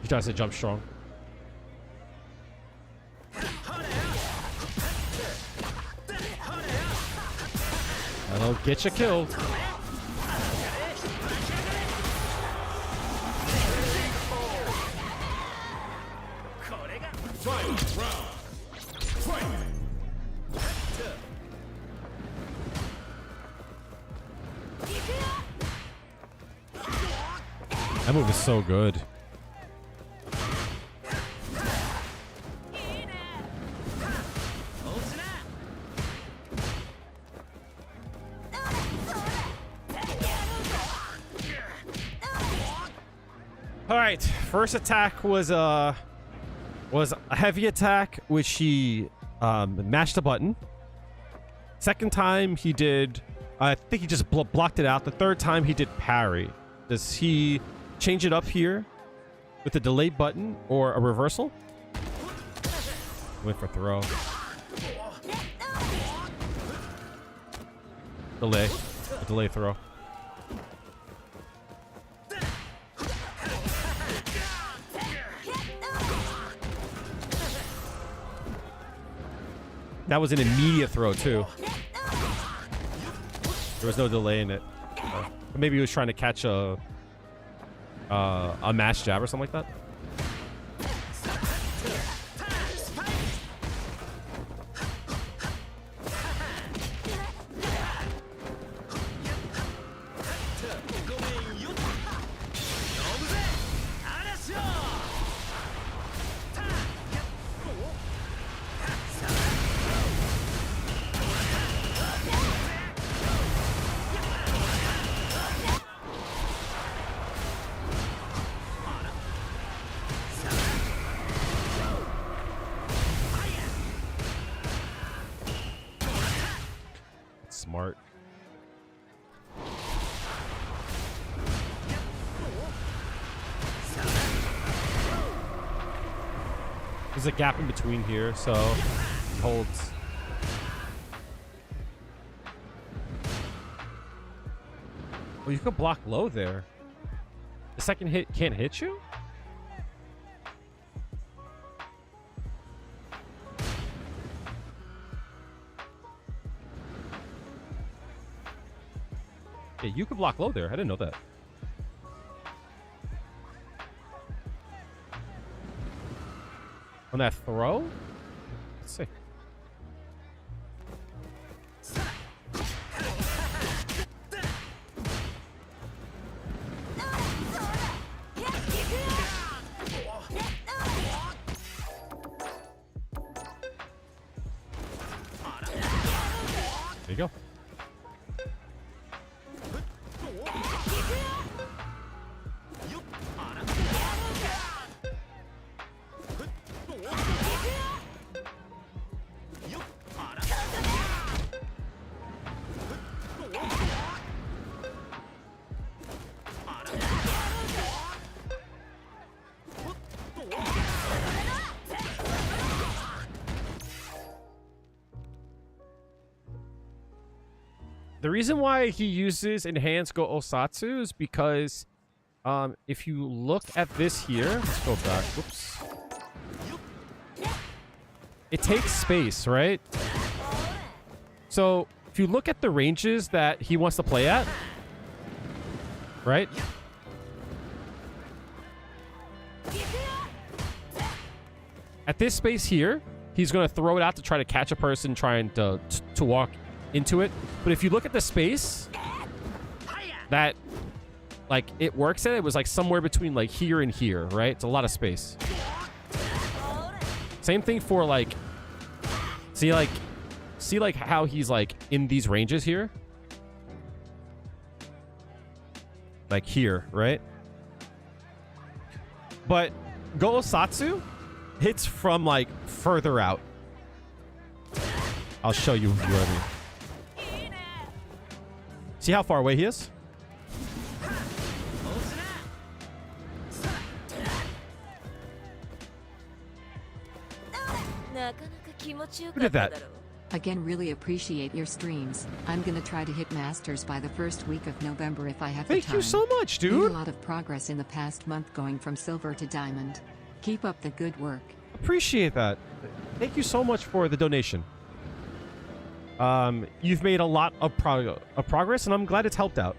He tries to jump strong. That'll get you killed. That move is so good. All right, first attack was a heavy attack, which he mashed the button. Second time he did, I think he just blocked it out. The third time he did parry. Does he change it up here with a delay button or a reversal? Went for throw. Delay. A delay throw. That was an immediate throw too. There was no delay in it. Maybe he was trying to catch a mash jab or something like that. Smart. There's a gap in between here, so he holds. Oh, you could block low there. The second hit can't hit you? Yeah, you could block low there. I didn't know that. On that throw? Let's see. There you go. The reason why he uses enhanced Go Osatsu is because if you look at this here, let's go back. Whoops. It takes space, right? So if you look at the ranges that he wants to play at, right? At this space here, he's going to throw it out to try to catch a person trying to walk into it. But if you look at the space that like it works at, it was like somewhere between like here and here, right? It's a lot of space. Same thing for like, see like how he's like in these ranges here, like here, right? But Go Osatsu hits from like further out. I'll show you what I mean. See how far away he is? Who did that? Again, really appreciate your streams. I'm gonna try to hit Masters by the first week of November if I have the time. Thank you so much, Made dude. a lot of progress in the past month going from silver to diamond. Keep up the good work. Appreciate that. Thank you so much for the donation. You've made a lot of progress, and I'm glad it's helped out.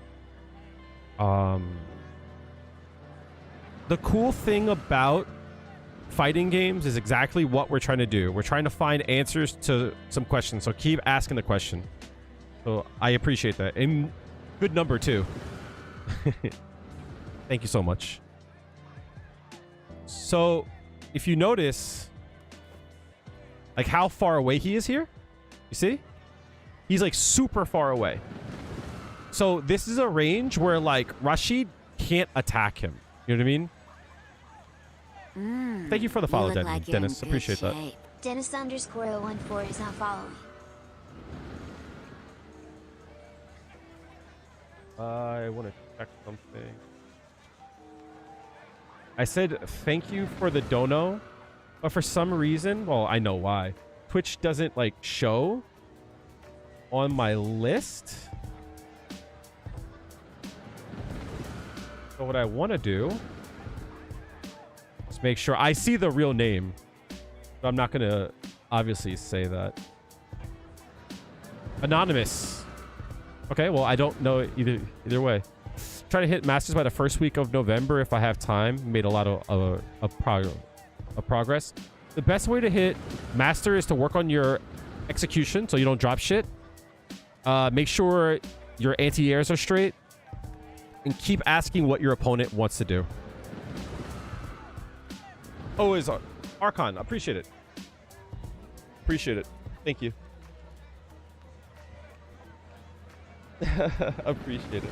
The cool thing about fighting games is exactly what we're trying to do. We're trying to find answers to some questions, so keep asking the question. So I appreciate that. And good number, too. Thank you so much. So, if you notice, like how far away he is here, you see? He's like super far away. So this is a range where like Rashid can't attack him. You know what I mean? Thank you for the follow, you look like you're Dennis. in Appreciate good that. shape. Dennis _014 is not following. I want to check something. I said thank you for the dono, but for some reason, well, I know why. Twitch doesn't like show on my list. So what I want to do is make sure I see the real name, but I'm not going to obviously say that. Anonymous. Okay, well, I don't know either way. Try to hit Masters by the first week of November if I have time. Made a lot of progress. The best way to hit Master is to work on your execution so you don't drop shit. Make sure your anti-airs are straight. And keep asking what your opponent wants to do. Oh, is Archon. Appreciate it. Appreciate it. Thank you. Appreciate it.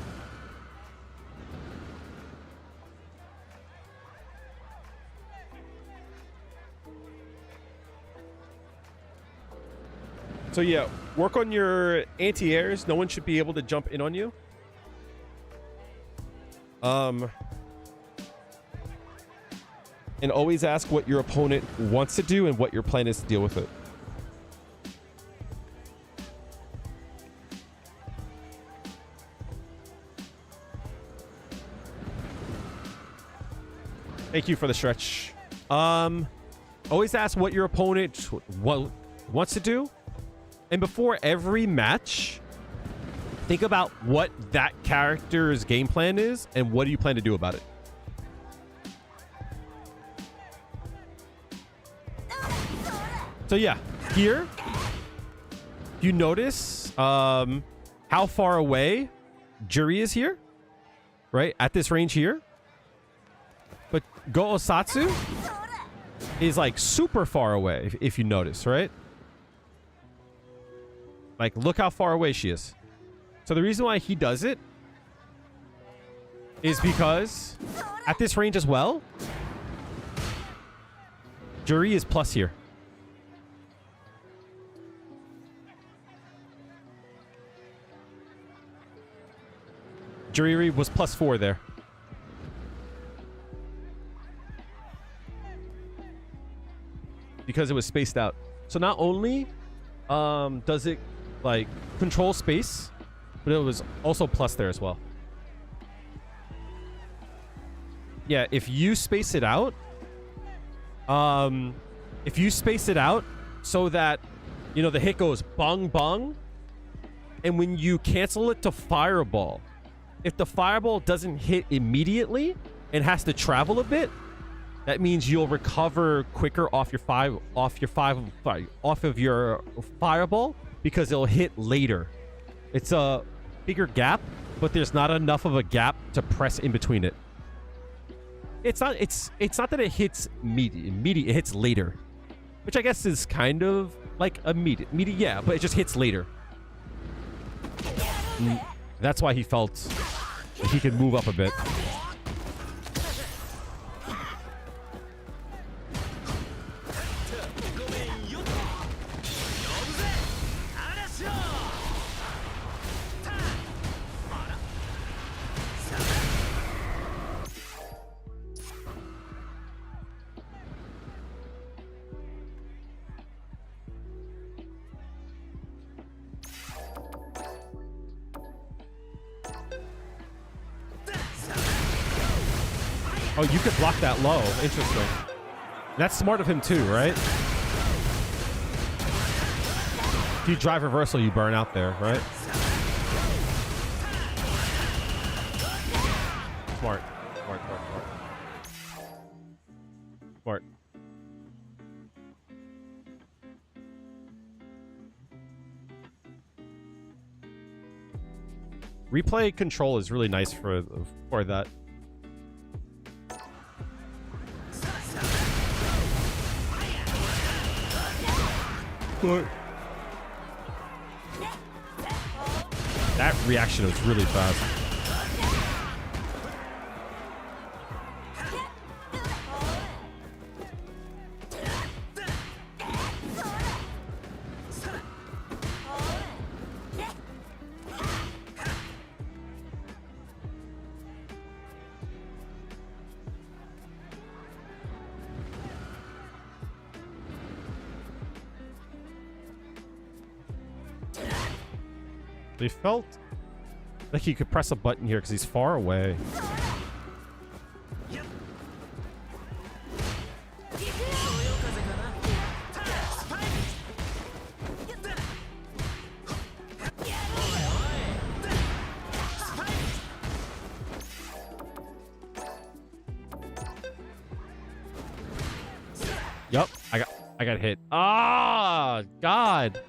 So yeah, work on your anti-airs. No one should be able to jump in on you. And always ask what your opponent wants to do and what your plan is to deal with it. Thank you for the stretch. Always ask what your opponent wants to do. And before every match, think about what that character's game plan is and what do you plan to do about it. So yeah, here, you notice how far away Juri is here, right? At this range here. But Go Osatsu is like super far away, if you notice, right? Like, look how far away she is. So the reason why he does it is because at this range as well, Juri is plus here. Juri was +4 there. Because it was spaced out. So not only does it like control space, but it was also plus there as well. Yeah, if you space it out, so that, you know, the hit goes bong bong, and when you cancel it to fireball, if the fireball doesn't hit immediately and has to travel a bit, that means you'll recover quicker off of your fireball because it'll hit later. It's a bigger gap, but there's not enough of a gap to press in between it. It's not that it hits immediate, it hits later, which I guess is kind of like immediate, yeah, but it just hits later. That's why he felt he could move up a bit. Oh, you could block that low. Interesting. That's smart of him too, right? If you drive reversal, you burn out there, right? Smart. Smart. Replay control is really nice for that. That reaction was really fast. They felt like he could press a button here because he's far away. Yup, I got hit. Ah, God.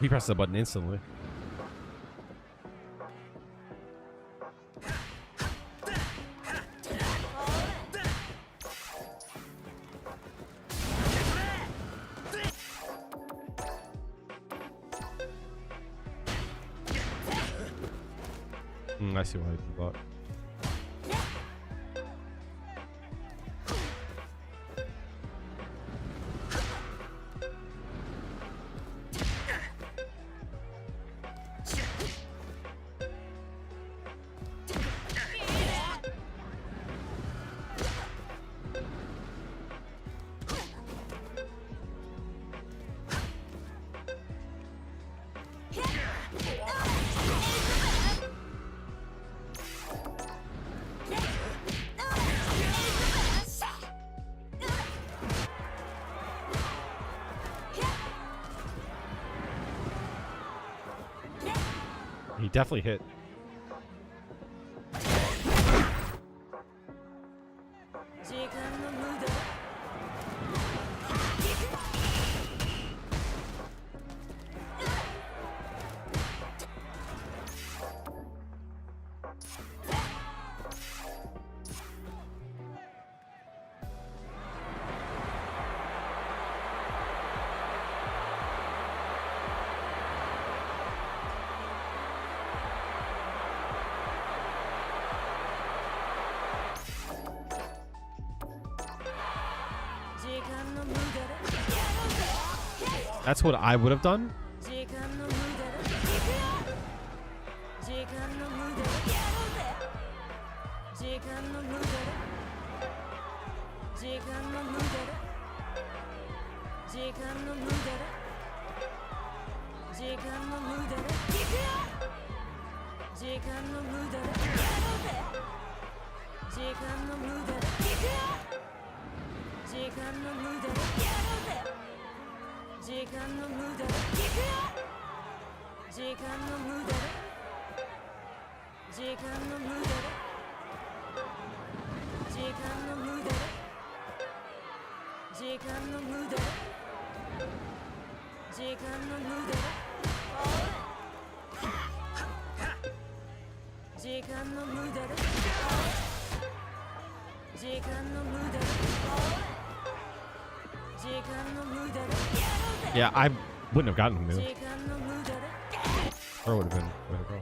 He pressed the button instantly. I see why I did that. He definitely hit. That's what I would have done. Yeah, I wouldn't have gotten him there. Or would have been way to go.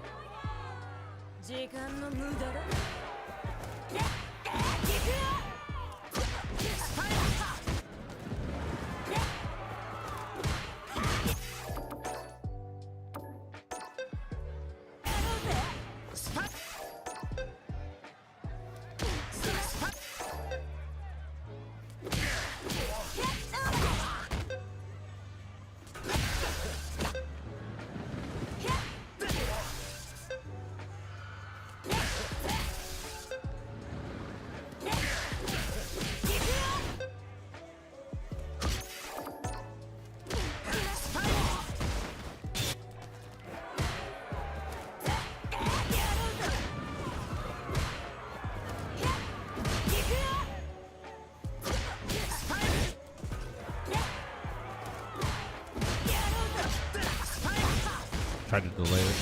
Tried to delay it.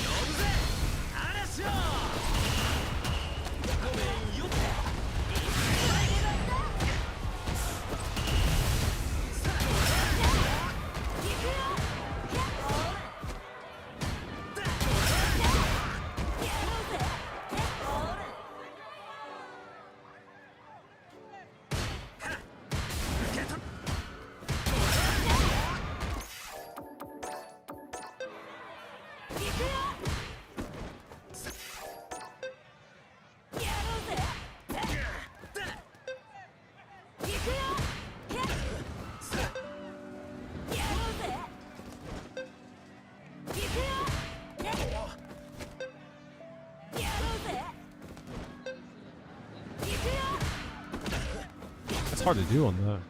It's hard to do on that.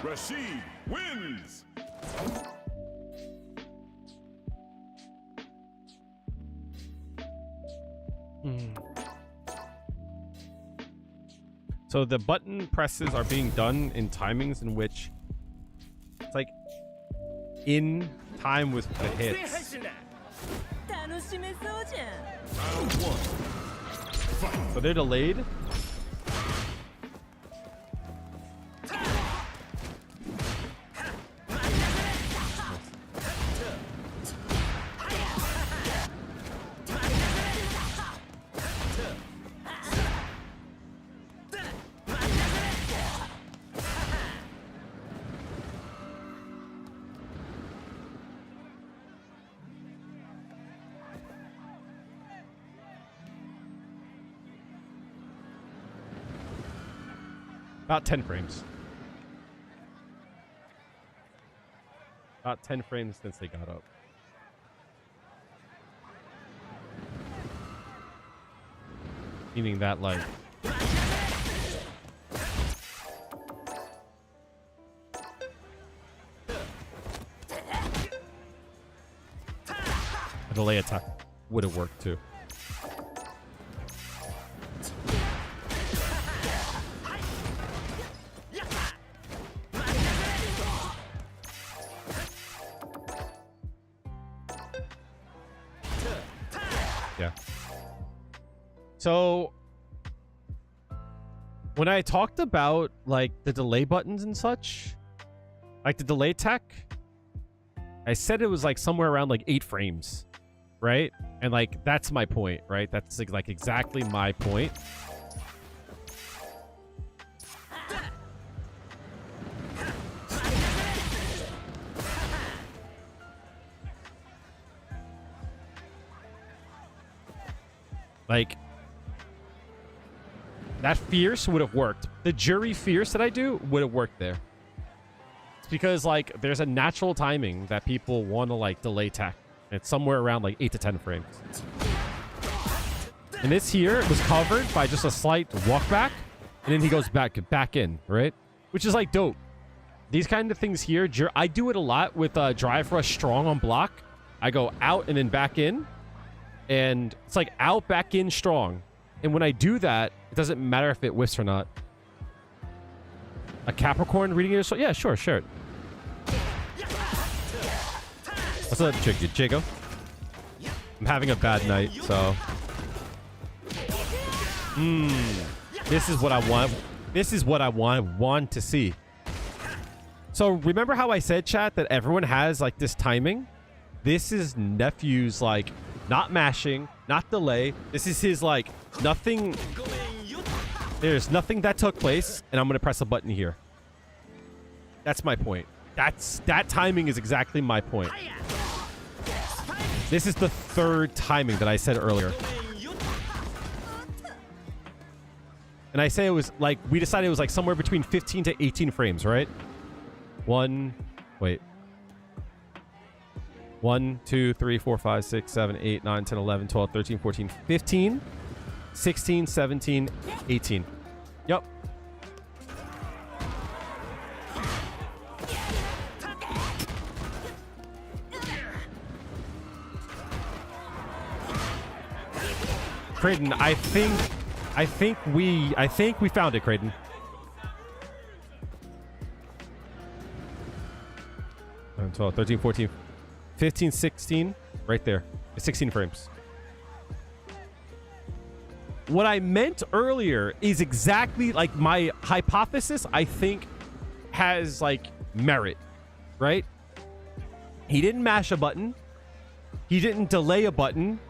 Rashid wins. So the button presses are being done in timings in which it's like in time with the hits. 楽しめそうじゃん。 Round one. Fight. So they're delayed. About 10 frames. About 10 frames since they got up. Meaning that, like... a delay attack would have worked too. Yeah. So when I talked about like the delay buttons and such, like the delay tech, I said it was like somewhere around like 8 frames, right? And like that's my point, right? That's like exactly my point. Like, that fierce would have worked. The Juri fierce that I do would have worked there. It's because, like, there's a natural timing that people want to, like, delay tech. It's somewhere around, like, 8 to 10 frames. And this here was covered by just a slight walk back. And then he goes back in, right? Which is, like, dope. These kind of things here, I do it a lot with Drive Rush Strong on block. I go out and then back in. And it's like out, back in, strong. And when I do that, it doesn't matter if it whiffs or not. A Capricorn reading it? Yeah, sure. What's up, Jago? I'm having a bad night, so... This is what I want. This is what I want to see. So remember how I said, chat, that everyone has, like, this timing? This is Nephew's, like... Not mashing, not delay. This is his, like, nothing. There's nothing that took place, and I'm going to press a button here. That's my point. That timing is exactly my point. This is the third timing that I said earlier. And I say it was, like, we decided it was, like, somewhere between 15 to 18 frames, right? 1, 2, 3, 4, 5, 6, 7, 8, 9, 10, 11, 12, 13, 14, 15, 16, 17, 18. Yep. Creighton, I think we found it, Creighton. 12, 13, 14, 15, 16, right there. 16 frames. What I meant earlier is exactly like my hypothesis, I think, has like merit, right? He didn't mash a button. He didn't delay a button.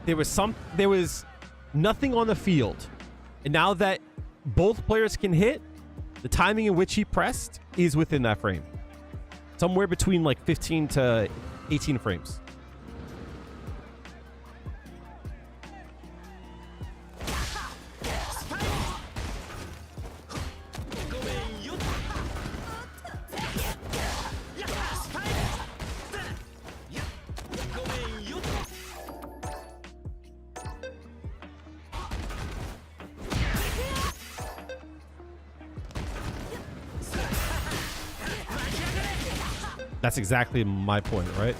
There was nothing on the field. And now that both players can hit, the timing in which he pressed is within that frame. Somewhere between like 15 to 18 frames. That's exactly my point, right?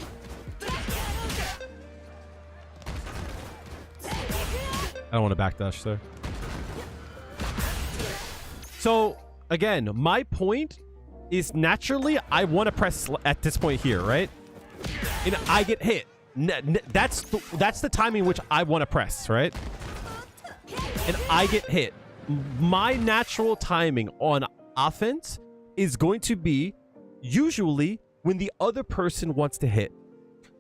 I don't want to backdash there. So, again, my point is naturally I want to press at this point here, right? And I get hit. That's the timing in which I want to press, right? And I get hit. My natural timing on offense is going to be usually when the other person wants to hit.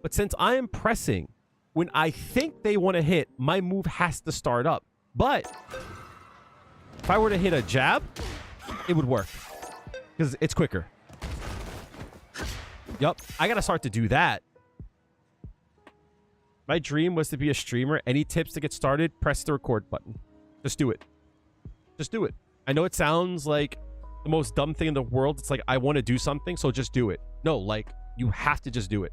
But since I am pressing when I think they want to hit, my move has to start up. But if I were to hit a jab, it would work because it's quicker. Yup, I got to start to do that. My dream was to be a streamer. Any tips to get started? Press the record button. Just do it. Just do it. I know it sounds like the most dumb thing in the world. It's like, I want to do something, so just do it. No, like, you have to just do it.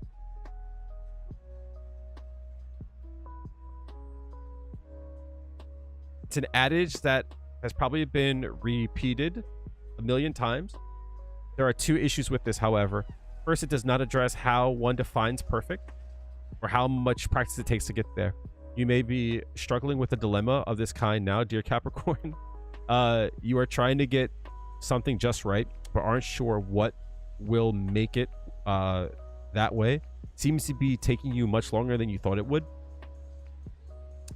It's an adage that has probably been repeated a million times. There are two issues with this, however. First, it does not address how one defines perfect or how much practice it takes to get there. You may be struggling with a dilemma of this kind now, dear Capricorn. You are trying to get something just right, but aren't sure what will make it that way. Seems to be taking you much longer than you thought it would.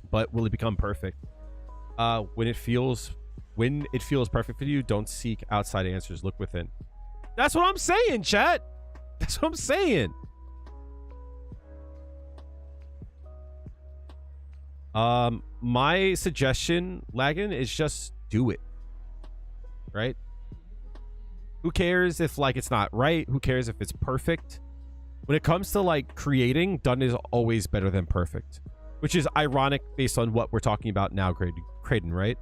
But will it become perfect? When it feels perfect for you, don't seek outside answers. Look within. That's what I'm saying, chat. That's what I'm saying. My suggestion, Lagan, is just do it. Right? Who cares if like it's not right? Who cares if it's perfect? When it comes to like creating, done is always better than perfect, which is ironic based on what we're talking about now, Creighton, right?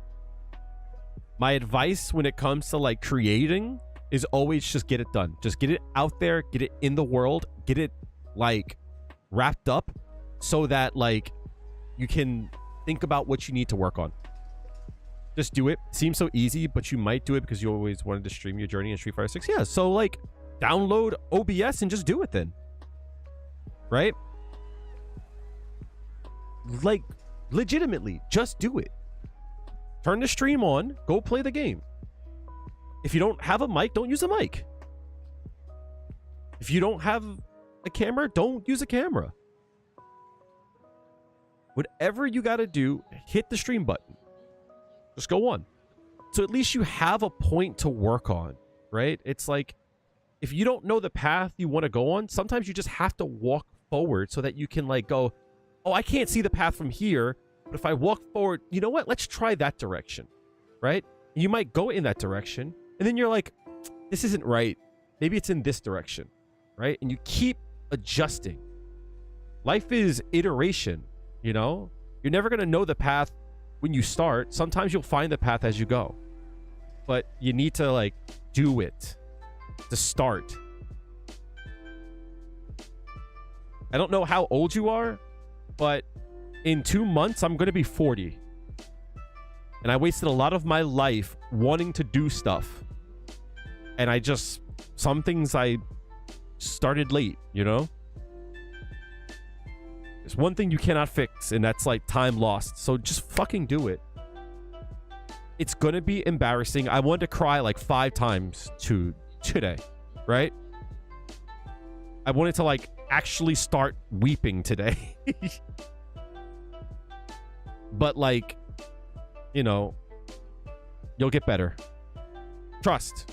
My advice when it comes to like creating is always just get it done. Just get it out there, get it in the world, get it like wrapped up so that like you can think about what you need to work on. Just do it. Seems so easy, but you might do it because you always wanted to stream your journey in Street Fighter 6. Yeah, so like download OBS and just do it then. Right? Like legitimately, just do it. Turn the stream on, go play the game. If you don't have a mic, don't use a mic. If you don't have a camera, don't use a camera. Whatever you got to do, hit the stream button. Just go on. So at least you have a point to work on, right? It's like, if you don't know the path you want to go on, sometimes you just have to walk forward so that you can like go, oh, I can't see the path from here, but if I walk forward, you know what? Let's try that direction, right? You might go in that direction, and then you're like, this isn't right. Maybe it's in this direction, right? And you keep adjusting. Life is iteration, you know? You're never going to know the path when you start. Sometimes you'll find the path as you go, but you need to like do it to start. I don't know how old you are, but in 2 months, I'm going to be 40. And I wasted a lot of my life wanting to do stuff. And some things I started late, you know? There's one thing you cannot fix, and that's like time lost. So just fucking do it. It's going to be embarrassing. I wanted to cry like 5 times today, right? I wanted to like actually start weeping today. But like, you know, you'll get better. Trust.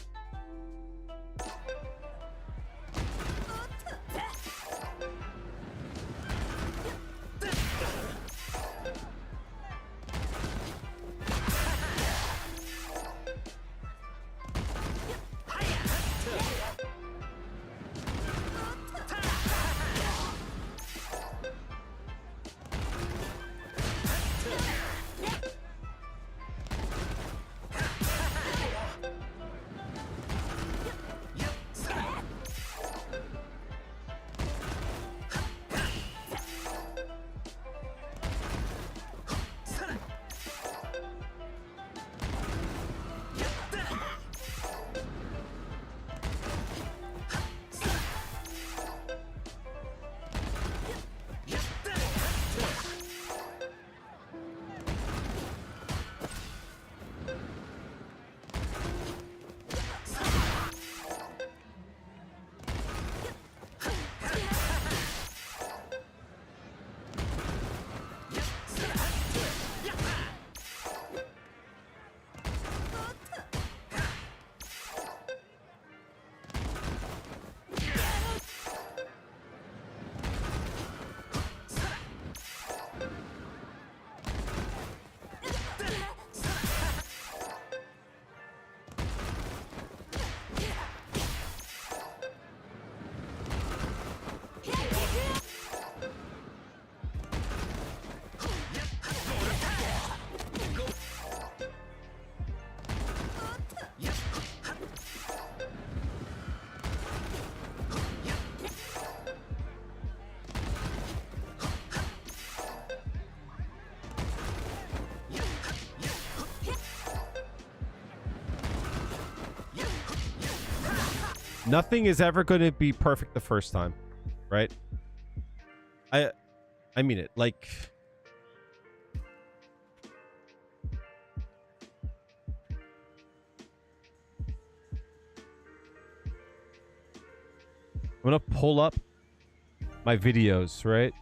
Nothing is ever going to be perfect the first time, right? I mean it. Like, I'm gonna pull up my videos, right?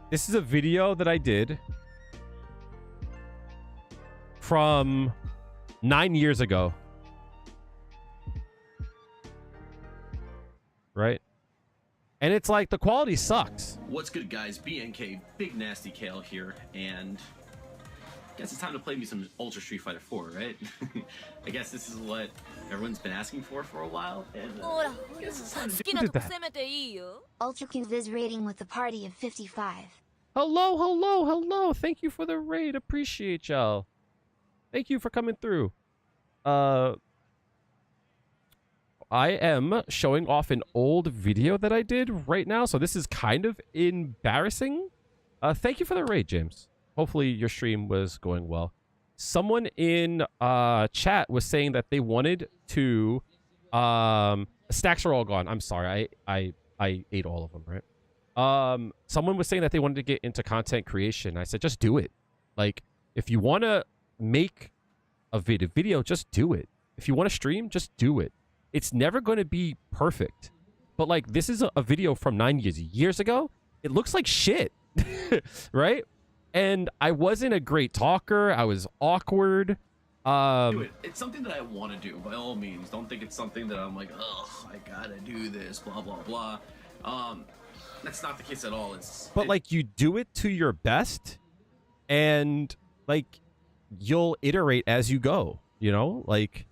This is a video that I did from 9 years ago. Right? And it's like the quality sucks. What's good, guys? BNK, Big Nasty Kale here, and I guess it's time to play me some Ultra Street Fighter 4, right? I guess this is what everyone's been asking for a while, and ほら、 I guess it's time to 好きなとこ攻めていいよ。 Ultrakin Viz rating with a party of 55. Hello, hello, hello. Thank you for the raid. Appreciate y'all. Thank you for coming through. I am showing off an old video that I did right now, so this is kind of embarrassing. Thank you for the raid, James. Hopefully your stream was going well. Someone in chat was saying that they wanted to stacks are all gone. I'm sorry. I ate all of them, right? Someone was saying that they wanted to get into content creation. I said just do it. Like, if you want to make a video, just do it. If you want to stream, just do it. It's never going to be perfect. But like, this is a video from 9 years ago. It looks like shit. Right? And I wasn't a great talker. I was awkward. do it. It's something that I want to do, by all means. Don't think it's something that I'm like, ugh, I gotta do this, blah, blah, blah. That's not the case at all. But like, you do it to your best, and like, you'll iterate as you go, you know? Like,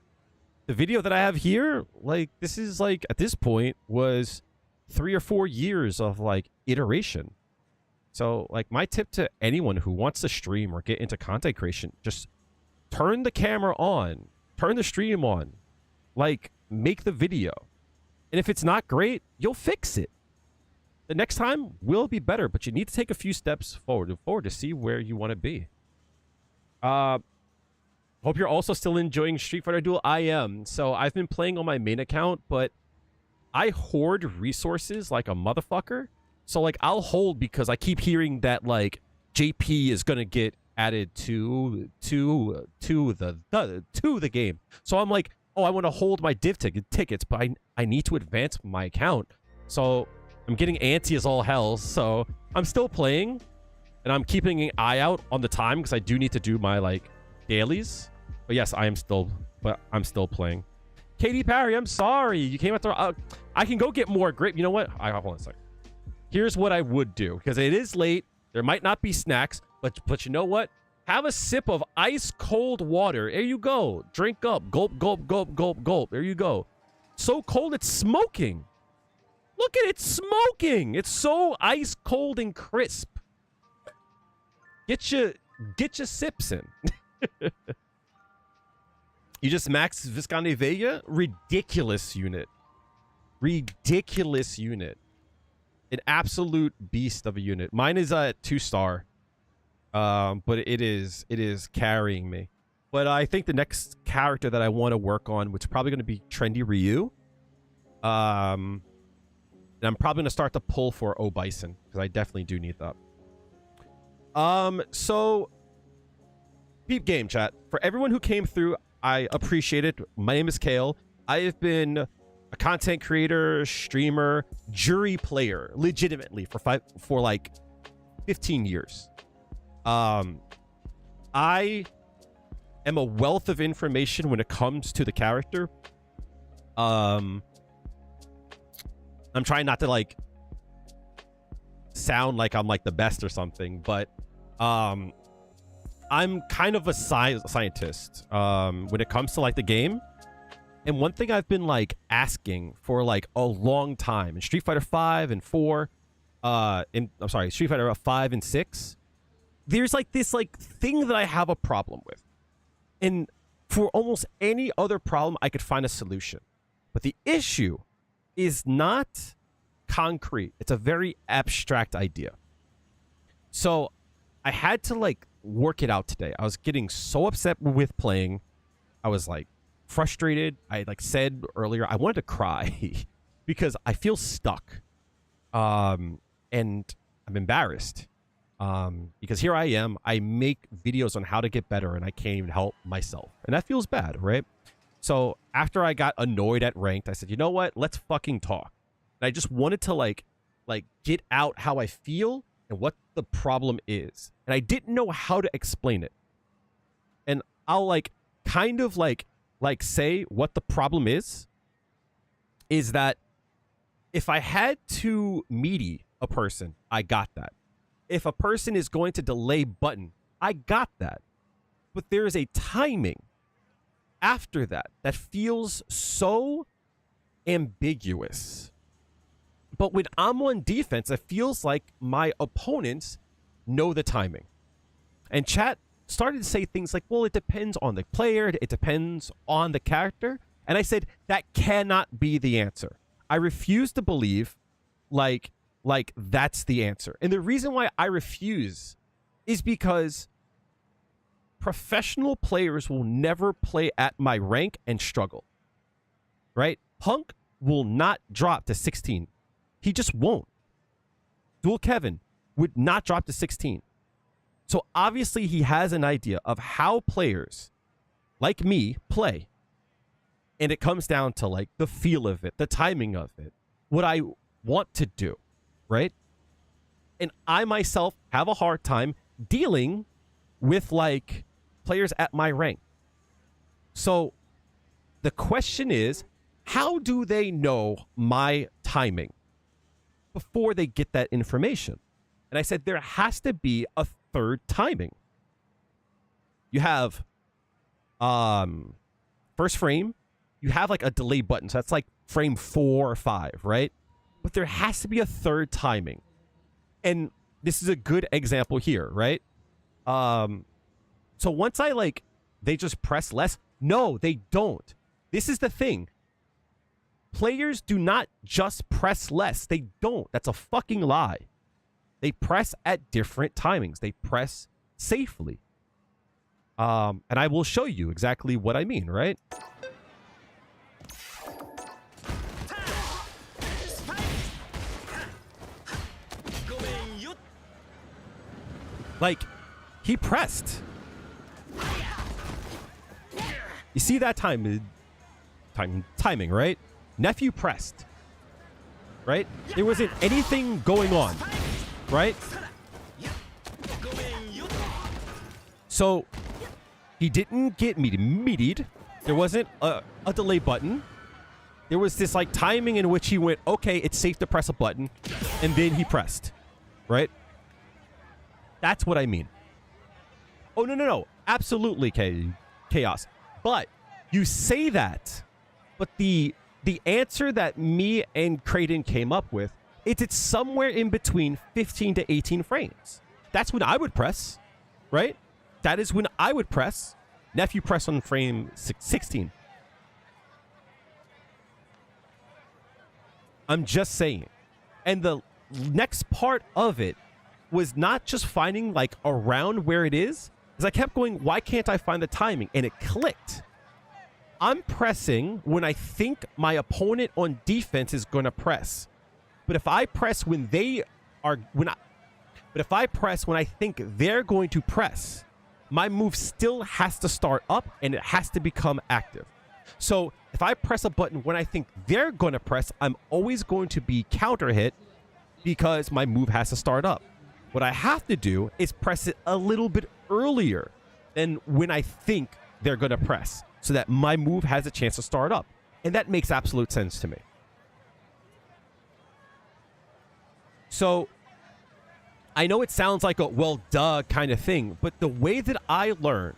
the video that I have here, like, this is like, at this point, was 3 or 4 years of like iteration. So like, my tip to anyone who wants to stream or get into content creation, just turn the camera on, turn the stream on, like, make the video. And if it's not great, you'll fix it. The next time will be better, but you need to take a few steps forward to see where you want to be. Hope you're also still enjoying Street Fighter Duel. I am. So I've been playing on my main account, but I hoard resources like a motherfucker. So like, I'll hold because I keep hearing that like JP is gonna get added to the game. So I'm like, oh, I want to hold my div tickets, but I need to advance my account. So I'm getting antsy as all hell. So I'm still playing, and I'm keeping an eye out on the time because I do need to do my like dailies. But yes, I'm still playing. Katy Perry, I'm sorry you came after. I can go get more grape. You know what? Hold on a second. Here's what I would do, because it is late. There might not be snacks, but you know what? Have a sip of ice cold water. There you go. Drink up. Gulp, gulp, gulp, gulp, gulp. There you go. So cold it's smoking. Look at it smoking. It's so ice cold and crisp. Get your sips in. You just maxed Visconde Vega? Ridiculous unit. Ridiculous unit. An absolute beast of a unit. Mine is a 2-star. But it is carrying me. But I think the next character that I want to work on, which is probably going to be Trendy Ryu. And I'm probably going to start to pull for O Bison, because I definitely do need that. So peep game chat. For everyone who came through, I appreciate it. My name is Kale. I have been a content creator, streamer, Juri player, legitimately for like 15 years. I am a wealth of information when it comes to the character. I'm trying not to like sound like I'm like the best or something, but I'm kind of a scientist when it comes to like the game. And one thing I've been like asking for like a long time in Street Fighter 5 and 4, Street Fighter 5 and 6, there's like this like thing that I have a problem with. And for almost any other problem, I could find a solution. But the issue is not concrete. It's a very abstract idea. So I had to like work it out today. I was getting so upset with playing. I was like frustrated. I like said earlier, I wanted to cry because I feel stuck. And I'm embarrassed. Because here I am, I make videos on how to get better and I can't even help myself. And that feels bad, right? So after I got annoyed at ranked, I said, you know what? Let's fucking talk. And I just wanted to like get out how I feel and what the problem is. And I didn't know how to explain it. And I'll like kind of like say what the problem is that if I had to meaty a person, I got that. If a person is going to delay button, I got that. But there is a timing after that feels so ambiguous. But when I'm on defense, it feels like my opponents know the timing. And chat started to say things like, well, it depends on the player. It depends on the character. And I said, that cannot be the answer. I refuse to believe like that's the answer. And the reason why I refuse is because professional players will never play at my rank and struggle. Right? Punk will not drop to 16. He just won't. Dual Kevin would not drop to 16. So obviously he has an idea of how players like me play. And it comes down to like the feel of it, the timing of it, what I want to do, right? And I myself have a hard time dealing with like players at my rank. So the question is, how do they know my timing before they get that information? And I said, there has to be a third timing. You have first frame, you have like a delay button. So that's like frame 4 or 5, right? But there has to be a third timing. And this is a good example here, right? So once I like, they just press less. No, they don't. This is the thing. Players do not just press less. They don't. That's a fucking lie. They press at different timings. They press safely. And I will show you exactly what I mean, right? Like, he pressed. You see that timing, right? Nephew pressed, right? There wasn't anything going on, right? So he didn't get meatied. There wasn't a delay button. There was this like timing in which he went, okay, it's safe to press a button. And then he pressed, right? That's what I mean. Oh, no. Absolutely, chaos. But you say that, but the answer that me and Creighton came up with, it's somewhere in between 15 to 18 frames. That's when I would press, right? That is when I would press. Nephew press on frame 16. I'm just saying. And the next part of it was not just finding like around where it is, because I kept going, why can't I find the timing? And it clicked. I'm pressing when I think my opponent on defense is going to press. But if I press when they are, but if I press when I think they're going to press, my move still has to start up and it has to become active. So if I press a button when I think they're going to press, I'm always going to be counter hit because my move has to start up. What I have to do is press it a little bit earlier than when I think they're going to press so that my move has a chance to start up. And that makes absolute sense to me. So I know it sounds like a, well, duh kind of thing, but the way that I learn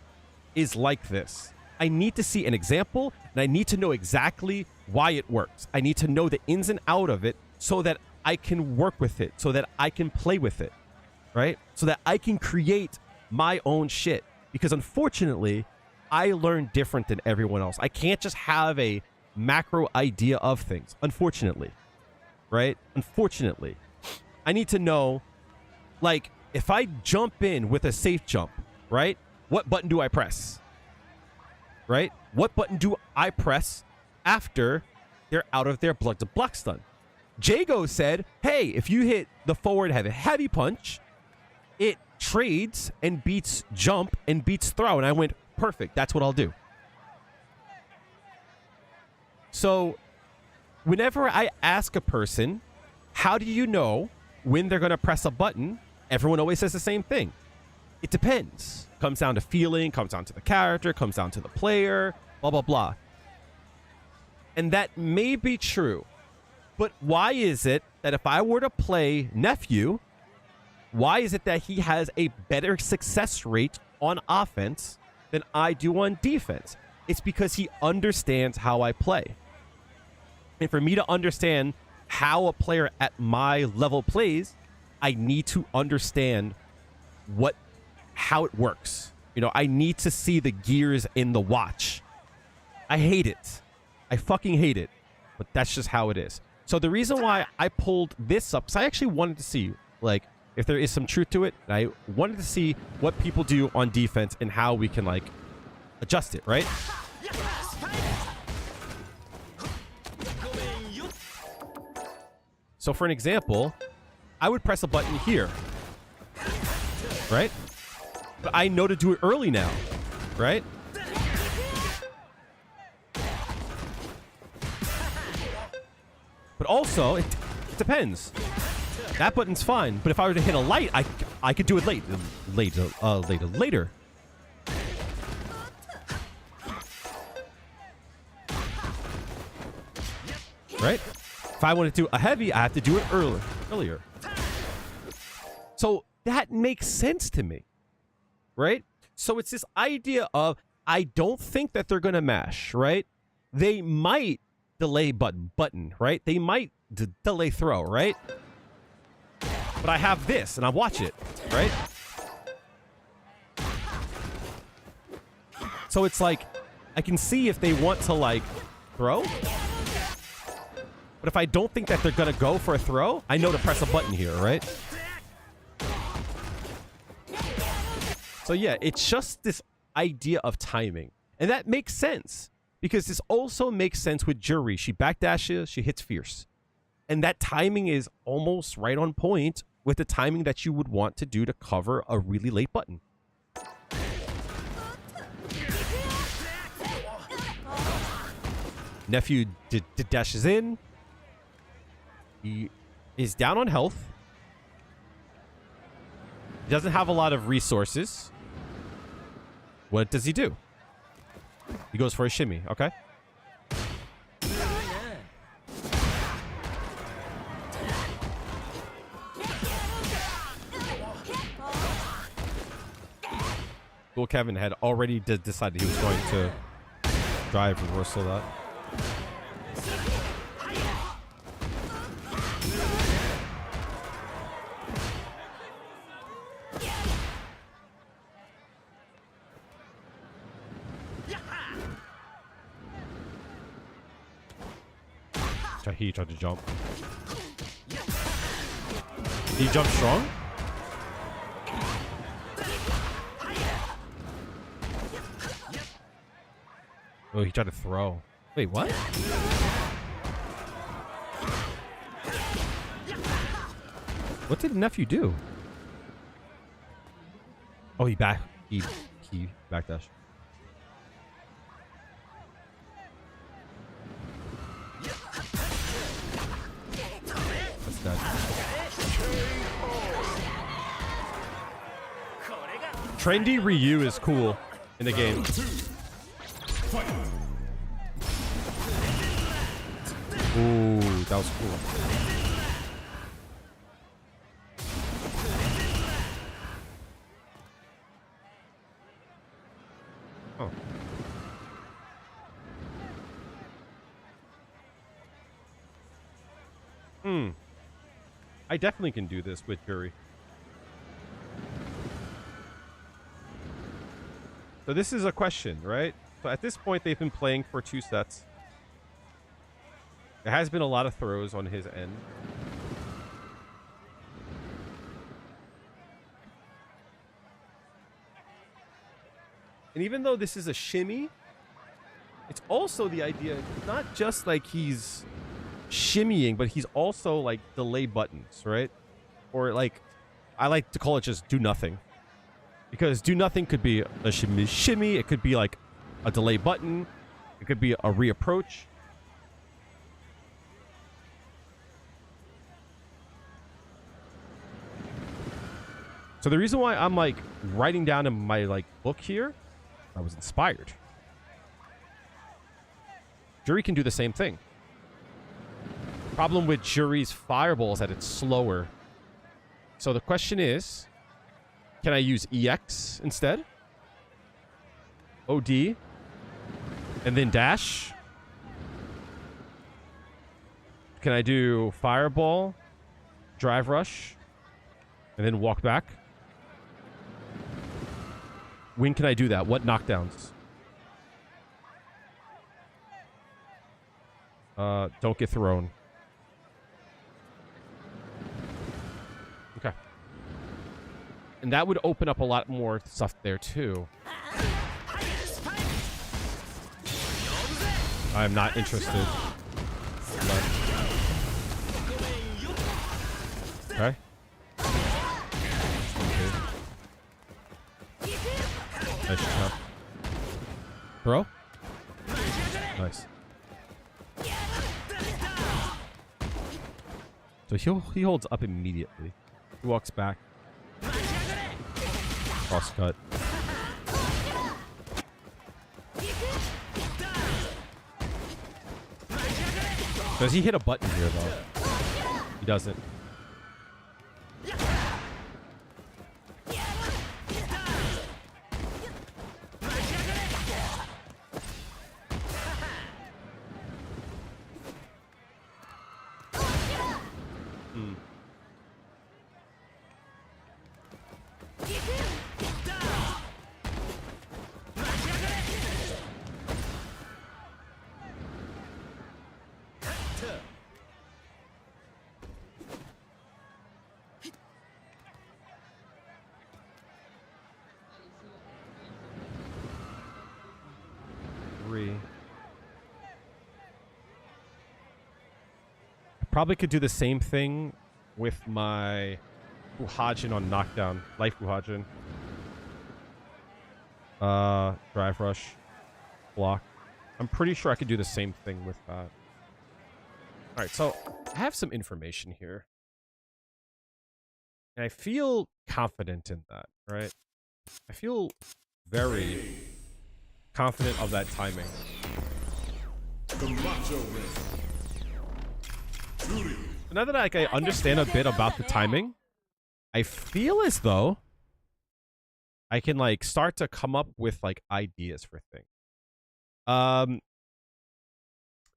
is like this. I need to see an example, and I need to know exactly why it works. I need to know the ins and out of it so that I can work with it, so that I can play with it, right? So that I can create my own shit. Because unfortunately, I learn different than everyone else. I can't just have a macro idea of things, unfortunately, right? Unfortunately, I need to know, like, if I jump in with a safe jump, right? What button do I press? Right? What button do I press after they're out of their blood to block stun? Jago said, hey, if you hit the forward heavy punch, it trades and beats jump and beats throw. And I went, perfect. That's what I'll do. So whenever I ask a person, how do you know when they're going to press a button? Everyone always says the same thing. It depends. Comes down to feeling, comes down to the character, comes down to the player, blah, blah, blah. And that may be true. But why is it that if I were to play Nephew, why is it that he has a better success rate on offense than I do on defense? It's because he understands how I play. And for me to understand how a player at my level plays, I need to understand how it works. You know, I need to see the gears in the watch. I hate it. I fucking hate it. But that's just how it is. So the reason why I pulled this up, because I actually wanted to see, like, if there is some truth to it. I wanted to see what people do on defense and how we can, like, adjust it, right? So for an example, I would press a button here, right? But I know to do it early now, right? But also, it depends. That button's fine, but if I were to hit a light, I could do it later. Right? If I want to do a heavy, I have to do it earlier. So that makes sense to me, right? So it's this idea of, I don't think that they're going to mash, right? They might delay button, right? They might delay throw, right? But I have this, and I watch it, right? So it's like, I can see if they want to, like, throw. But if I don't think that they're going to go for a throw, I know to press a button here, right? So yeah, it's just this idea of timing. And that makes sense. Because this also makes sense with Juri. She backdashes, she hits fierce. And that timing is almost right on point with the timing that you would want to do to cover a really late button. Nephew dashes in. He is down on health. He doesn't have a lot of resources. What does he do? He goes for a shimmy, okay? Cool Kevin had already decided he was going to drive reversal that. He tried to jump. Did he jump strong? Oh, he tried to throw. Wait, what? What did Nephew do? Oh, he backdash. That's dead. Trendy Ryu is cool in the game. Ooh, that was cool. Oh. I definitely can do this with Juri. So this is a question, right? So at this point, they've been playing for 2 sets. There has been a lot of throws on his end. And even though this is a shimmy, it's also the idea, not just like he's shimmying, but he's also like delay buttons, right? Or like, I like to call it just do nothing. Because do nothing could be a shimmy. It could be like a delay button. It could be a reapproach. So the reason why I'm like writing down in my like book here, I was inspired. Juri can do the same thing. Problem with Juri's fireball is that it's slower. So the question is, can I use EX instead? OD. And then dash. Can I do fireball, drive rush, and then walk back? When can I do that? What knockdowns? Don't get thrown. Okay. And that would open up a lot more stuff there too. I'm not interested. But... Okay. Nice jump. Throw? Nice. So he holds up immediately. He walks back. Cross cut. Does he hit a button here though? He doesn't. Probably could do the same thing with my Fuhajin on knockdown. Life Fuhajin. Drive rush. Block. I'm pretty sure I could do the same thing with that. Alright, so I have some information here. And I feel confident in that, right? I feel very confident of that timing. The Macho Man. Juri. Now that I understand a bit about the timing, I feel as though I can like start to come up with like ideas for things.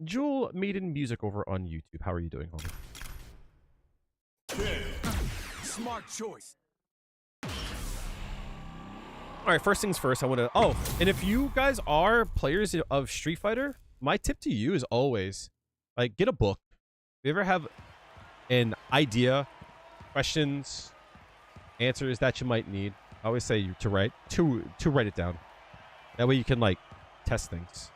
Jewel Maiden Music over on YouTube. How are you doing, homie? Smart choice. All right, first things first, I want to... Oh, and if you guys are players of Street Fighter, my tip to you is always, like, get a book. If you ever have an idea, questions, answers that you might need, I always say to write it down. That way you can, like, test things.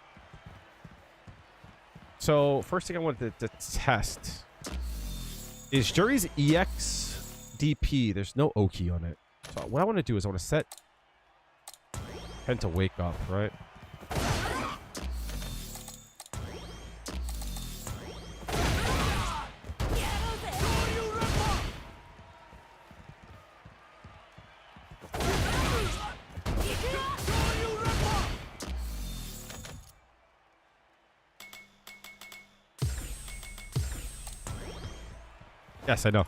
So, first thing I wanted to test is Juri's EX DP. There's no O key on it. So what I want to do is I want to set Pen to wake up, right? Yes, I know.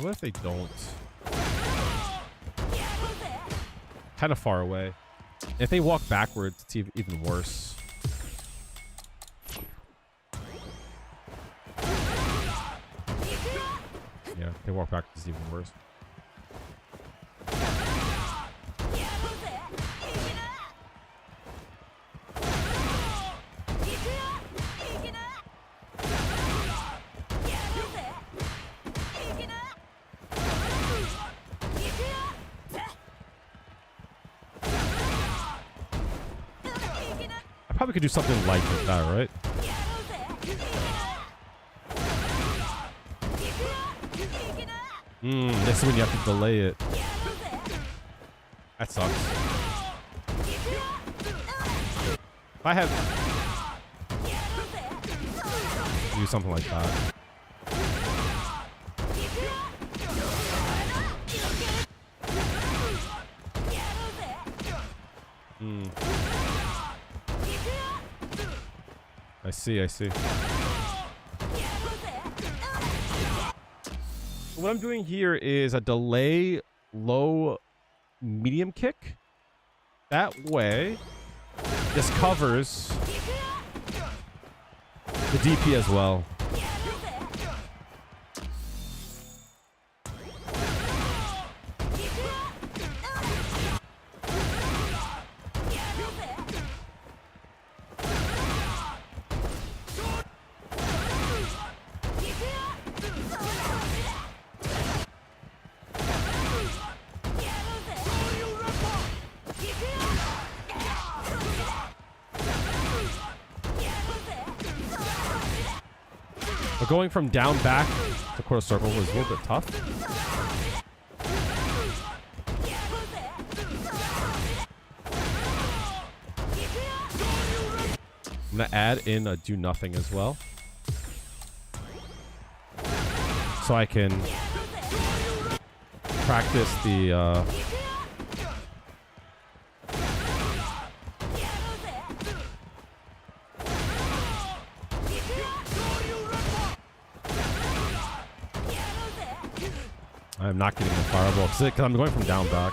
What if they don't? Kind of far away. If they walk backwards, it's even worse. Yeah, if they walk backwards, it's even worse. I probably could do something like that, right? This is when you have to delay it. That sucks. If I have... do something like that. I see, I see. What I'm doing here is a delay low medium kick. That way, this covers the DP as well. But going from down back to quarter circle was a little bit tough. I'm going to add in a do nothing as well. So I can practice the... I'm not getting the fireball because I'm going from down back.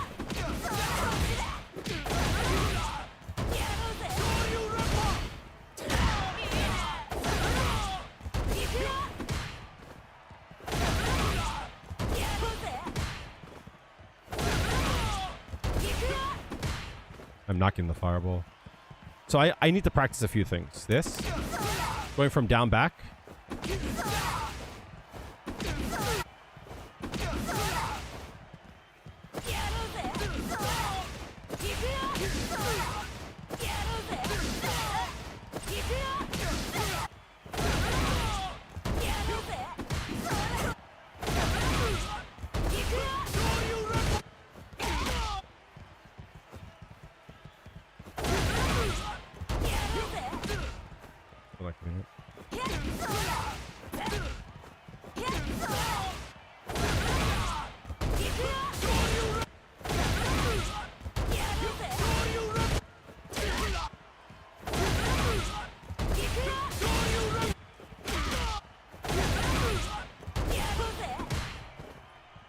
I'm not getting the fireball. So I need to practice a few things. This, going from down back.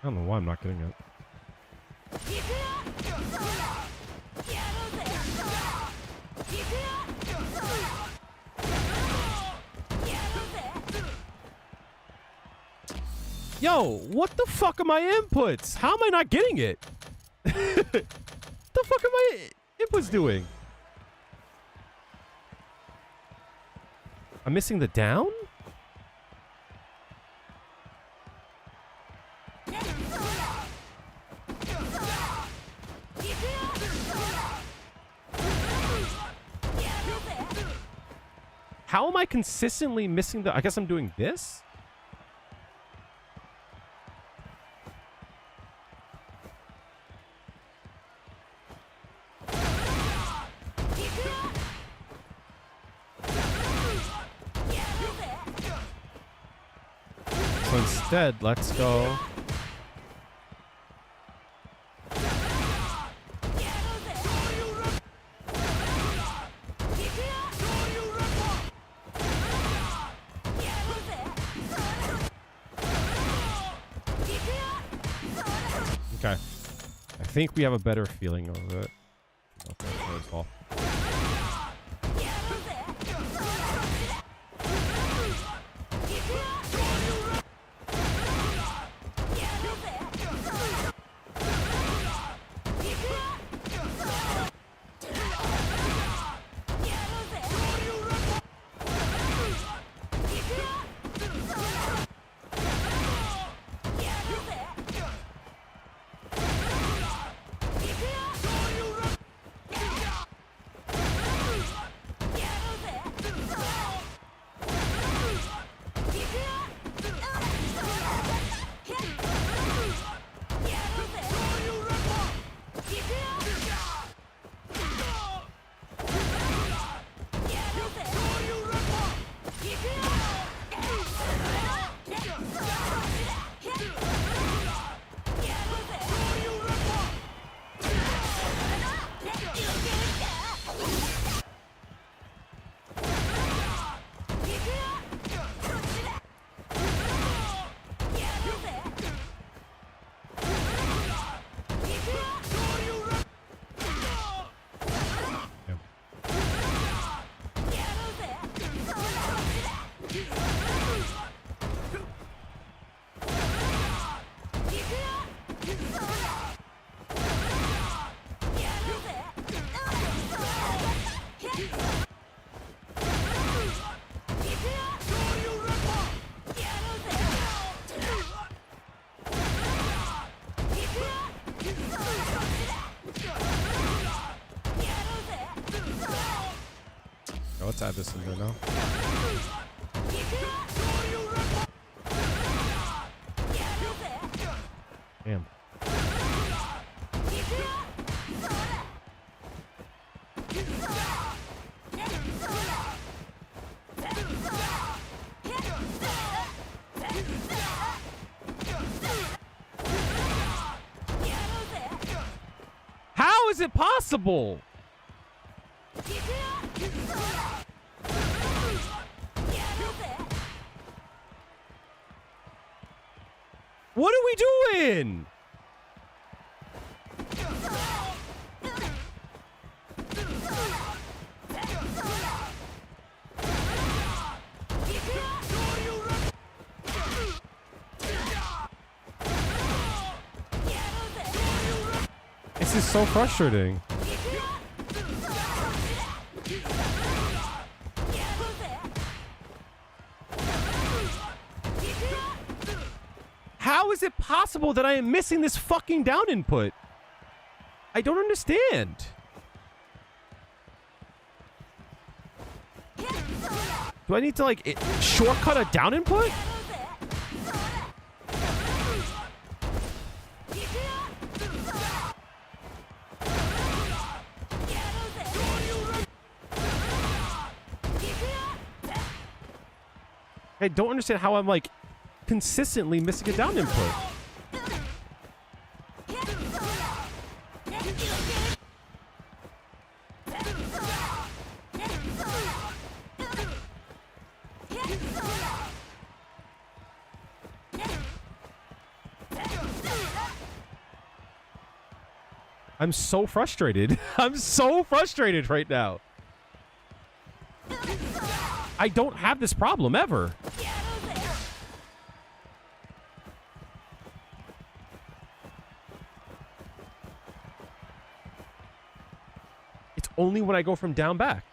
I don't know why I'm not getting it. Yo, what the fuck are my inputs? How am I not getting it? What the fuck are my inputs doing? I'm missing the down? How am I consistently missing the... I guess I'm doing this? So instead, let's go... Okay. I think we have a better feeling of it. Okay, let's fall. Let's add this in there now. Damn. How is it possible? What are we doing? This is so frustrating. How is it possible that I am missing this fucking down input? I don't understand. Do I need to like shortcut a down input? I don't understand how I'm like consistently missing a down input. I'm so frustrated. I'm so frustrated right now. I don't have this problem ever. It's only when I go from down back.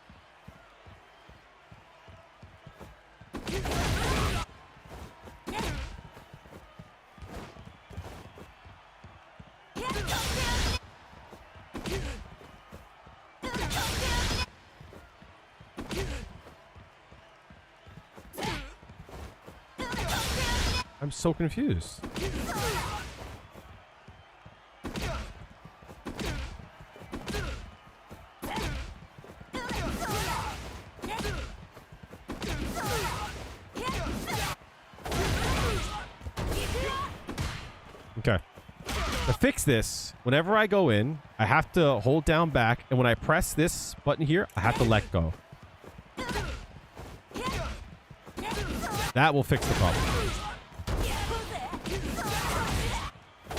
I'm so confused. Okay. To fix this, whenever I go in, I have to hold down back, and when I press this button here, I have to let go. That will fix the problem.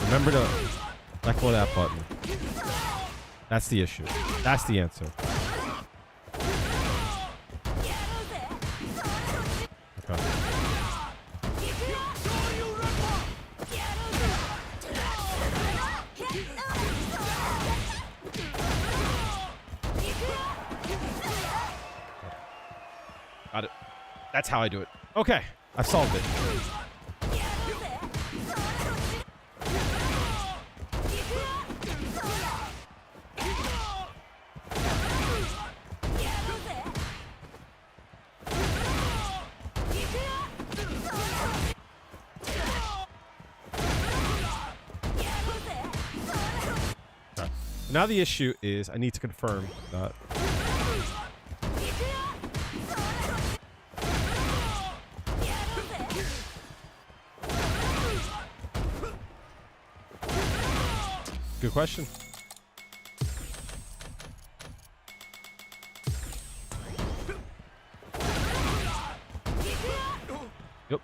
Remember to Let go of that button. That's the issue. That's the answer. Okay. Got it. That's how I do it. Okay. I've solved it. Okay. Now the issue is I need to confirm that. Good question. Yep.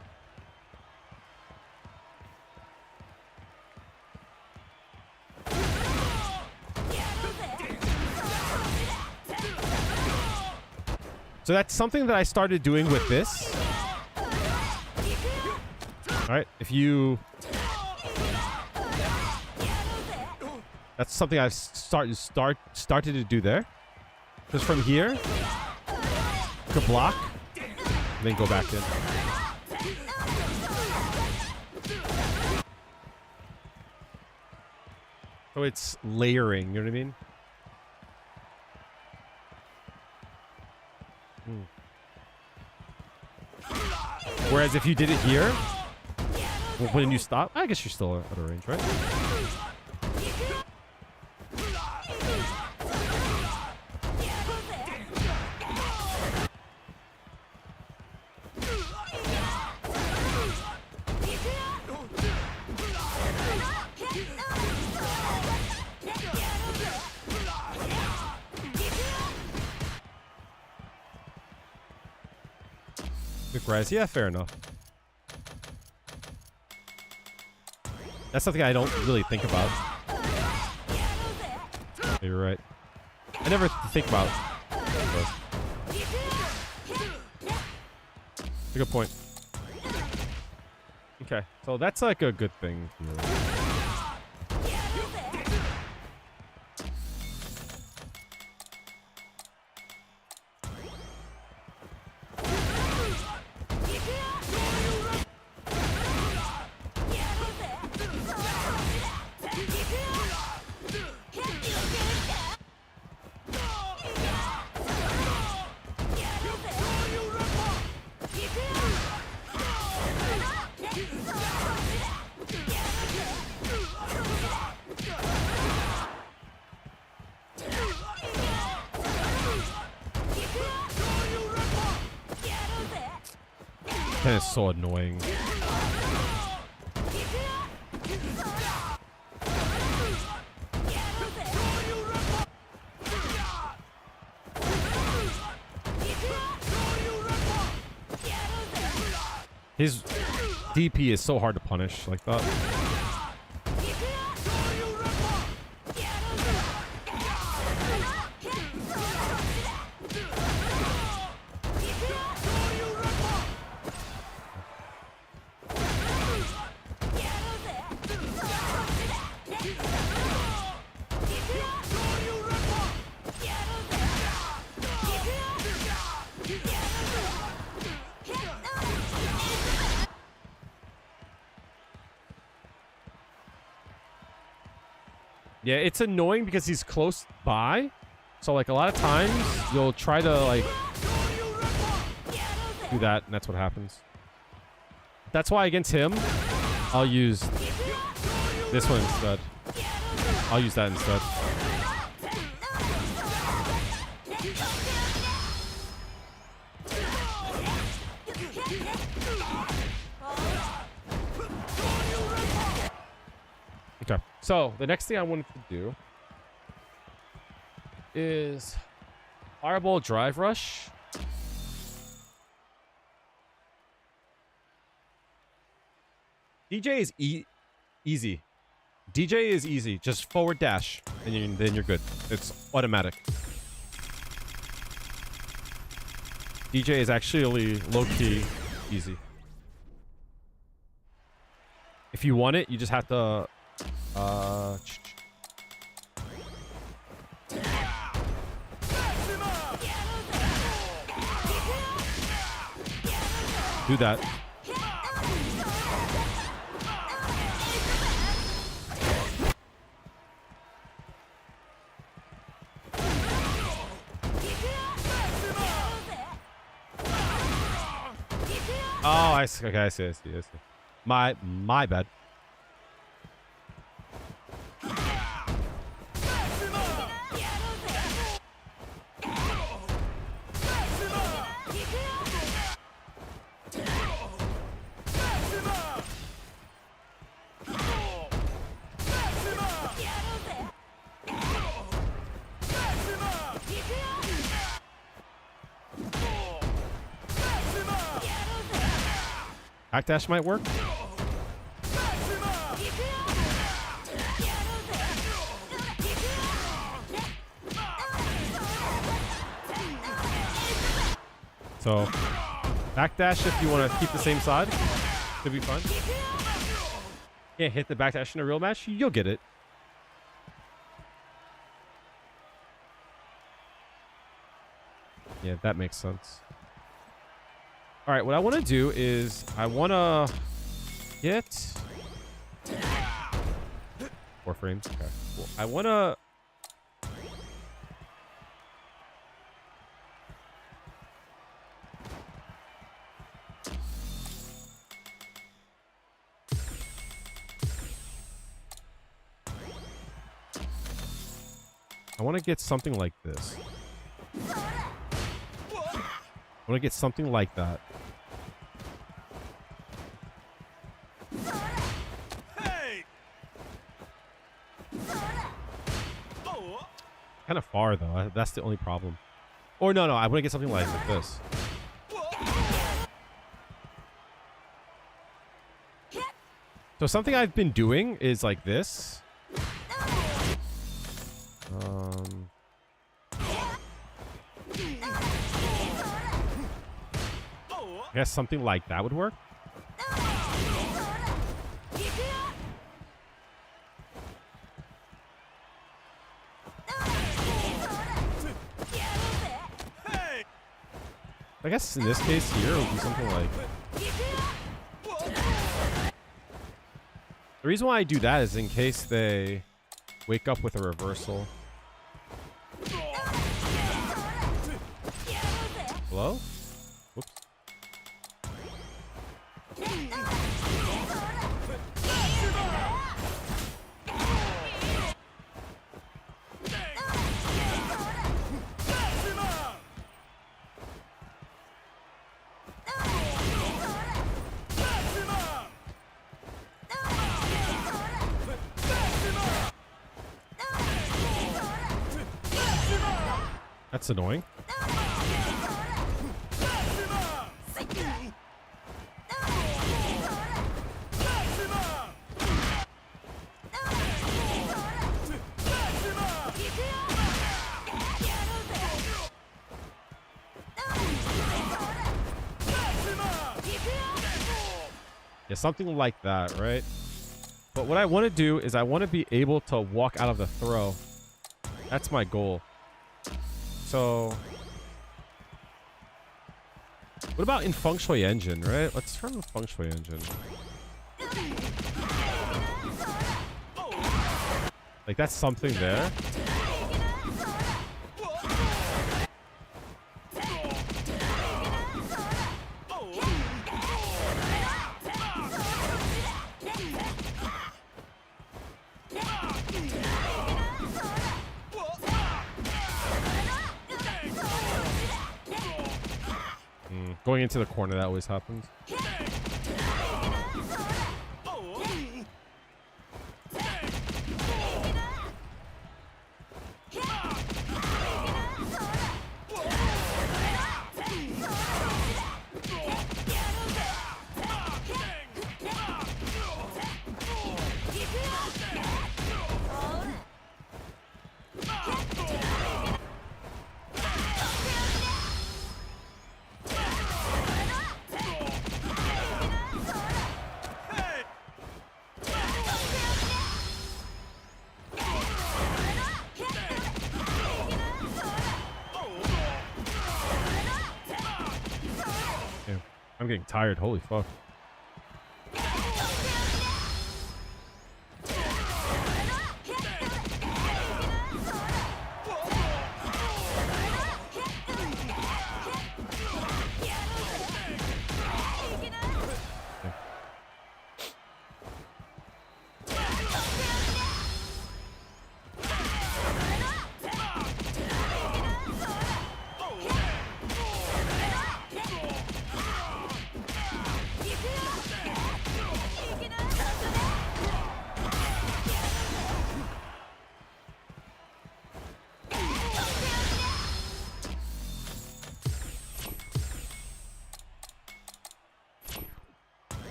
So that's something that I started doing with this. All right, if you... That's something I've started to do there. Just from here, you can block, and then go back in. So it's layering, you know what I mean? Whereas if you did it here, when you stop, I guess you're still out of range, right? Quick rise, yeah, fair enough. That's something I don't really think about. You're right. I never think about it. That's a good point. Okay, so that's like a good thing. That is so annoying. His DP is so hard to punish like that. Yeah, it's annoying because he's close by. So, like, a lot of times you'll try to, like, do that, and that's what happens. That's why against him, I'll use this one instead. I'll use that instead. Okay, so the next thing I wanted to do is Fireball Drive Rush. DJ is easy. DJ is easy. Just forward dash, and then you're good. It's automatic. DJ is actually low-key easy. If you want it, you just have to... do that. Oh, I see. Okay, I see. My bad. Backdash might work. So, backdash if you want to keep the same side. Could be fun. Can't hit the backdash in a real match. You'll get it. Yeah, that makes sense. All right, what I want to do is I want to get 4 frames. Okay, cool. I want to get something like this. I want to get something like that. Kind of far though. That's the only problem. Or no, I want to get something like this. So something I've been doing is like this. I guess something like that would work. I guess in this case here, it would be something like... The reason why I do that is in case they wake up with a reversal. Hello? Whoops. That's annoying. Yeah, something like that, right? But what I want to do is I want to be able to walk out of the throw. That's my goal. So, what about in Feng Shui Engine, right? Let's turn the Feng Shui Engine. Like, that's something there. Going into the corner, that always happens. I'm getting tired. Holy fuck.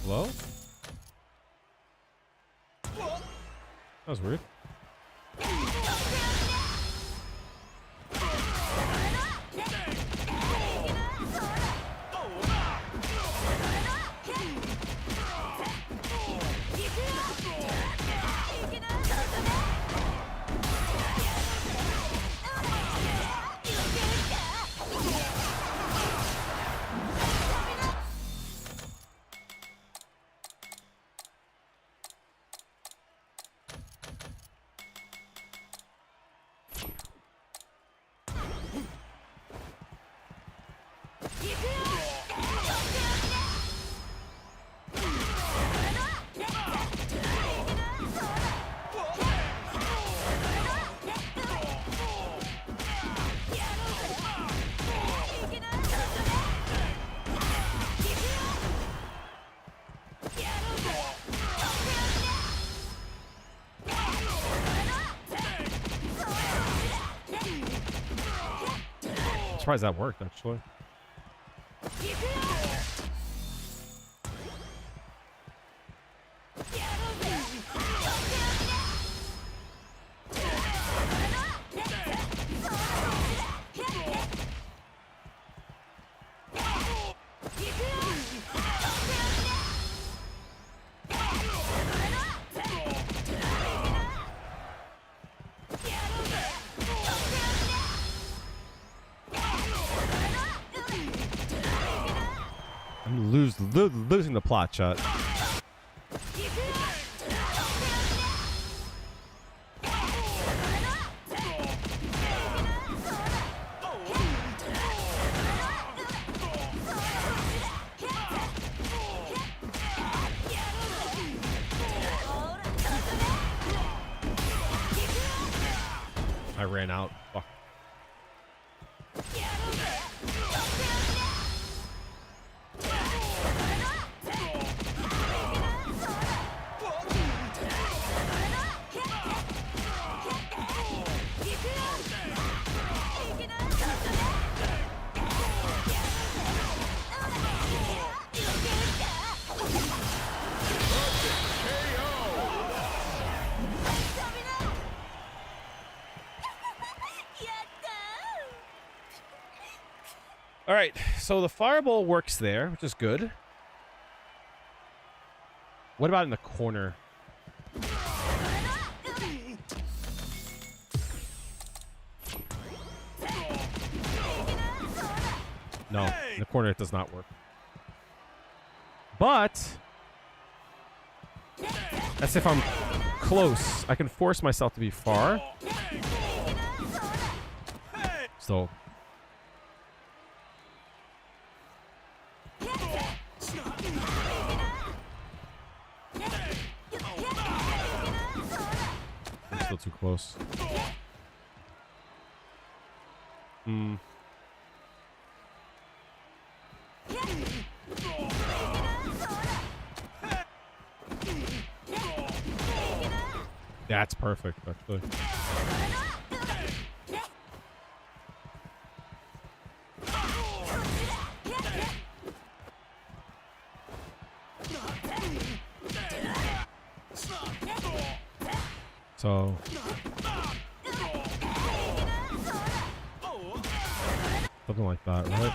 Hello? That was weird. Surprised that worked, actually. I'm losing the plot, chat. I ran out. Fuck. All right, so the fireball works there, which is good. What about in the corner? No, in the corner it does not work. But that's if I'm close. I can force myself to be far. So I'm still too close. That's perfect, actually. So Something like that, right?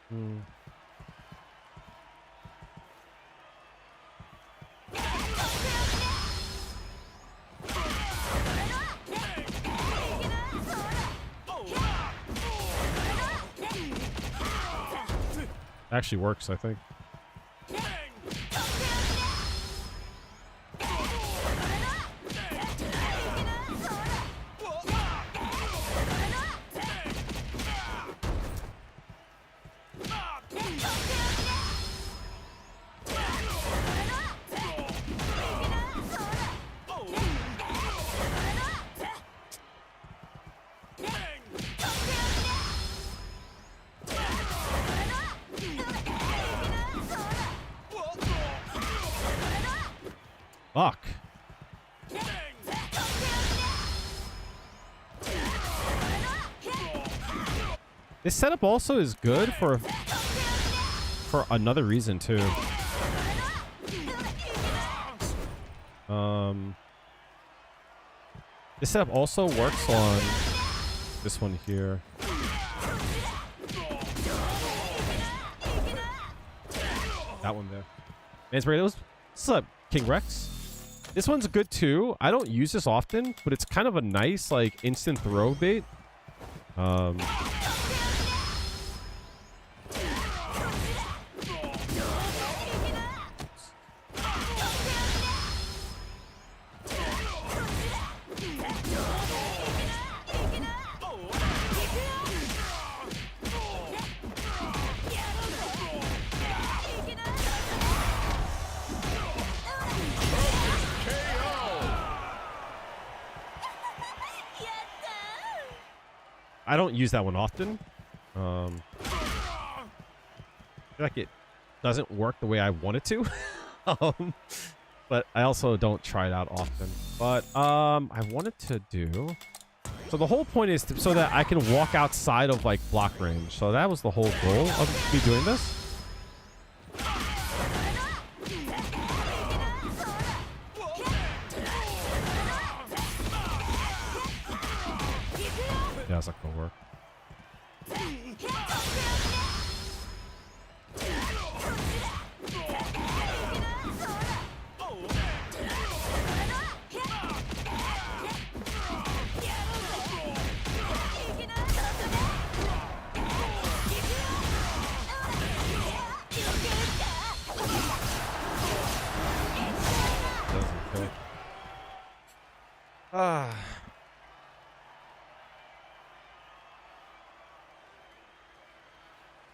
Hmm. Actually works, I think. Fuck. This setup also is good for another reason too. This setup also works on this one here. That one there. Mansburritos. What's up, King Rex? This one's good too. I don't use this often, but it's kind of a nice like instant throw bait. I don't use that one often. I feel like it doesn't work the way I want it to. But I also don't try it out often. But I wanted to do... So the whole point is so that I can walk outside of like block range. So that was the whole goal of me doing this. Yeah, it's not gonna work.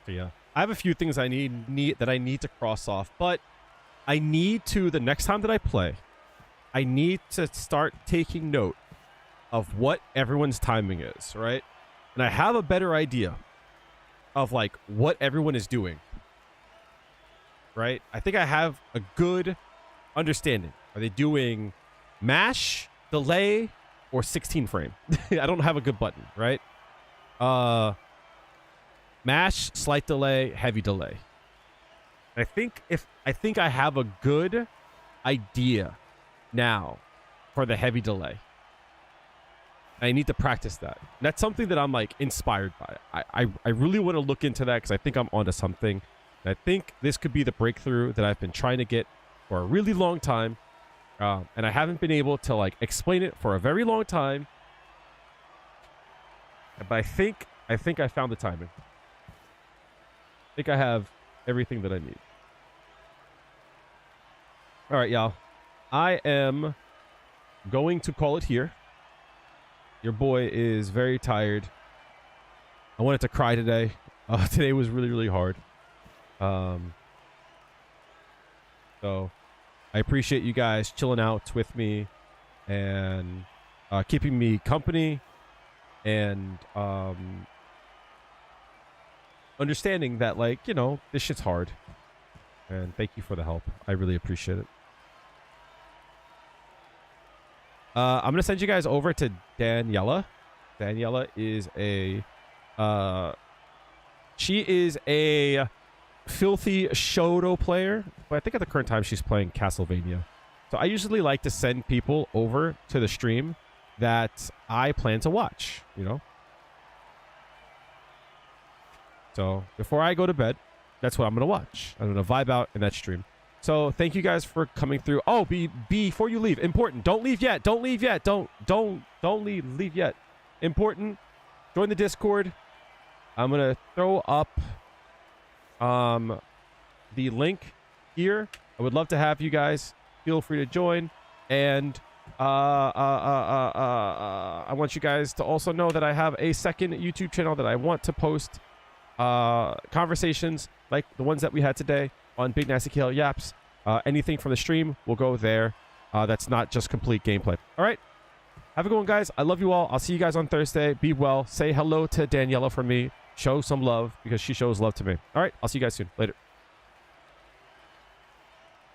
So yeah, I have a few things I need to cross off, but I need to, the next time that I play, I need to start taking note of what everyone's timing is, right? And I have a better idea of like what everyone is doing, right? I think I have a good understanding. Are they doing mash, delay, or 16 frame? I don't have a good button, right? Mash, slight delay, heavy delay. I think I have a good idea now for the heavy delay. I need to practice that. That's something that I'm like inspired by. I really want to look into that because I think I'm onto something. And I think this could be the breakthrough that I've been trying to get for a really long time. And I haven't been able to like explain it for a very long time. But I think I found the timing. I think I have everything that I need. All right, y'all. I am going to call it here. Your boy is very tired. I wanted to cry today. Today was really, really hard. So I appreciate you guys chilling out with me and keeping me company and understanding that, like, you know, this shit's hard. And thank you for the help. I really appreciate it. I'm gonna send you guys over to Daniela. Daniela is a she is a filthy Shoto player, but I think at the current time she's playing Castlevania. So I usually like to send people over to the stream that I plan to watch, you know. So before I go to bed, that's what I'm gonna watch. I'm gonna vibe out in that stream. So thank you guys for coming through. Oh, before you leave, important. Don't leave yet. Don't leave yet. Don't leave yet. Important. Join the Discord. I'm gonna throw up the link here. I would love to have you guys. Feel free to join. And I want you guys to also know that I have a second YouTube channel that I want to post conversations like the ones that we had today on Big Nasty Kale Yaps. Anything from the stream will go there. That's not just complete gameplay. All right. Have a good one, guys. I love you all. I'll see you guys on Thursday. Be well. Say hello to Daniela for me. Show some love because she shows love to me. All right. I'll see you guys soon. Later.